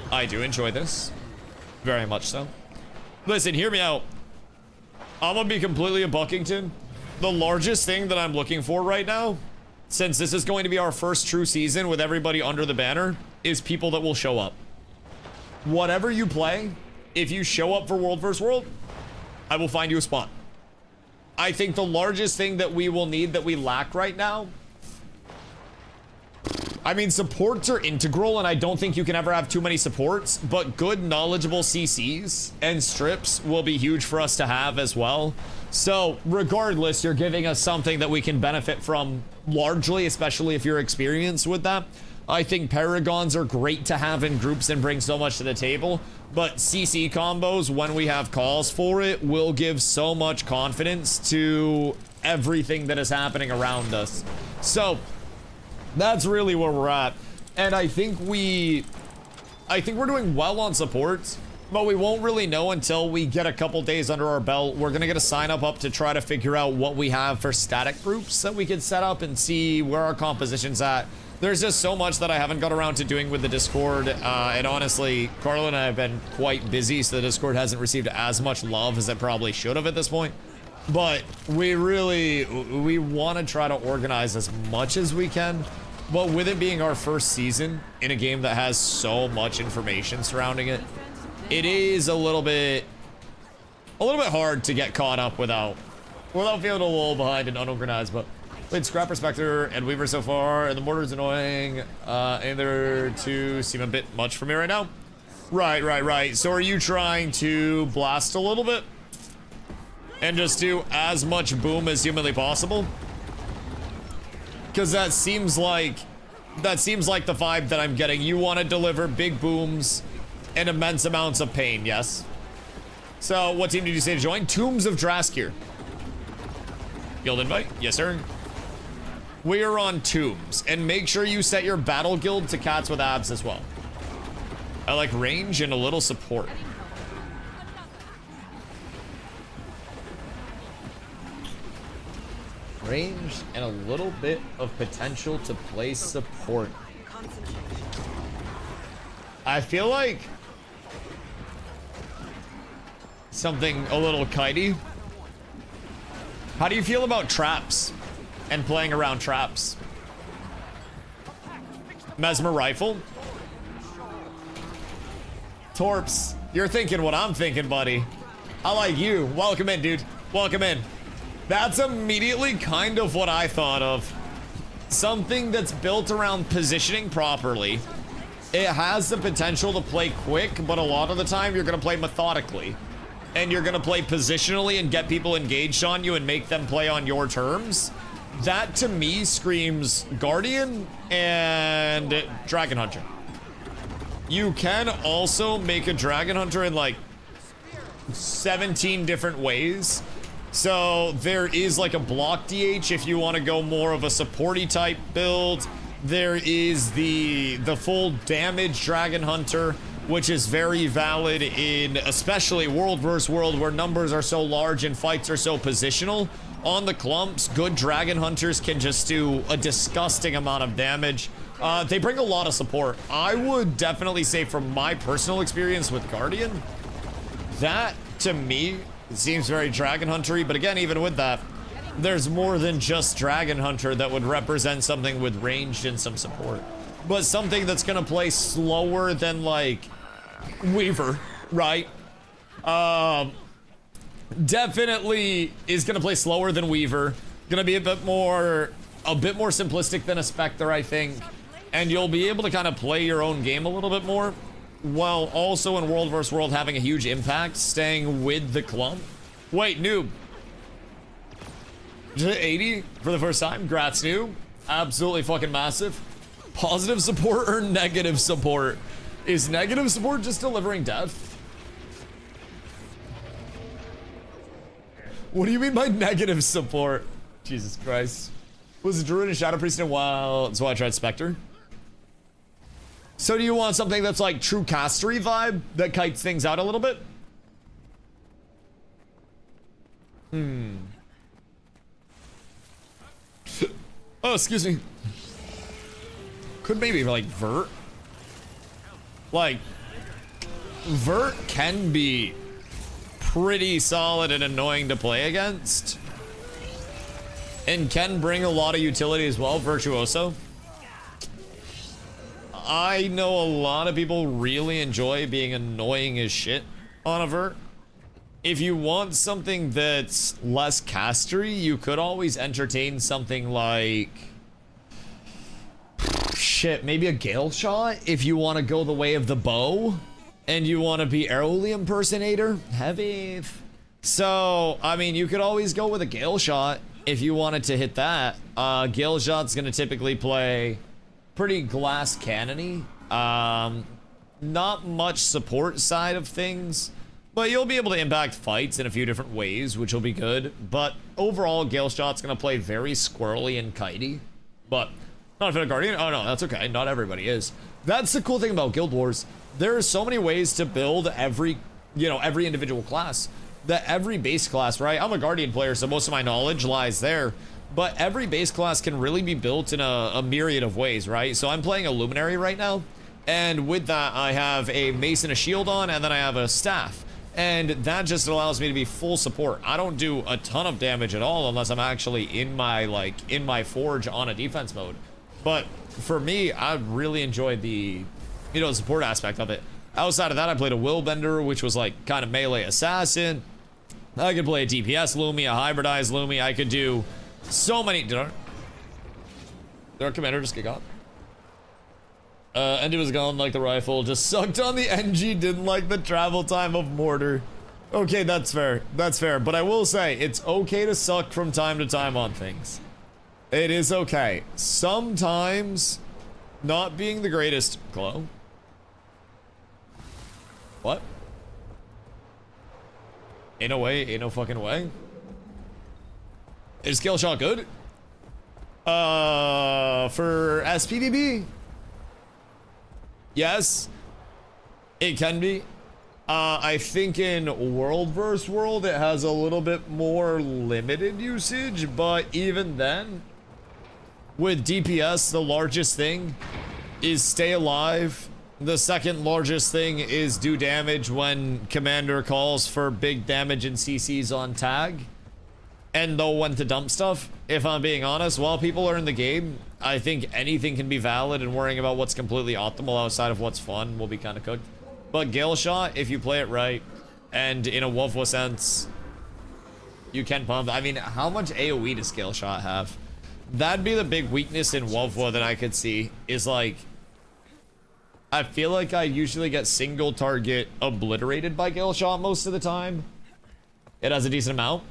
I do enjoy this. Very much so. Listen, hear me out. I'm gonna be completely a Buckington. The largest thing that I'm looking for right now, since this is going to be our first true season with everybody under the banner, is people that will show up. Whatever you play, if you show up for World vs. World, I will find you a spot. I think the largest thing that we will need that we lack right now, I mean, supports are integral, and I don't think you can ever have too many supports, but good, knowledgeable CCs and strips will be huge for us to have as well. So, regardless, you're giving us something that we can benefit from largely, especially if you're experienced with that. I think Paragons are great to have in groups and bring so much to the table, but CC combos, when we have calls for it, will give so much confidence to everything that is happening around us. So, that's really where we're at. And I think we're doing well on supports, but we won't really know until we get a couple days under our belt. We're gonna get a sign up to try to figure out what we have for static groups that we can set up and see where our composition's at. There's just so much that I haven't got around to doing with the Discord, and honestly, Carlo and I have been quite busy, so the Discord hasn't received as much love as it probably should have at this point. But we want to try to organize as much as we can, but with it being our first season in a game that has so much information surrounding it, it is a little bit hard to get caught up without feeling a little behind and unorganized. But played Scrapper, Spectre, and Weaver so far, and the Mortar's annoying, and they're two seem a bit much for me right now. Right. So are you trying to blast a little bit? And just do as much boom as humanly possible? Because that seems like the vibe that I'm getting. You want to deliver big booms and immense amounts of pain, yes? So, what team did you say to join? Tombs of Draskir. Guild invite? Yes, sir. We are on Tombs, and make sure you set your battle guild to cats with abs as well. I like range and a little support. Range and a little bit of potential to play support. I feel like something a little kitey. How do you feel about traps and playing around traps? Mesmer rifle. Torps, you're thinking what I'm thinking, buddy. I like you. Welcome in, dude. Welcome in. That's immediately kind of what I thought of. Something that's built around positioning properly. It has the potential to play quick, but a lot of the time you're gonna play methodically. And you're gonna play positionally and get people engaged on you and make them play on your terms. That to me screams Guardian and Dragon Hunter. You can also make a Dragon Hunter in like 17 different ways. So there is like a block DH if you want to go more of a supporty type build. There is the full damage Dragon Hunter, which is very valid in especially world versus world where numbers are so large and fights are so positional. On the clumps, good Dragon Hunters can just do a disgusting amount of damage. They bring a lot of support. I would definitely say from my personal experience with Guardian, that to me seems very Dragon Hunter-y, but again, even with that, there's more than just Dragon Hunter that would represent something with range and some support. But something that's gonna play slower than like Weaver, right? Definitely is gonna play slower than Weaver. Gonna be a bit more simplistic than a Spectre, I think. And you'll be able to kind of play your own game a little bit more, while also in World vs. World having a huge impact, staying with the clump. Wait, noob. 80 for the first time. Grats, noob. Absolutely fucking massive. Positive support or negative support? Is negative support just delivering death? What do you mean by negative support? Jesus Christ. Was a Druid and Shadow Priest in a while, that's why I tried Spectre. So do you want something that's like true castery vibe that kites things out a little bit? Oh, excuse me. Could maybe like Vert. Like, Vert can be pretty solid and annoying to play against. And can bring a lot of utility as well, Virtuoso. I know a lot of people really enjoy being annoying as shit on a Vert. If you want something that's less castery, you could always entertain something like... shit, maybe a Gale Shot if you want to go the way of the bow. And you want to be Aeroly Impersonator. Heavy. So, I mean, you could always go with a Gale Shot if you wanted to hit that. Gale Shot's going to typically play pretty glass cannon-y. Not much support side of things, but you'll be able to impact fights in a few different ways, which will be good. But overall, Gale Shot's going to play very squirrely and kitey. But not if a Guardian. Oh no, that's okay. Not everybody is. That's the cool thing about Guild Wars. There are so many ways to build every individual class. That every base class, right? I'm a Guardian player, so most of my knowledge lies there. But every base class can really be built in a myriad of ways, right? So I'm playing a Luminary right now. And with that, I have a mace and a shield on, and then I have a staff. And that just allows me to be full support. I don't do a ton of damage at all unless I'm actually in my forge on a defense mode. But for me, I really enjoyed the, support aspect of it. Outside of that, I played a Willbender, which was like kind of melee assassin. I could play a DPS Lumi, a hybridized Lumi. I could do so many. Did our commander just get got? NG was gone like the rifle. Just sucked on the NG. Didn't like the travel time of mortar. Okay, that's fair. That's fair. But I will say, it's okay to suck from time to time on things. It is okay. Sometimes not being the greatest. Glow? What? Ain't no way. Ain't no fucking way. Is Gale Shot good? For SPVB? Yes. It can be. I think in World vs. World it has a little bit more limited usage, but even then, with DPS, the largest thing is stay alive. The second largest thing is do damage when commander calls for big damage and CCs on tag. And know when to dump stuff. If I'm being honest, while people are in the game, I think anything can be valid, and worrying about what's completely optimal outside of what's fun will be kind of cooked. But Gale Shot, if you play it right, and in a WoW sense, you can pump. I mean, how much AoE does Gale Shot have? That'd be the big weakness in WoW that I could see, is like, I feel like I usually get single target obliterated by Gale Shot most of the time. It has a decent amount.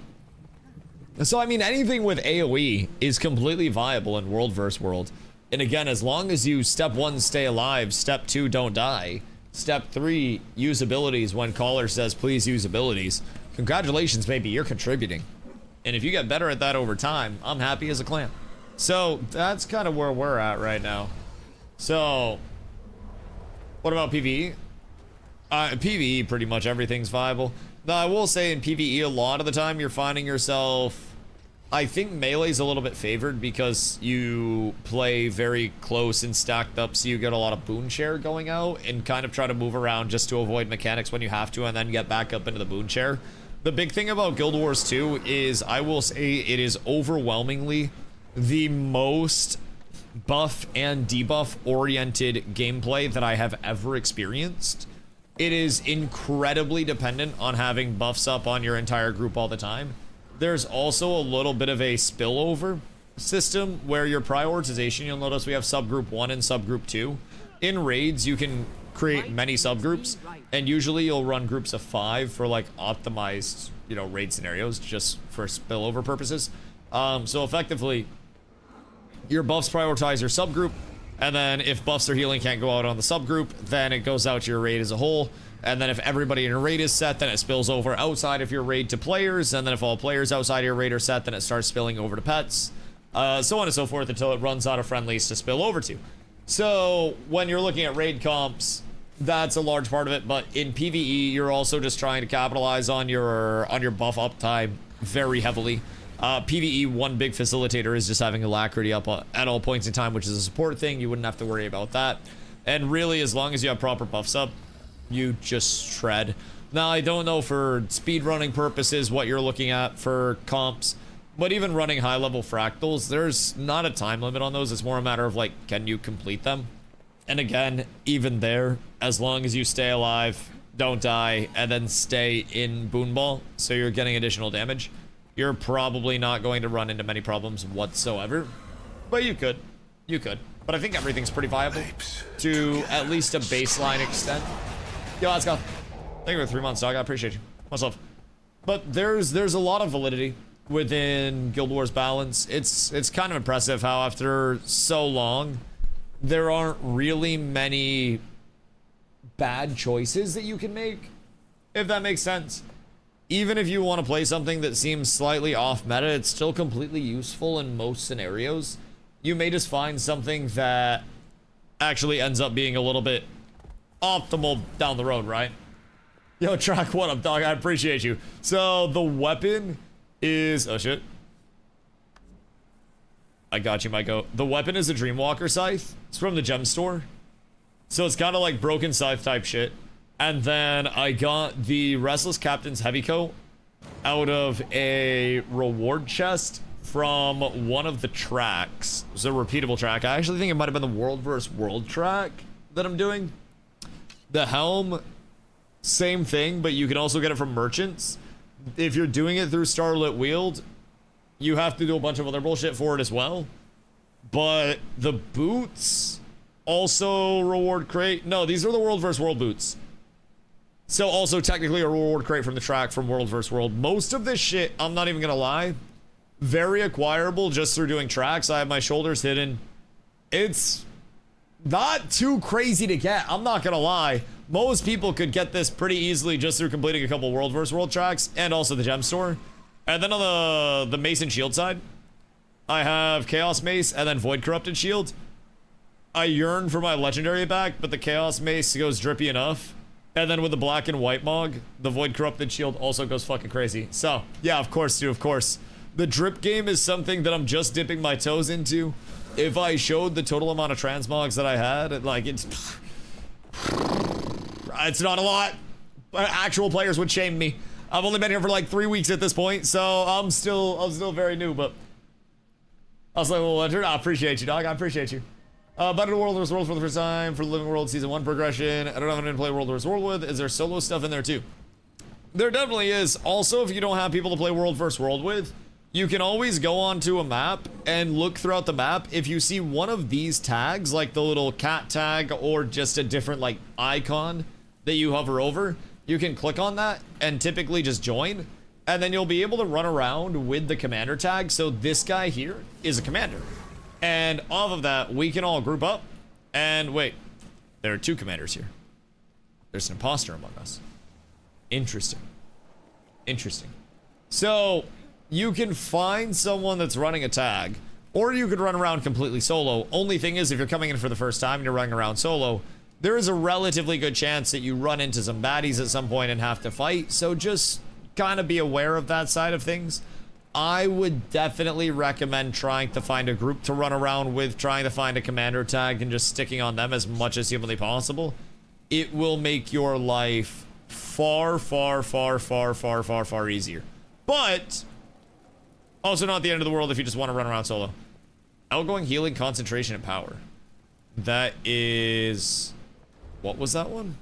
So, I mean, anything with AoE is completely viable in World vs. World. And again, as long as you, step 1, stay alive, step 2, don't die, step 3, use abilities when caller says please use abilities, congratulations, baby, you're contributing. And if you get better at that over time, I'm happy as a clan. So, that's kind of where we're at right now. So, what about PvE? PvE, pretty much everything's viable. Now, I will say in PvE, a lot of the time you're finding yourself... I think melee's a little bit favored because you play very close and stacked up, so you get a lot of boon share going out and kind of try to move around just to avoid mechanics when you have to, and then get back up into the boon share. The big thing about Guild Wars 2 is, I will say, it is overwhelmingly the most buff and debuff oriented gameplay that I have ever experienced. It is incredibly dependent on having buffs up on your entire group all the time. There's also a little bit of a spillover system where your prioritization, you'll notice we have subgroup 1 and subgroup 2. In raids, you can create many subgroups, and usually you'll run groups of 5 for like optimized, you know, raid scenarios, just for spillover purposes. So effectively, your buffs prioritize your subgroup, and then if buffs or healing can't go out on the subgroup, then it goes out to your raid as a whole. And then if everybody in your raid is set, then it spills over outside of your raid to players. And then if all players outside of your raid are set, then it starts spilling over to pets. So on and so forth until it runs out of friendlies to spill over to. So when you're looking at raid comps, that's a large part of it. But in PvE, you're also just trying to capitalize on your buff uptime very heavily. PvE, one big facilitator is just having alacrity up at all points in time, which is a support thing. You wouldn't have to worry about that. And really, as long as you have proper buffs up, you just shred. Now, I don't know for speedrunning purposes what you're looking at for comps, but even running high-level fractals, there's not a time limit on those. It's more a matter of, like, can you complete them? And again, even there, as long as you stay alive, don't die, and then stay in Boonball, so you're getting additional damage, you're probably not going to run into many problems whatsoever. But you could. You could. But I think everything's pretty viable to at least a baseline extent. Yo, let's go. Thank you for 3 months, dog. I appreciate you. Much love. But there's a lot of validity within Guild Wars balance. It's kind of impressive how after so long, there aren't really many bad choices that you can make, if that makes sense. Even if you want to play something that seems slightly off meta, it's still completely useful in most scenarios. You may just find something that actually ends up being a little bit optimal down the road, right? Yo, Track, what up, dog? I appreciate you. So, the weapon is... Oh, shit. I got you, Myko. The weapon is a Dreamwalker Scythe. It's from the gem store. So, it's kind of like broken scythe type shit. And then I got the Restless Captain's Heavy Coat out of a reward chest from one of the tracks. It was a repeatable track. I actually think it might have been the World vs. World track that I'm doing. The helm, same thing, but you can also get it from merchants. If you're doing it through Starlit Wield, you have to do a bunch of other bullshit for it as well. But the boots also reward crate. No, these are the World vs. World boots. So also technically a reward crate from the track from World vs. World. Most of this shit, I'm not even gonna lie, very acquirable just through doing tracks. I have my shoulders hidden. It's not too crazy to get, I'm not gonna lie. Most people could get this pretty easily just through completing a couple World vs. World tracks and also the gem store. And then on the Mace and Shield side, I have Chaos Mace and then Void Corrupted Shield. I yearn for my legendary back, but the Chaos Mace goes drippy enough And then with the black and white Mog, the Void Corrupted Shield also goes fucking crazy. So, yeah, of course, dude, of course. The drip game is something that I'm just dipping my toes into. If I showed the total amount of transmogs that I had, like, it's not a lot. Actual players would shame me. I've only been here for like 3 weeks at this point, so I'm still very new, but I was like, well, Leonard, I appreciate you, dog. I appreciate you. Battle World vs. World for the first time for Living World Season 1 progression. I don't have anyone to play World vs. World with. Is there solo stuff in there too? There definitely is. Also, if you don't have people to play World vs. World with, you can always go onto a map and look throughout the map. If you see one of these tags, like the little cat tag or just a different like icon that you hover over, you can click on that and typically just join. And then you'll be able to run around with the commander tag. So this guy here is a commander. And off of that, we can all group up. And wait, there are 2 commanders here. There's an imposter among us. Interesting. Interesting. So you can find someone that's running a tag, or you could run around completely solo. Only thing is, if you're coming in for the first time and you're running around solo, there is a relatively good chance that you run into some baddies at some point and have to fight. So just kind of be aware of that side of things. I would definitely recommend trying to find a group to run around with, trying to find a commander tag and just sticking on them as much as humanly possible. It will make your life far, far, far, far, far, far, far easier. But also not the end of the world if you just want to run around solo. Outgoing healing, concentration, and power. That is... What was that one?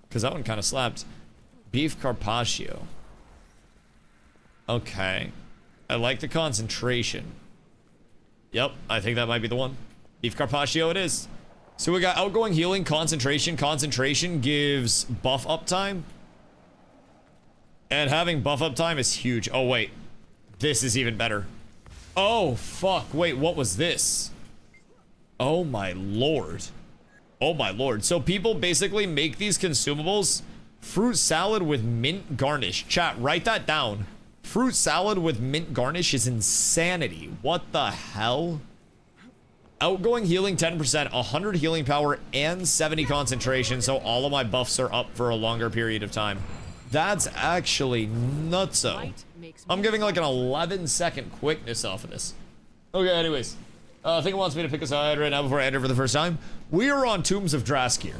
Because that one kind of slapped. Beef Carpaccio. Okay. I like the concentration. Yep, I think that might be the one. Beef Carpaccio it is. So we got outgoing healing, concentration. Concentration gives buff uptime. And having buff uptime is huge. Oh, wait. This is even better. Oh, fuck. Wait, what was this? Oh, my lord. Oh, my lord. So people basically make these consumables. Fruit salad with mint garnish. Chat, write that down. Fruit salad with mint garnish is insanity. What the hell? Outgoing healing 10%, 100 healing power, and 70 concentration, so all of my buffs are up for a longer period of time. That's actually nutso. I'm giving like an 11-second quickness off of this. Okay, anyways. I think it wants me to pick a side right now before I enter for the first time. We are on Tombs of Draskir.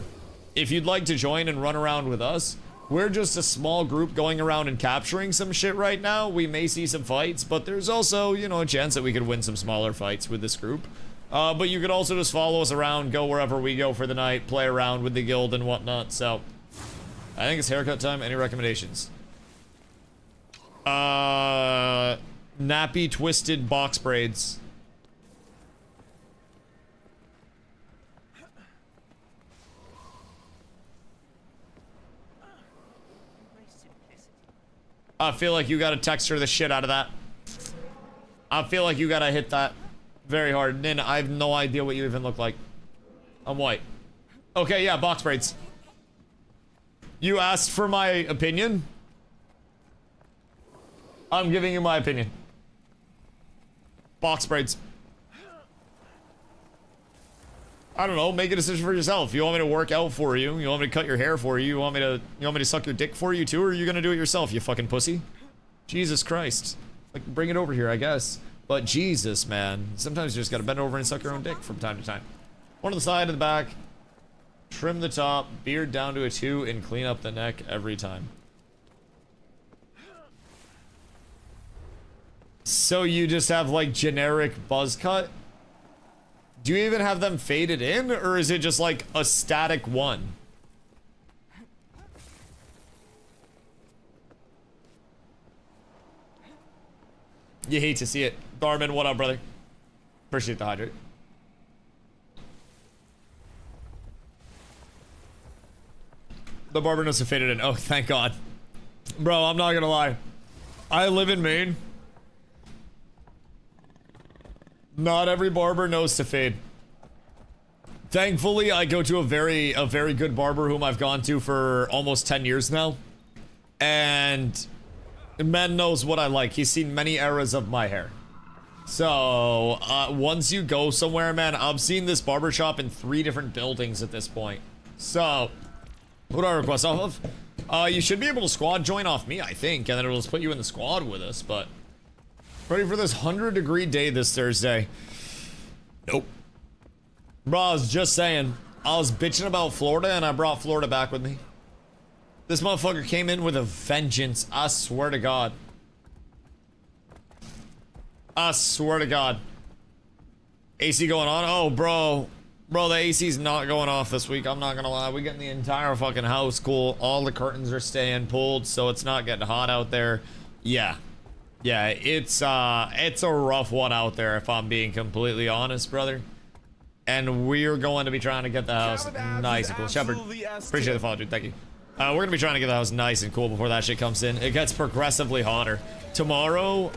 If you'd like to join and run around with us, we're just a small group going around and capturing some shit right now. We may see some fights, but there's also, you know, a chance that we could win some smaller fights with this group. But you could also just follow us around, go wherever we go for the night, play around with the guild and whatnot. So, I think it's haircut time. Any recommendations? Nappy twisted box braids. I feel like you gotta texture the shit out of that. I feel like you gotta hit that very hard. Nin, I have no idea what you even look like. I'm white. Okay, yeah, box braids. You asked for my opinion? I'm giving you my opinion. Box braids. I don't know, make a decision for yourself. You want me to work out for you? You want me to cut your hair for you? You want me to suck your dick for you too? Or are you gonna do it yourself, you fucking pussy? Jesus Christ. Like, bring it over here, I guess. But Jesus, man. Sometimes you just gotta bend over and suck your own dick from time to time. One on the side and the back. Trim the top, beard down to a 2, and clean up the neck every time. So you just have, like, generic buzz cut? Do you even have them faded in, or is it just like a static one? You hate to see it. Darman, what up, brother? Appreciate the hydrate. The barber knows to fade it in. Oh, thank God. Bro, I'm not gonna lie. I live in Maine. Not every barber knows to fade. Thankfully, I go to a very good barber whom I've gone to for almost 10 years now. And man knows what I like. He's seen many eras of my hair. So, once you go somewhere, man, I've seen this barbershop in 3 different buildings at this point. So, What do I request off of? You should be able to squad join off me, I think, and then it'll just put you in the squad with us, but... Ready for this 100-degree day this Thursday? Nope. Bro, I was just saying, I was bitching about Florida, and I brought Florida back with me. This motherfucker came in with a vengeance, I swear to God. I swear to God. AC going on? Oh, bro. Bro, the AC's not going off this week. I'm not gonna lie. We're getting the entire fucking house cool. All the curtains are staying pulled, so it's not getting hot out there. Yeah. Yeah, it's a rough one out there, if I'm being completely honest, brother. And we're going to be trying to get the house nice and cool. Shepard, appreciate the follow, dude. Thank you. We're gonna be trying to get the house nice and cool before that shit comes in. It gets progressively hotter. Tomorrow,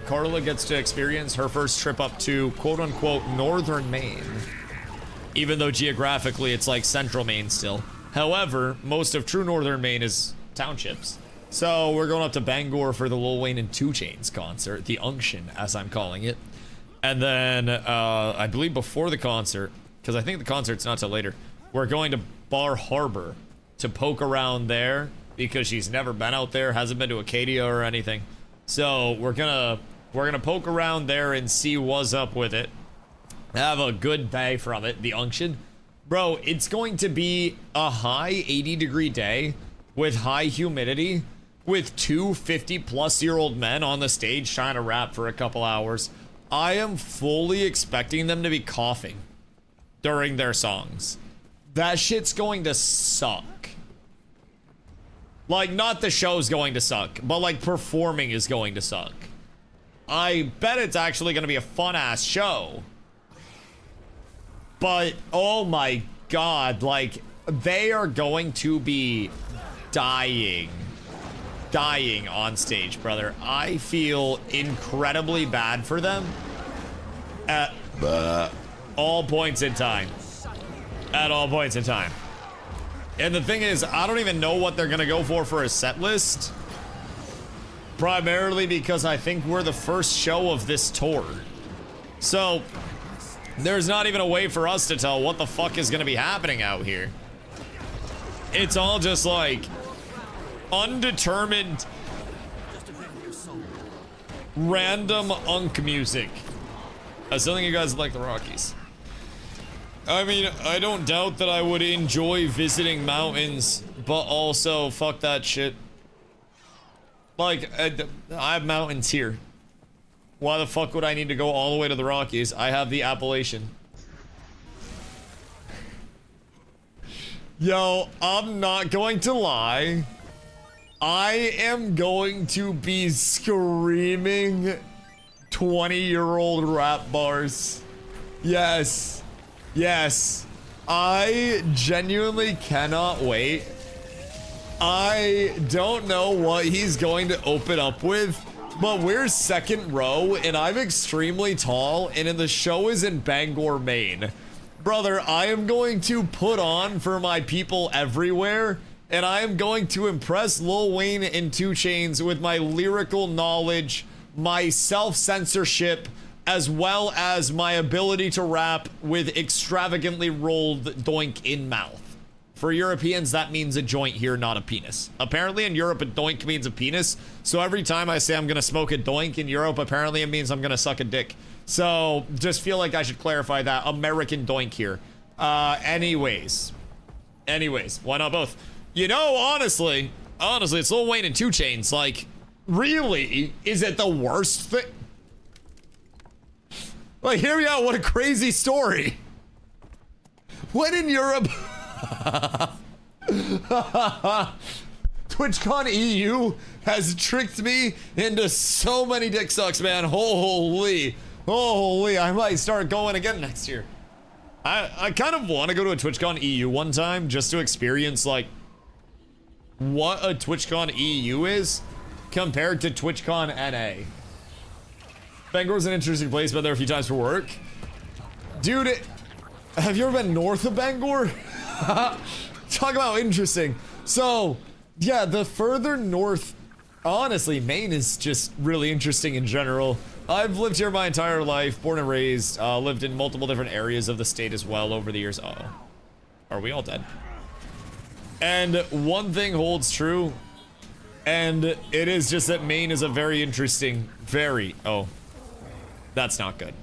Carla gets to experience her first trip up to quote-unquote northern Maine. Even though geographically it's like central Maine still. However, most of true northern Maine is townships. So we're going up to Bangor for the Lil Wayne and 2 Chainz concert, the Unction, as I'm calling it. And then, I believe before the concert, because I think the concert's not till later, we're going to Bar Harbor to poke around there because she's never been out there, hasn't been to Acadia or anything. So we're gonna poke around there and see what's up with it. Have a good day from it, the Unction. Bro, it's going to be a high 80-degree day with high humidity with 2 50-plus-year-old men on the stage trying to rap for a couple hours. I am fully expecting them to be coughing during their songs. That shit's going to suck. Like, not the show's going to suck, but like performing is going to suck. I bet it's actually going to be a fun-ass show. But, oh my God, like, they are going to be dying on stage, brother. I feel incredibly bad for them at all points in time. At all points in time. And the thing is, I don't even know what they're gonna go for a set list. Primarily because I think we're the first show of this tour. So, there's not even a way for us to tell what the fuck is gonna be happening out here. It's all just like undetermined random unk music. I still think you guys like the Rockies. I mean, I don't doubt that I would enjoy visiting mountains, but also fuck that shit. Like, I have mountains here. Why the fuck would I need to go all the way to the Rockies? I have the Appalachian. Yo, I'm not going to lie. I am going to be screaming 20-year-old rap bars. Yes. Yes. I genuinely cannot wait. I don't know what he's going to open up with, but we're second row and I'm extremely tall and the show is in Bangor, Maine. Brother, I am going to put on for my people everywhere and I am going to impress Lil Wayne and 2 Chainz with my lyrical knowledge, my self-censorship, as well as my ability to rap with extravagantly rolled doink in mouth. For Europeans, that means a joint here, not a penis. Apparently in Europe, a doink means a penis. So every time I say I'm gonna smoke a doink in Europe, apparently it means I'm gonna suck a dick. So just feel like I should clarify that. American doink here. Anyways, why not both? You know, honestly, it's Lil Wayne and 2 Chainz. Like, really, is it the worst thing? Like, hear me out, what a crazy story. When in Europe... TwitchCon EU has tricked me into so many dick sucks, man. Holy, I might start going again next year. I kind of want to go to a TwitchCon EU one time just to experience, like, what a TwitchCon EU is compared to TwitchCon NA. Bangor's an interesting place. Been there a few times for work. Dude, have you ever been north of Bangor? Talk about interesting. So, yeah, the further north, honestly, Maine is just really interesting in general. I've lived here my entire life, born and raised, lived in multiple different areas of the state as well over the years. Uh-oh. Are we all dead? And one thing holds true, and it is just that Maine is a very interesting, oh, that's not good.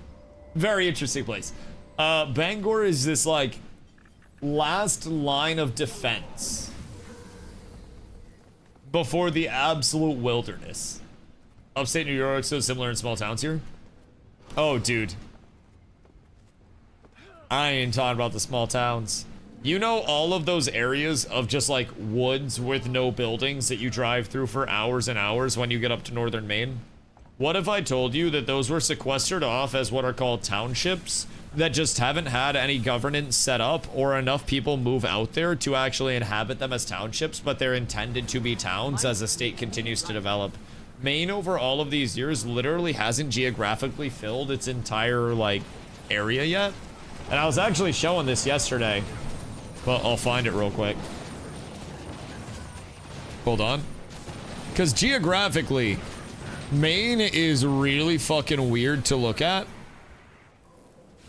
Very interesting place. Bangor is this, like, last line of defense before the absolute wilderness. Upstate New York, so similar in small towns here. Oh, dude. I ain't talking about the small towns. You know all of those areas of just like woods with no buildings that you drive through for hours and hours when you get up to northern Maine? What if I told you that those were sequestered off as what are called townships that just haven't had any governance set up or enough people move out there to actually inhabit them as townships, but they're intended to be towns as the state continues to develop? Maine over all of these years literally hasn't geographically filled its entire like area yet. And I was actually showing this yesterday, but I'll find it real quick. Hold on. Because geographically, Maine is really fucking weird to look at.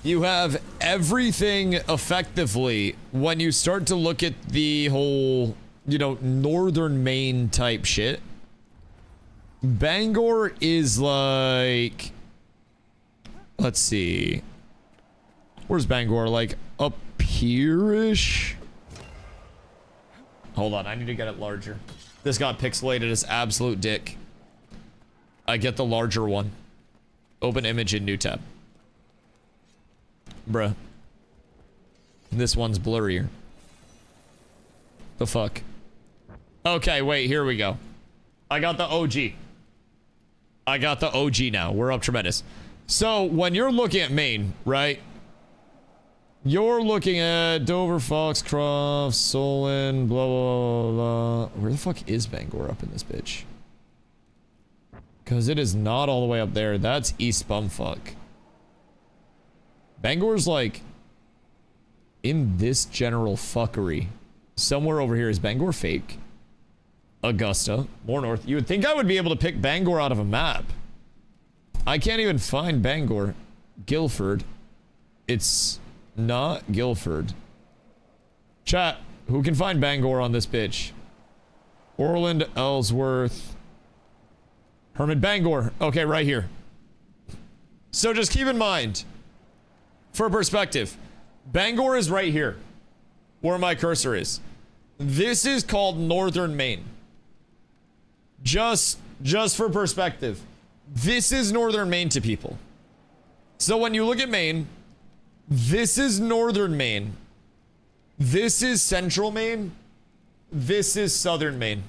You have everything effectively when you start to look at the whole, you know, northern Maine type shit. Bangor is like, let's see. Where's Bangor? Like up here-ish? Hold on, I need to get it larger. This got pixelated as absolute dick. I get the larger one. Open image in new tab. Bruh. This one's blurrier. The fuck? Okay, wait, here we go. I got the OG. I got the OG now. We're up tremendous. So, when you're looking at Maine, right? You're looking at Dover, Foxcroft, Solon, blah, blah, blah, blah. Where the fuck is Bangor up in this bitch? Because it is not all the way up there. That's East Bumfuck. Bangor's like in this general fuckery. Somewhere over here. Is Bangor fake? Augusta, more north. You would think I would be able to pick Bangor out of a map. I can't even find Bangor. Guilford. It's not Guilford. Chat, who can find Bangor on this bitch? Orland, Ellsworth. Herman, Bangor. Okay, right here. So just keep in mind, for perspective, Bangor is right here, where my cursor is. This is called northern Maine. Just for perspective, this is northern Maine to people. So when you look at Maine, this is northern Maine. This is central Maine. This is southern Maine.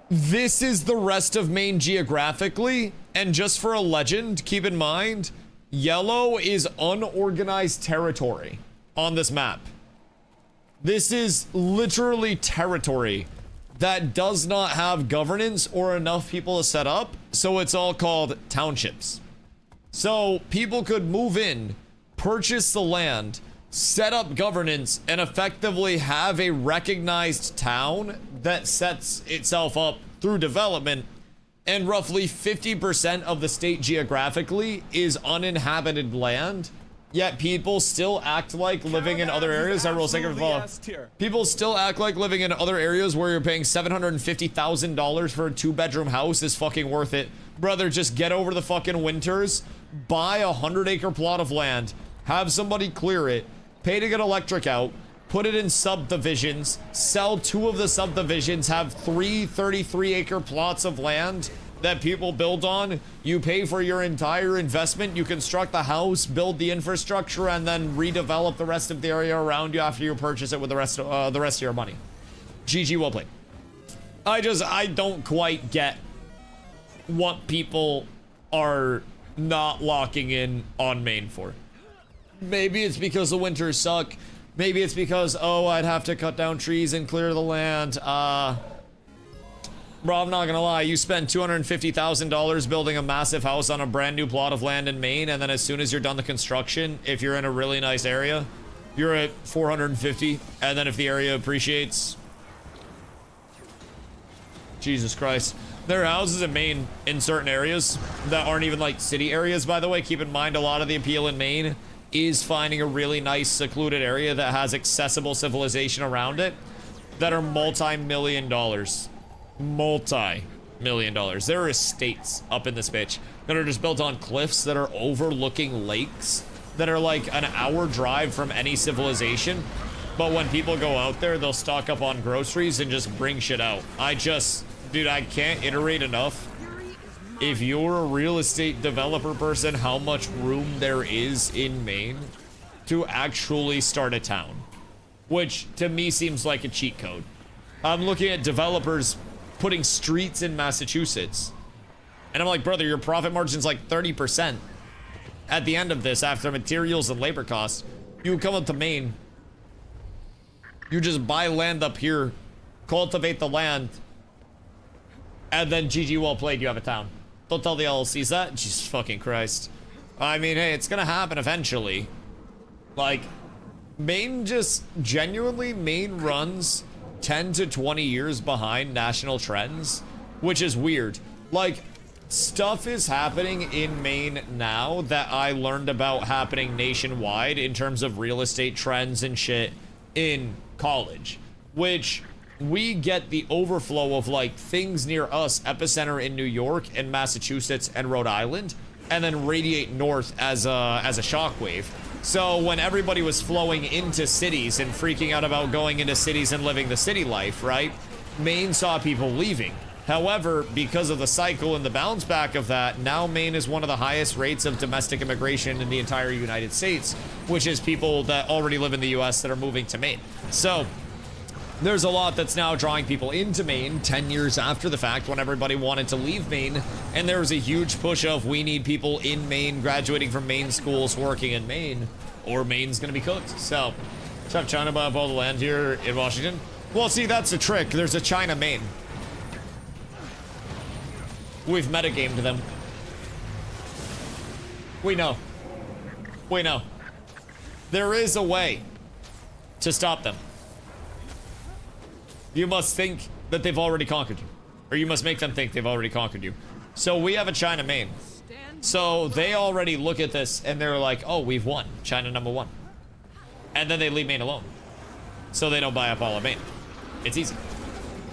This is the rest of Maine geographically, and just for a legend, keep in mind, yellow is unorganized territory on this map. This is literally territory that does not have governance or enough people to set up, so it's all called townships. So people could move in, purchase the land, set up governance, and effectively have a recognized town that sets itself up through development, and roughly 50% of the state geographically is uninhabited land, yet people still act like living in other areas. I roll second follow. People still act like living in other areas where you're paying $750,000 for a 2-bedroom house is fucking worth it. Brother, just get over the fucking winters, buy a 100-acre plot of land, have somebody clear it, pay to get electric out, put it in subdivisions, sell 2 of the subdivisions, have 3 33-acre plots of land that people build on. You pay for your entire investment, you construct the house, build the infrastructure, and then redevelop the rest of the area around you after you purchase it with the rest of your money. GG, well played. I don't quite get what people are not locking in on Maine for. Maybe it's because the winters suck. Maybe it's because, oh, I'd have to cut down trees and clear the land. Bro, I'm not gonna lie, you spend $250,000 building a massive house on a brand new plot of land in Maine, and then as soon as you're done the construction, if you're in a really nice area, you're at 450, and then if the area appreciates, Jesus Christ. There are houses in Maine in certain areas that aren't even like city areas, by the way. Keep in mind, a lot of the appeal in Maine is finding a really nice secluded area that has accessible civilization around it that are multi-million dollars. Multi-million dollars. There are estates up in this bitch that are just built on cliffs that are overlooking lakes that are like an hour drive from any civilization. But when people go out there, they'll stock up on groceries and just bring shit out. Dude, I can't iterate enough. If you're a real estate developer person, how much room there is in Maine to actually start a town, which to me seems like a cheat code. I'm looking at developers putting streets in Massachusetts, and I'm like, brother, your profit margin's like 30%. At the end of this, after materials and labor costs, you come up to Maine, you just buy land up here, cultivate the land, and then GG, well played, you have a town. Don't tell the LLCs that. Jesus fucking Christ. I mean, hey, it's gonna happen eventually. Like, Maine just genuinely, Maine runs 10 to 20 years behind national trends, which is weird. Like, stuff is happening in Maine now that I learned about happening nationwide in terms of real estate trends and shit in college, which we get the overflow of like things near us, epicenter in New York and Massachusetts and Rhode Island, and then radiate north as a shockwave. So when everybody was flowing into cities and freaking out about going into cities and living the city life, right? Maine saw people leaving. However, because of the cycle and the bounce back of that, now Maine is one of the highest rates of domestic immigration in the entire United States, which is people that already live in the US that are moving to Maine. So there's a lot that's now drawing people into Maine 10 years after the fact when everybody wanted to leave Maine. And there was a huge push of we need people in Maine, graduating from Maine schools, working in Maine, or Maine's going to be cooked. So, let's have China buy up all the land here in Washington. Well, see, that's the trick. There's a China Maine. We've metagamed them. We know. We know. There is a way to stop them. You must think that they've already conquered you. Or you must make them think they've already conquered you. So we have a China Maine. So they already look at this and they're like, oh, we've won. China #1. And then they leave Maine alone. So they don't buy up all of Maine. It's easy.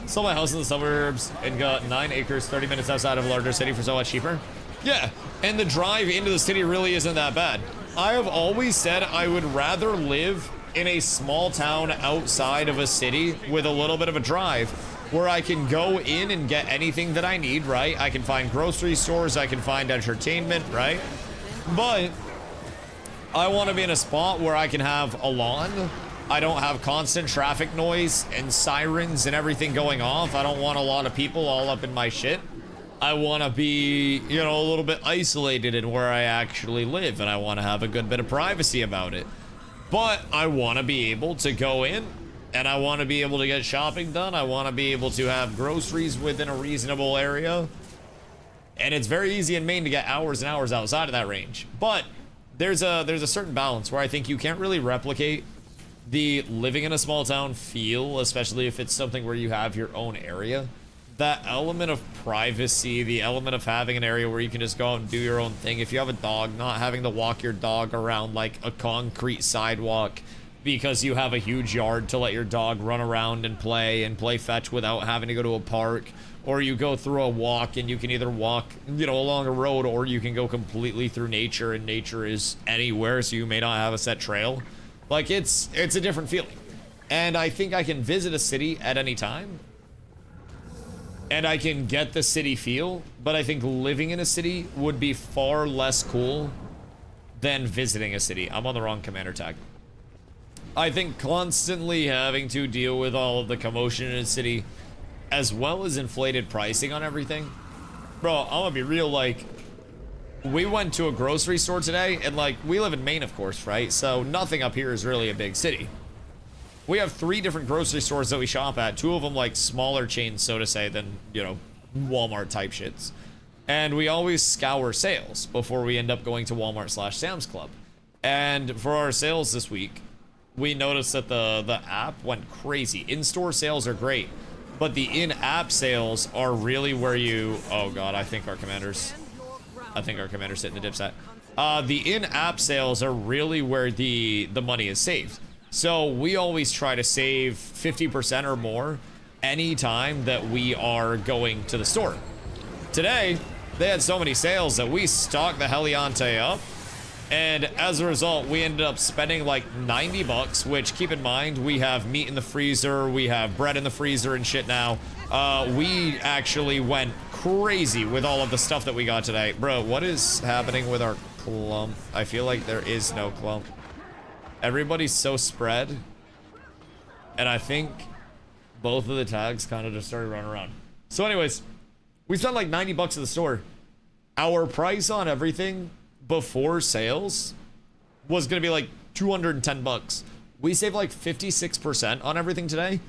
Sold my house in the suburbs and got 9 acres 30 minutes outside of a larger city for so much cheaper. Yeah, and the drive into the city really isn't that bad. I have always said I would rather live in a small town outside of a city with a little bit of a drive where I can go in and get anything that I need, right? I can find grocery stores, I can find entertainment, right? But I want to be in a spot where I can have a lawn. I don't have constant traffic noise and sirens and everything going off. I don't want a lot of people all up in my shit. I want to be, you know, a little bit isolated in where I actually live, and I want to have a good bit of privacy about it. But I want to be able to go in, and I want to be able to get shopping done. I want to be able to have groceries within a reasonable area. And it's very easy in Maine to get hours and hours outside of that range. But there's a certain balance where I think you can't really replicate the living in a small town feel, especially if it's something where you have your own area. That element of privacy, the element of having an area where you can just go out and do your own thing. If you have a dog, not having to walk your dog around like a concrete sidewalk because you have a huge yard to let your dog run around and play fetch without having to go to a park. Or you go through a walk and you can either walk, you know, along a road, or you can go completely through nature, and nature is anywhere, so you may not have a set trail. Like, it's a different feeling. And I think I can visit a city at any time, and I can get the city feel, but I think living in a city would be far less cool than visiting a city. I'm on the wrong commander tag. I think constantly having to deal with all of the commotion in a city, as well as inflated pricing on everything. Bro, I'm gonna be real, like, we went to a grocery store today, and like, we live in Maine, of course, right? So nothing up here is really a big city. We have 3 different grocery stores that we shop at. 2 of them like smaller chains, so to say, than, you know, Walmart type shits. And we always scour sales before we end up going to Walmart/Sam's Club. And for our sales this week, we noticed that the app went crazy. In-store sales are great, but the in-app sales are really where you, oh god, I think our commanders. I think our commander's hitting the dips at. The in-app sales are really where the money is saved. So we always try to save 50% or more anytime that we are going to the store. Today, they had so many sales that we stocked the Heliante up. And as a result, we ended up spending like 90 bucks, which keep in mind, we have meat in the freezer, we have bread in the freezer and shit now. We actually went crazy with all of the stuff that we got today. Bro, what is happening with our clump? I feel like there is no clump. Everybody's so spread. And I think both of the tags kind of just started running around. So anyways, we spent like 90 bucks at the store. Our price on everything before sales was gonna be like 210 bucks. We saved like 56% on everything today.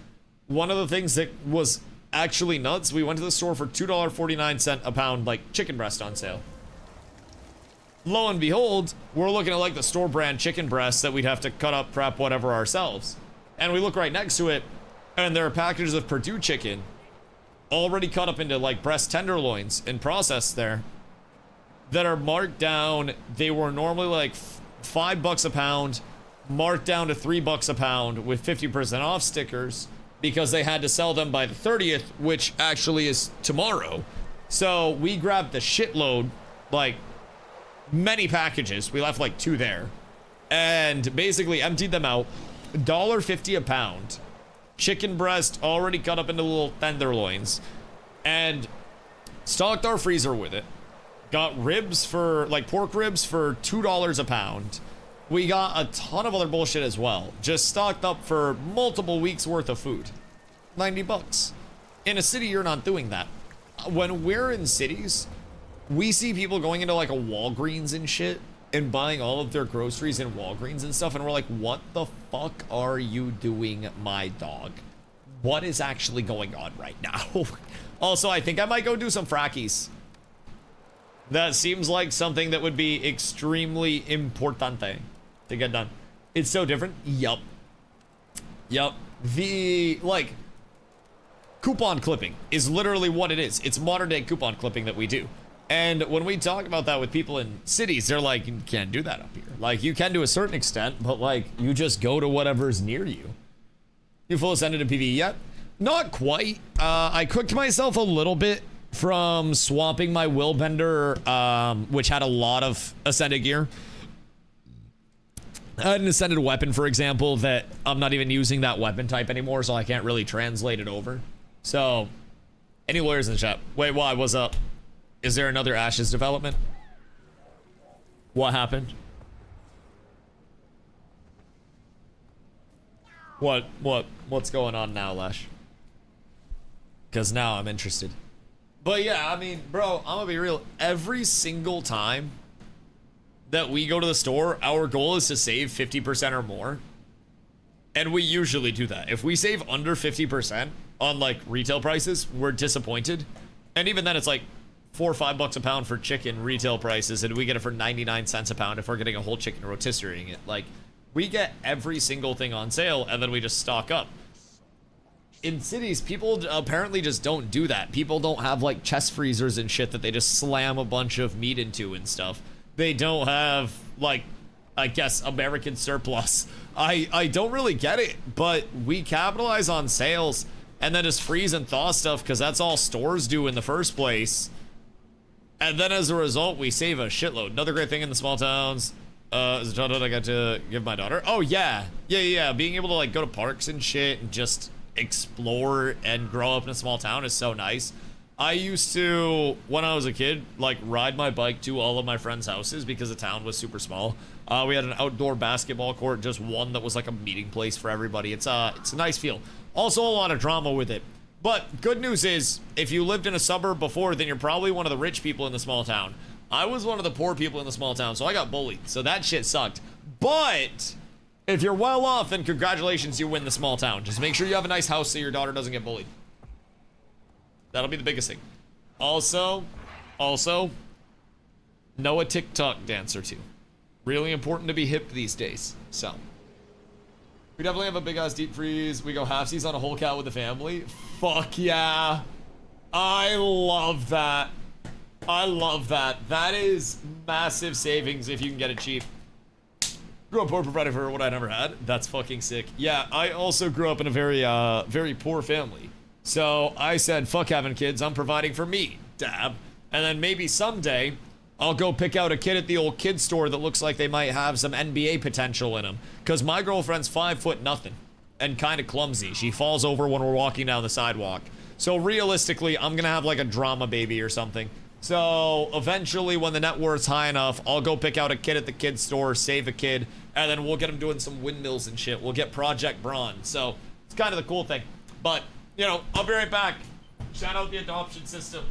One of the things that was actually nuts, we went to the store for $2.49 a pound, like chicken breast on sale. Lo and behold, we're looking at like the store brand chicken breast that we'd have to cut up, prep, whatever ourselves. And we look right next to it, and there are packages of Purdue chicken already cut up into like breast tenderloins and processed there that are marked down. They were normally like $5 a pound, marked down to $3 a pound with 50% off stickers because they had to sell them by the 30th, which actually is tomorrow. So we grabbed the shitload, like many packages. We left like 2 there and basically emptied them out. $1.50 a pound. Chicken breast already cut up into little tenderloins and stocked our freezer with it. Got ribs for, like pork ribs for $2 a pound. We got a ton of other bullshit as well. Just stocked up for multiple weeks worth of food. 90 bucks. In a city, you're not doing that. When we're in cities, we see people going into like a Walgreens and shit and buying all of their groceries in Walgreens and stuff. And we're like, what the fuck are you doing, my dog? What is actually going on right now? Also, I think I might go do some frackies. That seems like something that would be extremely importante to get done. It's so different. Yup. The, like, coupon clipping is literally what it is. It's modern day coupon clipping that we do. And when we talk about that with people in cities, they're like, you can't do that up here. Like, you can to a certain extent, but like, you just go to whatever's near you. You full ascended in PvE yet? Not quite. I cooked myself a little bit from swapping my Willbender, which had a lot of ascended gear. I had an ascended weapon, for example, that I'm not even using that weapon type anymore, so I can't really translate it over. So, any lawyers in the chat? Wait, why? What's up? Is there another Ashes development? What happened? What's going on now, Lesh? Because now I'm interested. But yeah, I mean, bro, I'm gonna be real. Every single time that we go to the store, our goal is to save 50% or more. And we usually do that. If we save under 50% on like retail prices, we're disappointed. And even then it's like $4 or $5 a pound for chicken retail prices, and we get it for 99 cents a pound if we're getting a whole chicken rotisserie-ing it. Like, we get every single thing on sale, and then we just stock up. In cities, people apparently just don't do that. People don't have like chest freezers and shit that they just slam a bunch of meat into and stuff. They don't have like, I guess, American surplus. I don't really get it, but we capitalize on sales and then just freeze and thaw stuff because that's all stores do in the first place. And then as a result, we save a shitload. Another great thing in the small towns is a childhood I got to give my daughter. Oh yeah. Being able to like go to parks and shit and just explore and grow up in a small town is so nice. I used to, when I was a kid, like ride my bike to all of my friends' houses because the town was super small. We had an outdoor basketball court, just one that was like a meeting place for everybody. It's a nice feel. Also a lot of drama with it. But good news is, if you lived in a suburb before, then you're probably one of the rich people in the small town. I was one of the poor people in the small town, so I got bullied. So that shit sucked. But if you're well off, then congratulations, you win the small town. Just make sure you have a nice house so your daughter doesn't get bullied. That'll be the biggest thing. Also, know a TikTok dance or two. Really important to be hip these days. So, we definitely have a big ass deep freeze. We go halfsies on a whole cow with the family. Fuck yeah. I love that. I love that. That is massive savings if you can get it cheap. Grew up poor, provided for what I never had. That's fucking sick. Yeah, I also grew up in a very poor family. So I said, fuck having kids, I'm providing for me, dab. And then maybe someday, I'll go pick out a kid at the old kid store that looks like they might have some NBA potential in them. Because my girlfriend's 5'0" and kind of clumsy. She falls over when we're walking down the sidewalk. So realistically, I'm gonna have like a drama baby or something. So eventually when the net worth's high enough, I'll go pick out a kid at the kid store, save a kid, and then we'll get him doing some windmills and shit. We'll get Project Braun. So it's kind of the cool thing. But, you know, I'll be right back. Shout out the adoption system.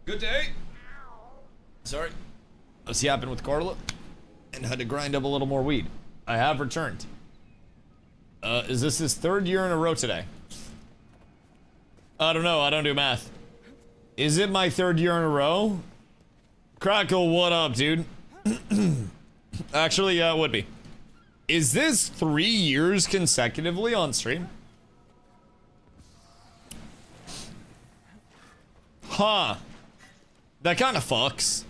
Good day. Sorry. I was yapping with Carla and had to grind up a little more weed. I have returned. Is this his 3rd year in a row today? I don't know. I don't do math. Is it my 3rd year in a row? Crackle, what up, dude? Actually, yeah, it would be. Is this 3 years consecutively on stream? Huh. That kind of fucks.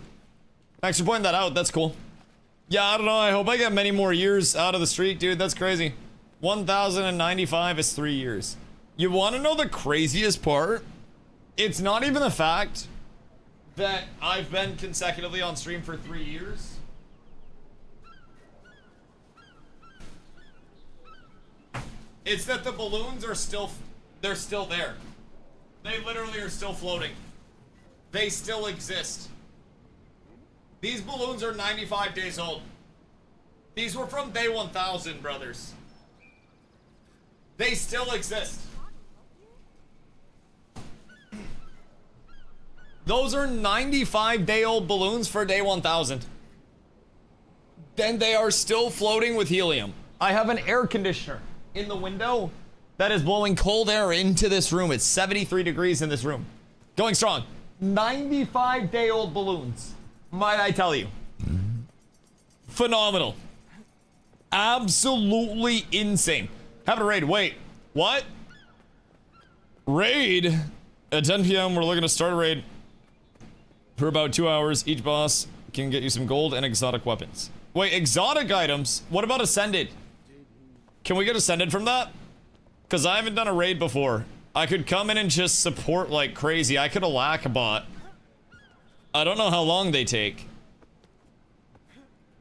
Thanks for pointing that out. That's cool. Yeah, I don't know. I hope I get many more years out of the streak, dude. That's crazy. 1,095 is 3 years. You want to know the craziest part? It's not even the fact that I've been consecutively on stream for 3 years. It's that the balloons are still, they're still there. They literally are still floating. They still exist. These balloons are 95 days old. These were from day 1000, brothers. They still exist. Those are 95-day-old balloons for day 1000. Then they are still floating with helium. I have an air conditioner in the window that is blowing cold air into this room. It's 73 degrees in this room. Going strong. 95-day-old balloons, might I tell you. Phenomenal. Absolutely insane. Having a raid. Wait, what? Raid? At 10 p.m. we're looking to start a raid for about 2 hours. Each boss can get you some gold and exotic weapons. Wait, exotic items? What about Ascended? Can we get Ascended from that? Because I haven't done a raid before. I could come in and just support like crazy. I could alack a bot. I don't know how long they take.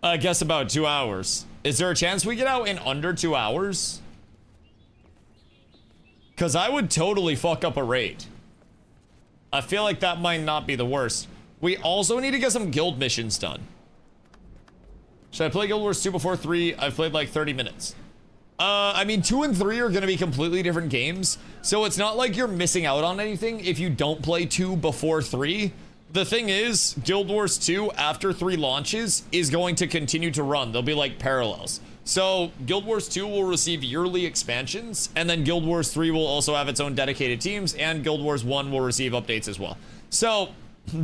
I guess about 2 hours. Is there a chance we get out in under 2 hours? Because I would totally fuck up a raid. I feel like that might not be the worst. We also need to get some guild missions done. Should I play Guild Wars 2 before 3? I've played like 30 minutes. I mean, 2 and 3 are going to be completely different games, so it's not like you're missing out on anything if you don't play 2 before 3. The thing is, Guild Wars 2, after 3 launches, is going to continue to run. They'll be like parallels. So, Guild Wars 2 will receive yearly expansions, and then Guild Wars 3 will also have its own dedicated teams, and Guild Wars 1 will receive updates as well. So,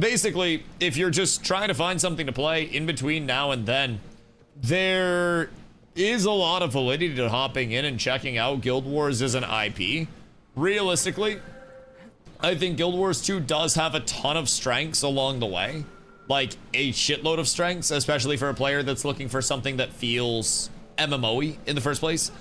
basically, if you're just trying to find something to play in between now and then, there is a lot of validity to hopping in and checking out Guild Wars as an IP. Realistically, I think Guild Wars 2 does have a ton of strengths along the way. Like, a shitload of strengths, especially for a player that's looking for something that feels MMO-y in the first place.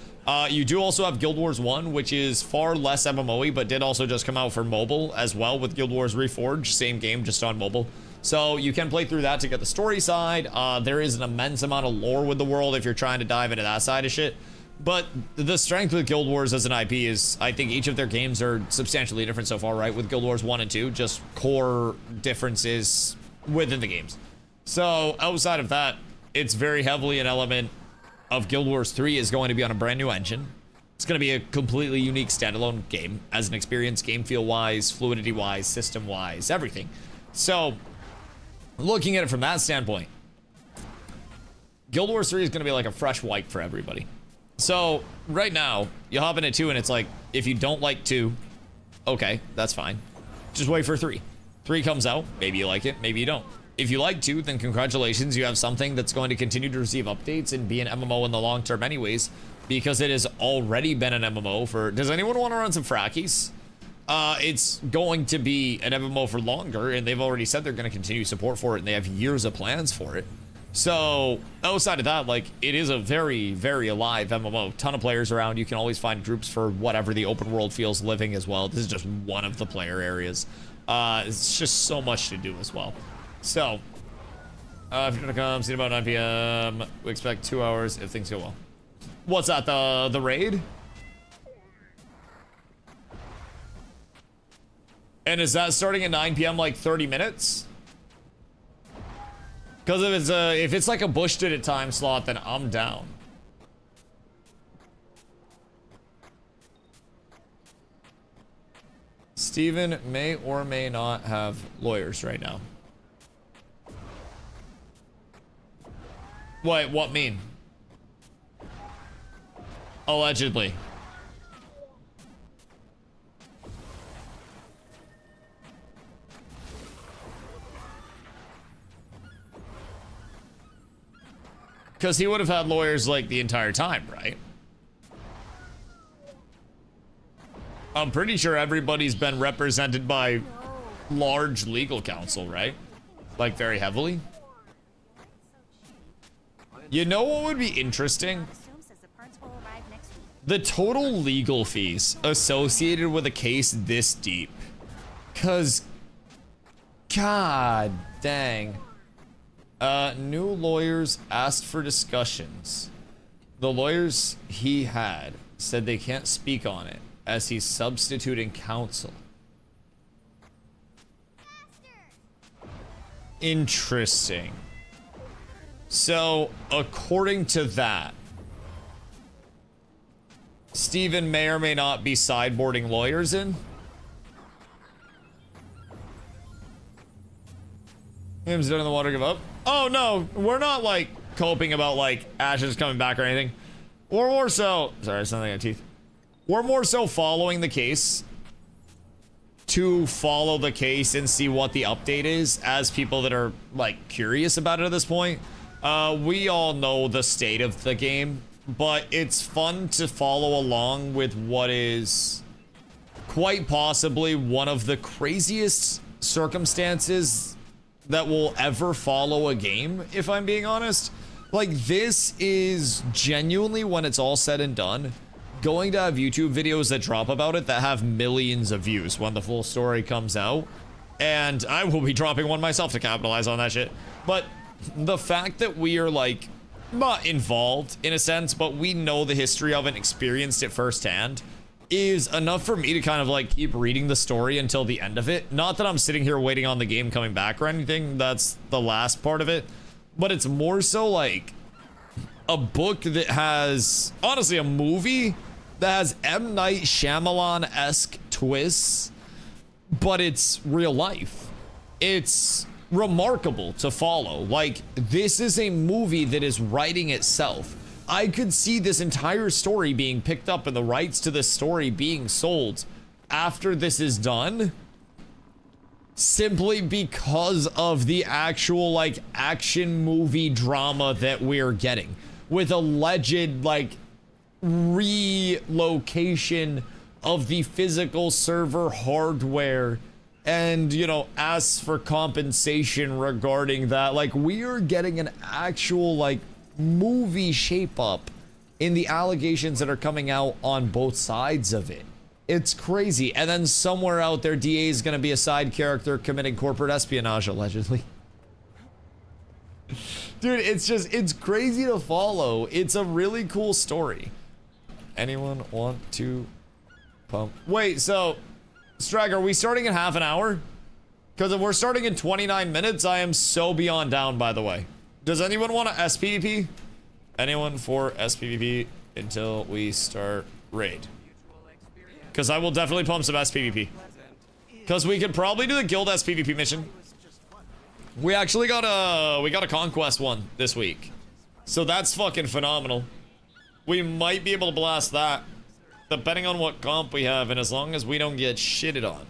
You do also have Guild Wars 1, which is far less MMO-y, but did also just come out for mobile as well with Guild Wars Reforged. Same game, just on mobile. So you can play through that to get the story side. There is an immense amount of lore with the world if you're trying to dive into that side of shit. But the strength with Guild Wars as an IP is, I think each of their games are substantially different so far, right? With Guild Wars 1 and 2, just core differences within the games. So outside of that, it's very heavily an element of Guild Wars 3 is going to be on a brand new engine. It's going to be a completely unique standalone game as an experience, game feel wise, fluidity wise, system wise, everything. So looking at it from that standpoint, Guild Wars 3 is going to be like a fresh wipe for everybody. So right now, you hop into 2 and it's like, if you don't like 2, okay, that's fine. Just wait for 3. 3 comes out, maybe you like it, maybe you don't. If you like 2, then congratulations, you have something that's going to continue to receive updates and be an MMO in the long term anyways, because it has already been an MMO for... Does anyone want to run some frackies? It's going to be an MMO for longer, and they've already said they're going to continue support for it, and they have years of plans for it. So, outside of that, like, it is a very, very alive MMO. Ton of players around. You can always find groups for whatever the open world feels living as well. This is just one of the player areas. It's just so much to do as well. So, if you're gonna come, see you about 9 p.m. We expect 2 hours if things go well. What's that, the raid? And is that starting at 9 p.m. like 30 minutes? Because if it's like a Bush did it time slot, then I'm down. Steven may or may not have lawyers right now. What mean? Allegedly. Because he would have had lawyers like the entire time, right? I'm pretty sure everybody's been represented by large legal counsel, right? Like very heavily. You know what would be interesting? The total legal fees associated with a case this deep. Cause, god dang. New lawyers asked for discussions. The lawyers he had said they can't speak on it as he's substituting counsel. Interesting. So, according to that, Steven may or may not be sideboarding lawyers in. Him's done in the water, give up. Oh no, we're not like coping about like Ashes coming back or anything. We're more so, sorry, something on teeth. We're more so following the case to follow the case and see what the update is as people that are like curious about it at this point. We all know the state of the game, but it's fun to follow along with what is quite possibly one of the craziest circumstances that will ever follow a game, if I'm being honest. Like, this is genuinely, when it's all said and done, going to have YouTube videos that drop about it that have millions of views when the full story comes out. And I will be dropping one myself to capitalize on that shit. But the fact that we are, like, not involved in a sense, but we know the history of it and experienced it firsthand is enough for me to kind of like keep reading the story until the end of it. Not that I'm sitting here waiting on the game coming back or anything. That's the last part of it. But it's more so like a book that has, honestly, a movie that has M. Night Shyamalan-esque twists, but it's real life. It's remarkable to follow. Like, this is a movie that is writing itself. I could see this entire story being picked up and the rights to this story being sold after this is done, simply because of the actual like action movie drama that we're getting with alleged like relocation of the physical server hardware and, you know, asks for compensation regarding that. Like, we are getting an actual like movie shape up in the allegations that are coming out on both sides of it. It's crazy. And then somewhere out there, DA is going to be a side character committing corporate espionage, allegedly. Dude, it's just, it's crazy to follow. It's a really cool story. Anyone want to pump? Wait, so, Strag, are we starting in half an hour? Because if we're starting in 29 minutes, I am so beyond down, by the way. Does anyone want to SPVP? Anyone for SPVP until we start raid? Because I will definitely pump some SPVP. Because we could probably do the guild SPVP mission. We actually got a conquest one this week. So that's fucking phenomenal. We might be able to blast that, depending on what comp we have, and as long as we don't get shitted on.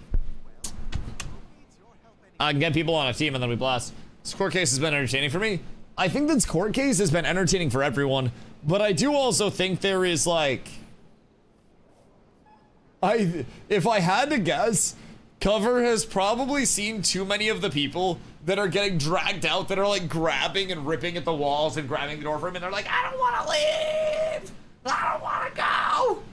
I can get people on a team and then we blast. This court case has been entertaining for me. I think this court case has been entertaining for everyone, but I do also think there is like, if I had to guess, Cover has probably seen too many of the people that are getting dragged out that are like grabbing and ripping at the walls and grabbing the door for him, and they're like, I don't want to leave, I don't want to go.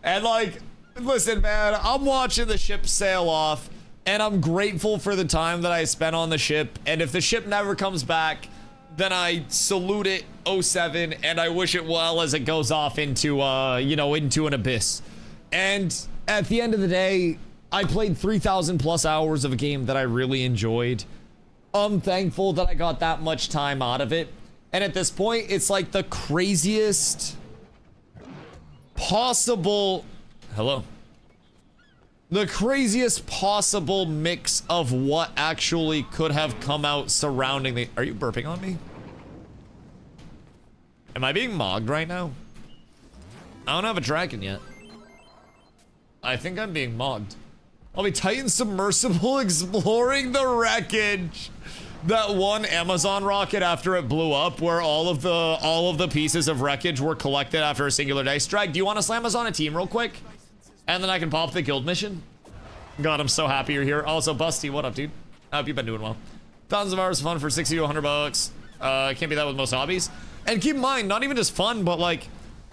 And like, listen, man, I'm watching the ship sail off, and I'm grateful for the time that I spent on the ship. And if the ship never comes back, then I salute it 07, and I wish it well as it goes off into, you know, into an abyss. And at the end of the day, I played 3,000 plus hours of a game that I really enjoyed. I'm thankful that I got that much time out of it. And at this point, it's like the craziest possible, hello, the craziest possible mix of what actually could have come out surrounding the... Are you burping on me? Am I being mogged right now? I don't have a dragon yet. I think I'm being mogged. I'll be Titan submersible exploring the wreckage. That one Amazon rocket after it blew up, where all of the pieces of wreckage were collected after a singular day. Strike, do you want to slam us on a team real quick? And then I can pop the guild mission. God, I'm so happy you're here. Also, Busty, what up, dude? I hope you've been doing well. Thousands of hours of fun for 60 to 100 bucks. Can't be that with most hobbies. And keep in mind, not even just fun, but like,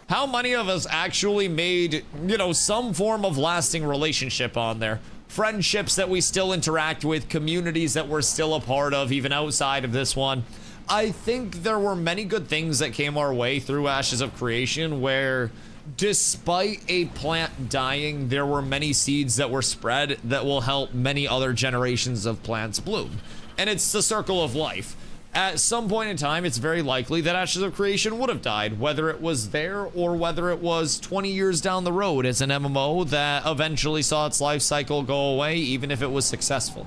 how many of us actually made, you know, some form of lasting relationship on there? Friendships that we still interact with, communities that we're still a part of, even outside of this one. I think there were many good things that came our way through Ashes of Creation, where despite a plant dying, there were many seeds that were spread that will help many other generations of plants bloom. And it's the circle of life. At some point in time, it's very likely that Ashes of Creation would have died, whether it was there or whether it was 20 years down the road as an MMO that eventually saw its life cycle go away, even if it was successful.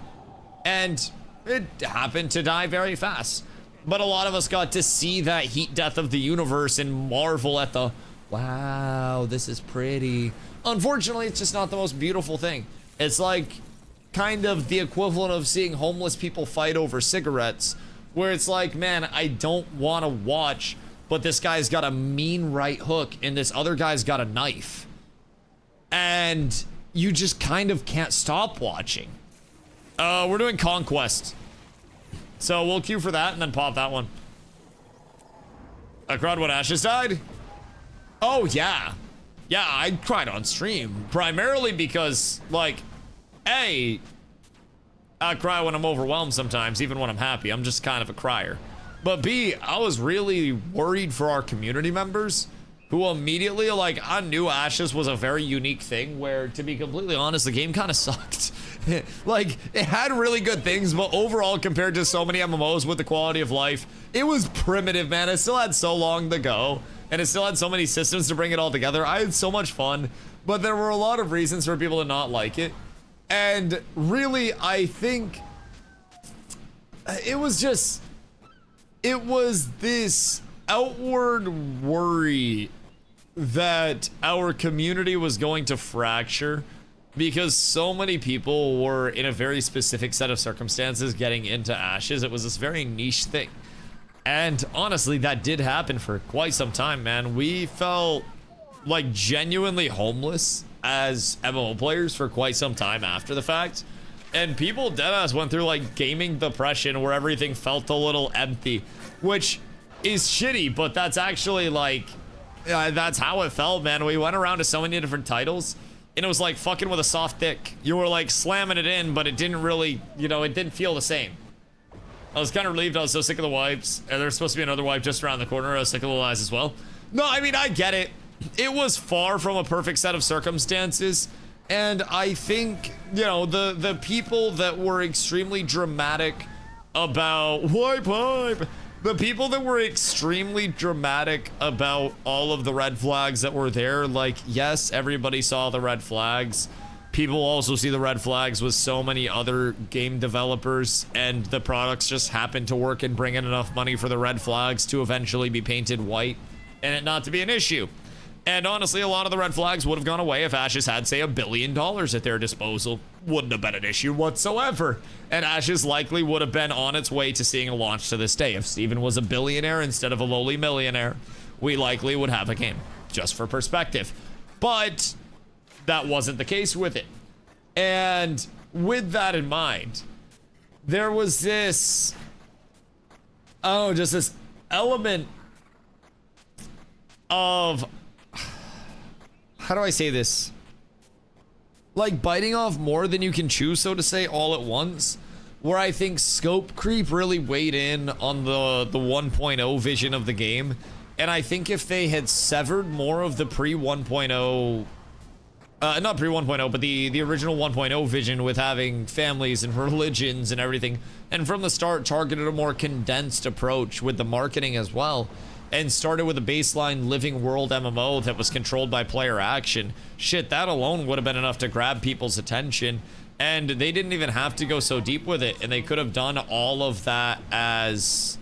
And it happened to die very fast. But a lot of us got to see that heat death of the universe and marvel at the, wow, this is pretty. Unfortunately, it's just not the most beautiful thing. It's like kind of the equivalent of seeing homeless people fight over cigarettes, where it's like, man, I don't want to watch, but this guy's got a mean right hook and this other guy's got a knife. And you just kind of can't stop watching. We're doing Conquest. So we'll queue for that and then pop that one. I cried when Ashes died? Oh, yeah. Yeah, I cried on stream. Primarily because, like, A, I cry when I'm overwhelmed sometimes, even when I'm happy. I'm just kind of a crier. But B, I was really worried for our community members who immediately, like, I knew Ashes was a very unique thing where, to be completely honest, the game kind of sucked. Like, it had really good things, but overall, compared to so many MMOs with the quality of life, it was primitive, man. It still had so long to go, and it still had so many systems to bring it all together. I had so much fun, but there were a lot of reasons for people to not like it. And really, I think it was this outward worry that our community was going to fracture because so many people were in a very specific set of circumstances getting into Ashes. It was this very niche thing. And honestly, that did happen for quite some time, man. We felt like genuinely homeless as MMO players for quite some time after the fact, and people deadass went through like gaming depression where everything felt a little empty, which is shitty, but that's actually like that's how it felt, man. We went around to so many different titles and it was like fucking with a soft dick. You were like slamming it in, but it didn't really, you know, it didn't feel the same. I was kind of relieved. I was so sick of the wipes, and there's supposed to be another wipe just around the corner. I was sick of the lies as well. No, I mean, I get it. It was far from a perfect set of circumstances, and I think, you know, the people that were extremely dramatic about the people that were extremely dramatic about all of the red flags that were there, like, yes, everybody saw the red flags. People also see the red flags with so many other game developers, and the products just happen to work and bring in enough money for the red flags to eventually be painted white and it not to be an issue. And honestly, a lot of the red flags would have gone away if Ashes had, say, $1 billion at their disposal. Wouldn't have been an issue whatsoever. And Ashes likely would have been on its way to seeing a launch to this day. If Steven was a billionaire instead of a lowly millionaire, we likely would have a game, just for perspective. But that wasn't the case with it. And with that in mind, there was this, oh, just this element of, how do I say this? Like biting off more than you can chew, so to say, all at once. Where I think scope creep really weighed in on the 1.0 vision of the game. And I think if they had severed more of the pre-1.0, not pre-1.0, but the original 1.0 vision with having families and religions and everything, and from the start targeted a more condensed approach with the marketing as well, and started with a baseline living world MMO that was controlled by player action, shit, that alone would have been enough to grab people's attention. And they didn't even have to go so deep with it, and they could have done all of that as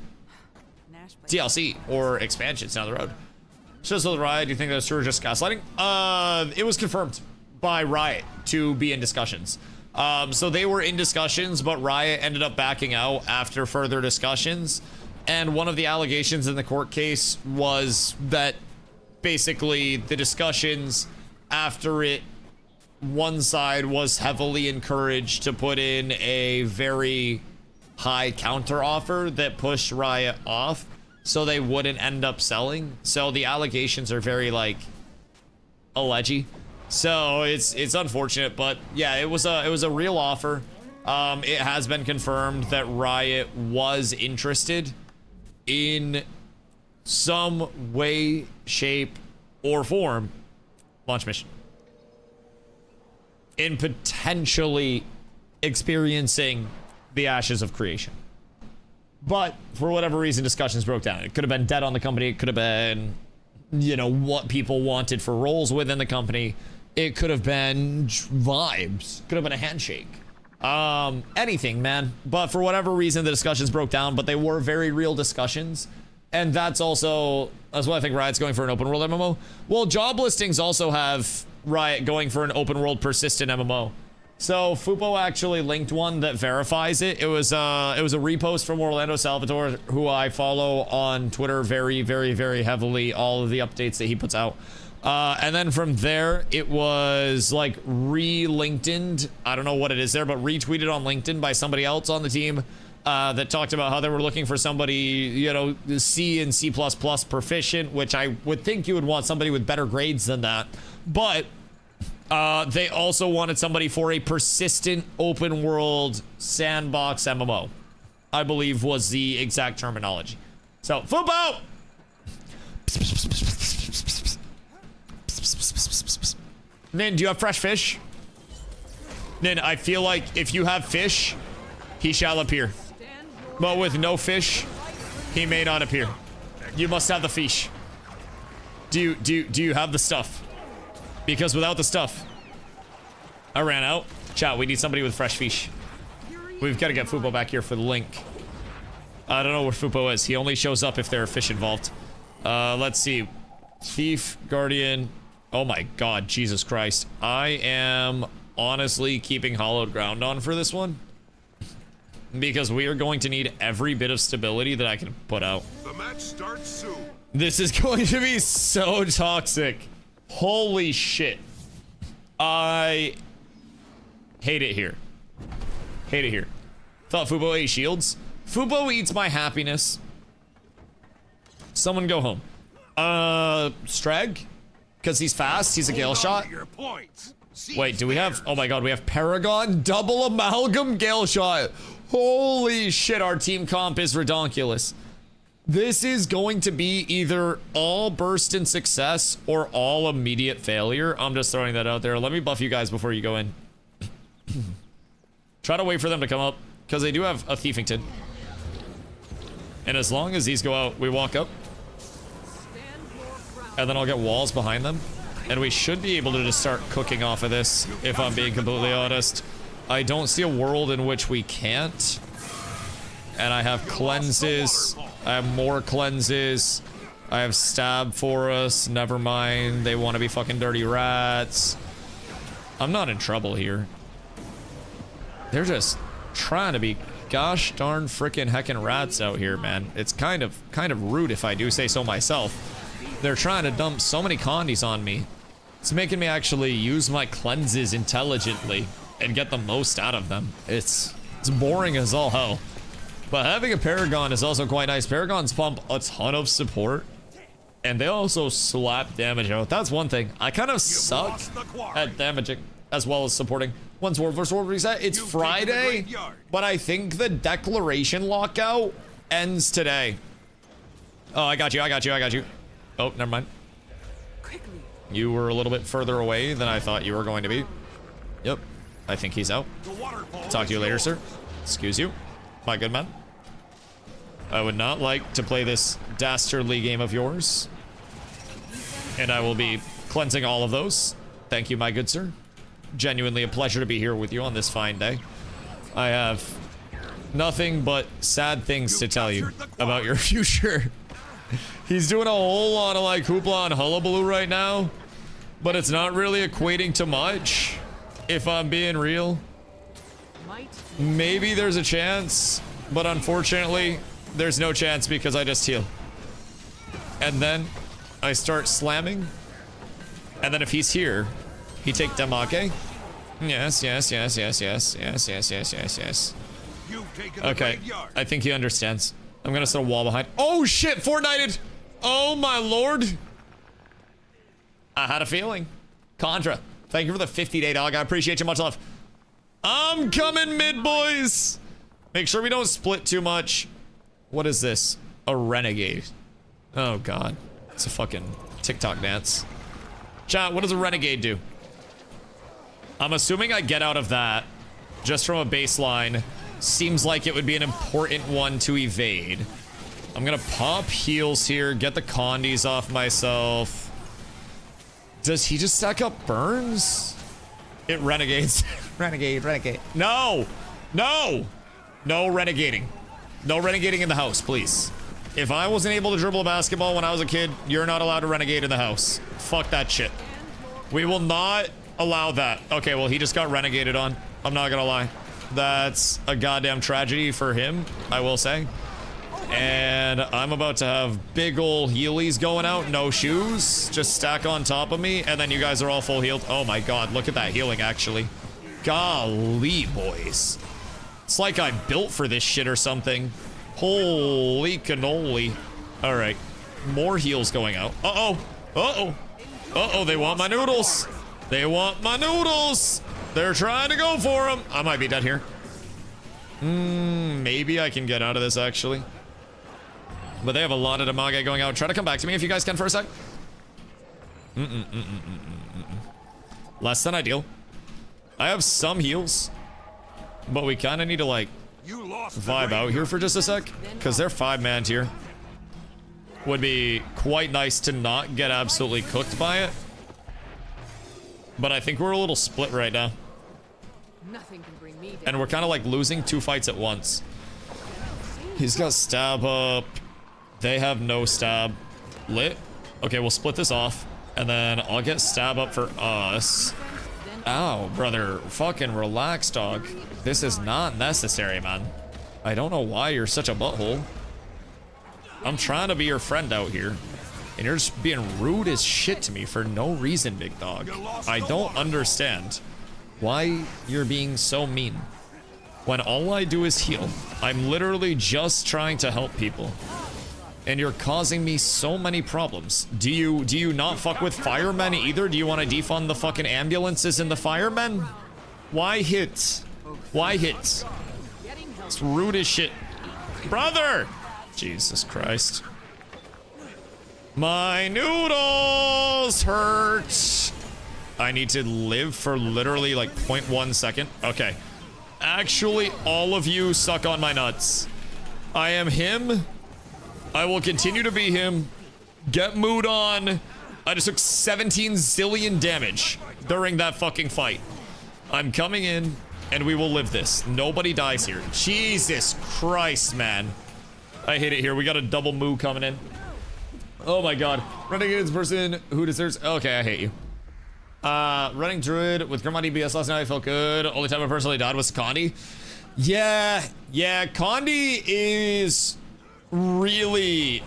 DLC or expansions down the road. So the Riot, do you think that's true or just gaslighting? It was confirmed by Riot to be in discussions. So they were in discussions, but Riot ended up backing out after further discussions. And one of the allegations in the court case was that basically the discussions after it, one side was heavily encouraged to put in a very high counter offer that pushed Riot off so they wouldn't end up selling. So the allegations are very like alleged. So it's unfortunate, but yeah, it was a real offer. It has been confirmed that Riot was interested in some way, shape, or form, launch mission, in potentially experiencing the ashes of creation. But for whatever reason, discussions broke down. It could have been debt on the company. It could have been, you know, what people wanted for roles within the company. It could have been vibes. Could have been a handshake. Anything, man. But for whatever reason, the discussions broke down, but they were very real discussions. And that's why I think Riot's going for an open world MMO. Well, job listings also have Riot going for an open world persistent MMO. So Fupo actually linked one that verifies it. It was a repost from Orlando Salvatore, who I follow on Twitter very, very, very heavily, all of the updates that he puts out. And then from there, it was like re-LinkedIned. I don't know what it is there, but retweeted on LinkedIn by somebody else on the team that talked about how they were looking for somebody, you know, C and C++ proficient, which I would think you would want somebody with better grades than that. But they also wanted somebody for a persistent open world sandbox MMO, I believe was the exact terminology. So, Fubo! Nin, do you have fresh fish? Nin, I feel like if you have fish, he shall appear. But with no fish, he may not appear. You must have the fish. Do you have the stuff? Because without the stuff, I ran out. Chat, we need somebody with fresh fish. We've got to get Fupo back here for the link. I don't know where Fupo is. He only shows up if there are fish involved. Let's see. Thief, Guardian. Oh my god, Jesus Christ. I am honestly keeping hollowed ground on for this one, because we are going to need every bit of stability that I can put out. The match starts soon. This is going to be so toxic. Holy shit. I hate it here. Hate it here. Thought Fubo ate shields. Fubo eats my happiness. Someone go home. Strag? Because he's fast, he's a Gale shot. Wait, do we have... Oh my god, we have Paragon, double amalgam Gale shot. Holy shit, our team comp is redonkulous. This is going to be either all burst in success or all immediate failure. I'm just throwing that out there. Let me buff you guys before you go in. Try to wait for them to come up, because they do have a Thiefington. And as long as these go out, we walk up. And then I'll get walls behind them. And we should be able to just start cooking off of this, if I'm being completely honest. I don't see a world in which we can't. And I have cleanses. I have more cleanses. I have stab for us. Never mind. They want to be fucking dirty rats. I'm not in trouble here. They're just trying to be gosh darn frickin' heckin' rats out here, man. It's kind of rude if I do say so myself. They're trying to dump so many condies on me. It's making me actually use my cleanses intelligently and get the most out of them. It's boring as all hell. But having a Paragon is also quite nice. Paragons pump a ton of support, and they also slap damage out. That's one thing. I kind of suck at damaging as well as supporting. Once World vs. World reset, it's Friday, but I think the Declaration lockout ends today. Oh, I got you. Oh, never mind. You were a little bit further away than I thought you were going to be. Yep. I think he's out. Talk to you later, sir. Excuse you. My good man. I would not like to play this dastardly game of yours. And I will be cleansing all of those. Thank you, my good sir. Genuinely a pleasure to be here with you on this fine day. I have nothing but sad things to tell you about your future. He's doing a whole lot of like hoopla and hullabaloo right now, but it's not really equating to much, if I'm being real. Maybe there's a chance, but unfortunately, there's no chance because I just heal. And then I start slamming. And then if he's here, he take damage. Yes, yes, yes, yes, yes, yes, yes, yes, yes, yes. Okay, I think he understands. I'm gonna set a wall behind. Oh shit, Fortnited! Oh my lord! I had a feeling. Contra, thank you for the 50-day dog. I appreciate you, much love. I'm coming mid, boys! Make sure we don't split too much. What is this? A renegade. Oh god. It's a fucking TikTok dance. Chat, what does a renegade do? I'm assuming I get out of that just from a baseline. Seems like it would be an important one to evade. I'm gonna pop heals here, get the condies off myself. Does he just stack up burns? It renegades. Renegade, renegade. No! No! No renegading. No renegading in the house, please. If I wasn't able to dribble a basketball when I was a kid, you're not allowed to renegade in the house. Fuck that shit. We will not allow that. Okay, well, he just got renegaded on. I'm not gonna lie. That's a goddamn tragedy for him, I will say. And I'm about to have big ol' healies going out, no shoes. Just stack on top of me, and then you guys are all full healed. Oh my god, look at that healing, actually. Golly, boys. It's like I built for this shit or something. Holy cannoli. Alright. More heals going out. Uh-oh. Uh-oh. Uh-oh, they want my noodles. They want my noodles. They're trying to go for them. I might be dead here. Maybe I can get out of this, actually. But they have a lot of damage going out. Try to come back to me if you guys can for a sec. Less than ideal. I have some heals. But we kind of need to, like, vibe out here for just a sec. Because they're 5-manned here. Would be quite nice to not get absolutely cooked by it. But I think we're a little split right now. Nothing can bring me down. And we're kind of like losing 2 fights at once. He's got stab up. They have no stab. Lit. Okay, we'll split this off. And then I'll get stab up for us. Ow, brother. Fucking relax, dog. This is not necessary, man. I don't know why you're such a butthole. I'm trying to be your friend out here. And you're just being rude as shit to me for no reason, big dog. I don't understand why you're being so mean. When all I do is heal. I'm literally just trying to help people. And you're causing me so many problems. Do you not fuck with firemen either? Do you want to defund the fucking ambulances and the firemen? Why hit? Why hit? It's rude as shit. Brother! Jesus Christ. My noodles hurt. I need to live for literally like 0.1 second. Okay. Actually, all of you suck on my nuts. I am him. I will continue to be him. Get mood on. I just took 17 zillion damage during that fucking fight. I'm coming in and we will live this. Nobody dies here. Jesus Christ, man. I hate it here. We got a double moo coming in. Oh my god. Renegade's person who deserves... Okay, I hate you. Running druid with Grim on DBS last night. I felt good. Only time I personally died was Condi. Yeah, Condi is really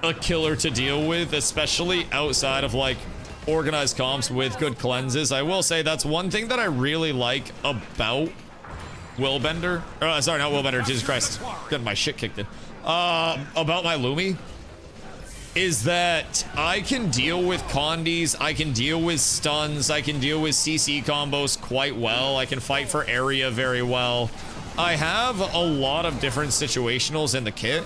a killer to deal with, especially outside of like organized comps with good cleanses. I will say that's one thing that I really like about Willbender. Sorry, not Willbender. Jesus Christ. Getting my shit kicked in. About my Lumi is that I can deal with condies, I can deal with stuns, I can deal with CC combos quite well, I can fight for area very well. I have a lot of different situationals in the kit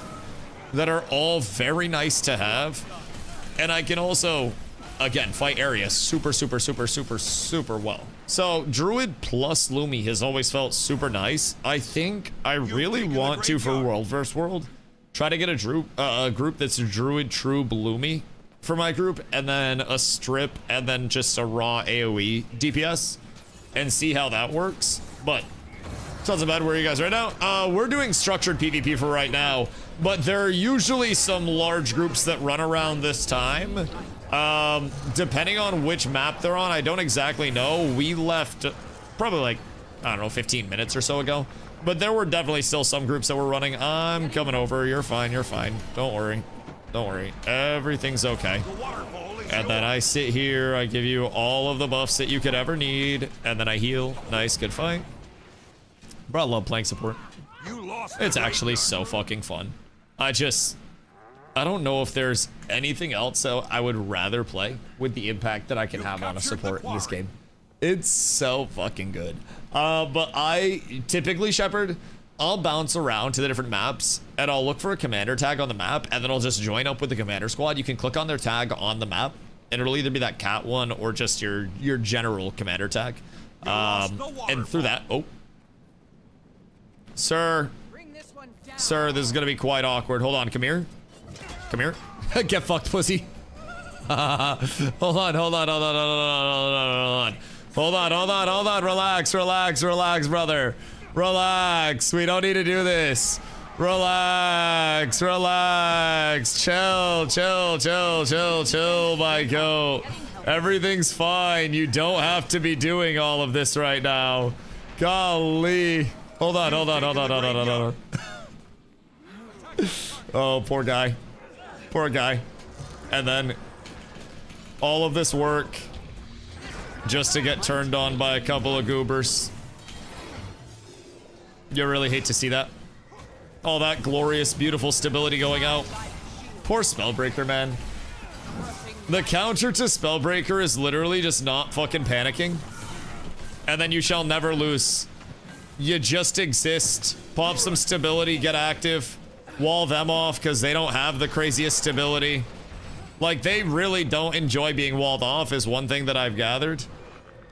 that are all very nice to have, and I can also, again, fight area super well. So Druid plus Lumi has always felt super nice. I think I really want to, for World vs. World, Try to get a group that's Druid True Bloomy for my group, and then a strip, and then just a raw AoE DPS, and see how that works. But doesn't matter where you guys are right now. We're doing structured PvP for right now, but there are usually some large groups that run around this time. Depending on which map they're on, I don't exactly know. We left probably like, I don't know, 15 minutes or so ago. But there were definitely still some groups that were running. I'm coming over. You're fine. You're fine. Don't worry. Don't worry. Everything's okay. And then I sit here. I give you all of the buffs that you could ever need. And then I heal. Nice. Good fight. Bro, I love playing support. It's actually so fucking fun. I don't know if there's anything else that I would rather play with the impact that I can have on a support in this game. It's so fucking good. But I typically, Shepard, I'll bounce around to the different maps and I'll look for a commander tag on the map, and then I'll just join up with the commander squad. You can click on their tag on the map and it'll either be that cat one or just your general commander tag. And through that, Sir, this is gonna be quite awkward. Hold on, come here. Come here. Get fucked, pussy. Hold on. Relax, brother. Relax. We don't need to do this. Relax. Chill, my goat. Everything's fine. You don't have to be doing all of this right now. Golly. Hold on. Oh, poor guy. And then all of this work just to get turned on by a couple of goobers. You really hate to see that. All that glorious, beautiful stability going out. Poor Spellbreaker, man. The counter to Spellbreaker is literally just not fucking panicking. And then you shall never lose. You just exist. Pop some stability, get active. Wall them off because they don't have the craziest stability. Like, they really don't enjoy being walled off is one thing that I've gathered.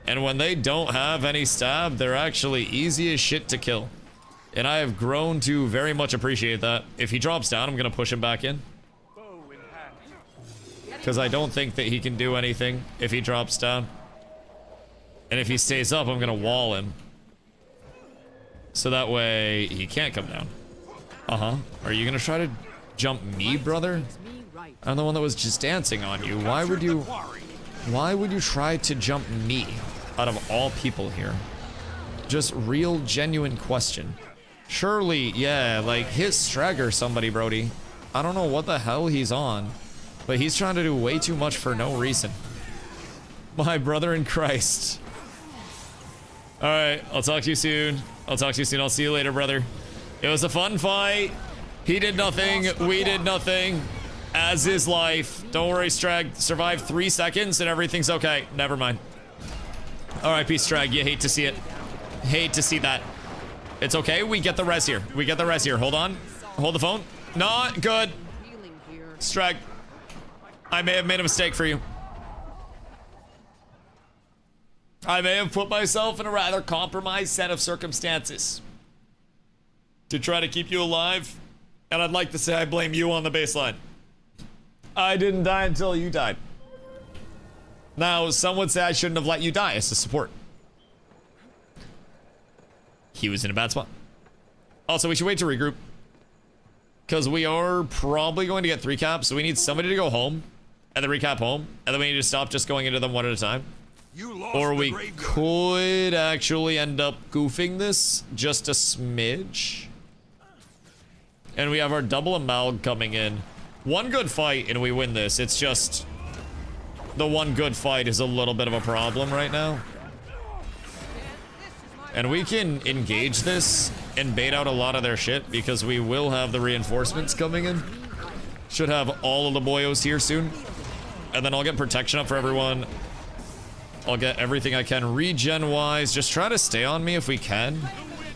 And when they don't have any stab, they're actually easy as shit to kill. And I have grown to very much appreciate that. If he drops down, I'm going to push him back in. Because I don't think that he can do anything if he drops down. And if he stays up, I'm going to wall him. So that way, he can't come down. Are you going to try to jump me, brother? I'm the one that was just dancing on you. Why would you try to jump me out of all people here? Just real, genuine question. Surely, yeah, like, hit Strag or somebody, Brody. I don't know what the hell he's on, but he's trying to do way too much for no reason. My brother in Christ. Alright, I'll talk to you soon. I'll see you later, brother. It was a fun fight. He did nothing. We did nothing. As is life. Don't worry, Strag. Survive 3 seconds and everything's okay. Never mind. Alright, peace, Strag. You hate to see it. Hate to see that. It's okay. We get the res here. Hold on. Hold the phone. Not good. Strag. I may have made a mistake for you. I may have put myself in a rather compromised set of circumstances to try to keep you alive, and I'd like to say I blame you on the baseline. I didn't die until you died. Now, some would say I shouldn't have let you die as a support. He was in a bad spot. Also, we should wait to regroup, because we are probably going to get 3 caps, so we need somebody to go home, and then recap home, and then we need to stop just going into them one at a time. Or we could actually end up goofing this just a smidge. And we have our double amalg coming in. One good fight and we win this. It's just the one good fight is a little bit of a problem right now. And we can engage this and bait out a lot of their shit because we will have the reinforcements coming in. Should have all of the boyos here soon. And then I'll get protection up for everyone. I'll get everything I can regen-wise. Just try to stay on me if we can,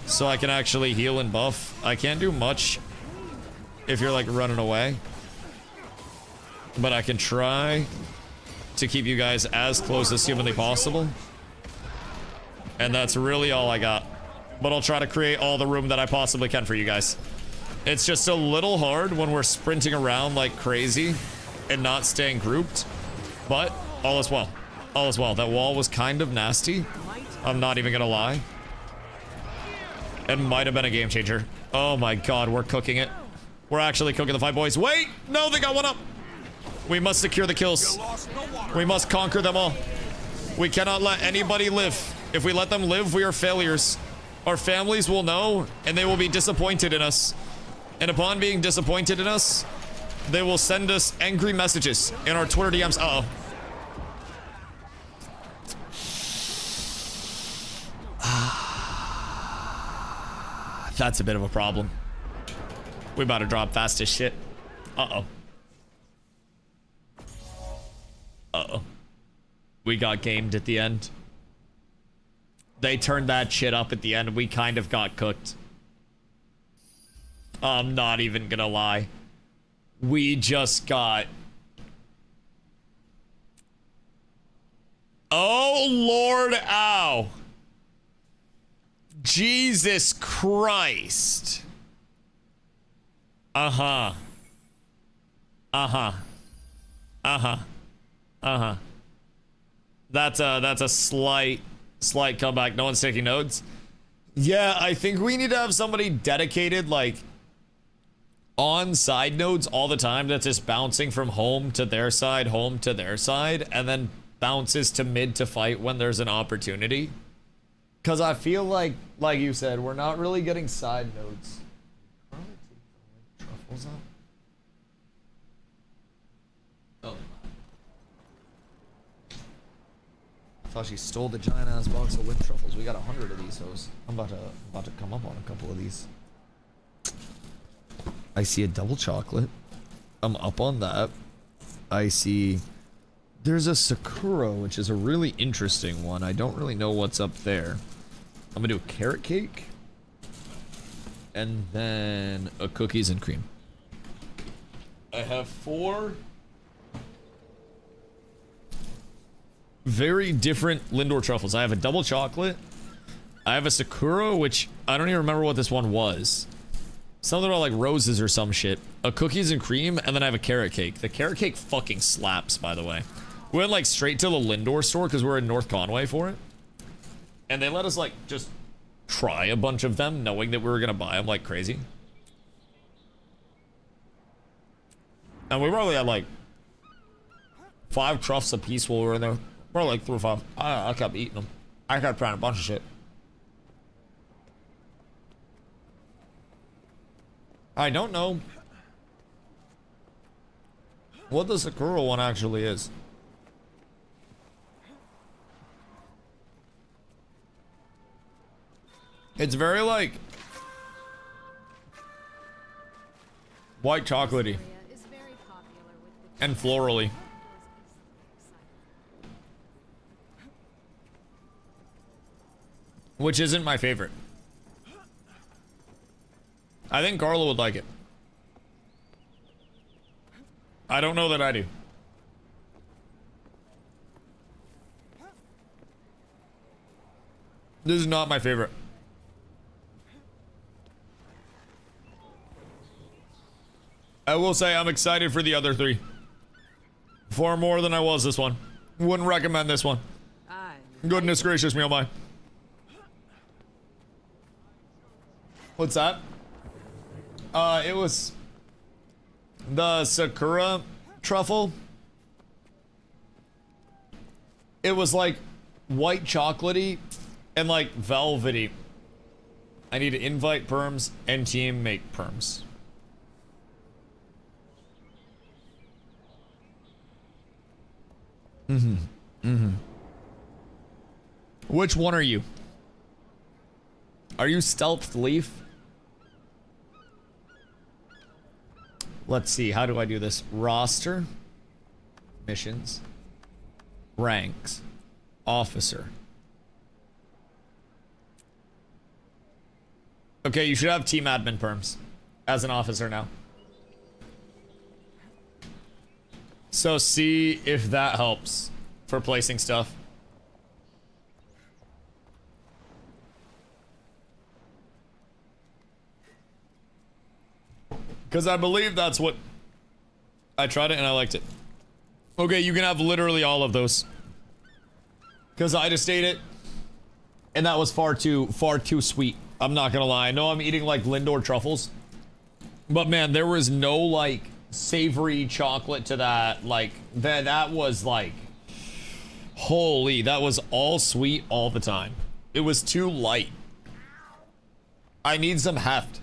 so I can actually heal and buff. I can't do much if you're, like, running away. But I can try to keep you guys as close as humanly possible. And that's really all I got. But I'll try to create all the room that I possibly can for you guys. It's just a little hard when we're sprinting around like crazy and not staying grouped. But all is well. All is well. That wall was kind of nasty. I'm not even gonna lie. It might have been a game changer. Oh my god, we're cooking it. We're actually cooking the fight, boys. Wait! No, they got one up! We must secure the kills. We must conquer them all. We cannot let anybody live. If we let them live, we are failures. Our families will know, and they will be disappointed in us. And upon being disappointed in us, they will send us angry messages in our Twitter DMs. Uh-oh. That's a bit of a problem. We about to drop fast as shit. Uh-oh. Uh-oh. We got gamed at the end. They turned that shit up at the end. We kind of got cooked. I'm not even gonna lie. We just got... Oh, Lord, ow. Jesus Christ. Uh-huh. Uh-huh. Uh-huh. Uh-huh. That's a slight comeback. No one's taking notes. Yeah, I think we need to have somebody dedicated, like, on side nodes all the time that's just bouncing from home to their side, and then bounces to mid to fight when there's an opportunity. Because I feel like you said, we're not really getting side nodes. Probably take the truffles out. Oh. I thought she stole the giant ass box of whipped truffles. We got 100 of these hoes. I'm about to come up on a couple of these. I see a double chocolate. I'm up on that. I see there's a Sakura, which is a really interesting one. I don't really know what's up there. I'm gonna do a carrot cake. And then a cookies and cream. I have 4 very different Lindor truffles. I have a double chocolate. I have a Sakura, which I don't even remember what this one was. Something about like roses or some shit. A cookies and cream, and then I have a carrot cake. The carrot cake fucking slaps, by the way. We went like straight to the Lindor store because we're in North Conway for it. And they let us like just try a bunch of them, knowing that we were gonna buy them like crazy. And we probably had like 5 truffs a piece while we were in there. Probably like 3 or 5. I kept eating them. I kept trying a bunch of shit. I don't know what the Sakura one actually is. It's very like white chocolatey and florally. Which isn't my favorite. I think Carla would like it. I don't know that I do. This is not my favorite. I will say I'm excited for the other 3. Far more than I was this one. Wouldn't recommend this one. Goodness gracious me, oh my. What's that? It was the Sakura truffle. It was like white chocolatey and like velvety. I need to invite perms and team make perms. Which one are you? Are you Stealth Leaf? Let's see, how do I do this? Roster, missions, ranks, officer. Okay, you should have team admin perms as an officer now. So see if that helps for placing stuff. Because I believe that's what... I tried it and I liked it. Okay, you can have literally all of those. Because I just ate it. And that was far too sweet. I'm not gonna lie. I know I'm eating like Lindor truffles. But man, there was no like savory chocolate to that. Like, that was like... Holy, that was all sweet all the time. It was too light. I need some heft.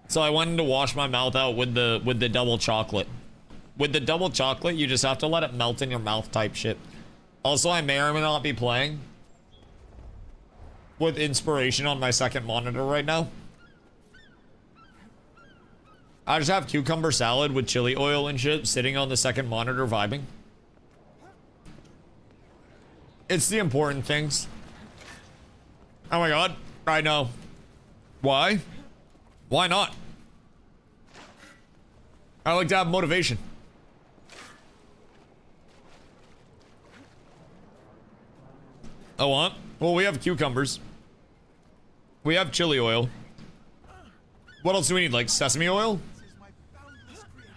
So I wanted to wash my mouth out with the double chocolate. With the double chocolate, you just have to let it melt in your mouth type shit. Also, I may or may not be playing with inspiration on my second monitor right now. I just have cucumber salad with chili oil and shit sitting on the second monitor vibing. It's the important things. Oh my god, I know. Why? Why not? I like to have motivation. Oh, what? Well, we have cucumbers. We have chili oil. What else do we need? Like sesame oil?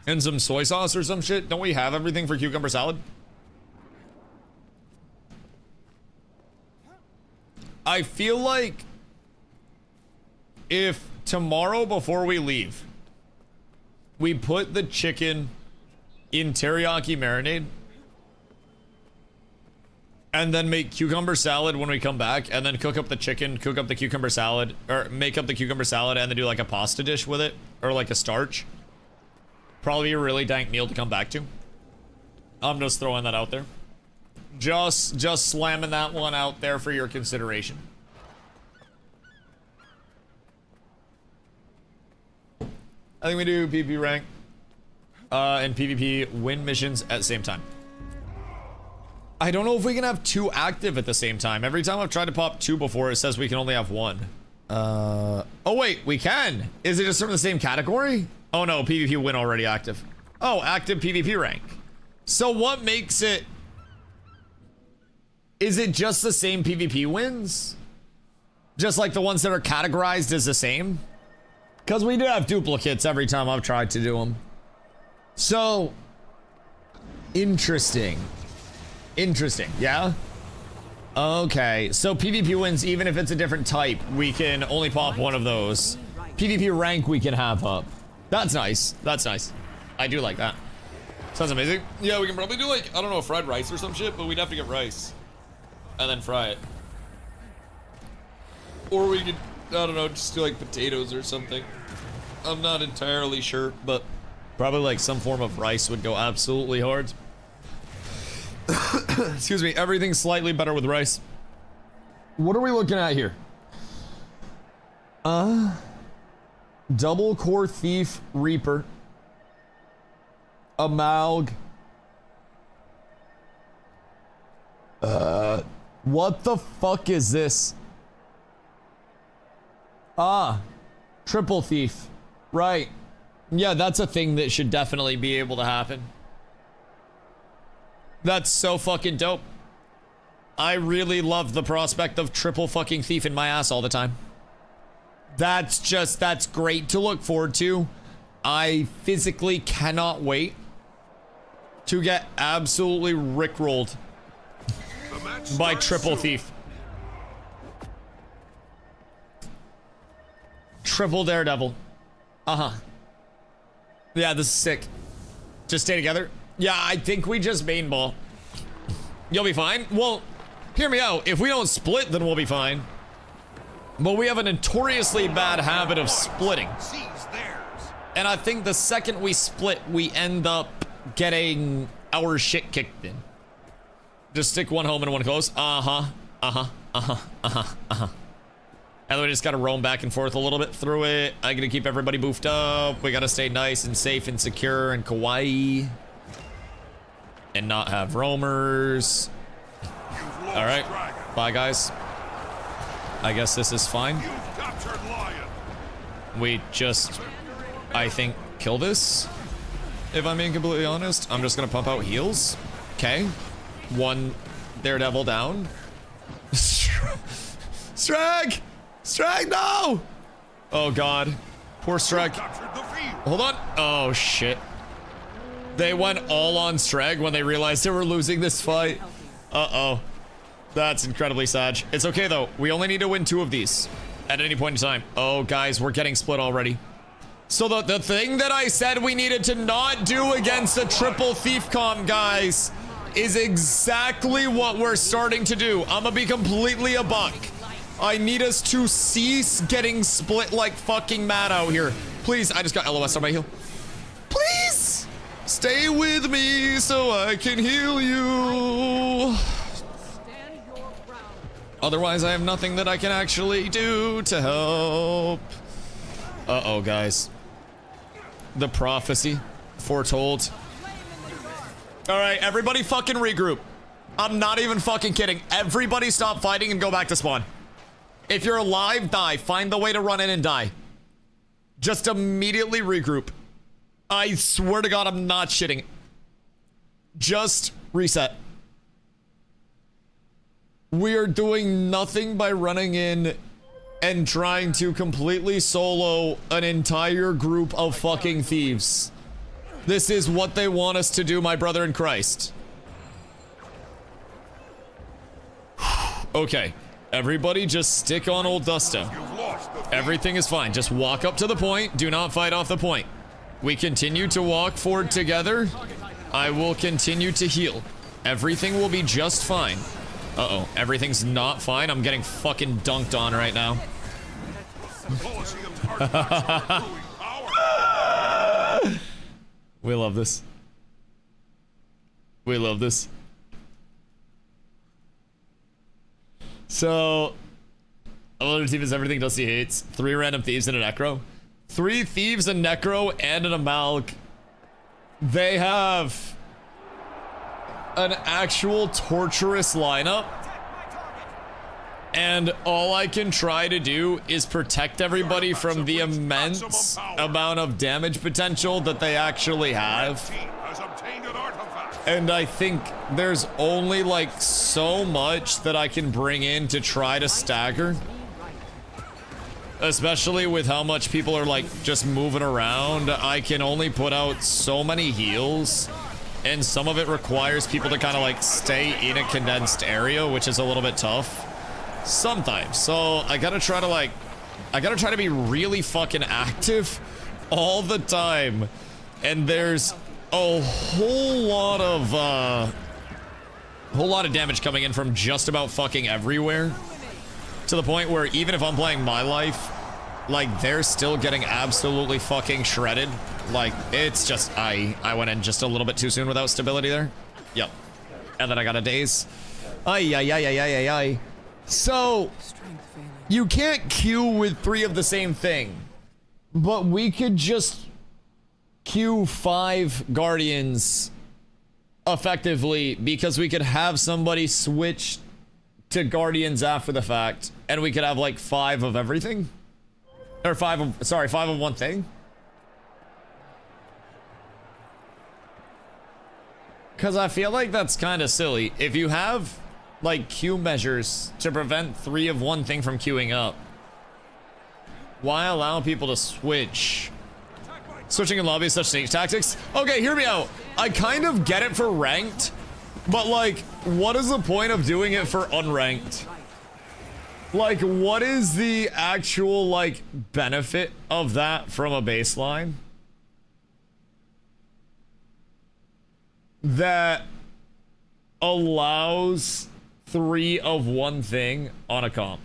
And some soy sauce or some shit? Don't we have everything for cucumber salad? I feel like if tomorrow before we leave, we put the chicken in teriyaki marinade and then make cucumber salad when we come back and then cook up the chicken, cook up the cucumber salad, or make up the cucumber salad and then do like a pasta dish with it or like a starch. Probably a really dank meal to come back to. I'm just throwing that out there. Just slamming that one out there for your consideration. I think we do PvP rank and PvP win missions at the same time. I don't know if we can have 2 active at the same time. Every time I've tried to pop 2 before, it says we can only have 1. Oh wait, we can. Is it just from the same category? Oh no, PvP win already active. Oh, active PvP rank. So what makes it... Is it just the same PvP wins? Just like the ones that are categorized as the same? Because we do have duplicates every time I've tried to do them. So... Interesting. Interesting, yeah? Okay, so PvP wins, even if it's a different type, we can only pop 1 of those. PvP rank we can have up. That's nice. That's nice. I do like that. Sounds amazing. Yeah, we can probably do like, I don't know, fried rice or some shit, but we'd have to get rice. And then fry it. Or we could, I don't know, just do like potatoes or something. I'm not entirely sure, but probably like some form of rice would go absolutely hard. Excuse me, everything's slightly better with rice. What are we looking at here? Double Core Thief Reaper. Amalg. What the fuck is this? Triple Thief. Right. Yeah, that's a thing that should definitely be able to happen. That's so fucking dope. I really love the prospect of triple fucking thief in my ass all the time. That's great to look forward to. I physically cannot wait to get absolutely rickrolled by triple thief. Triple daredevil. Yeah, this is sick. Just stay together. Yeah, I think we just main ball. You'll be fine. Well, hear me out. If we don't split, then we'll be fine. But we have a notoriously bad habit of splitting. And I think the second we split, we end up getting our shit kicked in. Just stick 1 home and 1 close. And then we just gotta roam back and forth a little bit through it. I gotta keep everybody boofed up. We gotta stay nice and safe and secure and kawaii. And not have roamers. Alright. Bye, guys. I guess this is fine. We just, I think, kill this. If I'm being completely honest. I'm just gonna pump out heals. Okay. 1 daredevil down. Strag! Strag, no! Oh god. Poor Strag. Hold on. Oh, shit. They went all on Streg when they realized they were losing this fight. Uh-oh. That's incredibly sad. It's okay, though. We only need to win 2 of these at any point in time. Oh, guys, we're getting split already. So the thing that I said we needed to not do against a triple thief comp, guys, is exactly what we're starting to do. I'm gonna be completely a buck. I need us to cease getting split like fucking mad out here. Please, I just got LOS on my heel. Please, stay with me so I can heal you. Otherwise, I have nothing that I can actually do to help. Uh-oh, guys. The prophecy foretold. All right, everybody fucking regroup. I'm not even fucking kidding. Everybody stop fighting and go back to spawn. If you're alive, die. Find the way to run in and die. Just immediately regroup. I swear to God, I'm not shitting. Just reset. We are doing nothing by running in and trying to completely solo an entire group of fucking thieves. This is what they want us to do, my brother in Christ. Okay, everybody just stick on old Dusta. Everything is fine. Just walk up to the point. Do not fight off the point. We continue to walk forward together. I will continue to heal. Everything will be just fine. Uh-oh, everything's not fine. I'm getting fucking dunked on right now. We love this. We love this. So, another team is everything Dusty hates. 3 random thieves and a necro. 3 thieves, a necro, and an amalg. They have an actual torturous lineup. And all I can try to do is protect everybody from the immense amount of damage potential that they actually have. And I think there's only like so much that I can bring in to try to stagger. Especially with how much people are like just moving around. I can only put out so many heals. And some of it requires people to kind of like stay in a condensed area, which is a little bit tough. Sometimes. So I gotta try to be really fucking active all the time. And there's a whole lot of damage coming in from just about fucking everywhere. To the point where even if I'm playing my life, like they're still getting absolutely fucking shredded. Like it's just I went in just a little bit too soon without stability there. Yep. And then I got a daze. Ay. So, you can't queue with 3 of the same thing, but we could just queue 5 guardians effectively because we could have somebody switch to guardians after the fact, and we could have like 5 of everything, or 5 of one thing. Because I feel like that's kind of silly. If you have like queue measures to prevent 3 of one thing from queuing up, why allow people to switch? Switching in lobby is such sneak tactics. Okay, hear me out. I kind of get it for ranked, but like, what is the point of doing it for unranked? Like, what is the actual like benefit of that from a baseline that allows 3 of one thing on a comp?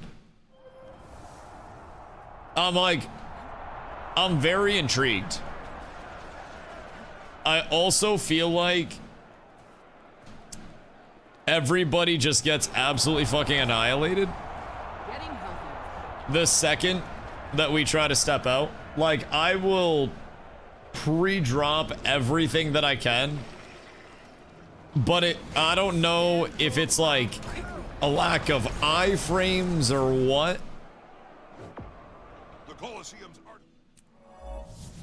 I'm very intrigued. I also feel like everybody just gets absolutely fucking annihilated the second that we try to step out. Like, I will pre-drop everything that I can, but I don't know if it's like a lack of iframes or what.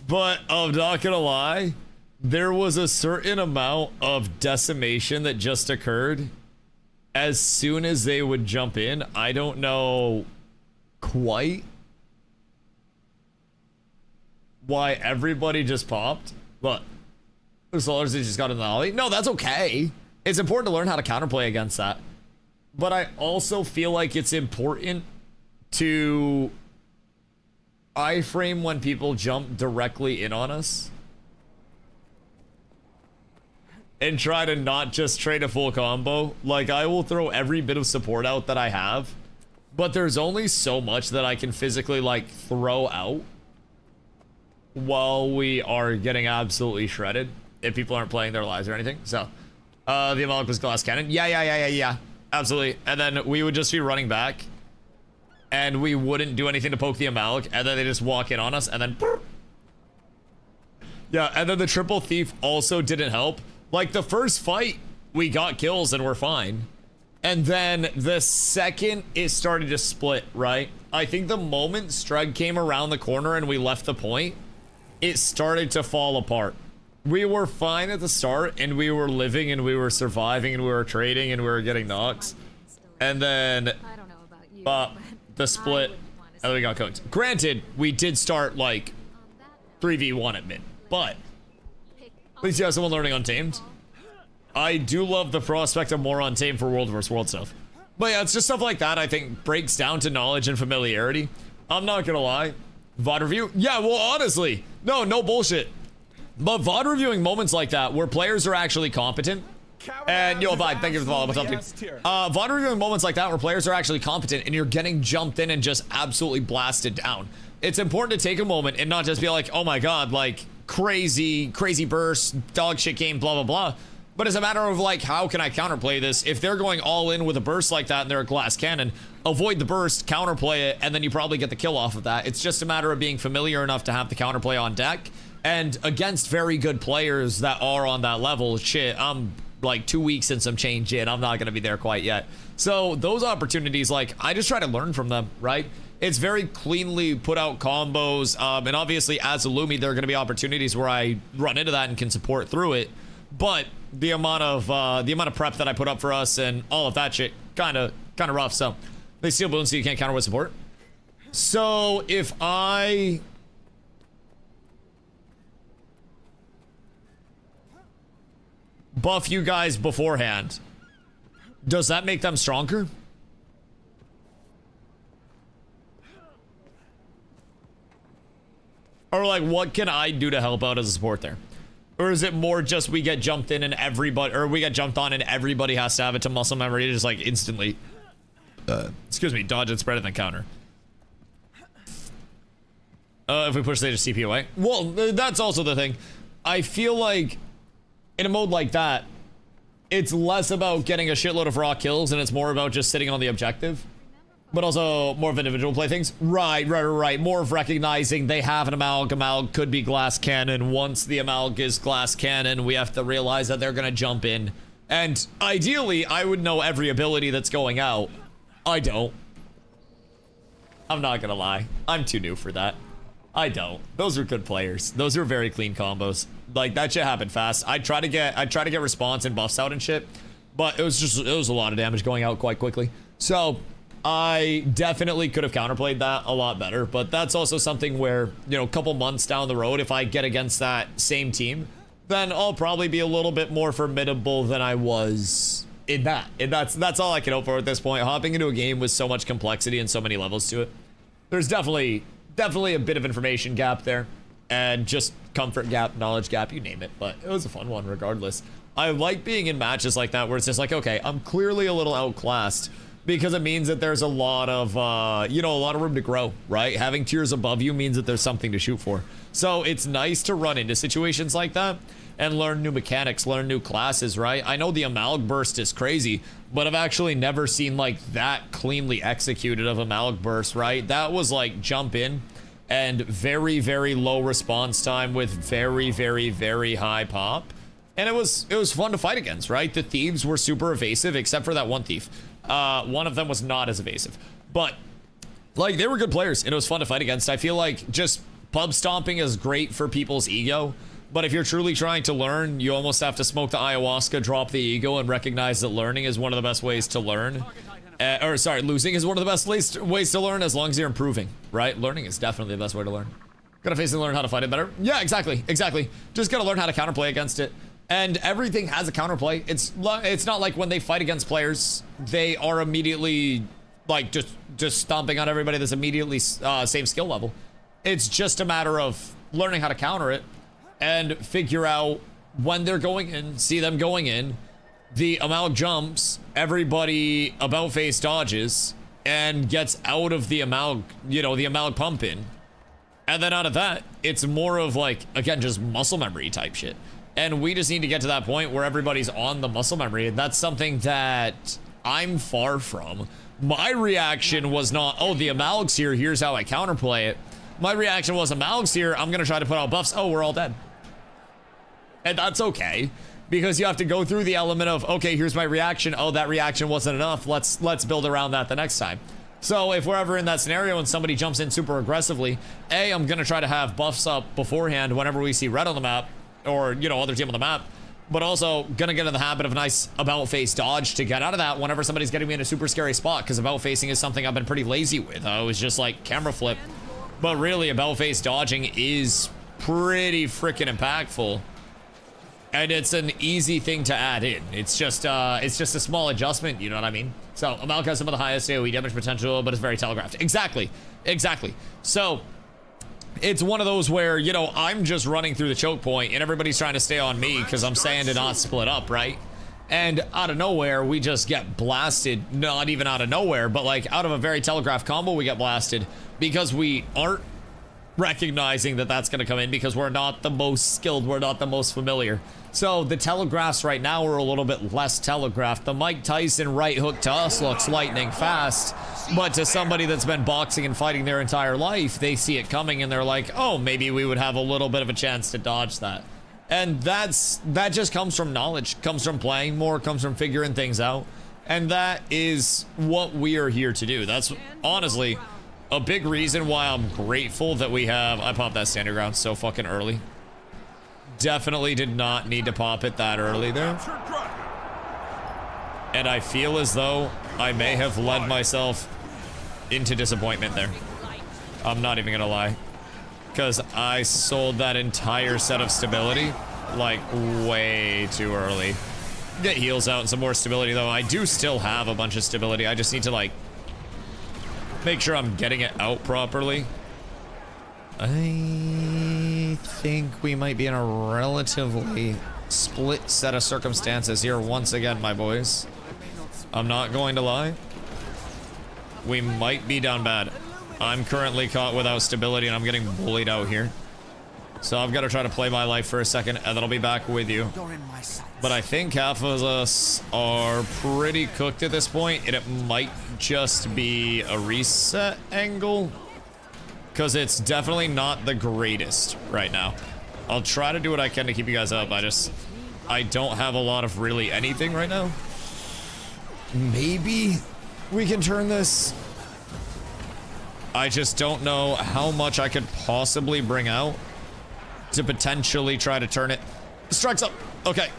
But I'm not gonna lie, there was a certain amount of decimation that just occurred as soon as they would jump in. I don't know quite why everybody just popped. But as long as they just got in the alley. No, that's okay. It's important to learn how to counterplay against that. But I also feel like it's important to iframe when people jump directly in on us. And try to not just trade a full combo. Like, I will throw every bit of support out that I have. But there's only so much that I can physically, like, throw out while we are getting absolutely shredded. If people aren't playing their lives or anything. So, the Amalek was glass cannon. Yeah. Absolutely. And then we would just be running back. And we wouldn't do anything to poke the Amalek. And then they just walk in on us. And then... Yeah, and then the triple thief also didn't help. Like, the first fight, we got kills and we're fine. And then the second it started to split, right? I think the moment Strug came around the corner and we left the point, it started to fall apart. We were fine at the start, and we were living, and we were surviving, and we were trading, and we were getting knocks. And then, I don't know about you, but the split, and then we got cooked. Granted, we did start, like, 3v1 at mid, but at least you have someone learning Untamed. I do love the prospect of more Untamed for World vs. World stuff. But yeah, it's just stuff like that I think breaks down to knowledge and familiarity. I'm not gonna lie. VOD review? Yeah, well, honestly, no bullshit. But VOD reviewing moments like that where players are actually competent. And yo, bye, thank you for the follow. What's up, dude? VOD reviewing moments like that where players are actually competent and you're getting jumped in and just absolutely blasted down. It's important to take a moment and not just be like, oh my god, like, crazy burst, dog shit game, blah, blah, blah. But it's a matter of, like, how can I counterplay this? If they're going all in with a burst like that and they're a glass cannon, avoid the burst, counterplay it, and then you probably get the kill off of that. It's just a matter of being familiar enough to have the counterplay on deck. And against very good players that are on that level, shit, I'm like 2 weeks and some change in. I'm not going to be there quite yet. So those opportunities, like, I just try to learn from them, right? It's very cleanly put out combos. And obviously, as a Lumi, there are going to be opportunities where I run into that and can support through it. But the amount of prep that I put up for us and all of that shit, kind of rough. So they steal balloons so you can't counter with support. So if I buff you guys beforehand, does that make them stronger? Or like, what can I do to help out as a support there? Or is it more just we get jumped in and everybody, or we get jumped on and everybody has to have it to muscle memory to just like instantly, excuse me, dodge and spread and then counter? If we push, they just CP away. Well, that's also the thing. I feel like in a mode like that, it's less about getting a shitload of raw kills and it's more about just sitting on the objective. But also more of individual play things. Right. More of recognizing they have an Amalg. Amalg could be glass cannon. Once the Amalg is glass cannon, we have to realize that they're going to jump in. And ideally, I would know every ability that's going out. I don't. I'm not going to lie. I'm too new for that. I don't. Those are good players. Those are very clean combos. Like, that shit happened fast. I try to get response and buffs out and shit. But it was a lot of damage going out quite quickly. So I definitely could have counterplayed that a lot better, but that's also something where, you know, a couple months down the road, if I get against that same team, then I'll probably be a little bit more formidable than I was in that. And that's all I can hope for at this point. Hopping into a game with so much complexity and so many levels to it, there's definitely a bit of information gap there, and just comfort gap, knowledge gap, you name it. But it was a fun one regardless. I like being in matches like that where it's just like, okay, I'm clearly a little outclassed, because it means that there's a lot of, you know, a lot of room to grow, right? Having tiers above you means that there's something to shoot for. So it's nice to run into situations like that and learn new mechanics, learn new classes, right? I know the Amalg burst is crazy, but I've actually never seen like that cleanly executed of Amalg burst, right? That was like jump in and very, very low response time with very, very, very high pop. And it was fun to fight against, right? The thieves were super evasive, except for that one thief. One of them was not as evasive, but like they were good players and it was fun to fight against. I feel like just pub stomping is great for people's ego, but if you're truly trying to learn, you almost have to smoke the ayahuasca, drop the ego, and recognize that learning is one of the best ways to learn. Losing is one of the best ways to learn, as long as you're improving, right? Learning is definitely the best way to learn. Gotta face it and learn how to fight it better. Yeah, exactly. Just gotta learn how to counterplay against it. And everything has a counterplay. It's not like when they fight against players, they are immediately like just stomping on everybody that's immediately same skill level. It's just a matter of learning how to counter it and figure out when they're going in, see them going in, the Amalg jumps, everybody about face dodges and gets out of the Amalg, the Amalg pump in. And then out of that, it's more of like, again, just muscle memory type shit. And we just need to get to that point where everybody's on the muscle memory. And that's something that I'm far from. My reaction was not, oh, the Amalg's here, here's how I counterplay it. My reaction was, Amalg's here, I'm gonna try to put out buffs. Oh, we're all dead. And that's okay, because you have to go through the element of, okay, here's my reaction. Oh, that reaction wasn't enough. Let's build around that the next time. So if we're ever in that scenario and somebody jumps in super aggressively, A, I'm gonna try to have buffs up beforehand whenever we see red on the map, or, other team on the map, but also gonna get in the habit of a nice about face dodge to get out of that whenever somebody's getting me in a super scary spot, because about facing is something I've been pretty lazy with. I was just like camera flip, but really about face dodging is pretty freaking impactful, and it's an easy thing to add in. It's just a small adjustment, you know what I mean? So Amalg has some of the highest AoE damage potential, but it's very telegraphed. Exactly. So it's one of those where, I'm just running through the choke point and everybody's trying to stay on me because I'm saying to not split up, right? And out of nowhere, we just get blasted. Not even out of nowhere, but like out of a very telegraphed combo, we get blasted because we aren't recognizing that that's going to come in, because we're not the most skilled, we're not the most familiar. So the telegraphs right now are a little bit less telegraphed. The Mike Tyson right hook to us looks lightning fast, but to somebody that's been boxing and fighting their entire life, they see it coming and they're like, oh, maybe we would have a little bit of a chance to dodge that. And that just comes from knowledge, comes from playing more, comes from figuring things out. And that is what we are here to do. That's honestly a big reason why I'm grateful that we have... I popped that standard ground so fucking early. Definitely did not need to pop it that early there. And I feel as though I may have led myself into disappointment there. I'm not even gonna lie. Because I sold that entire set of stability like way too early. Get heals out and some more stability though. I do still have a bunch of stability. I just need to like make sure I'm getting it out properly. I think we might be in a relatively split set of circumstances here once again, my boys. I'm not going to lie. We might be down bad. I'm currently caught without stability and I'm getting bullied out here. So I've got to try to play my life for a second and then I'll be back with you. But I think half of us are pretty cooked at this point, and it might just be a reset angle, because it's definitely not the greatest right now. I'll try to do what I can to keep you guys up. I don't have a lot of really anything right now. Maybe we can turn this. I just don't know how much I could possibly bring out to potentially try to turn it. Strikes up. Okay.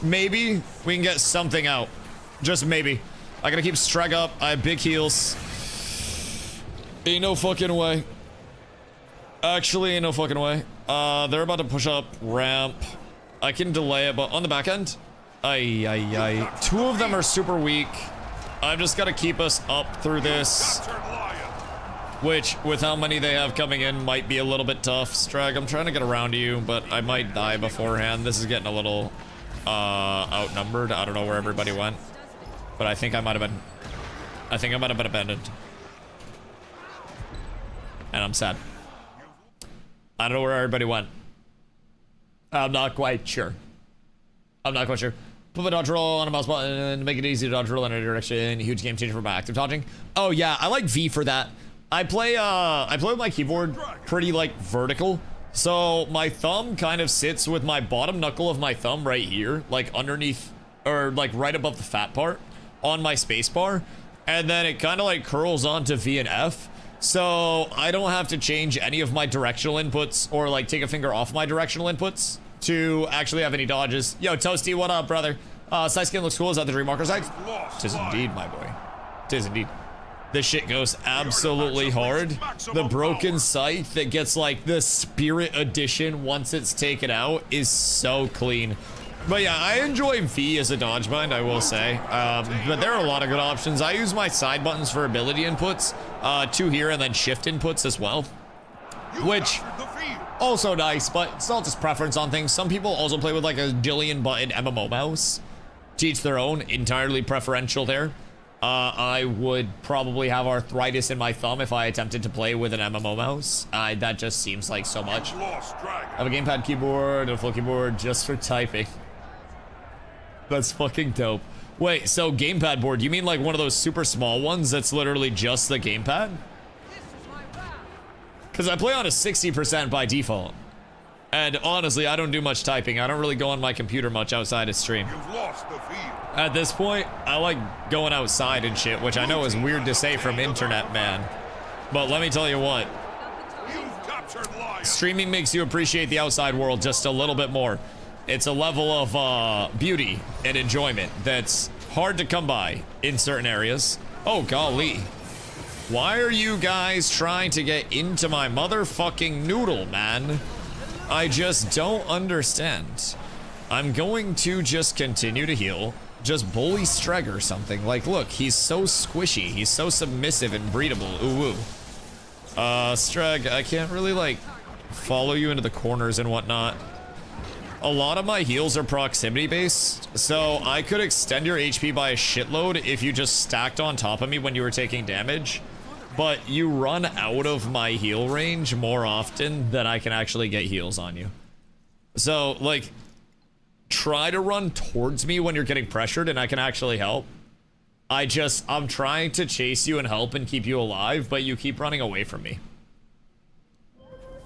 Maybe we can get something out. Just maybe. I gotta keep Streg up. I have big heals. Ain't no fucking way. Actually, ain't no fucking way. They're about to push up ramp. I can delay it, but on the back end, ay. Two of them are super weak. I've just gotta keep us up through this, which, with how many they have coming in, might be a little bit tough. Strag, I'm trying to get around you, but I might die beforehand. This is getting a little outnumbered. I don't know where everybody went, but I think I might have been abandoned. And I'm sad. I don't know where everybody went. I'm not quite sure. Put a dodge roll on a mouse button and make it easy to dodge roll in any direction. Huge game changer for my active dodging. Oh yeah, I like V for that. I play with my keyboard pretty like vertical. So my thumb kind of sits with my bottom knuckle of my thumb right here, like underneath, or like right above the fat part on my space bar. And then it kind of like curls onto V and F. So I don't have to change any of my directional inputs or like take a finger off my directional inputs to actually have any dodges. Yo, Toasty, what up, brother? Side skin looks cool. Is that the Dream Marker side? Tis indeed, my boy. Tis indeed. this shit goes absolutely hard. The broken scythe that gets like the spirit edition once it's taken out is so clean. But yeah, I enjoy V as a dodge bind, I will say. But there are a lot of good options. I use my side buttons for ability inputs, 2 here and then shift inputs as well, which also nice, but it's not just preference on things. Some people also play with like a jillion button MMO mouse. To each their own, entirely preferential there. I would probably have arthritis in my thumb if I attempted to play with an MMO mouse. That just seems like so much. I have a gamepad keyboard and a full keyboard just for typing. That's fucking dope. Wait, so gamepad board, you mean like one of those super small ones that's literally just the gamepad? Because I play on a 60% by default. And honestly, I don't do much typing. I don't really go on my computer much outside of stream. At this point, I like going outside and shit, which I know is weird to say from internet man. But let me tell you what. Streaming makes you appreciate the outside world just a little bit more. It's a level of beauty and enjoyment that's hard to come by in certain areas. Oh, golly. Why are you guys trying to get into my motherfucking noodle, man? I just don't understand. I'm going to just continue to heal. Just bully Streg or something. Like, look, he's so squishy. He's so submissive and breedable. Ooh, woo. Streg, I can't really, like, follow you into the corners and whatnot. A lot of my heals are proximity based, so I could extend your HP by a shitload if you just stacked on top of me when you were taking damage. But you run out of my heal range more often than I can actually get heals on you. So, like, try to run towards me when you're getting pressured and I can actually help. I'm trying to chase you and help and keep you alive, but you keep running away from me.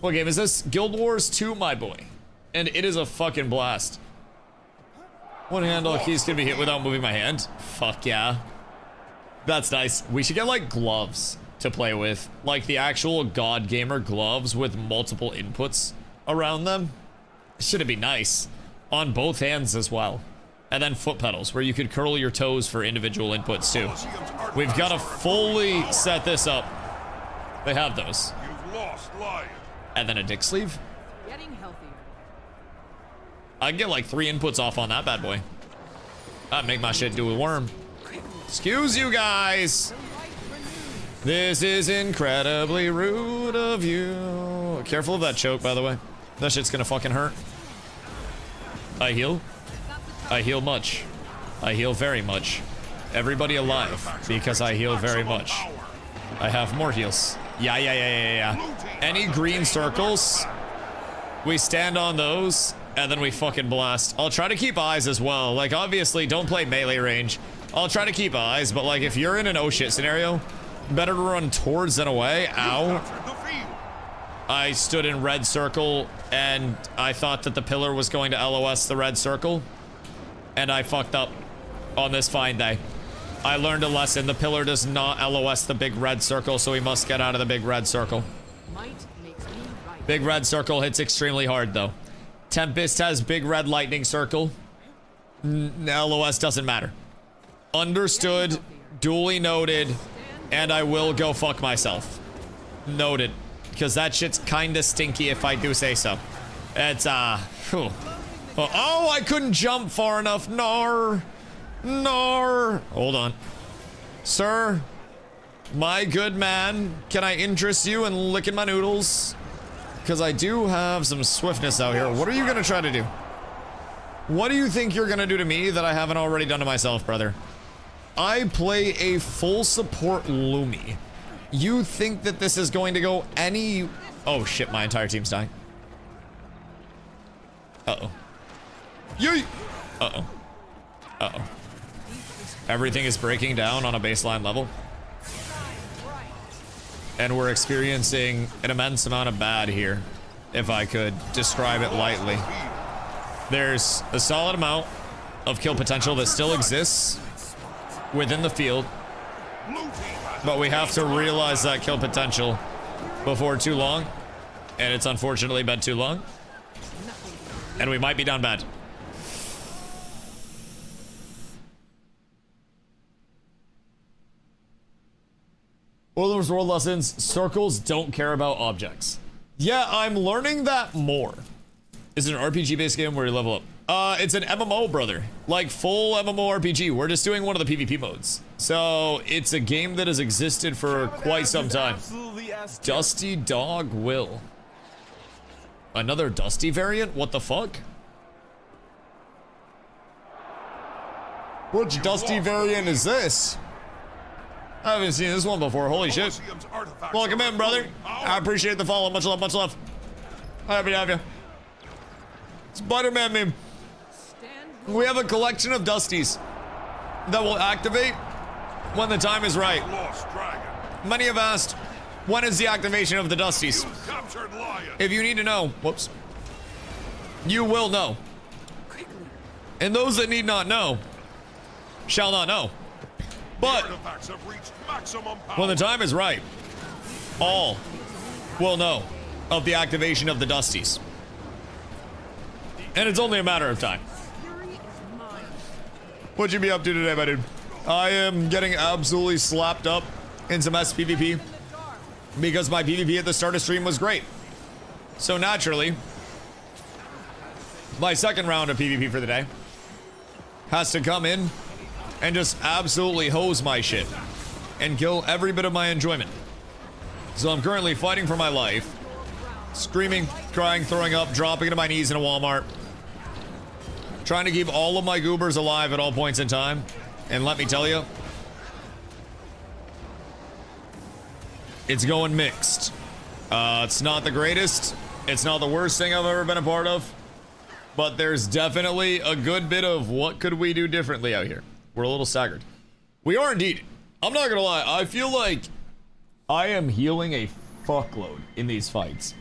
What game is this? Guild Wars 2, my boy. And it is a fucking blast. One handle keys can be hit without moving my hand. Fuck yeah. That's nice. We should get, like, gloves to play with, like the actual God Gamer gloves with multiple inputs around them. Shouldn't be nice on both hands as well. And then foot pedals where you could curl your toes for individual inputs too. We've got to fully set this up. They have those. And then a dick sleeve. Getting healthier. I can get like 3 inputs off on that bad boy. That'd make my shit do a worm. Excuse you guys. This is incredibly rude of you. Careful of that choke, by the way. That shit's gonna fucking hurt. I heal. I heal much. I heal very much. Everybody alive, because I heal very much. I have more heals. Yeah. Any green circles, we stand on those, and then we fucking blast. I'll try to keep eyes as well. Like, obviously, don't play melee range. I'll try to keep eyes, but like, if you're in an oh shit scenario, better to run towards than away. Ow. I stood in red circle, and I thought that the pillar was going to LOS the red circle, and I fucked up on this fine day. I learned a lesson. The pillar does not LOS the big red circle, so we must get out of the big red circle. Might makes me right. Big red circle hits extremely hard, though. Tempest has big red lightning circle. LOS doesn't matter. Understood, duly noted, and I will go fuck myself. Noted. Because that shit's kinda stinky if I do say so. It's, Oh, I couldn't jump far enough. Nar. Hold on. Sir, my good man, can I interest you in licking my noodles? Because I do have some swiftness out here. What are you gonna try to do? What do you think you're gonna do to me that I haven't already done to myself, brother? I play a full support Lumi. You think that this is going to go any... Oh shit, my entire team's dying. Uh-oh. Yay! Uh-oh. Uh-oh. Everything is breaking down on a baseline level. And we're experiencing an immense amount of bad here, if I could describe it lightly. There's a solid amount of kill potential that still exists within the field, but we have to realize that kill potential before too long, and it's unfortunately been too long, and we might be down bad. One of those world lessons, circles don't care about objects. Yeah, I'm learning that more. Is it an RPG-based game where you level up? It's an MMO, brother. Like, full MMORPG. We're just doing one of the PvP modes. So, it's a game that has existed for quite some time. Dusty Dog Will. Another Dusty variant? What the fuck? Which Dusty variant is this? I haven't seen this one before. Holy shit. Welcome in, brother. I appreciate the follow. Much love, much love. Happy to have you. Spider-Man meme. We have a collection of Dusties that will activate when the time is right. Many have asked, when is the activation of the Dusties? If you need to know, whoops, you will know. And those that need not know shall not know. But when the time is right, all will know of the activation of the Dusties. And it's only a matter of time. What'd you be up to today, my dude? I am getting absolutely slapped up in some SPVP because my PvP at the start of stream was great. So naturally, my second round of PvP for the day has to come in and just absolutely hose my shit and kill every bit of my enjoyment. So I'm currently fighting for my life, screaming, crying, throwing up, dropping to my knees in a Walmart, trying to keep all of my goobers alive at all points in time. And let me tell you, it's going mixed. It's not the greatest. It's not the worst thing I've ever been a part of. But there's definitely a good bit of what could we do differently out here. We're a little staggered. We are indeed. I'm not gonna lie. I feel like I am healing a fuckload in these fights.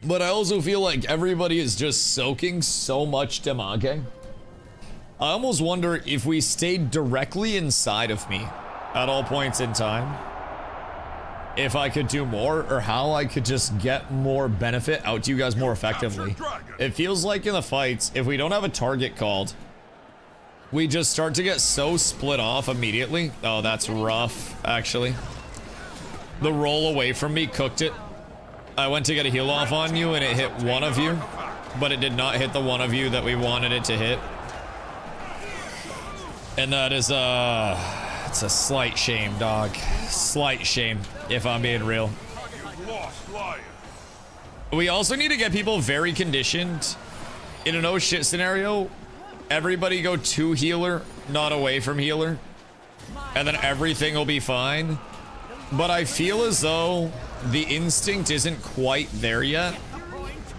But I also feel like everybody is just soaking so much damage. I almost wonder if we stayed directly inside of me at all points in time, if I could do more, or how I could just get more benefit out to you guys more effectively. It feels like in the fights, if we don't have a target called, we just start to get so split off immediately. Oh, that's rough, actually. The roll away from me cooked it. I went to get a heal off on you and it hit one of you, but it did not hit the one of you that we wanted it to hit. And that is, it's a slight shame, dog. Slight shame, if I'm being real. We also need to get people very conditioned. In a no shit scenario, everybody go to healer, not away from healer. And then everything will be fine. But I feel as though the instinct isn't quite there yet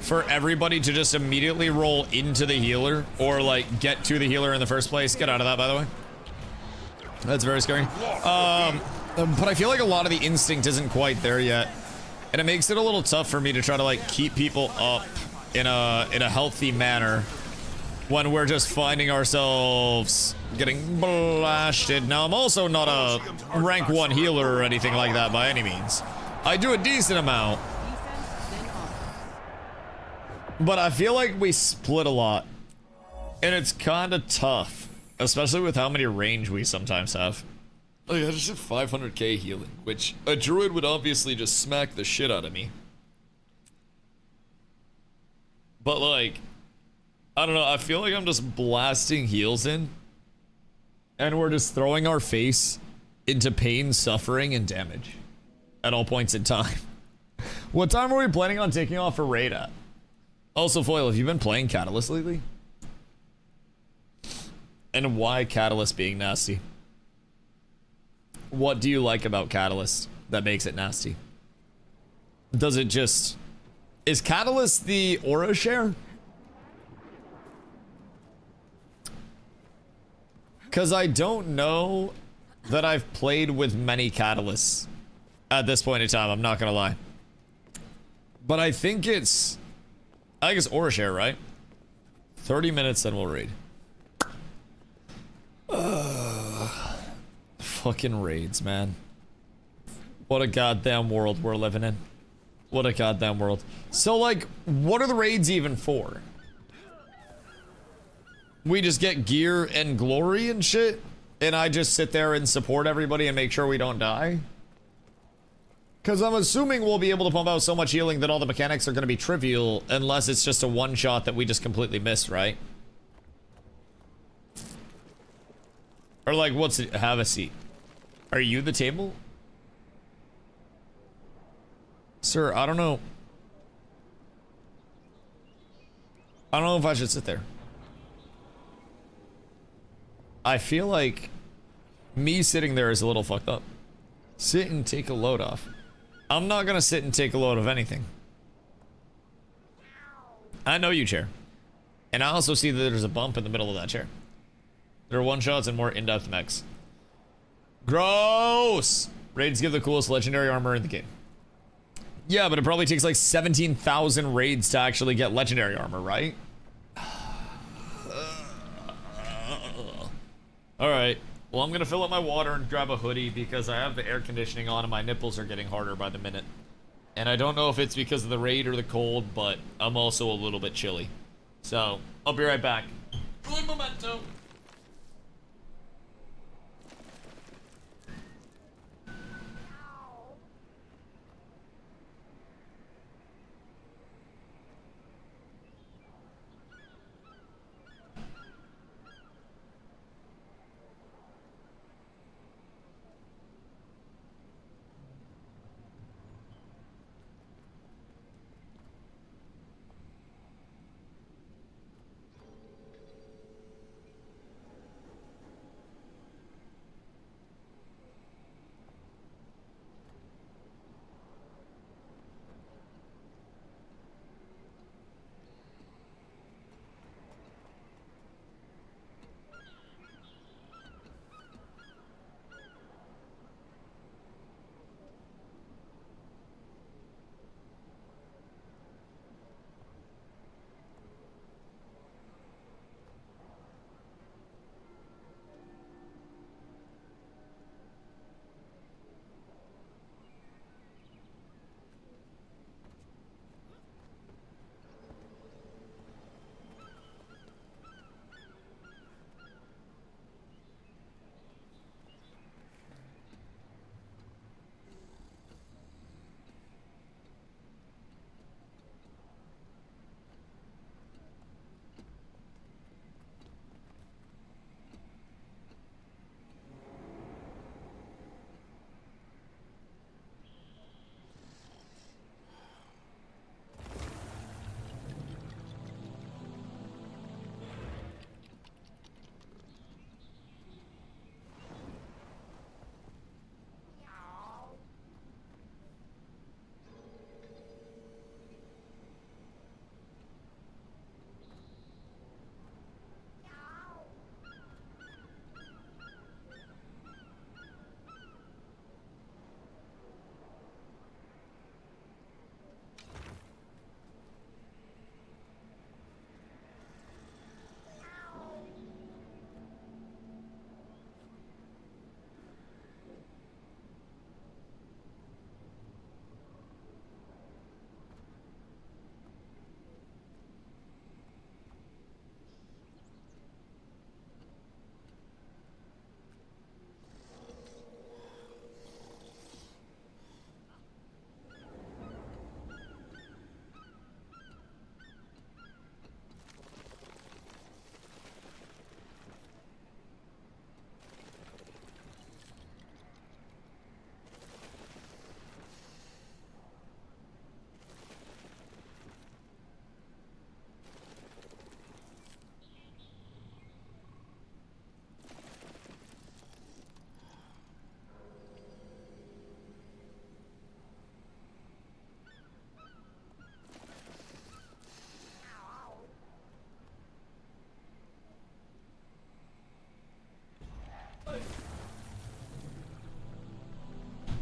for everybody to just immediately roll into the healer or like get to the healer in the first place. Get out of that, by the way. That's very scary. But I feel like a lot of the instinct isn't quite there yet, and it makes it a little tough for me to try to like keep people up in a healthy manner when we're just finding ourselves getting blasted. Now, I'm also not a rank 1 healer or anything like that by any means. I do a decent amount, but I feel like we split a lot, and it's kind of tough, especially with how many range we sometimes have. Oh yeah, just 500k healing, which a druid would obviously just smack the shit out of me. But like, I don't know, I feel like I'm just blasting heals in, and we're just throwing our face into pain, suffering, and damage at all points in time. What time are we planning on taking off for raid at? Also, Foil, have you been playing Catalyst lately? And why Catalyst being nasty? What do you like about Catalyst that makes it nasty? Does it just... Is Catalyst the aura share? Because I don't know that I've played with many Catalysts at this point in time, I'm not gonna lie. But I think it's aura share, right? 30 minutes, then we'll raid. Fucking raids, man. What a goddamn world we're living in. What a goddamn world. So, like, what are the raids even for? We just get gear and glory and shit, and I just sit there and support everybody and make sure we don't die? Because I'm assuming we'll be able to pump out so much healing that all the mechanics are going to be trivial unless it's just a one-shot that we just completely missed, right? Or like, what's it? Have a seat. Are you the table? Sir, I don't know. I don't know if I should sit there. I feel like me sitting there is a little fucked up. Sit and take a load off. I'm not gonna sit and take a load of anything. I know you, chair. And I also see that there's a bump in the middle of that chair. There are one-shots and more in-depth mechs. Gross! Raids give the coolest legendary armor in the game. Yeah, but it probably takes like 17,000 raids to actually get legendary armor, right? Alright. Well, I'm gonna fill up my water and grab a hoodie because I have the air conditioning on and my nipples are getting harder by the minute. And I don't know if it's because of the raid or the cold, but I'm also a little bit chilly. So, I'll be right back. Good memento.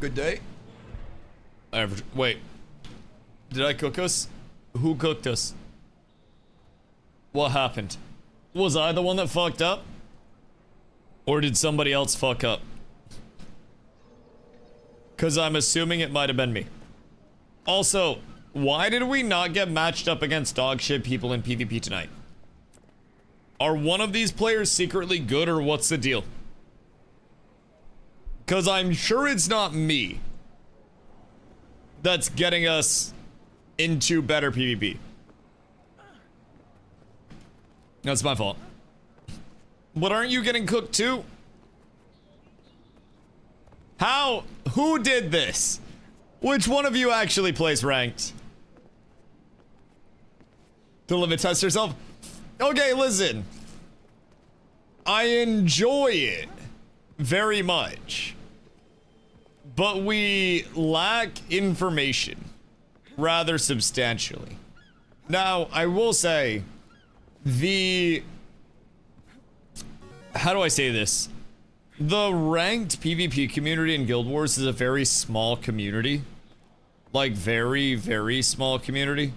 Good day. Wait. Did I cook us? Who cooked us? What happened? Was I the one that fucked up? Or did somebody else fuck up? Because I'm assuming it might have been me. Also, why did we not get matched up against dog shit people in PvP tonight? Are one of these players secretly good or what's the deal? Because I'm sure it's not me. that's getting us into better PvP. That's my fault. But aren't you getting cooked too? How? Who did this? Which one of you actually plays ranked? To limit test yourself? Okay, listen. I enjoy it very much. But we lack information rather substantially. Now, I will say, how do I say this? The ranked PvP community in Guild Wars is a very small community. Like, very, very small community.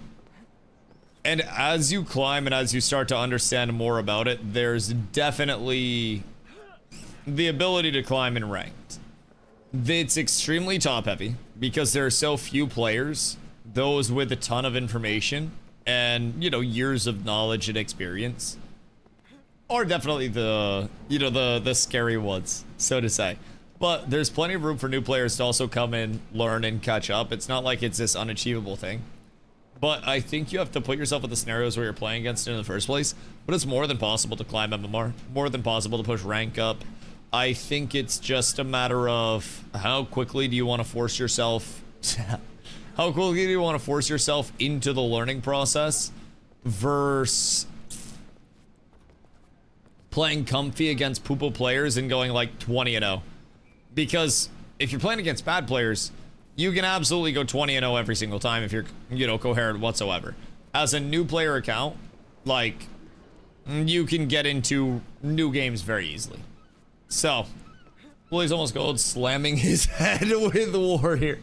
And as you climb and as you start to understand more about it, there's definitely the ability to climb in ranked. It's extremely top heavy because there are so few players, those with a ton of information and, you know, years of knowledge and experience are definitely the, you know, the scary ones, so to say. But there's plenty of room for new players to also come in, learn, and catch up. It's not like it's this unachievable thing. But I think you have to put yourself in the scenarios where you're playing against it in the first place. But it's more than possible to climb MMR, more than possible to push rank up. I think it's just a matter of how quickly do you want to force yourself how quickly do you want to force yourself into the learning process versus playing comfy against poo-poo players and going like 20-0. Because if you're playing against bad players, you can absolutely go 20-0 every single time if you're, you know, coherent whatsoever. As a new player account, like, you can get into new games very easily. So, Willie's almost gold, slamming his head with Warrior.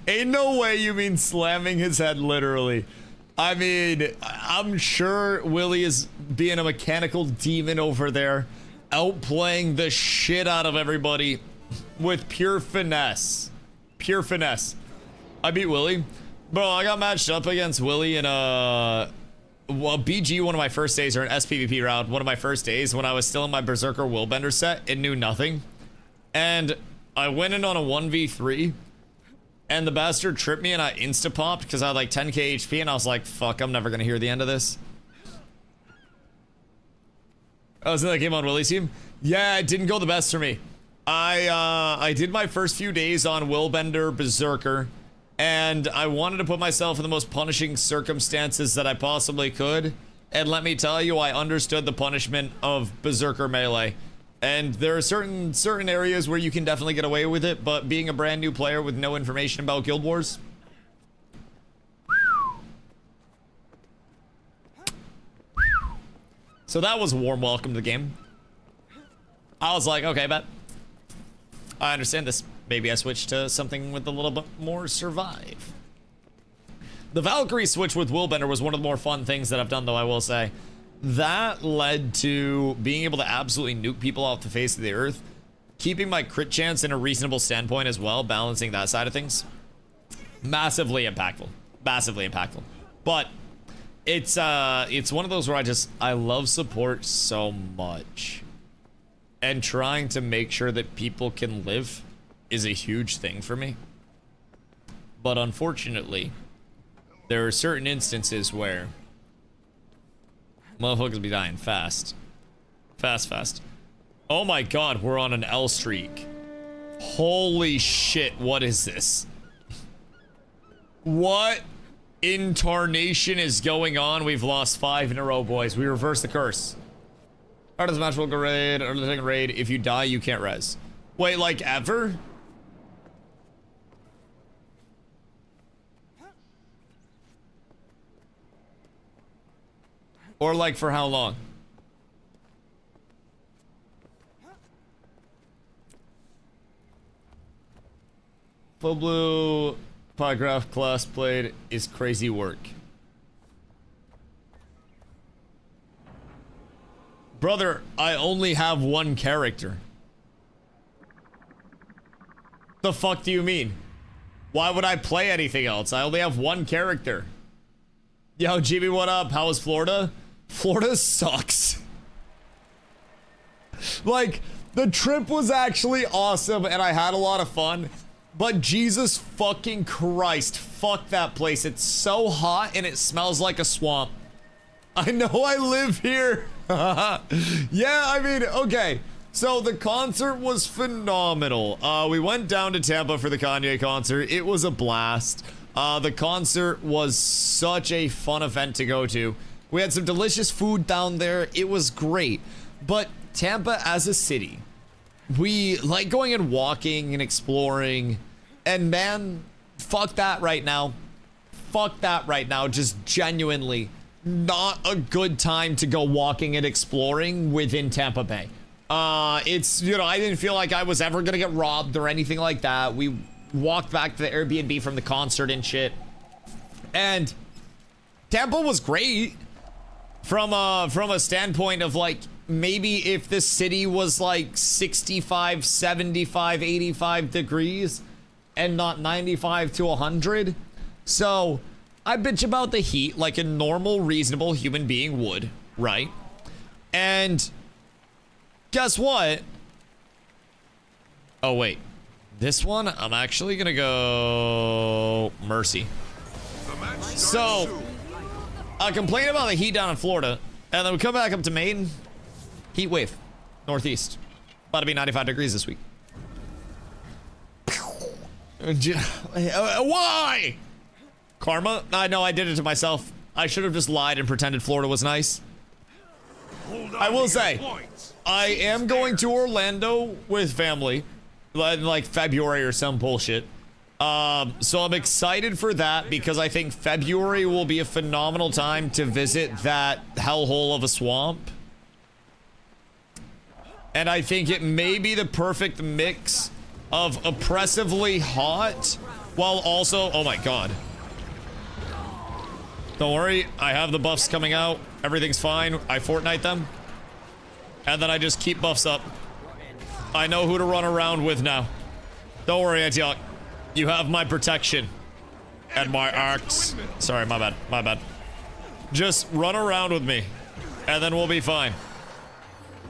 Ain't no way you mean slamming his head literally. I mean, I'm sure Willie is being a mechanical demon over there, outplaying the shit out of everybody with pure finesse. Pure finesse. I beat Willie. Bro, I got matched up against Willie in a BG one of my first days, or an SPVP round one of my first days when I was still in my Berserker Willbender set and knew nothing. And I went in on a 1v3 and the bastard tripped me and I insta-popped because I had like 10k HP and I was like, fuck, I'm never gonna hear the end of this. Oh, so that game on Willie's team? Yeah, it didn't go the best for me. I did my first few days on Willbender Berserker, and I wanted to put myself in the most punishing circumstances that I possibly could. And let me tell you, I understood the punishment of Berserker Melee. And there are certain areas where you can definitely get away with it, but being a brand new player with no information about Guild Wars, so that was a warm welcome to the game. I was like, okay, bet. I understand this. Maybe I switch to something with a little bit more survive. The Valkyrie switch with Willbender was one of the more fun things that I've done, though, I will say. That led to being able to absolutely nuke people off the face of the earth, keeping my crit chance in a reasonable standpoint as well, balancing that side of things. Massively impactful. Massively impactful. But it's one of those where I love support so much. And trying to make sure that people can live is a huge thing for me. But unfortunately, there are certain instances where motherfuckers be dying fast. Fast. Oh my god, we're on an L streak. Holy shit, what is this? What in tarnation is going on? We've lost 5 in a row, boys. We reversed the curse. Art of the match will go raid, or the second raid. If you die, you can't res. Wait, like ever? Or like for how long? Full blue polygraph class played is crazy work. Brother, I only have one character. The fuck do you mean? Why would I play anything else? I only have one character. Yo, GB, what up? How was Florida? Florida sucks. Like, the trip was actually awesome and I had a lot of fun. But Jesus fucking Christ, fuck that place. It's so hot and it smells like a swamp. I know I live here. Yeah, I mean, okay. So the concert was phenomenal. We went down to Tampa for the Kanye concert. It was a blast. The concert was such a fun event to go to. We had some delicious food down there. It was great. But Tampa as a city, we like going and walking and exploring. And man, fuck that right now. Fuck that right now. Just genuinely not a good time to go walking and exploring within Tampa Bay. It's, you know, I didn't feel like I was ever gonna get robbed or anything like that. We walked back to the Airbnb from the concert and shit. And Tampa was great from a standpoint of like, maybe if this city was like 65, 75, 85 degrees and not 95 to 100. So I bitch about the heat like a normal, reasonable human being would, right? And guess what? Oh, wait. This one, I'm actually gonna go Mercy. So, I complain about the heat down in Florida, and then we come back up to Maine. Heat wave. Northeast. About to be 95 degrees this week. Why? Karma? I know I did it to myself. I should have just lied and pretended Florida was nice. I will say, I am going to Orlando with family, like February or some bullshit. So I'm excited for that because I think February will be a phenomenal time to visit that hellhole of a swamp. And I think it may be the perfect mix of oppressively hot while also, oh my god. Don't worry, I have the buffs coming out. Everything's fine. I Fortnite them. And then I just keep buffs up. I know who to run around with now. Don't worry, Antioch. You have my protection. And my arcs. Sorry, my bad. My bad. Just run around with me. And then we'll be fine.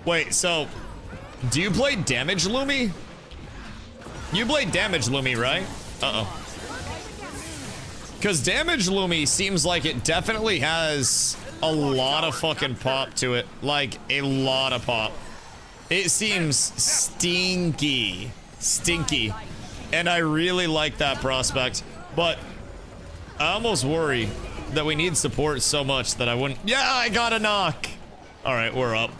Wait, so... do you play Damage Lumi? You play Damage Lumi, right? Uh-oh. Because Damage Lumi seems like it definitely has a lot of fucking pop to it. Like, a lot of pop. It seems stinky. Stinky. And I really like that prospect. But I almost worry that we need support so much that I wouldn't... yeah, I got a knock! Alright, we're up.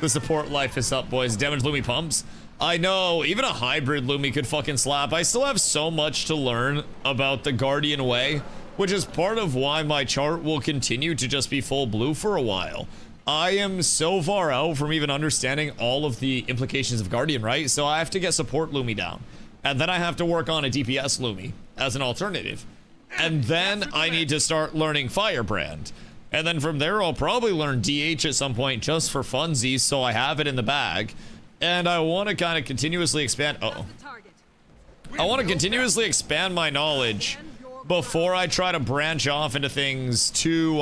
The support life is up, boys. Damage Lumi pumps. I know, even a hybrid Lumi could fucking slap. I still have so much to learn about the Guardian Way, which is part of why my chart will continue to just be full blue for a while. I am so far out from even understanding all of the implications of Guardian, right? So I have to get support Lumi down. And then I have to work on a DPS Lumi as an alternative. And then I need to start learning Firebrand. And then from there, I'll probably learn DH at some point just for funsies, so I have it in the bag. And I want to kind of continuously expand... uh-oh. I want to continuously expand my knowledge before I try to branch off into things too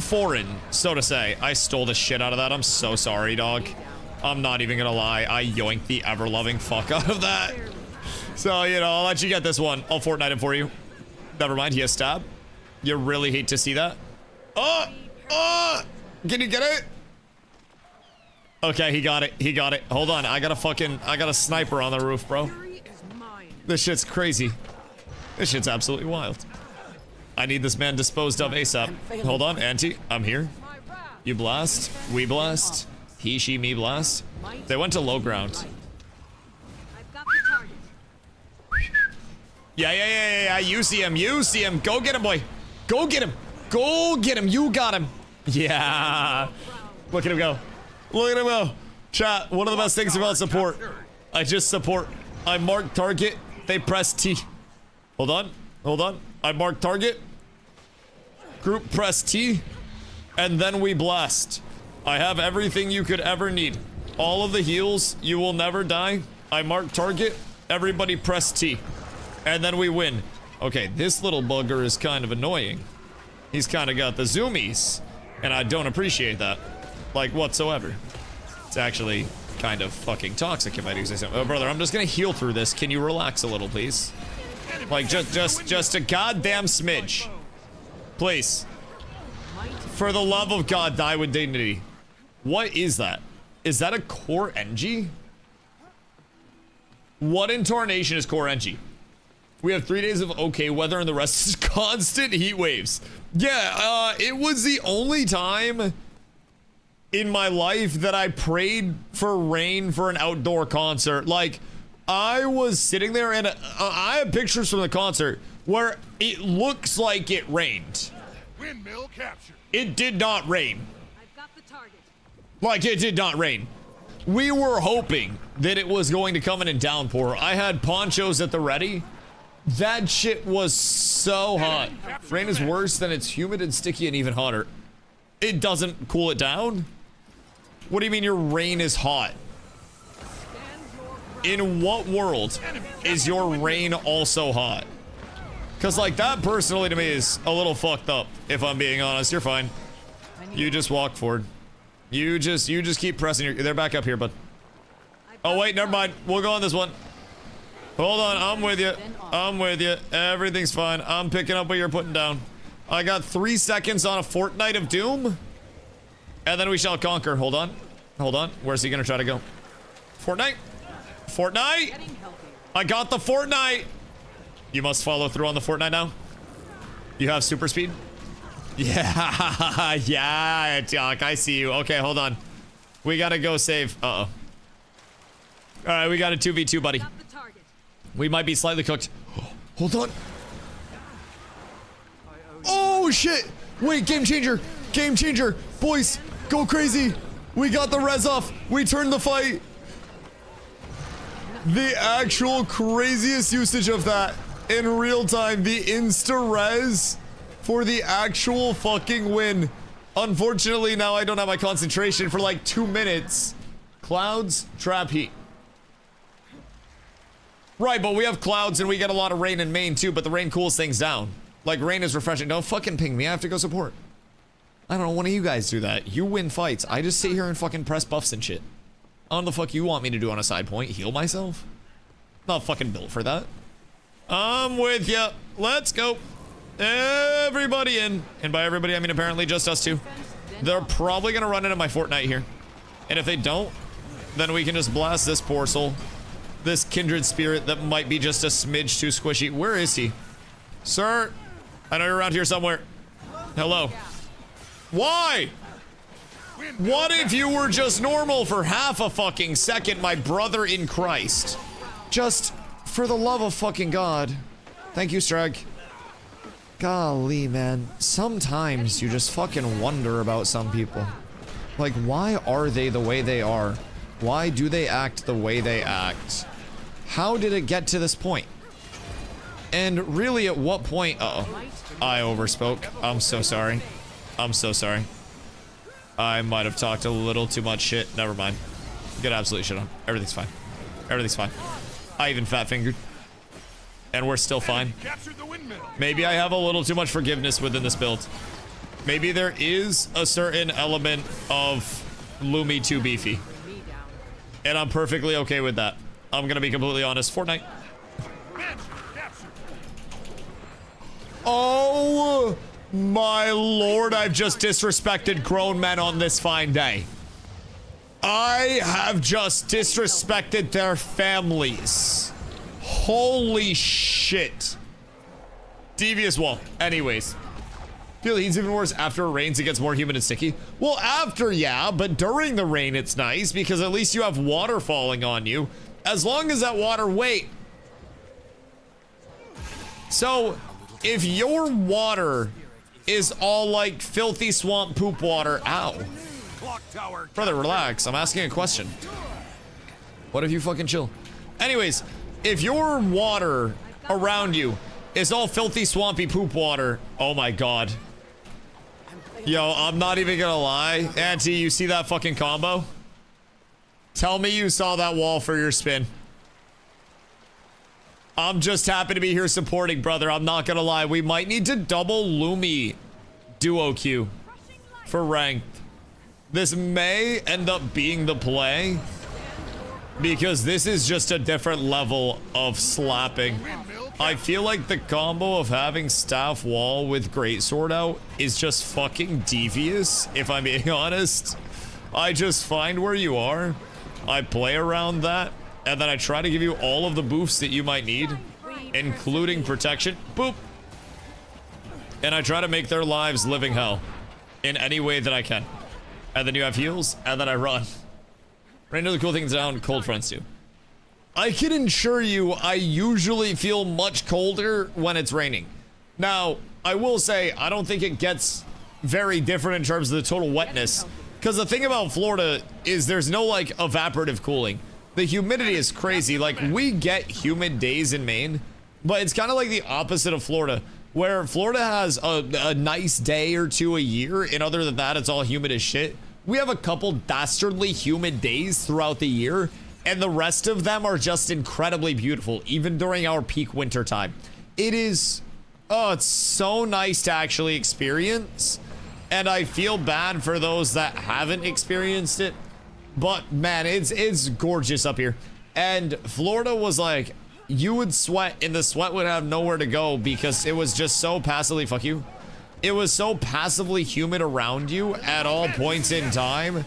foreign, so to say. I stole the shit out of that. I'm so sorry, dog. I'm not even gonna lie. I yoinked the ever-loving fuck out of that. So, you know, I'll let you get this one. I'll Fortnite him for you. Never mind, he has stab. You really hate to see that. Oh! Oh! Can you get it? Okay, he got it. He got it. Hold on. I got a sniper on the roof, bro. This shit's crazy. This shit's absolutely wild. I need this man disposed of ASAP. Hold on, Auntie. I'm here. You blast. We blast. He, she, me blast. They went to low ground. Yeah. You see him. You see him. Go get him, boy. Go get him. Go get him. You got him. Yeah. Look at him go. Look at him go. Chat, one of the best things about support. I just support. I mark target. They press T. Hold on. Hold on. I mark target. Group press T. And then we blast. I have everything you could ever need. All of the heals. You will never die. I mark target. Everybody press T. And then we win. Okay, this little bugger is kind of annoying. He's kind of got the zoomies. And I don't appreciate that. Like, whatsoever. It's actually kind of fucking toxic if I do say so. Oh, brother, I'm just gonna heal through this. Can you relax a little, please? Like, just a goddamn smidge. Please. For the love of God, die with dignity. What is that? Is that a core NG? What in tarnation is core NG? We have 3 days of okay weather and the rest is constant heat waves. Yeah, it was the only time in my life that I prayed for rain for an outdoor concert. Like, I was sitting there and I have pictures from the concert where it looks like it rained. Windmill captured. It did not rain. I've got the target. Like, it did not rain. We were hoping that it was going to come in and downpour. I had ponchos at the ready. That shit was so hot. Rain is worse than it's humid and sticky and even hotter. It doesn't cool it down? What do you mean your rain is hot? In what world is your rain also hot? Because, like, that personally to me is a little fucked up, if I'm being honest. You're fine. You just walk forward. You just keep pressing. They're back up here, bud. Oh, wait, never mind. We'll go on this one. Hold on, I'm with you. I'm with you. Everything's fine. I'm picking up what you're putting down. I got 3 seconds on a Fortnite of Doom. And then we shall conquer. Hold on. Hold on. Where's he gonna try to go? Fortnite? Fortnite? I got the Fortnite. You must follow through on the Fortnite now. You have super speed? Yeah. Yeah, Jock. I see you. Okay, hold on. We gotta go save. Uh-oh. Alright, we got a 2v2, buddy. We might be slightly cooked. Hold on. Oh, shit. Wait, game changer. Game changer. Boys, go crazy. We got the res off. We turned the fight. The actual craziest usage of that in real time. The insta-res for the actual fucking win. Unfortunately, now I don't have my concentration for like 2 minutes. Clouds, trap heat. Right, but we have clouds and we get a lot of rain in Maine too, but the rain cools things down. Like, rain is refreshing. Don't fucking ping me. I have to go support. I don't know, one of you guys do that. You win fights. I just sit here and fucking press buffs and shit. I don't know the fuck you want me to do on a side point. Heal myself? Not fucking built for that. I'm with ya. Let's go. Everybody in. And by everybody, I mean apparently just us two. They're probably gonna run into my Fortnite here. And if they don't, then we can just blast this poor soul. This kindred spirit that might be just a smidge too squishy. Where is he? Sir, I know you're around here somewhere. Hello. Why? What if you were just normal for half a fucking second, my brother in Christ? Just for the love of fucking God. Thank you, Strag. Golly, man. Sometimes you just fucking wonder about some people. Like, why are they the way they are? Why do they act the way they act? How did it get to this point? And really, at what point? Uh-oh. I overspoke. I'm so sorry. I'm so sorry. I might have talked a little too much shit. Never mind. Get absolutely shit on. Everything's fine. Everything's fine. I even fat-fingered. And we're still fine. Maybe I have a little too much forgiveness within this build. Maybe there is a certain element of Lumi too beefy. And I'm perfectly okay with that. I'm gonna be completely honest. Fortnite. Oh my lord, I've just disrespected grown men on this fine day. I have just disrespected their families. Holy shit. Devious wall. Anyways. Feel heat's even worse after it rains, it gets more humid and sticky. Well, after, yeah, but during the rain, it's nice because at least you have water falling on you. As long as that water, wait. So, if your water is all like filthy swamp poop water, ow. Brother, relax. I'm asking a question. What if you fucking chill? Anyways, if your water around you is all filthy, swampy poop water, oh my god. Yo, I'm not even gonna lie. Auntie, you see that fucking combo? Tell me you saw that wall for your spin. I'm just happy to be here supporting, brother. I'm not gonna lie. We might need to double Lumi duo queue for ranked. This may end up being the play. because this is just a different level of slapping. I feel like the combo of having staff wall with greatsword out is just fucking devious, if I'm being honest. I just find where you are, I play around that, and then I try to give you all of the boofs that you might need, including protection. Boop. And I try to make their lives living hell in any way that I can. And then you have heals, and then I run. Rain does the cool things down, cold fronts too. I can assure you, I usually feel much colder when it's raining. Now, I will say, I don't think it gets very different in terms of the total wetness. Because the thing about Florida is there's no, like, evaporative cooling. The humidity is crazy. Like, we get humid days in Maine, but it's kind of like the opposite of Florida, where Florida has a nice day or two a year, and other than that, it's all humid as shit. We have a couple dastardly humid days throughout the year, and the rest of them are just incredibly beautiful, even during our peak winter time. It is, oh, it's so nice to actually experience, and I feel bad for those that haven't experienced it, but man, it's gorgeous up here. And Florida was like, you would sweat, and the sweat would have nowhere to go because it was just so passively, fuck you. It was so passively humid around you at all points in time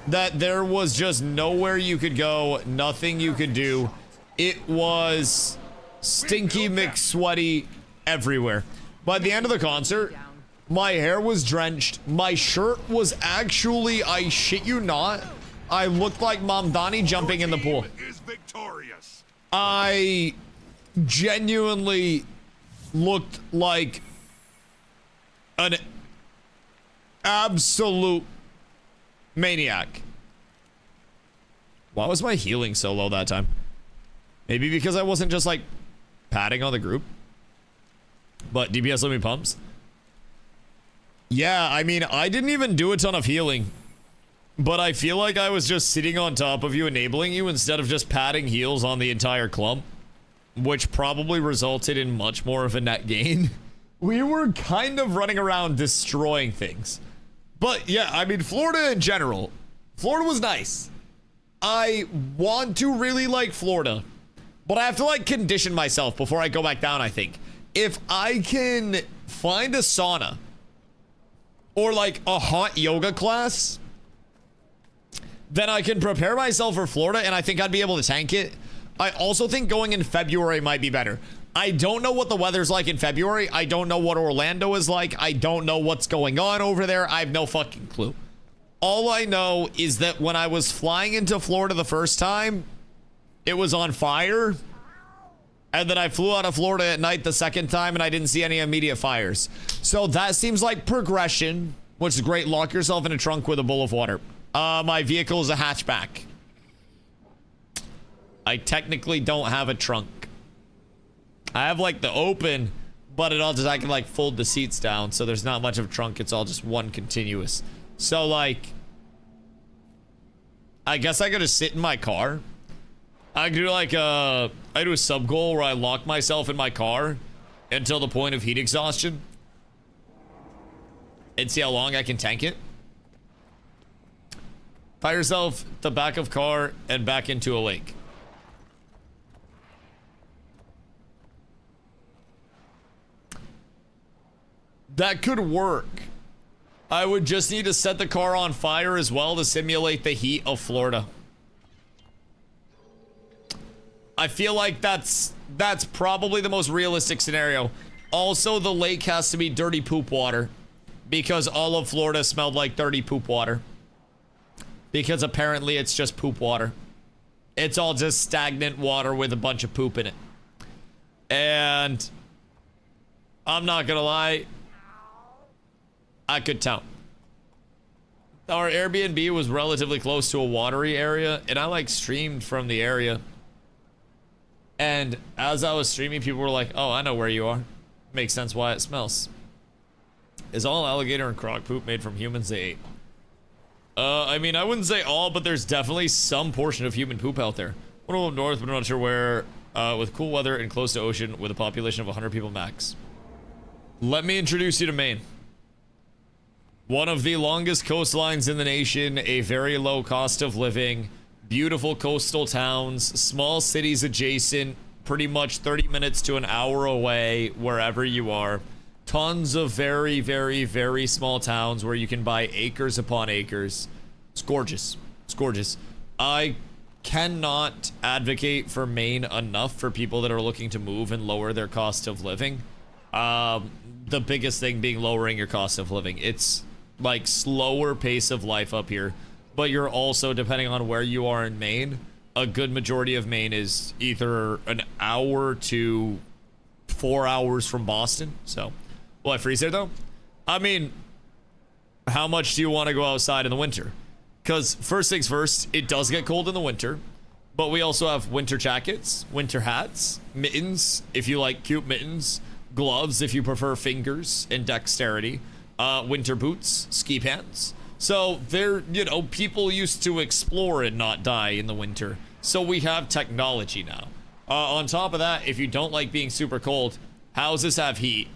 that there was just nowhere you could go, nothing you could do. It was stinky McSweaty everywhere. By the end of the concert, my hair was drenched. My shirt was actually, I shit you not, I looked like Mamdani jumping in the pool. Is victorious. I genuinely looked like an absolute maniac. Why was my healing so low that time? Maybe because I wasn't just like patting on the group. But DPS let me pumps. Yeah, I mean, I didn't even do a ton of healing. But I feel like I was just sitting on top of you, enabling you, instead of just patting heals on the entire clump. Which probably resulted in much more of a net gain. We were kind of running around destroying things. But yeah, I mean, Florida in general. Florida was nice. I want to really like Florida. But I have to like condition myself before I go back down, I think. If I can find a sauna. Or like a hot yoga class. Then I can prepare myself for Florida and I think I'd be able to tank it. I also think going in February might be better. I don't know what the weather's like in February. I don't know what Orlando is like. I don't know what's going on over there. I have no fucking clue. All I know is that when I was flying into Florida the first time, it was on fire. And then I flew out of Florida at night the second time and I didn't see any immediate fires. So that seems like progression, which is great. Lock yourself in a trunk with a bowl of water. My vehicle is a hatchback. I technically don't have a trunk. I have like the open, but it all just, I can like fold the seats down. So there's not much of a trunk. It's all just one continuous. So like, I guess I could just sit in my car. I could do like I do a sub goal where I lock myself in my car until the point of heat exhaustion. And see how long I can tank it. Fire yourself the back of car and back into a lake. That could work. I would just need to set the car on fire as well to simulate the heat of Florida. I feel like that's probably the most realistic scenario. Also, the lake has to be dirty poop water because all of Florida smelled like dirty poop water. Because apparently it's just poop water. It's all just stagnant water with a bunch of poop in it. And I'm not gonna lie, I could tell. Our Airbnb was relatively close to a watery area, and I like streamed from the area. And as I was streaming, people were like, oh, I know where you are. Makes sense why it smells. Is all alligator and croc poop made from humans they ate? I mean, I wouldn't say all, but there's definitely some portion of human poop out there. One of them north, but I'm not sure where. With cool weather and close to ocean with a population of 100 people max. Let me introduce you to Maine. One of the longest coastlines in the nation, a very low cost of living, beautiful coastal towns, small cities adjacent, pretty much 30 minutes to an hour away, wherever you are. Tons of very, very, very small towns where you can buy acres upon acres. It's gorgeous. It's gorgeous. I cannot advocate for Maine enough for people that are looking to move and lower their cost of living. The biggest thing being lowering your cost of living. It's like slower pace of life up here, but you're also, depending on where you are in Maine, a good majority of Maine is either an hour to 4 hours from Boston. So, will I freeze there though? I mean, how much do you want to go outside in the winter? Because first things first, it does get cold in the winter, but we also have winter jackets, winter hats, mittens, if you like cute mittens, gloves if you prefer fingers and dexterity, winter boots, ski pants. So they're, you know, people used to explore and not die in the winter. So we have technology now. On top of that, if you don't like being super cold, houses have heat.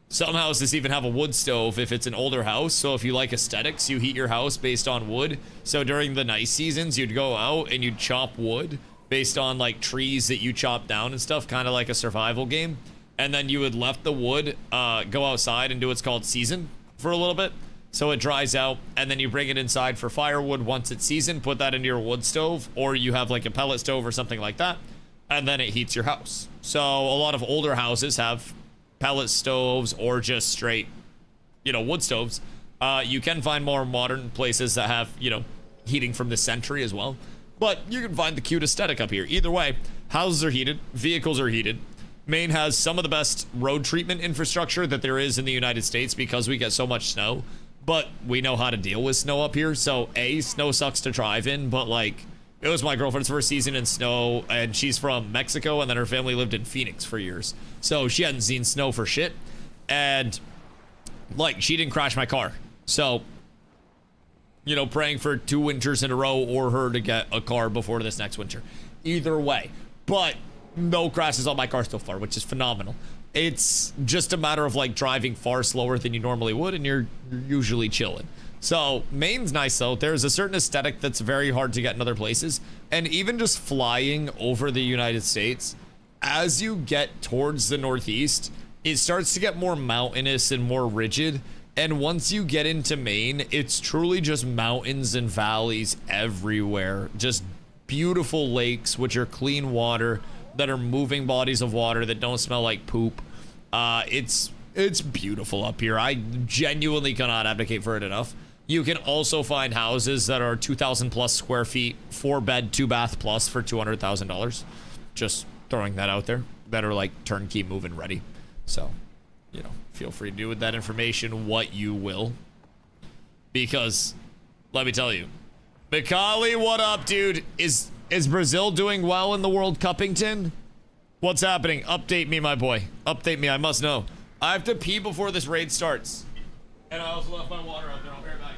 Some houses even have a wood stove if it's an older house. So if you like aesthetics, you heat your house based on wood. So during the nice seasons, you'd go out and you'd chop wood based on like trees that you chop down and stuff, kind of like a survival game. And then you would left the wood, go outside and do what's called season for a little bit. So it dries out, and then you bring it inside for firewood once it's seasoned, put that into your wood stove, or you have like a pellet stove or something like that, and then it heats your house. So a lot of older houses have pellet stoves or just straight, you know, wood stoves. You can find more modern places that have, you know, heating from the century as well. But you can find the cute aesthetic up here. Either way, houses are heated, vehicles are heated. Maine has some of the best road treatment infrastructure that there is in the United States because we get so much snow. But we know how to deal with snow up here. So snow sucks to drive in, but like, it was my girlfriend's first season in snow, and she's from Mexico, and then her family lived in Phoenix for years. So she hadn't seen snow for shit. And like, she didn't crash my car. So, you know, praying for 2 winters in a row or her to get a car before this next winter. Either way. But no crashes on my car so far, which is phenomenal. It's just a matter of like driving far slower than you normally would, and you're usually chilling. So Maine's nice though. There's a certain aesthetic that's very hard to get in other places. And even just flying over the United States, as you get towards the Northeast, it starts to get more mountainous and more rigid. And once you get into Maine, it's truly just mountains and valleys everywhere. Just beautiful lakes, which are clean water, that are moving bodies of water that don't smell like poop. It's beautiful up here. I genuinely cannot advocate for it enough. You can also find houses that are 2,000 plus square feet, 4 bed, 2 bath plus for $200,000. Just throwing that out there, that are like turnkey move-in ready. So, you know, feel free to do with that information what you will. Because, let me tell you, Mikali, what up, dude? Is Brazil doing well in the World Cuppington? What's happening? Update me, my boy. Update me, I must know. I have to pee before this raid starts. And I also left my water out there. I'll be right back.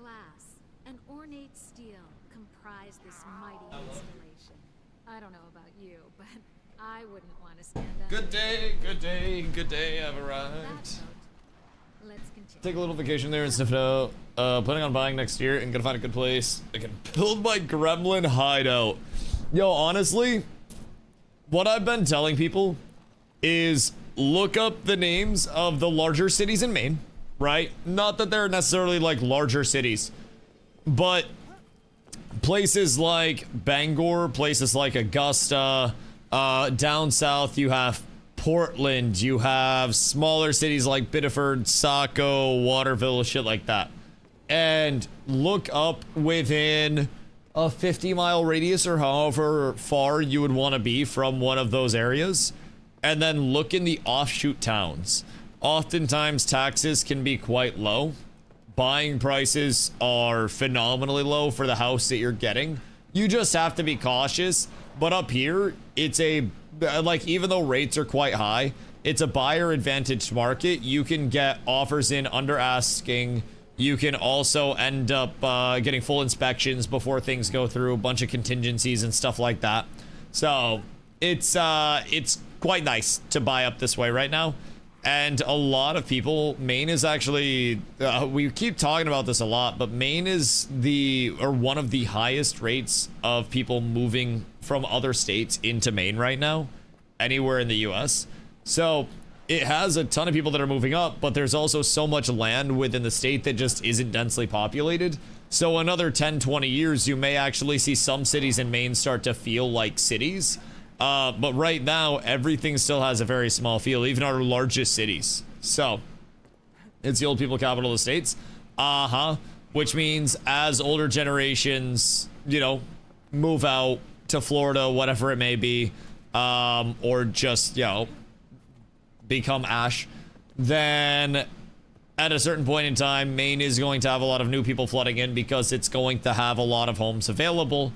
glass and ornate steel comprise this mighty installation. I don't know about you, but I wouldn't want to stand up. Good day, good day, good day, I've On that arrived. note, let's continue. Take a little vacation there and sniff it out. Planning on buying next year and gonna find a good place. I can build my gremlin hideout. Yo, honestly, what I've been telling people is look up the names of the larger cities in Maine, right? Not that they're necessarily like larger cities, but places like Bangor, places like Augusta, down south you have Portland, you have smaller cities like Biddeford, Saco, Waterville, shit like that. And look up within a 50-mile radius or however far you would want to be from one of those areas. And then look in the offshoot towns. Oftentimes taxes can be quite low. Buying prices are phenomenally low for the house that you're getting. You just have to be cautious. But up here, it's a, like, even though rates are quite high, it's a buyer advantage market. You can get offers in under asking. You can also end up getting full inspections before things go through, a bunch of contingencies and stuff like that. So it's quite nice to buy up this way right now. And a lot of people, Maine is actually, we keep talking about this a lot, but Maine is one of the highest rates of people moving from other states into Maine right now, anywhere in the US. So it has a ton of people that are moving up, but there's also so much land within the state that just isn't densely populated. So another 10, 20 years, you may actually see some cities in Maine start to feel like cities. But right now, everything still has a very small feel, even our largest cities. So, it's the old people capital of the states. Which means as older generations, you know, move out to Florida, whatever it may be, or just, you know, become ash, then at a certain point in time, Maine is going to have a lot of new people flooding in because it's going to have a lot of homes available,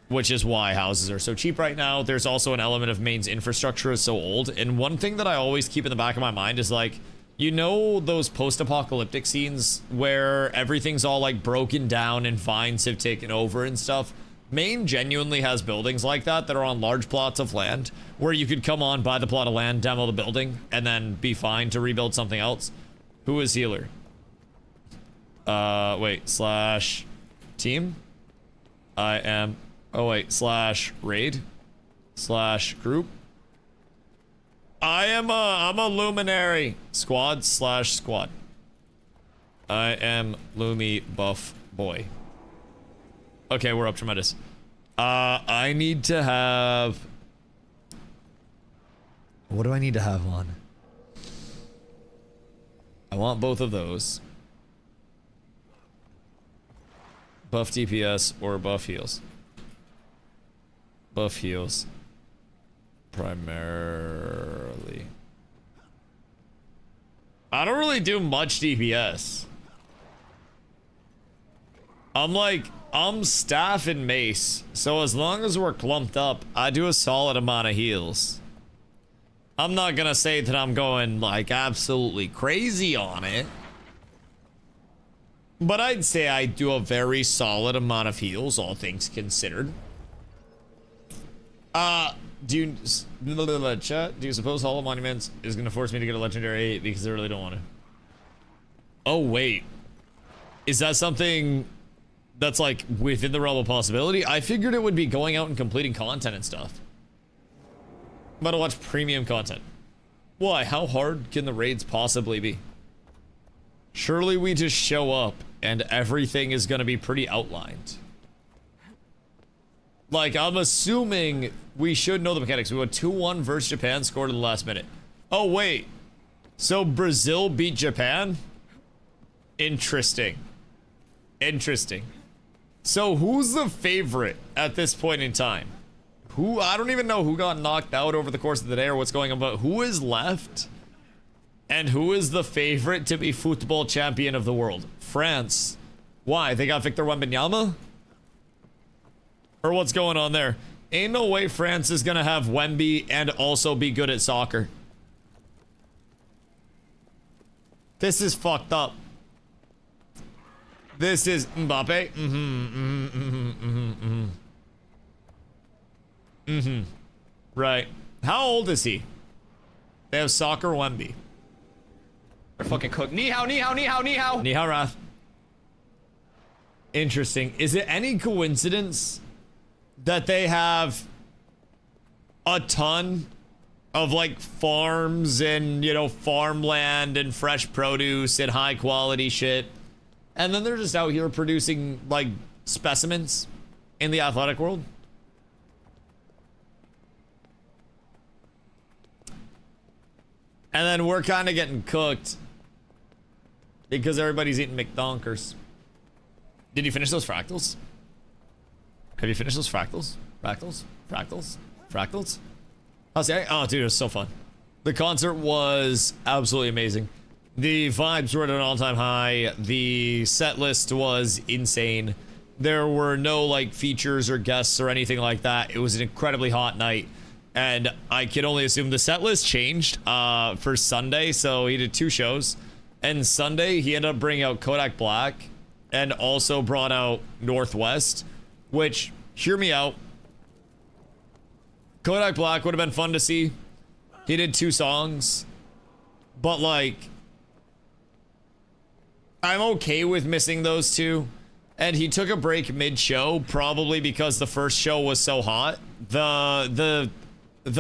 which is why houses are so cheap right now. There's also an element of Maine's infrastructure is so old. And one thing that I always keep in the back of my mind is like, you know, those post-apocalyptic scenes where everything's all like broken down and vines have taken over and stuff. Maine genuinely has buildings like that are on large plots of land where you could come on, buy the plot of land, demo the building, and then be fine to rebuild something else. Who is healer? Wait, slash team? I am... Oh wait, slash raid? Slash group? I'm a luminary. Squad slash squad. I am Lumi buff boy. Okay, we're up tremendous. I need to have... What do I need to have on? I want both of those. Buff DPS or buff heals. Buff heals. Primarily. I don't really do much DPS. I'm staff and mace, so as long as we're clumped up, I do a solid amount of heals. I'm not gonna say that I'm going like absolutely crazy on it, but I'd say I do a very solid amount of heals, all things considered. Do you chat? Do you suppose Hall of Monuments is gonna force me to get a legendary 8 because I really don't want to? Oh wait, is that something that's like within the realm of possibility? I figured it would be going out and completing content and stuff. I'm about to watch premium content. Why? How hard can the raids possibly be? Surely we just show up and everything is gonna be pretty outlined. Like, I'm assuming we should know the mechanics. We went 2-1 versus Japan, scored in the last minute. Oh, wait. So Brazil beat Japan? Interesting. Interesting. So who's the favorite at this point in time? Who, I don't even know who got knocked out over the course of the day or what's going on, but who is left? And who is the favorite to be football champion of the world? France. Why? They got Victor Wembanyama? Or what's going on there? Ain't no way France is gonna have Wemby and also be good at soccer. This is fucked up. This is Mbappe. Right. How old is he? They have soccer Wemby. They're fucking cooked. Ni hao, ni hao, ni hao, ni hao. Ni hao, Wrath. Interesting. Is it any coincidence that they have a ton of like farms and, you know, farmland and fresh produce and high quality shit, and then they're just out here producing like specimens in the athletic world? And then we're kind of getting cooked because everybody's eating McDonkers. Did you finish those fractals? Have you finished those fractals? Fractals? Fractals? Fractals? How's that? Oh, dude, it was so fun. The concert was absolutely amazing. The vibes were at an all-time high. The set list was insane. There were no, like, features or guests or anything like that. It was an incredibly hot night. And I can only assume the set list changed for Sunday. So he did 2 shows. And Sunday, he ended up bringing out Kodak Black and also brought out Northwest, which, hear me out, Kodak Black would have been fun to see. He did 2 songs, but like, I'm okay with missing those 2. And he took a break mid-show, probably because the first show was so hot. The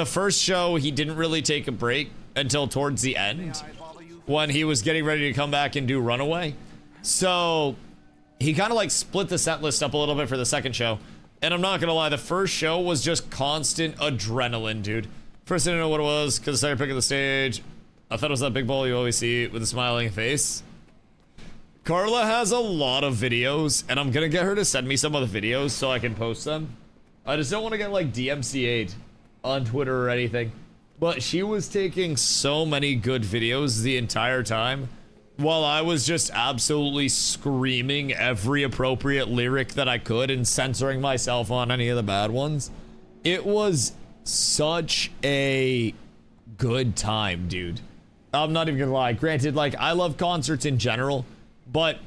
first show, he didn't really take a break until towards the end, when he was getting ready to come back and do Runaway. So he kind of like split the set list up a little bit for the second show. And I'm not gonna lie, the first show was just constant adrenaline, dude. First I didn't know what it was because I started picking the stage. I thought it was that big ball you always see with a smiling face. Carla has a lot of videos, and I'm gonna get her to send me some of the videos so I can post them. I just don't want to get like DMCA'd on Twitter or anything. But she was taking so many good videos the entire time, while I was just absolutely screaming every appropriate lyric that I could and censoring myself on any of the bad ones. It was such a good time, dude. I'm not even gonna lie. Granted, like, I love concerts in general, but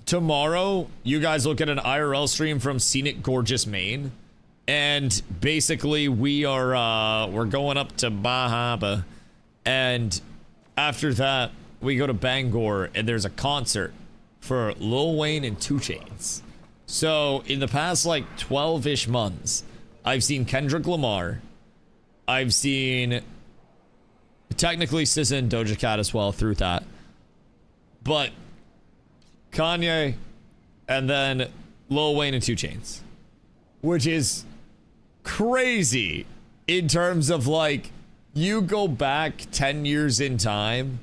tomorrow, you guys look at an IRL stream from scenic, gorgeous Maine. And basically, we're going up to Bahaba, and after that, we go to Bangor, and there's a concert for Lil Wayne and 2 Chainz. So, in the past, like, 12-ish months, I've seen Kendrick Lamar. I've seen, technically, SZA and Doja Cat as well through that. But, Kanye, and then Lil Wayne and 2 Chainz. Which is crazy in terms of, like, you go back 10 years in time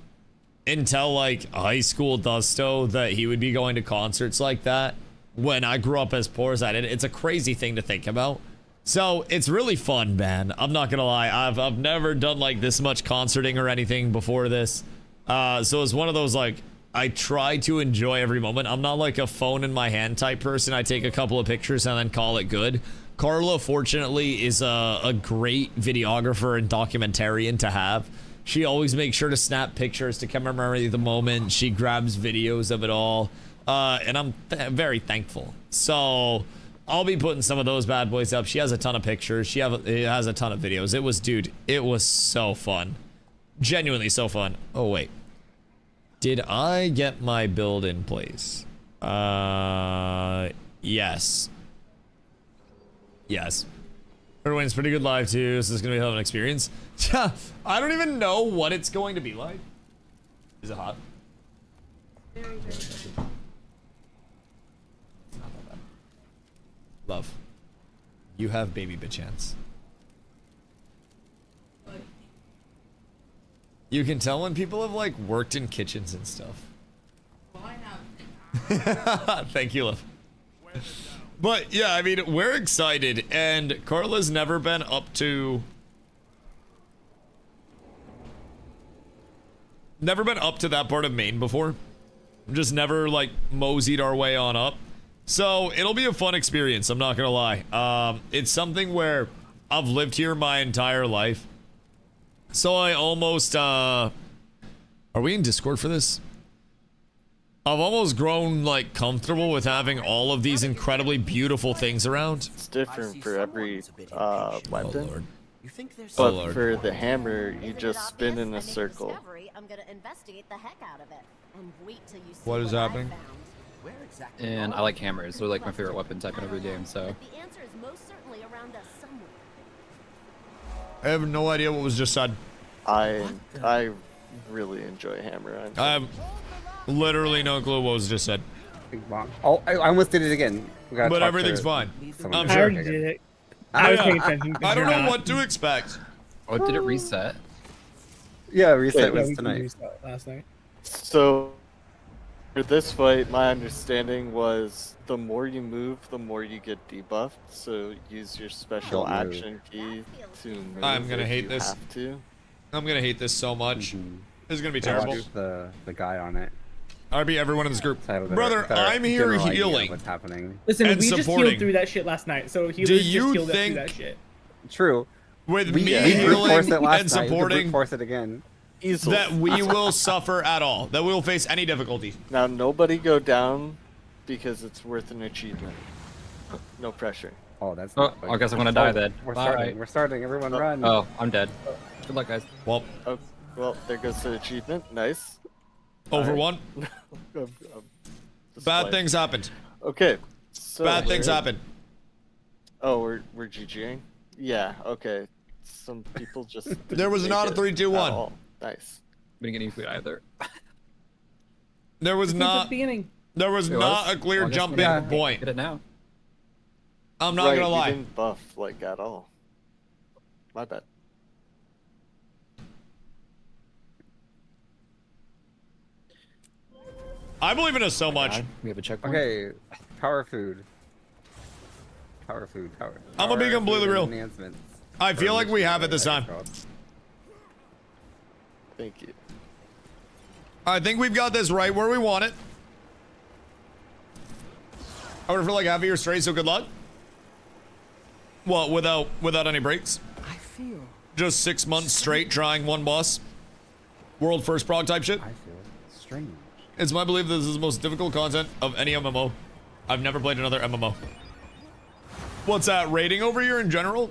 and tell, like, high school Dusto that he would be going to concerts like that when I grew up as poor as I did. It's a crazy thing to think about. So it's really fun, man. I'm not gonna lie. I've never done like this much concerting or anything before this. So it's one of those, like, I try to enjoy every moment. I'm not like a phone in my hand type person. I take a couple of pictures and then call it good. Carla, fortunately, is a great videographer and documentarian to have. She always makes sure to snap pictures to commemorate the moment. She grabs videos of it all. And I'm very thankful. So I'll be putting some of those bad boys up. She has a ton of pictures. She has a ton of videos. It was, dude, it was so fun. Genuinely so fun. Oh, wait. Did I get my build in place? Yes. Yes. Everyone's pretty good live too. This is gonna be a hell of an experience. I don't even know what it's going to be like. Is it hot? Very, very good. It's not that bad. Love. You have baby bitch hands. You can tell when people have like worked in kitchens and stuff. Well, I have. Thank you, love. But yeah, I mean, we're excited, and Carla's never been up to that part of Maine before. Just never like moseyed our way on up. So it'll be a fun experience, I'm not gonna lie. It's something where I've lived here my entire life. So I almost, are we in Discord for this? I've almost grown like comfortable with having all of these incredibly beautiful things around. It's different for every weapon. Lord. You think there's But Lord. for the hammer, you just spin in a circle. I'm gonna investigate the heck out of it and wait till you see What is I happening? found. where exactly? And I like hammers. They're like my favorite weapon type in every game. But So the answer is most certainly around us somewhere. I have no idea what was just said. I really enjoy hammer. I have literally no clue what was just said. Big bomb. Oh, I almost did it again. We gotta But talk everything's to fine. someone. I'm I sure. already did it. I was paying attention. 'cause I don't you're know not. what to expect. oh, did it reset? Yeah, reset Wait, was we tonight. used that last night. So for this fight, my understanding was the more you move, the more you get debuffed. So use your special Don't move. action key to move. I'm gonna if hate you this. Have to. I'm gonna hate this so much. Mhm. This is gonna be Yeah, terrible. watch the guy on it. RB, everyone in this group. So I have a better- Brother, better I'm here general idea of healing. What's happening? Listen, And we just supporting. healed through that shit last night, so healers Do just you healed us think- through that shit. True. With We- me yeah, We brute forced healing it last and night. We can brute supporting, force it again. Easily. that we will suffer at all. That we will face any difficulty. Now nobody go down because it's worth an achievement. No pressure. Oh, that's. Oh, not I guess I'm gonna die then. We're Bye. starting. We're starting. Everyone run. Oh, I'm dead. Good luck, guys. Well, Oh, well, there goes the achievement. Nice. over Alright. one. Just Bad like- things happened. Okay. So Bad things we're- happened. Oh, we're GGing? Yeah, okay. Some people just There was didn't not a make 3, it 2, 1. at all. Nice. We didn't get any food either. There was Since the not. beginning. There was It not was? a clear Well, I guess jump we in get point. Get it now. I'm not Right, gonna you lie. didn't buff like at all. My bad. I believe in us so much. We have a checkpoint. Okay. Power food. Power food. Power. I'm gonna be power completely food real. enhancements. I feel Or like we have it this time. Thank you. I think we've got this right where we want it. I would feel like half a year straight, so good luck. What, without any breaks? I feel. Just 6 months straight trying one boss. World first prog type shit. I feel strange. It's my belief that this is the most difficult content of any MMO. I've never played another MMO. What's that, rating over here in general?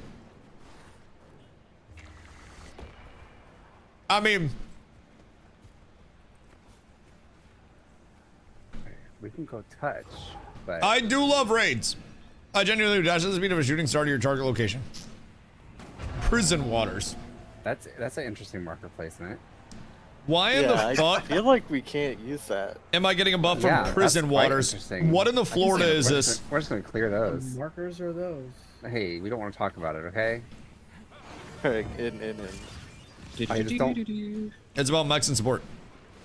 I mean, We can go touch, but I do love raids. I genuinely do. Dash at the speed of a shooting star to your target location. Prison waters. that's an interesting marker placement. Why in Yeah, I the fuck feel like we can't use that. am I getting a buff from Yeah, that's prison quite waters? interesting. What in the Florida is We're this? just we're just gonna clear those. Markers are those? Hey, we don't want to talk about it, okay? Alright, in. I just don't- It's about mechs and support.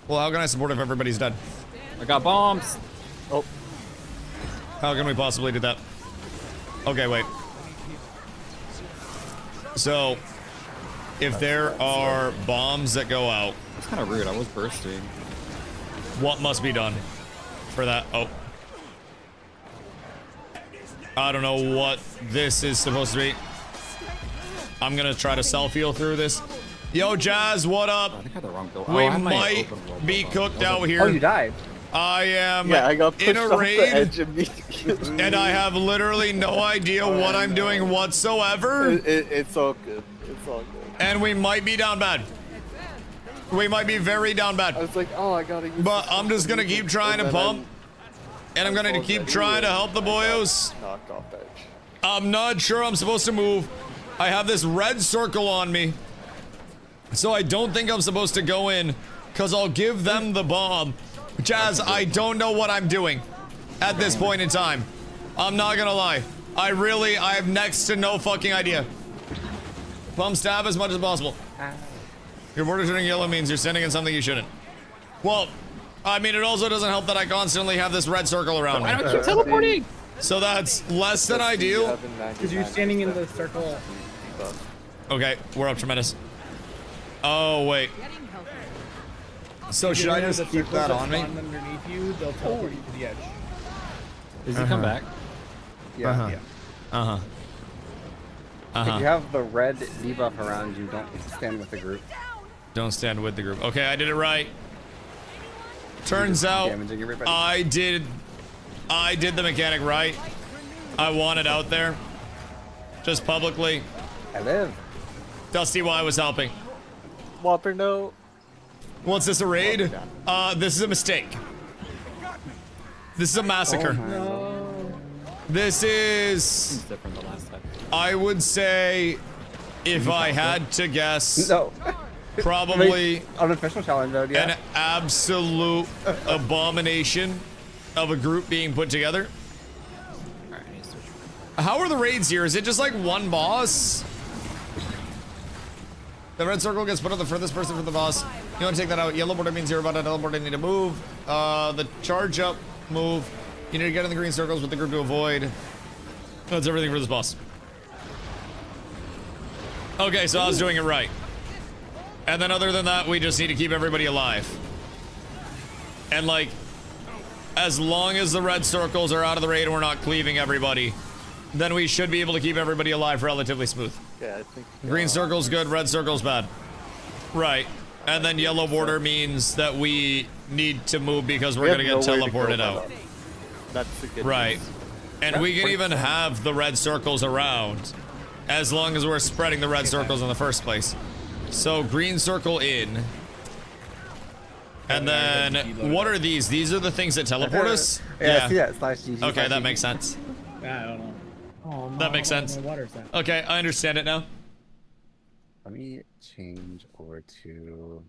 Well, how can I support if everybody's dead? I got bombs. Oh, How can we possibly do that? Okay, wait. So, if there are bombs that go out, That's kind of rude. I was bursting. what must be done for that? Oh. I don't know what this is supposed to be. I'm gonna try to self-heal through this. Yo, Jazz, what up? I think I had the wrong door. We I had my might open world be build up. cooked Was out it- here. Oh, you died. I am yeah, I got pushed in a off the raid, edge immediately. and I have literally no idea what I'm doing whatsoever. It's all good. It's all good. And we might be down bad. We might be very down I bad. was like, oh, I gotta use But this I'm just gonna keep trying to and then pump. And I'm gonna already keep trying to help the boyos. knocked off edge. I'm not sure I'm supposed to move. I have this red circle on me. So I don't think I'm supposed to go in. Because I'll give them the bomb. Jazz, I don't know what I'm doing. At this point in time. I'm not gonna lie. I have next to no fucking idea. Pump stab as much as possible. Your border turning yellow means you're standing in something you shouldn't. Well, I mean, it also doesn't help that I constantly have this red circle around Why do me. I keep teleporting? So that's less than ideal. Because you're standing in the circle. Okay, we're up tremendous. Oh, wait. So should I just keep that on me? Underneath you, they'll teleport you to the edge. Does he come back? Yeah. Uh-huh. If you have the red debuff around you, don't stand with the group. Don't stand with the group. Okay, I did it right. Turns out damaging everybody. I did the mechanic right. I want it out there. Just publicly. I live. DustyWhy was helping. Whopper, no. What's this, a raid? This is a mistake. This is a massacre. This is... different than last time. I would say, if I had to guess, No. probably Unofficial challenge mode, yeah. an absolute abomination of a group being put together. Alright, I need to switch. How are the raids here? Is it just like one boss? The red circle gets put on the furthest person from the boss. You want to take that out. Yellow border means you're about to teleport and need to move. The charge up move. You need to get in the green circles with the group to avoid. That's everything for this boss. Okay, so I was doing it right. And then other than that, we just need to keep everybody alive. And like, as long as the red circles are out of the raid and we're not cleaving everybody, then we should be able to keep everybody alive relatively smooth. Yeah, I think. Green circle's good, red circle's bad. Right. And then yellow border means that we need to move because we're gonna get teleported out. That's the good Right. news. And we can even have the red circles around as long as we're spreading the red circles in the first place. So green circle in. And then what are these? These are the things that teleport us? Yeah, see that slash GG. Okay, that makes sense. I don't know. Oh, That makes sense. My water's out. Okay, I understand it now. Let me change over to.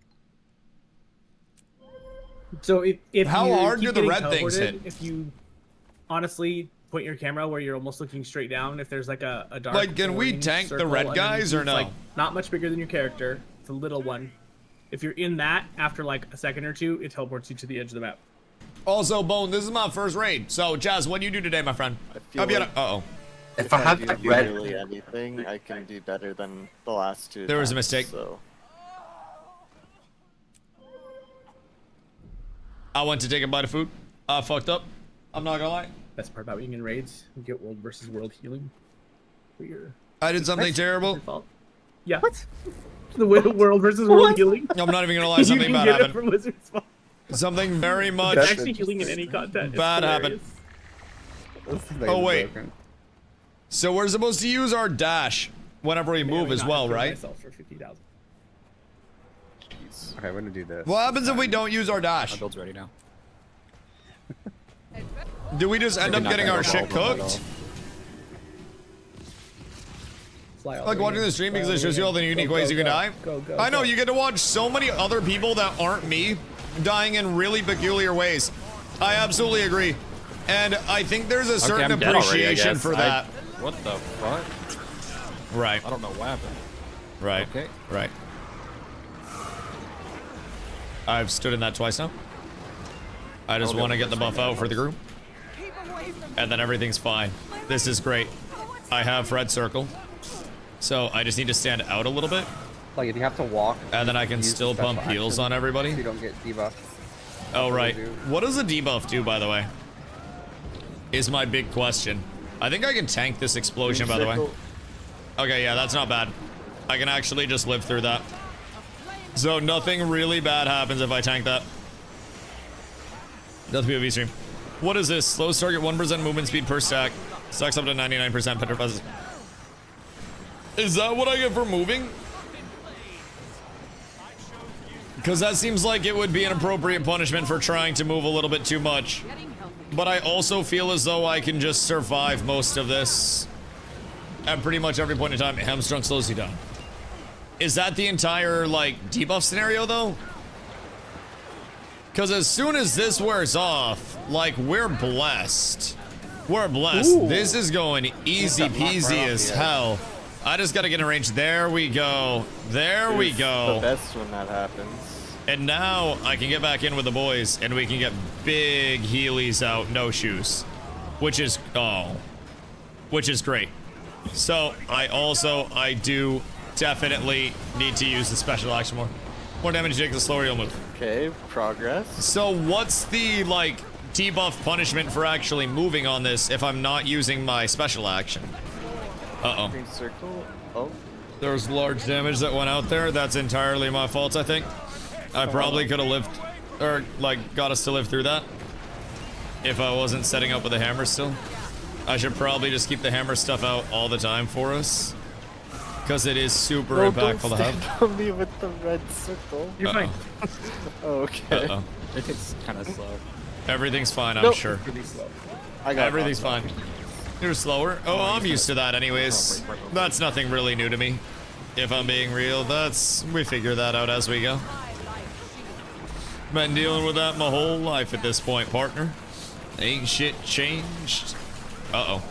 So if How you hard keep do the getting red things teleported, hit? If you honestly point your camera where you're almost looking straight down, if there's like a dark. Like, can we orange tank the circle red underneath guys you, or it's, no? Like not much bigger than your character. It's a little one. If you're in that, after like a second or two, it teleports you to the edge of the map. Also, Bone, this is my first raid. So, Jazz, what do you do today, my friend? I feel Hope you had like- a- uh-oh. If I have that literally anything, I can do better than the last two. There was a times, mistake. So. I went to take a bite of food. Fucked up. I'm not gonna lie. Best part about being in raids, you get world versus world healing. For your I did something terrible. fault. Yeah. What? The world versus world healing. I'm not even gonna lie, something you bad can get it happened. from Wizard's Fault. Something very much It's actually healing in any content. It's bad happened. hilarious. Oh, wait. So we're supposed to use our dash whenever we May or move may as not well, have killed right? myself for 50,000. Okay, I'm gonna do this. What happens if we don't use our dash? My build's ready now. Do we just end up getting our shit cooked? Fly all Like the way watching in. the stream Fly because all it the shows you way all the in. unique Go, ways go, you can go. die. Go, I know, go. you get to watch so many other people that aren't me dying in really peculiar ways. I absolutely agree. And I think there's a certain I'm dead already, I appreciation guess. for that. What the fuck? Right, I don't know what happened. right, Okay. right. I've stood in that twice now. I just want to get the buff out for the group. And then everything's fine. This is great. I have red circle. So I just need to stand out a little bit. Like if you have to walk. And then I can use the still pump special heals action, on everybody. so you don't get debuffed. Oh, right. do. What does a debuff do, by the way? Is my big question. I think I can tank this explosion, by the way. Okay, yeah, that's not bad. I can actually just live through that. So nothing really bad happens if I tank that. That's POV stream. What is this? Slows target 1% movement speed per stack. Stacks up to 99% petrifies. Is that what I get for moving? Because that seems like it would be an appropriate punishment for trying to move a little bit too much. But I also feel as though I can just survive most of this. At pretty much every point in time, hamstrung slows you down. Is that the entire, like, debuff scenario, though? Because as soon as this wears off, like, we're blessed. We're blessed. Ooh. This is going easy peasy as hell. I just gotta get in range. There we go. There we It's go. The best when that happens. And now I can get back in with the boys and we can get big healies out, no shoes. Which is, which is great. So I do definitely need to use the special action more. More damage you take, the slower you'll move. Okay, progress. So what's the, like, debuff punishment for actually moving on this if I'm not using my special action? Uh-oh. Green circle. Oh, There's large damage that went out there. That's entirely my fault, I think. I probably could have lived or like got us to live through that. If I wasn't setting up with a hammer still. I should probably just keep the hammer stuff out all the time for us. Because it is super No, impactful don't to have. stand on me with the red circle. You're fine. Oh, okay. Uh-oh. It takes kind of slow. Everything's fine, I'm Nope. sure. Really slow. I got Everything's knocked fine. You're slower. Oh, I'm used to that anyways. That's nothing really new to me. If I'm being real, we figure that out as we go. Been dealing with that my whole life at this point, partner. Ain't shit changed. Uh-oh.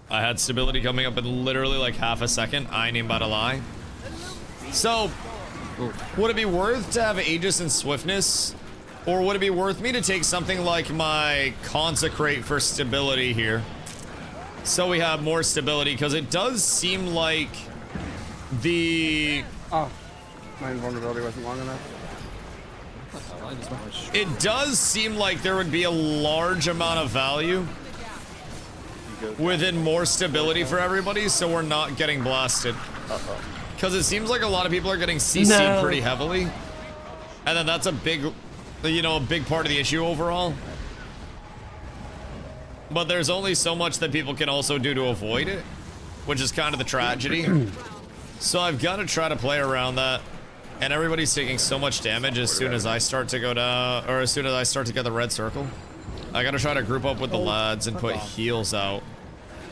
I had stability coming up in literally like half a second. I ain't even about to lie. So, would it be worth to have Aegis and Swiftness? Or would it be worth me to take something like my Consecrate for stability here? So we have more stability, because it does seem like the... Oh, my invulnerability wasn't long enough. It does seem like there would be a large amount of value within more stability for everybody, so we're not getting blasted. Because it seems like a lot of people are getting CC'd pretty heavily. And then that's a big, you know, a big part of the issue overall. But there's only so much that people can also do to avoid it, which is kind of the tragedy. So I've got to try to play around that. And everybody's taking so much damage as soon as I start to go down, or as soon as I start to get the red circle. I gotta try to group up with the lads and put heals out.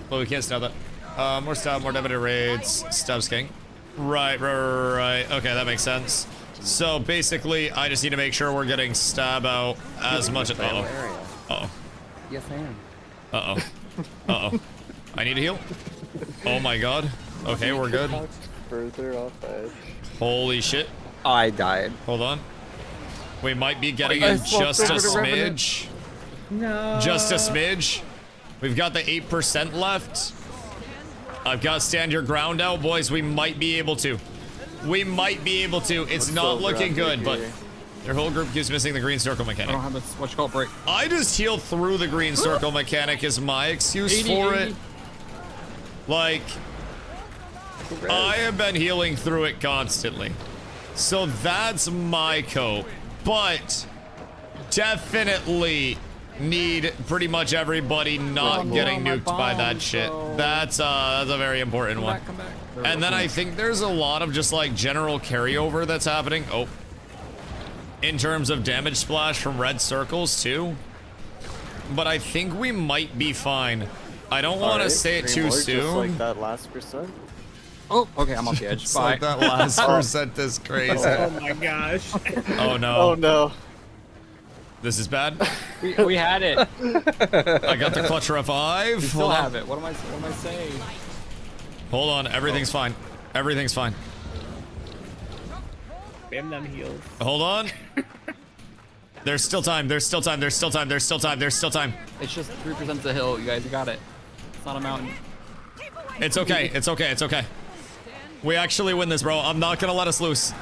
But we can't stab that. More stab, more debited raids. Stab's king. Right. Okay, that makes sense. So basically, I just need to make sure we're getting stab out as much as... Uh-oh. Yes, I am. Uh-oh. I need a heal. Oh my god. Okay, we're good. Further off edge. Holy shit. I died. Hold on. We might be getting in just a smidge. No. Just a smidge. We've got the 8% left. I've got stand your ground out, boys. We might be able to. We might be able to. It's not looking good, but their whole group keeps missing the green circle mechanic. I don't have this, what you call it, break. I just heal through the green circle mechanic is my excuse for it. Like, I have been healing through it constantly. So that's my cope. But definitely need pretty much everybody not getting nuked by that shit. That's a very important one. Come back. And then I think there's a lot of just like general carryover that's happening. Oh. In terms of damage splash from red circles too. But I think we might be fine. I don't want to say it too soon. Just like that last percent. Oh, okay, I'm off the edge. It's Bye. like that last percent is crazy. Oh my gosh. Oh no. Oh no. This is bad. We had it. I got the clutch revive. We still have it. What am I saying? Hold on. Everything's fine. Everything's fine. Spam them heals. Hold on. There's still time. There's still time. There's still time. There's still time. There's still time. It's just 3% the hill. You guys got it. It's not a mountain. It's okay. It's okay. It's okay. We actually win this, bro. I'm not gonna let us loose.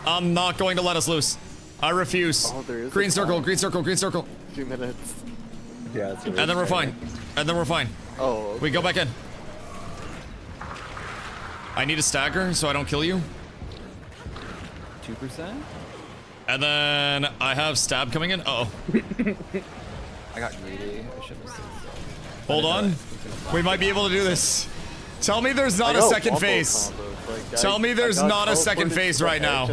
I'm not going to let us loose. I refuse. Oh, there is Green a circle. time. Green circle. Green circle. 2 minutes. Yeah, it's And then we're fine. And then we're fine. Oh. Okay. We go back in. I need a stagger so I don't kill you. 2%? And then I have stab coming in. Uh oh. I got greedy. I should have said so. Hold on. We might be able to do this. Tell me there's not a second phase. Tell me there's not a second phase right now.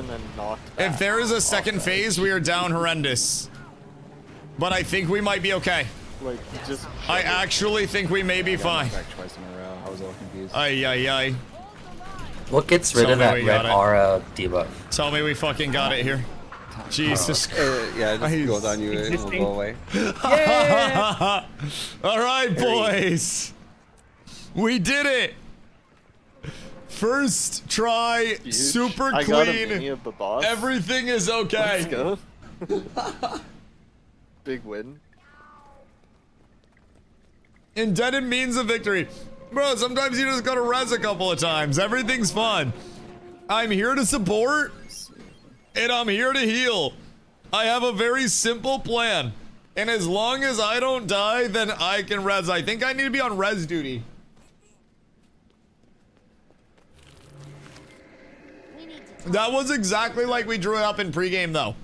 If there is a second phase, we are down horrendous. But I think we might be okay. Like, just. I actually think we may be fine. Back twice in a row. I was a little confused. Ay, ay, ay. What gets rid Tell of me that we red got it. aura debuff? Tell me we fucking got it here. Jesus Yeah, it just Christ. goes on you and it will go away. All right, boys. We did it. First try, Huge. super I got a mini clean. of the boss. Everything is okay. Let's go. Big win. Indebted means a victory. Bro, sometimes you just gotta res a couple of times. Everything's fun. I'm here to support, and I'm here to heal. I have a very simple plan. And as long as I don't die, then I can res. I think I need to be on res duty. That was exactly like we drew it up in pregame, though.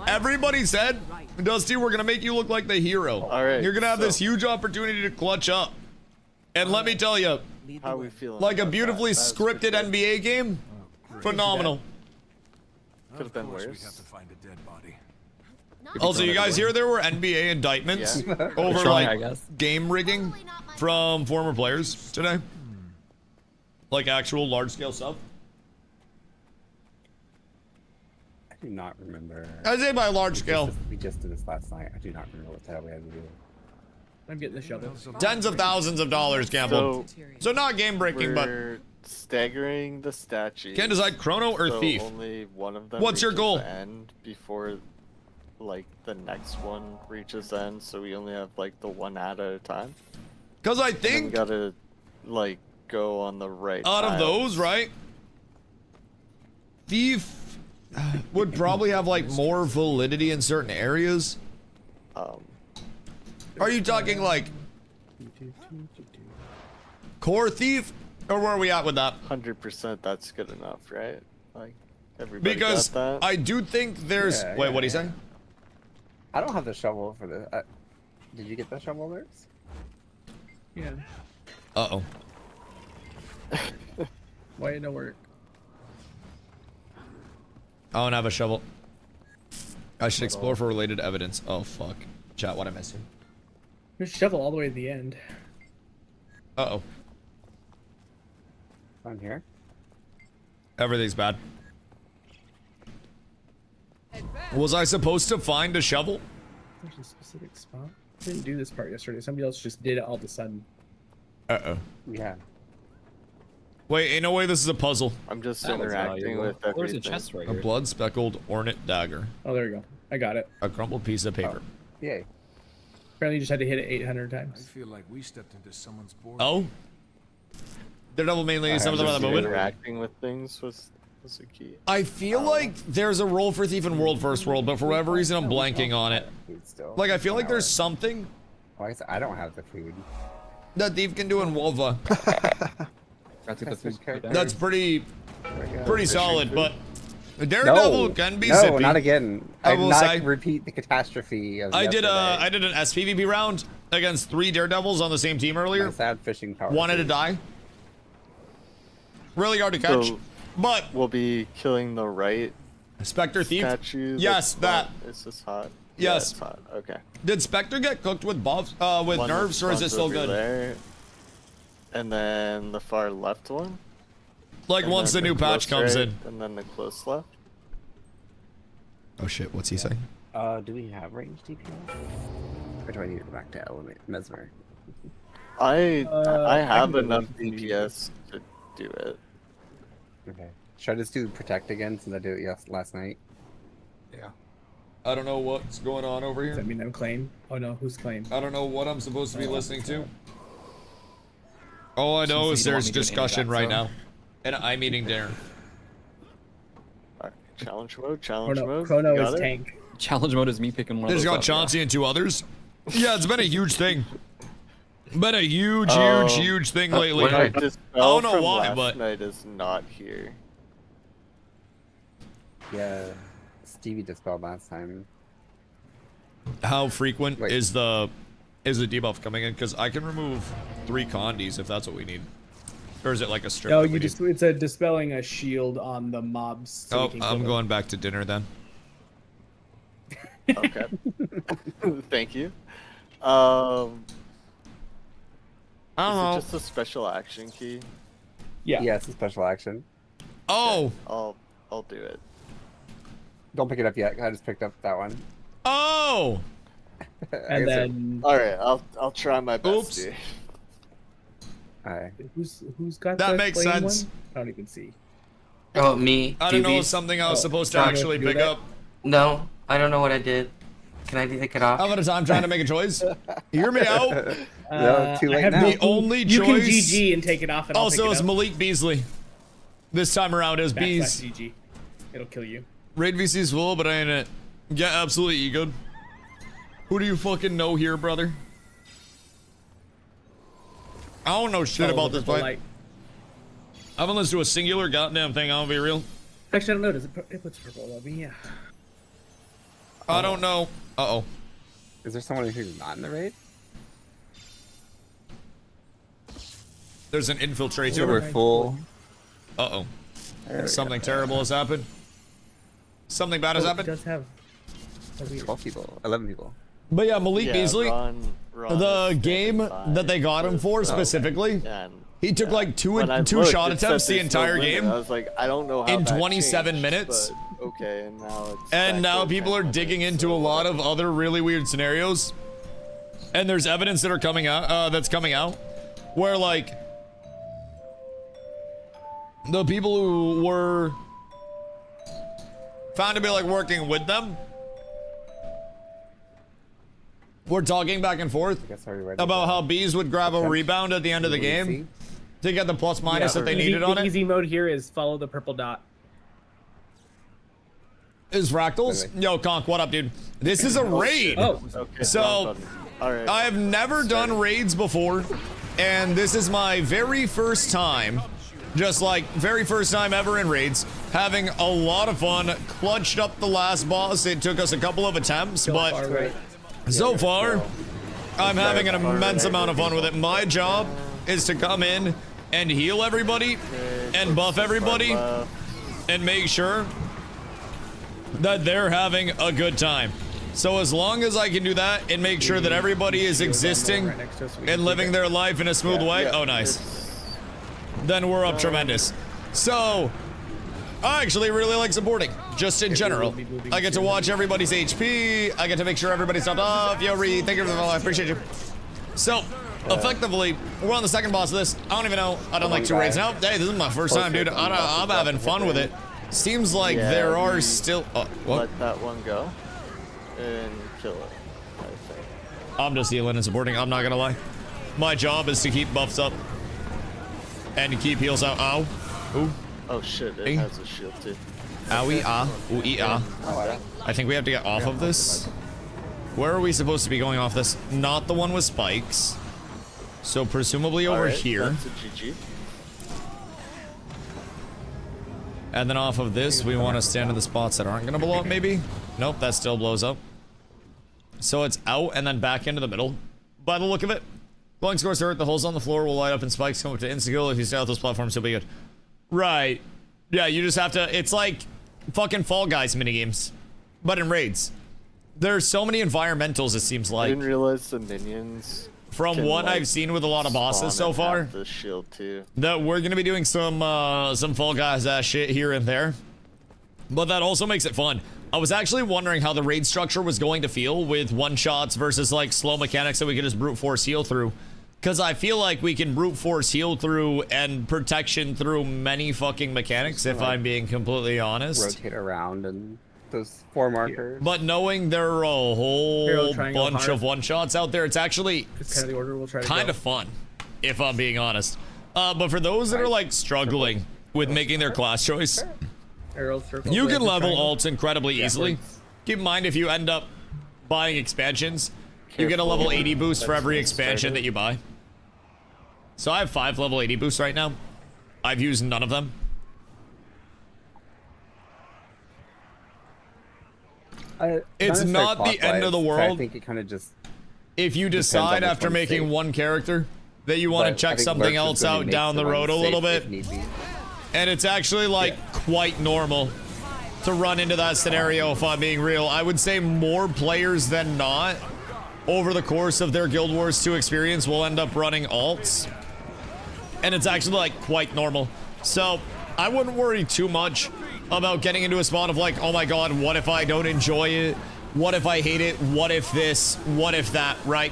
Everybody said, Dusty, we're gonna make you look like the hero. All right, You're gonna have this so- huge opportunity to clutch up. And let me tell you, How we feeling? like a about beautifully that? That was scripted pretty good. NBA game, phenomenal. Could have been We have worse. to find a dead body. Also, you guys hear there were NBA indictments Yeah. over Trying, I like guess. game rigging from former players today? Like actual large scale stuff? I do not remember. I say by large scale. We just did this last night. I do not remember what the hell we had to do. I'm getting the shovel. Tens of thousands of dollars gambled. So not game breaking, but We're staggering the statues. can't decide chrono or so thief. Only one of them. What's your reaches goal? the end before, like the next one reaches the end. So we only have like the one at a time. Because I And then we think gotta like go on the right. out of tile. those, right? Thief would probably have like more validity in certain areas. Are you talking like core thief, or where are we at with that? 100%. That's good enough, right? Like everybody Because got that. I do think there's. Yeah, Wait, yeah, what are you yeah. saying? I don't have the shovel for the. Did you get the shovel alerts? Yeah. Uh oh. Why it don't work? I don't have a shovel. I should explore for related evidence. Oh fuck. Chat, what I missed here. There's a shovel all the way to the end. Uh oh. On here. Everything's bad. Was I supposed to find a shovel? There's a specific spot. I didn't do this part yesterday. Somebody else just did it all of a sudden. Uh oh. Yeah. Wait, ain't no way this is a puzzle. I'm just That was interacting valuable. with There's everything. a chest right A here. blood speckled ornate dagger. Oh, there we go. I got it. A crumpled piece of paper. Yay. Apparently, you just had to hit it 800 I times. feel like we stepped into someone's board. Oh? Daredevil mainly some of them at Just the moment. interacting with things was a key. I feel like there's a role for Thief in World First World, but for whatever reason I'm blanking on it. Food still. Like I feel like An there's hour. something Well, I don't have the food. that Thief can do in Wolva. I took the food character. That's pretty There we go. pretty solid, but Daredevil can be no, zippy. not again. I I will will not say- repeat the catastrophe of I did yesterday. an SPVP round against 3 Daredevils on the same team earlier. My sad fishing power. Wanted to food. die. Really hard to catch. So But we'll be killing the right Spectre Thief. statue. Yes, that's that. hot. Is this hot? Yes. Yeah, it's hot. Okay. Did Spectre get cooked with buffs with One nerfs, or is it one's still over good? There. And then the far left one. Like and once the then new patch close comes right, in. And then the close left. Oh shit, what's he saying? Do we have range DPS? Or do I need to go back to Element Mesmer? I have can go enough with you. DPS to do it. Okay. Should I just do Protect again since I did it last night? Yeah. I don't know what's going on over Does that here. mean I'm claim? Oh no, who's claim? I don't know what I'm supposed to be listening to. All I know is you don't want there's me doing any of discussion that, right so- now. And I'm eating dinner. Alright, challenge mode, Oh challenge no, mode. Chrono You is got it? tank. Challenge mode is me picking one There's of got those up. Chauncey and 2 others. Yeah, it's been a huge thing. Been a huge, Oh. huge thing lately. What I I dispelled don't know from why, last but night is not here. Yeah. Stevie dispelled last time. how frequent Wait. is the debuff coming in? Because I can remove 3 condies if that's what we need. Or is it like a strip? No, that you we just need? it's a dispelling a shield on the mobs. So Oh, you can kill I'm them. going back to dinner then. Okay. Thank you. Is I don't it know. just a special action key? Yeah. Yeah, it's a special action. Oh, I'll do it. Don't pick it up yet. I just picked up that one. oh. And then Alright, I'll try my best Oops. here. Alright. who's got That the makes flame sense. one? I don't even see. Oh, me. I don't know Doobies. if something I was Oh, supposed to John, actually you do pick that? up. No, I don't know what I did. Can I take it off? How about a time trying to make a choice? Hear me out. No, too I late have now. The only you can choice GG and take it off, and I'll also pick is it up. Malik Beasley. This time around is Bees. Backslash GG. It'll kill you. Raid VC's full, but I ain't it. Yeah, absolutely, you good. Who do you fucking know here, brother? I don't know shit Follow about the this purple fight. light. I haven't listened to a singular goddamn thing, I'll be real. Actually, I don't know. Does it puts purple on me? Yeah. I don't know. Uh-oh. Is there someone who's not in the raid? There's an infiltrator. So we're full. Uh-oh. Something terrible has happened. Something bad has It happened. does have 12 people. 11 people. But yeah, Malik Beasley, Ron the is game that they got him for specifically, he took like two shot attempts the entire game. I was like, I don't know how in that 27 changed, minutes. but okay, and now it's And back now to people 10 are digging minutes, into so a lot of other really weird scenarios. And there's evidence that are coming out, that's coming out, where like the people who were found to be like working with them were talking back and forth about how bees would grab a rebound at the end of the game to get the plus minus that they needed on the it. easy mode here is follow the purple dot. Is Fractals? Yo, Conk, what up, dude? This is a raid. Oh, okay. So, Alright. I have never done raids before, and this is my very first time, just like very first time ever in raids, having a lot of fun, clutched up the last boss. It took us a couple of attempts, but so far, I'm having an immense amount of fun with it. My job is to come in and heal everybody and buff everybody and make sure that they're having a good time. So as long as I can do that and make sure that everybody is existing and living their life in a smooth way, oh nice, then we're up tremendous. So I actually really like supporting, just in general. I get to watch everybody's HP, I get to make sure everybody's not off. Yo, Reed, thank you for the follow, I appreciate you. So effectively, we're on the second boss of this. I don't even know, I done like 2 raids now. Hey, this is my first time, dude. I'm having fun with it. Seems like there are still, what? Let that one go and kill it, I think. I'm just healing and supporting, I'm not gonna lie. My job is to keep buffs up and to keep heals out. Ow. Ooh. Oh shit, it has a shield too. Owie, ah. Ooh, ee, ah. I think we have to get off of this. Where are we supposed to be going off this? Not the one with spikes. So presumably over here. That's a GG. And then off of this, we want to stand in the spots that aren't going to blow up, maybe? Nope, that still blows up. So it's out and then back into the middle. By the look of it. Blowing scores hurt, the holes on the floor will light up and spikes come up to insta-kill. If you stay off those platforms, you'll be good. Right. Yeah, you just have to... It's like fucking Fall Guys minigames. But in raids. There's so many environmentals, it seems like. I didn't realize the minions... From what I've seen with a lot of bosses so far, the shield too. That we're gonna be doing some Fall Guys ass shit here and there, but that also makes it fun. I was actually wondering how the raid structure was going to feel with one-shots versus like slow mechanics that we could just brute force heal through, because I feel like we can brute force heal through and protection through many fucking mechanics, if I'm being completely honest. Rotate around and those 4 markers. But knowing there are a whole bunch of one-shots out there, it's actually kind of the order we'll try to kind of fun, if I'm being honest. But for those that are like struggling with making their class choice, you can level alts incredibly easily. Keep in mind, if you end up buying expansions, you get a level 80 boost for every expansion that you buy. So I have 5 level 80 boosts right now. I've used none of them. It's not the end of the world. I think it kind of just... If you decide after making one character that you want to check something else out down the road a little bit, and it's actually like quite normal to run into that scenario, if I'm being real. I would say more players than not over the course of their Guild Wars 2 experience will end up running alts, and it's actually like quite normal. So I wouldn't worry too much about getting into a spot of like, oh my god, what if I don't enjoy it? What if I hate it? What if this? What if that, right?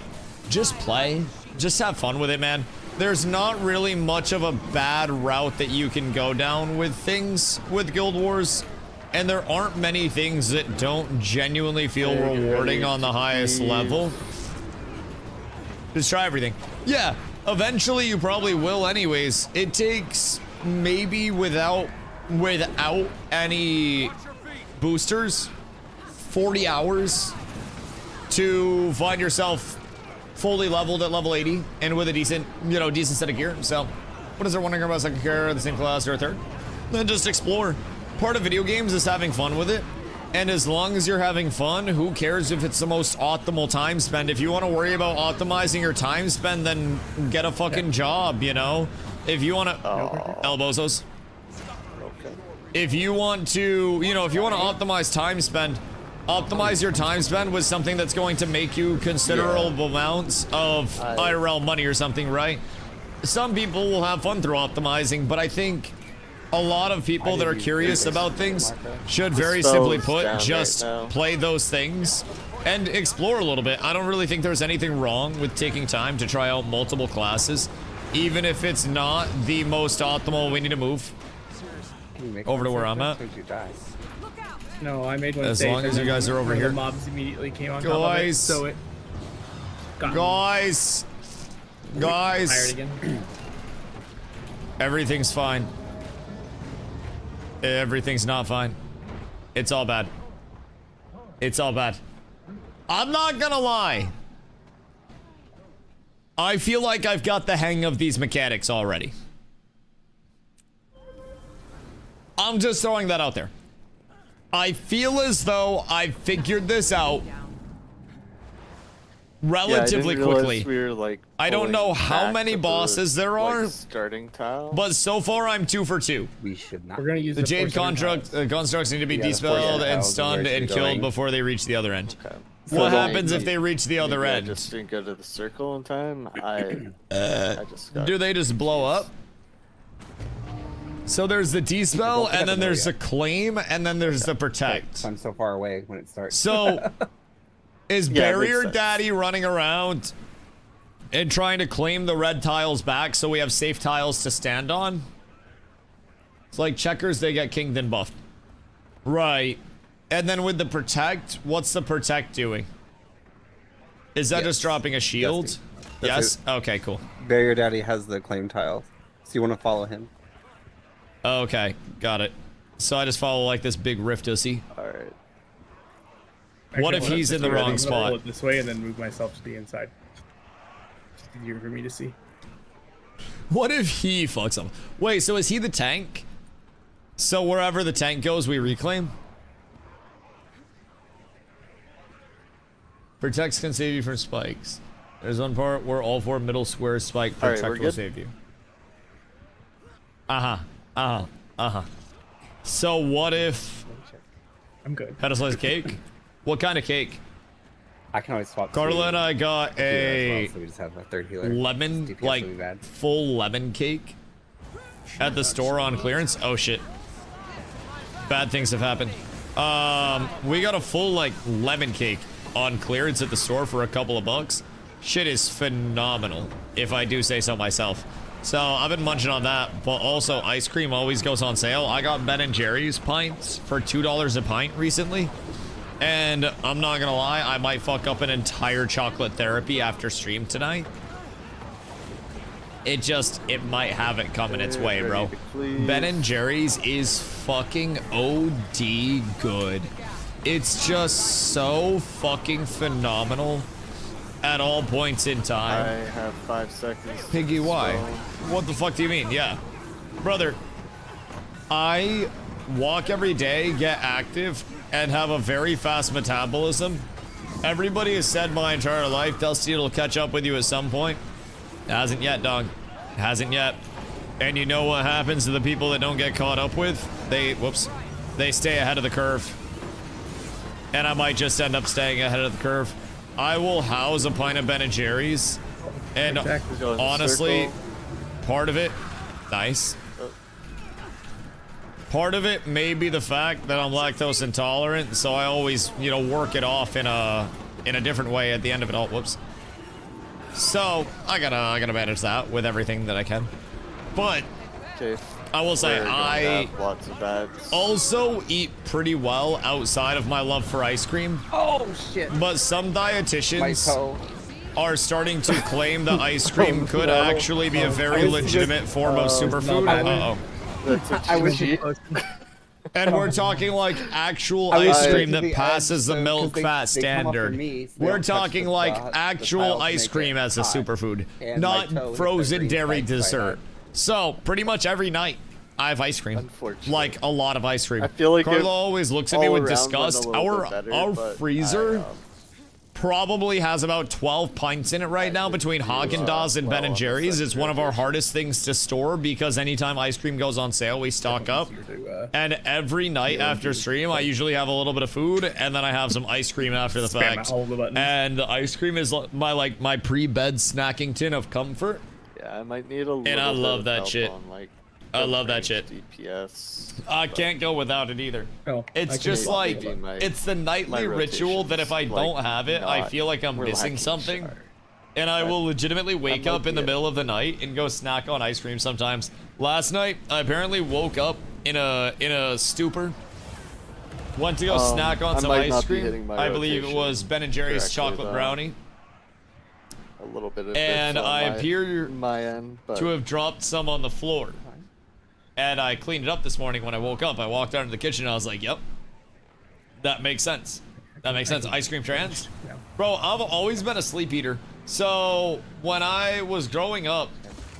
Just play. Just have fun with it, man. There's not really much of a bad route that you can go down with things with Guild Wars, and there aren't many things that don't genuinely feel rewarding on the highest level. Just try everything. Yeah, eventually you probably will anyways. It takes maybe without any boosters 40 hours to find yourself fully leveled at level 80 and with a decent set of gear. So what is there wondering about second gear, the same class or a third? Then just explore. Part of video games is having fun with it, And as long as you're having fun, who cares if it's the most optimal time spend? If you want to worry about optimizing your time spend, then get a fucking job, you know? If you want to... Elbozos. Okay. If you want to, you know, if you want to optimize time spend, optimize your time spend with something that's going to make you considerable amounts of IRL money or something, right? Some people will have fun through optimizing, but I think a lot of people that are curious about things should very simply put just play those things and explore a little bit. I don't really think there's anything wrong with taking time to try out multiple classes, even if it's not the most optimal. We need to move over to where I'm at. No, I made one. As long as you guys are over here. The mobs immediately came on top of it, so it got guys, tired again. Everything's fine. Everything's not fine. It's all bad. It's all bad. I'm not gonna lie. I feel like I've got the hang of these mechanics already. I'm just throwing that out there. I feel as though I figured this out relatively quickly. We were, like, I don't know how many bosses there are, starting tile. but so far I'm 2 for 2. We should not. We're gonna use The Jade constructs need to be dispelled and stunned and killed before they reach the other end. Okay. What happens if they reach the other end? I just didn't go to the circle in time. I just got... Do they just blow up? So there's the dispel, and then there's the claim, and then there's the protect. I'm so far away when it starts. So, is Barrier Daddy running around and trying to claim the red tiles back so we have safe tiles to stand on? It's like checkers, they get kinged and buffed. Right. And then with the protect, what's the protect doing? Is that just dropping a shield? Yes? Okay, cool. Barrier Daddy has the claim tile, so you want to follow him. Okay, got it. So I just follow like this big rift-ussy. Alright. What if he's in the wrong spot? Roll it this way and then move myself to the inside. It's easier for me to see. What if he fucks up? Wait, so is he the tank? So wherever the tank goes, we reclaim? Protects can save you from spikes. There's one part where all 4 middle squares spike. Protect will save you. So what if... I'm good. Pedestal's cake? What kind of cake? I can always swap. Carla and I got a so we just have a third healer. lemon, like full lemon cake at the store on clearance. Oh shit. Bad things have happened. We got a full like lemon cake on clearance at the store for a couple of bucks. Shit is phenomenal, if I do say so myself. So I've been munching on that, but also ice cream always goes on sale. I got Ben & Jerry's pints for $2 a pint recently. And I'm not gonna lie, I might fuck up an entire chocolate therapy after stream tonight. It might have it coming its way, bro. Ben & Jerry's is fucking OD good. It's just so fucking phenomenal at all points in time. I have 5 seconds. Piggy, why? What the fuck do you mean? Yeah. Brother, I walk every day, get active, and have a very fast metabolism. Everybody has said my entire life, Dusty, it'll catch up with you at some point. Hasn't yet, dog. Hasn't yet. And you know what happens to the people that don't get caught up with? They stay ahead of the curve. And I might just end up staying ahead of the curve. I will house a pint of Ben & Jerry's. And honestly, part of it, nice. Part of it may be the fact that I'm lactose intolerant, so I always, you know, work it off in a different way at the end of it all. Whoops. So I gotta manage that with everything that I can. But I will say I also eat pretty well outside of my love for ice cream. Oh shit! But some dietitians are starting to claim that ice cream could actually be a very legitimate form of superfood. I wish you. And we're talking like actual ice cream that passes the milk fat standard. We're talking like actual ice cream as a superfood, not frozen dairy dessert. So pretty much every night, I have ice cream. Unfortunately. Like a lot of ice cream. I feel like Carla it always looks at me all with around disgust. went a little bit better, Our but freezer I, probably has about 12 pints in it right now between Haagen-Dazs and Ben and Jerry's. It's one of our hardest things to store because anytime ice cream goes on sale, we stock up. And every night after stream, I usually have a little bit of food, and then I have some ice cream after the fact. And the ice cream is my pre-bed snacking tin of comfort. Yeah, I might need a little And I bit love of that help shit. on, like, I the love that range shit. DPS. I can't go without it either. Oh, It's just like, it's the nightly ritual that if I don't have it, I feel like I'm missing something. And I will legitimately wake up in the middle of the night and go snack on ice cream sometimes. Last night, I apparently woke up in a stupor. Went to go snack on some ice cream. I believe it was Ben and Jerry's chocolate brownie. A little bit of And I appear my end, but to have dropped some on the floor. And I cleaned it up this morning when I woke up. I walked out into the kitchen and I was like, yep. That makes sense. That makes sense. Ice cream trans? Bro, I've always been a sleep eater. So when I was growing up,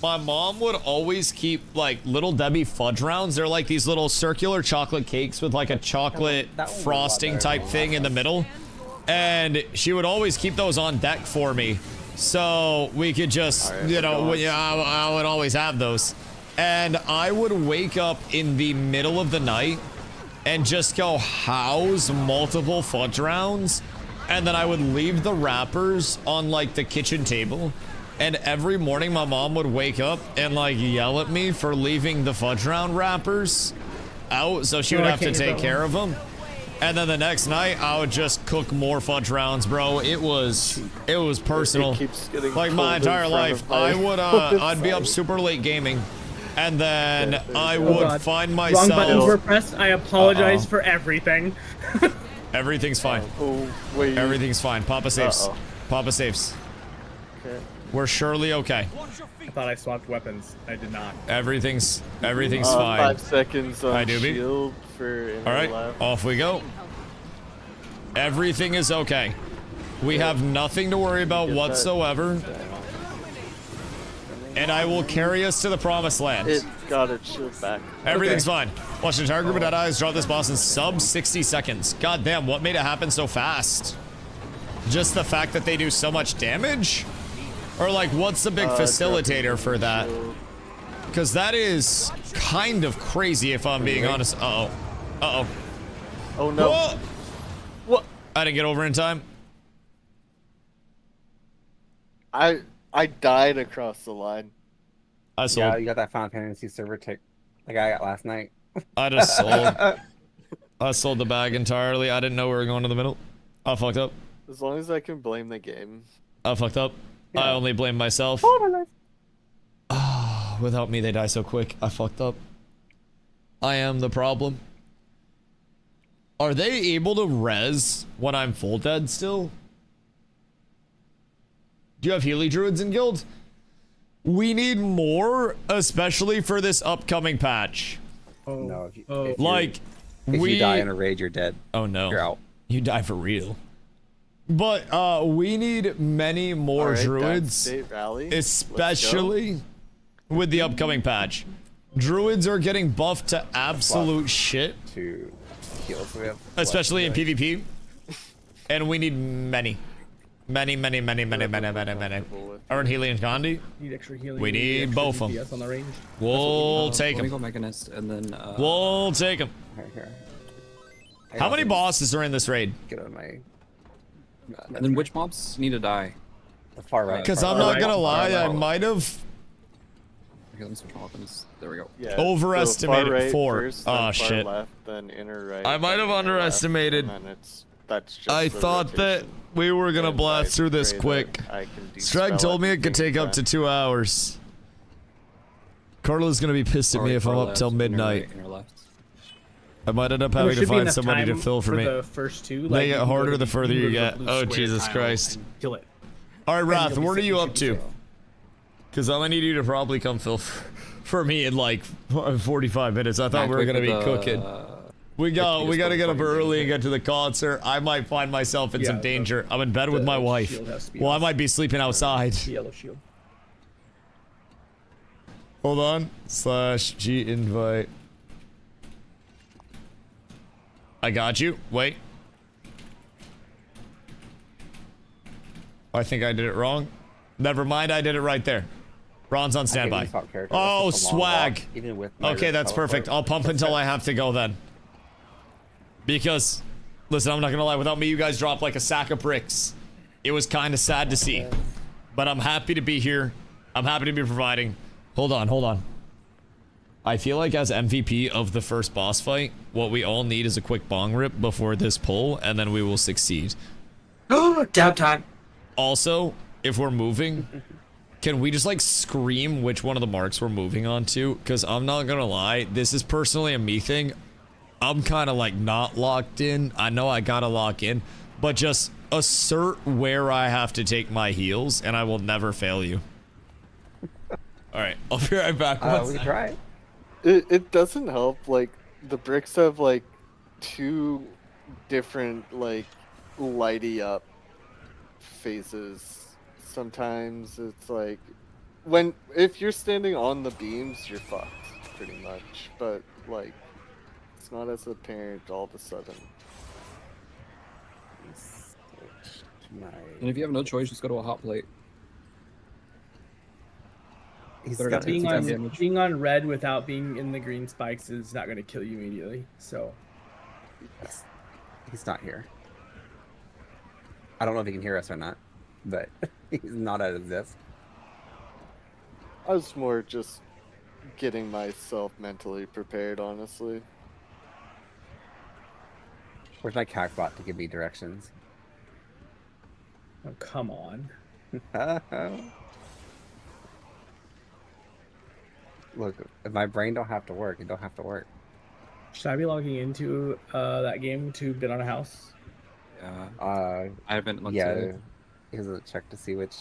my mom would always keep like Little Debbie fudge rounds. They're like these little circular chocolate cakes with like a chocolate frosting type thing in the middle. And she would always keep those on deck for me. So we could just, you know, I would always have those. And I would wake up in the middle of the night and just go house multiple fudge rounds. And then I would leave the wrappers on like the kitchen table. And every morning my mom would wake up and like yell at me for leaving the fudge round wrappers out. So she would have to take care of them. And then the next night I would just cook more fudge rounds, bro. It was personal. It keeps getting like my entire life. I would I'd be up super late gaming. And then I would find myself. Wrong buttons were pressed. I apologize for everything. Everything's fine. Oh, wait. Everything's fine. Papa saves. Papa saves. Okay. We're surely okay. I thought I swapped weapons. I did not. Everything's fine. 5 seconds on Hi, Doobie. shield for inner All right, left. off we go. Everything is okay. We have nothing to worry about whatsoever. And I will carry us to the promised land. It got its shield back. Everything's fine. Watch the entire group of dead eyes drop this boss in sub 60 seconds. God damn, what made it happen so fast? Just the fact that they do so much damage? Or like, what's the big facilitator for that? Because that is kind of crazy if I'm being honest. Uh-oh. Uh-oh. Oh no. Whoa! What? I didn't get over in time. I died across the line. I sold. Yeah, you got that Final Fantasy server tick like I got last night. I just sold. I sold the bag entirely. I didn't know we were going to the middle. I fucked up. As long as I can blame the game. I fucked up. Yeah. I only blame myself. Oh, without me, they die so quick. I fucked up. I am the problem. Are they able to res when I'm full dead still? Do you have Healy Druids in guild? We need more, especially for this upcoming patch. Oh, No, Like, if you die in a raid, you're dead. Oh no. You're out. You die for real. But we need many more Alright, druids, State Rally. especially with the upcoming patch. Druids are getting buffed to absolute shit, To heal, so we have especially in PvP. And we need many. Many. Aren't Healy and Gandhi? Need extra healing. We need extra both of DPS on the range. We'll take Let me them. go Mechanist and then. We'll take them. Here. How many bosses are in this raid? Get on my. And then which mobs need to die? The far right. Because far I'm right. not gonna lie, I right. might have Okay, let me switch my weapons. There we go. Yeah, overestimated so far right 4. First, Oh, then far shit. Left, then inner right. I might have then inner underestimated. Left, and then that's just I the thought that rotation. we were gonna And blast I through this pray quick. that I can Strag dispel told me it could everything take up to then. 2 hours. Carla's gonna be pissed at me Alright, if I'm far up left, till inner midnight. right, inner left. I might end up There having to should be find enough somebody to time fill for me. the first two. They like, get you can go harder to the further you you can go get. to the Oh, square Jesus tile Christ. and Kill it. Alright, And Wrath, you'll be what are safe, you you up should be to? safe. Because I'm gonna need you to probably come fill for me in like 45 minutes. I thought Back we were with gonna be the, cooking. We gotta get up fucking early and danger. get to the concert. I might find myself in some Yeah, danger. I'm in bed with my wife. shield has to be Well, I off. might be sleeping outside. The yellow shield. Hold on. /G invite. I got you. Wait. I think I did it wrong. Never mind, I did it right there. Ron's on standby. Oh, swag. Okay, that's perfect. I'll pump until I have to go then. Because, listen, I'm not gonna lie, without me, you guys dropped like a sack of bricks. It was kind of sad to see. But I'm happy to be here. I'm happy to be providing. Hold on, hold on. I feel like as MVP of the first boss fight, what we all need is a quick bong rip before this pull, and then we will succeed. Dab time. Also, if we're moving, can we just like scream which one of the marks we're moving on to? Because I'm not gonna lie, this is personally a me thing. I'm kind of like not locked in. I know I gotta lock in, but just assert where I have to take my heals, and I will never fail you. All right, I'll be right back. We try. It doesn't help. Like the bricks have like 2 different like lighty up phases. Sometimes it's like if you're standing on the beams, you're fucked pretty much. But like it's not as apparent all of a sudden. And if you have no choice, just go to a hot plate. Being on red without being in the green spikes is not going to kill you immediately. So he's not here. I don't know if he can hear us or not, but he's not at his desk. I was more just getting myself mentally prepared, honestly. Where's my CACbot to give me directions? Oh, come on. Look, if my brain don't have to work, it don't have to work. Should I be logging into that game to bid on a house? Yeah. I haven't looked at it. Here's a check to see which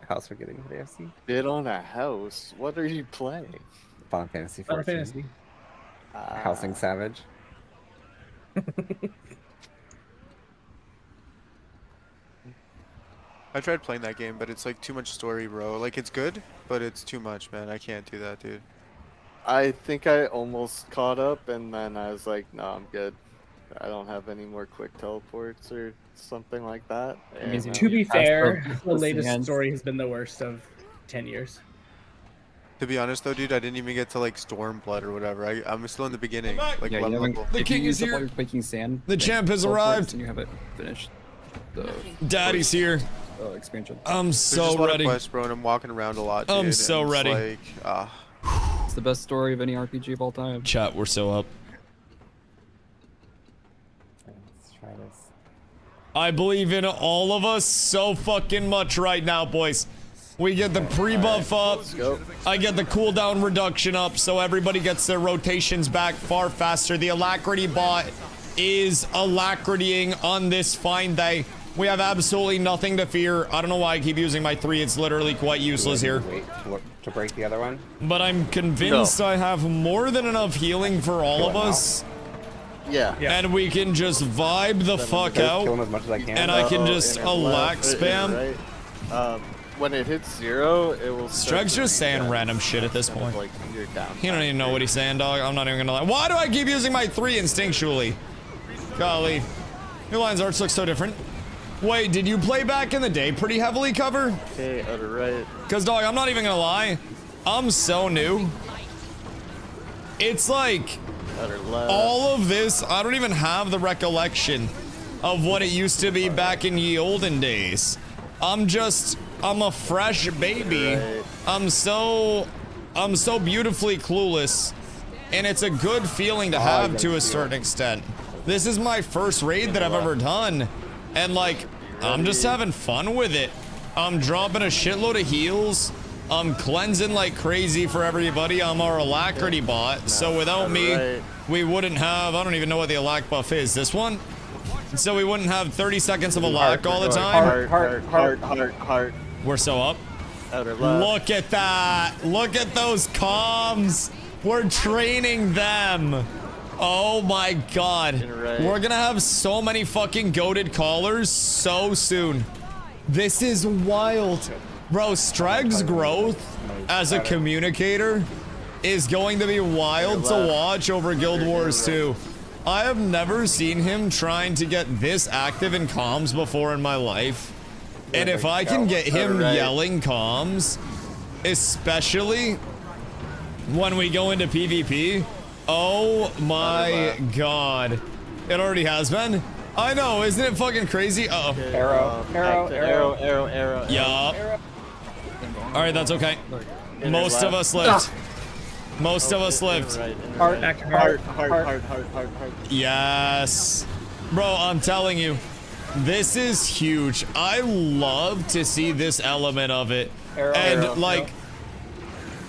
house we're getting for the FC. Bid on a house? What are you playing? Final Fantasy 14. Final Fantasy. Housing Savage. I tried playing that game, but it's like too much story, bro. Like it's good, but it's too much, man. I can't do that, dude. I think I almost caught up, and then I was like, no, I'm good. I don't have any more quick teleports or something like that. And, to be fair, the latest story has been the worst of 10 years. To be honest, though, dude, I didn't even get to like Stormblood or whatever. I'm still in the beginning. Like Yeah, level. The king is here. Quaking sand. The champ has arrived. And you have it finished. The Daddy's here. Expansion. I'm There's so just a lot ready. of quests, bro, and I'm walking around a lot, dude. I'm so and it's ready. Like, It's the best story of any RPG of all time. Chat, we're so up. Let's try this. I believe in all of us so fucking much right now, boys. We get the pre-buff up. I get the cooldown reduction up, so everybody gets their rotations back far faster. The alacrity bot is alacritying on this fine day. We have absolutely nothing to fear. I don't know why I keep using my 3. It's literally quite useless here. Wait to break the other one. But I'm convinced I have more than enough healing for all of us. Yeah. And we can just vibe the fuck out. Kill him as much as I can. And I can just alac spam. Right. When it hits 0, it will. Streg's just saying random shit at this point. Like you're down. He don't even know what he's saying, dog. I'm not even gonna lie. Why do I keep using my 3 instinctually? Golly. Your lines arts look so different. Wait, did you play back in the day pretty heavily, Cover? Okay, utter right. Because, dog, I'm not even gonna lie. I'm so new. It's like all of this, I don't even have the recollection of what it used to be back in ye olden days. I'm a fresh baby. Right. I'm so beautifully clueless. And it's a good feeling to have to a certain extent. This is my first raid that I've ever done. And like, I'm just having fun with it. I'm dropping a shitload of heals. I'm cleansing like crazy for everybody. I'm our alacrity bot. So without me, we wouldn't have, I don't even know what the alac buff is. This one? So we wouldn't have 30 seconds of alac all the time. Heart. We're so up. Look at that. Look at those comms. We're training them. Oh my god. We're gonna have so many fucking goated callers so soon. This is wild. Bro, Streg's growth as a communicator is going to be wild to watch over Guild Wars 2. I have never seen him trying to get this active in comms before in my life. And if I can get him yelling comms, especially when we go into PvP, oh my god. It already has been? I know, isn't it fucking crazy? Uh-oh. Arrow. Yup. Alright, that's okay. Most of us lived. Most of us lived. Heart. Yes. Bro, I'm telling you, this is huge. I love to see this element of it. Like,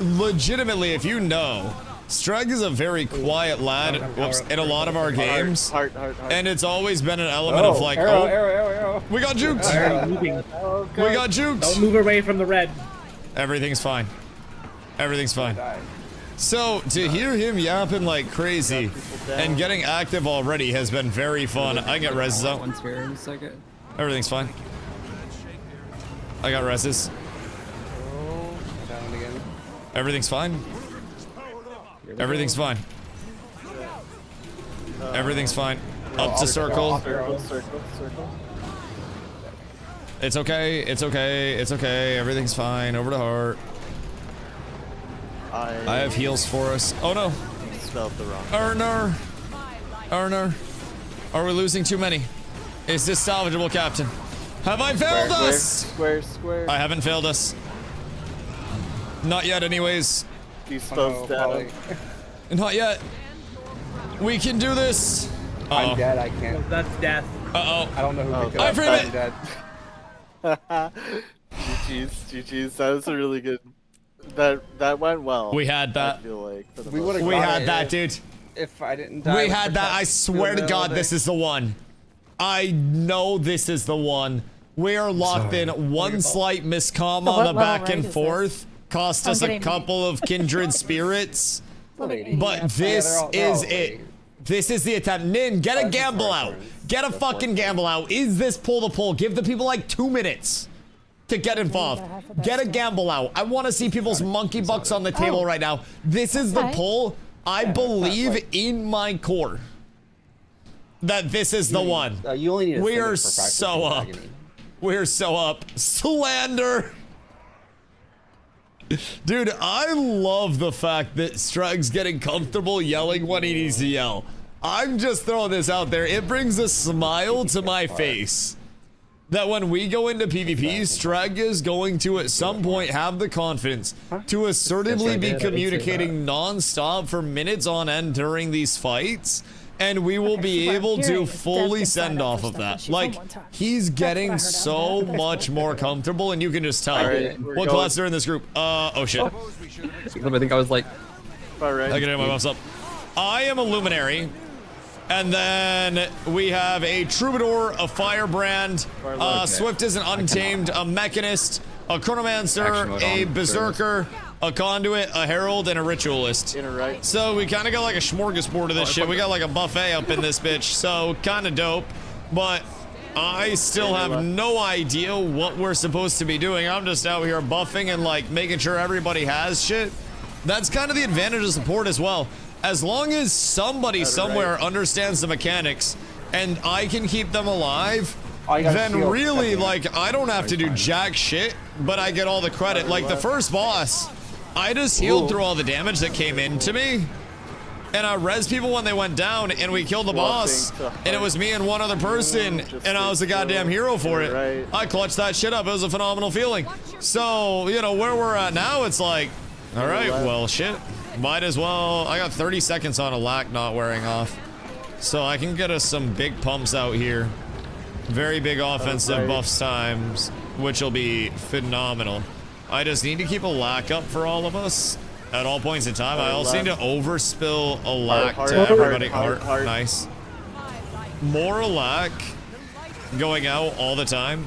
legitimately, if you know, Strug is a very quiet lad in a lot of our games. And it's always been an element of like, oh, we got juked. We got juked. Don't move away from the red. Everything's fine. Everything's fine. So, to hear him yapping like crazy and getting active already has been very fun. I can get reses out. One's here in a second. Everything's fine. I got reses. Everything's fine. Everything's fine. Everything's fine. Up to circle. It's okay. It's okay. It's okay. Everything's fine. Over to heart. I have heals for us. Oh no. Spelled the wrong. Erner. Are we losing too many? Is this salvageable, Captain? Have I failed us? Square. I haven't failed us. Not yet, anyways. Not yet. We can do this. I'm dead. I can't. That's death. Uh-oh. I don't know who picked it I up. frame I'm it. dead. GG's. That was a really good. That went well. We had that. I feel like for the We had that, dude. If I didn't die. We had that. I swear to God, this is the one. I know this is the one. We are locked in. One slight miscomm on the back and forth cost us a couple of kindred spirits. But this is it. This is the attempt. Nin, get a gamble out. Get a fucking gamble out. Is this pull the pull? Give the people like 2 minutes to get involved. Get a gamble out. I want to see people's monkey bucks on the table right now. This is the pull. I believe in my core that this is the one. You only need we are so up. We're so up. Slander. Dude, I love the fact that Strug's getting comfortable yelling when he needs to yell. I'm just throwing this out there. It brings a smile to my face that when we go into PvP, Strug is going to at some point have the confidence to assertively be communicating non-stop for minutes on end during these fights, and we will be able to fully send off of that. Like, he's getting so much more comfortable, and you can just tell. What class are in this group? Oh shit. I think I was like... I can hit my buffs up. I am a Luminary. And then we have a Troubadour, a Firebrand, Swift is an Untamed, a Mechanist, a Chronomancer, a Berserker, a Conduit, a Herald, and a Ritualist. So we kind of got like a smorgasbord of this shit. We got like a buffet up in this bitch, so kind of dope. But I still have no idea what we're supposed to be doing. I'm just out here buffing and like making sure everybody has shit. That's kind of the advantage of support as well. As long as somebody somewhere understands the mechanics and I can keep them alive, then really, like, I don't have to do jack shit, but I get all the credit. Like, the first boss, I just healed through all the damage that came into me, and I res people when they went down, and we killed the boss, and it was me and one other person, and I was the goddamn hero for it. I clutched that shit up. It was a phenomenal feeling. So, you know, where we're at now, it's like, all right, well, shit. Might as well. I got 30 seconds on a lack not wearing off. So I can get us some big pumps out here. Very big offensive buffs times, which will be phenomenal. I just need to keep a lack up for all of us at all points in time. I also need to overspill a lack to everybody. Nice. More lack going out all the time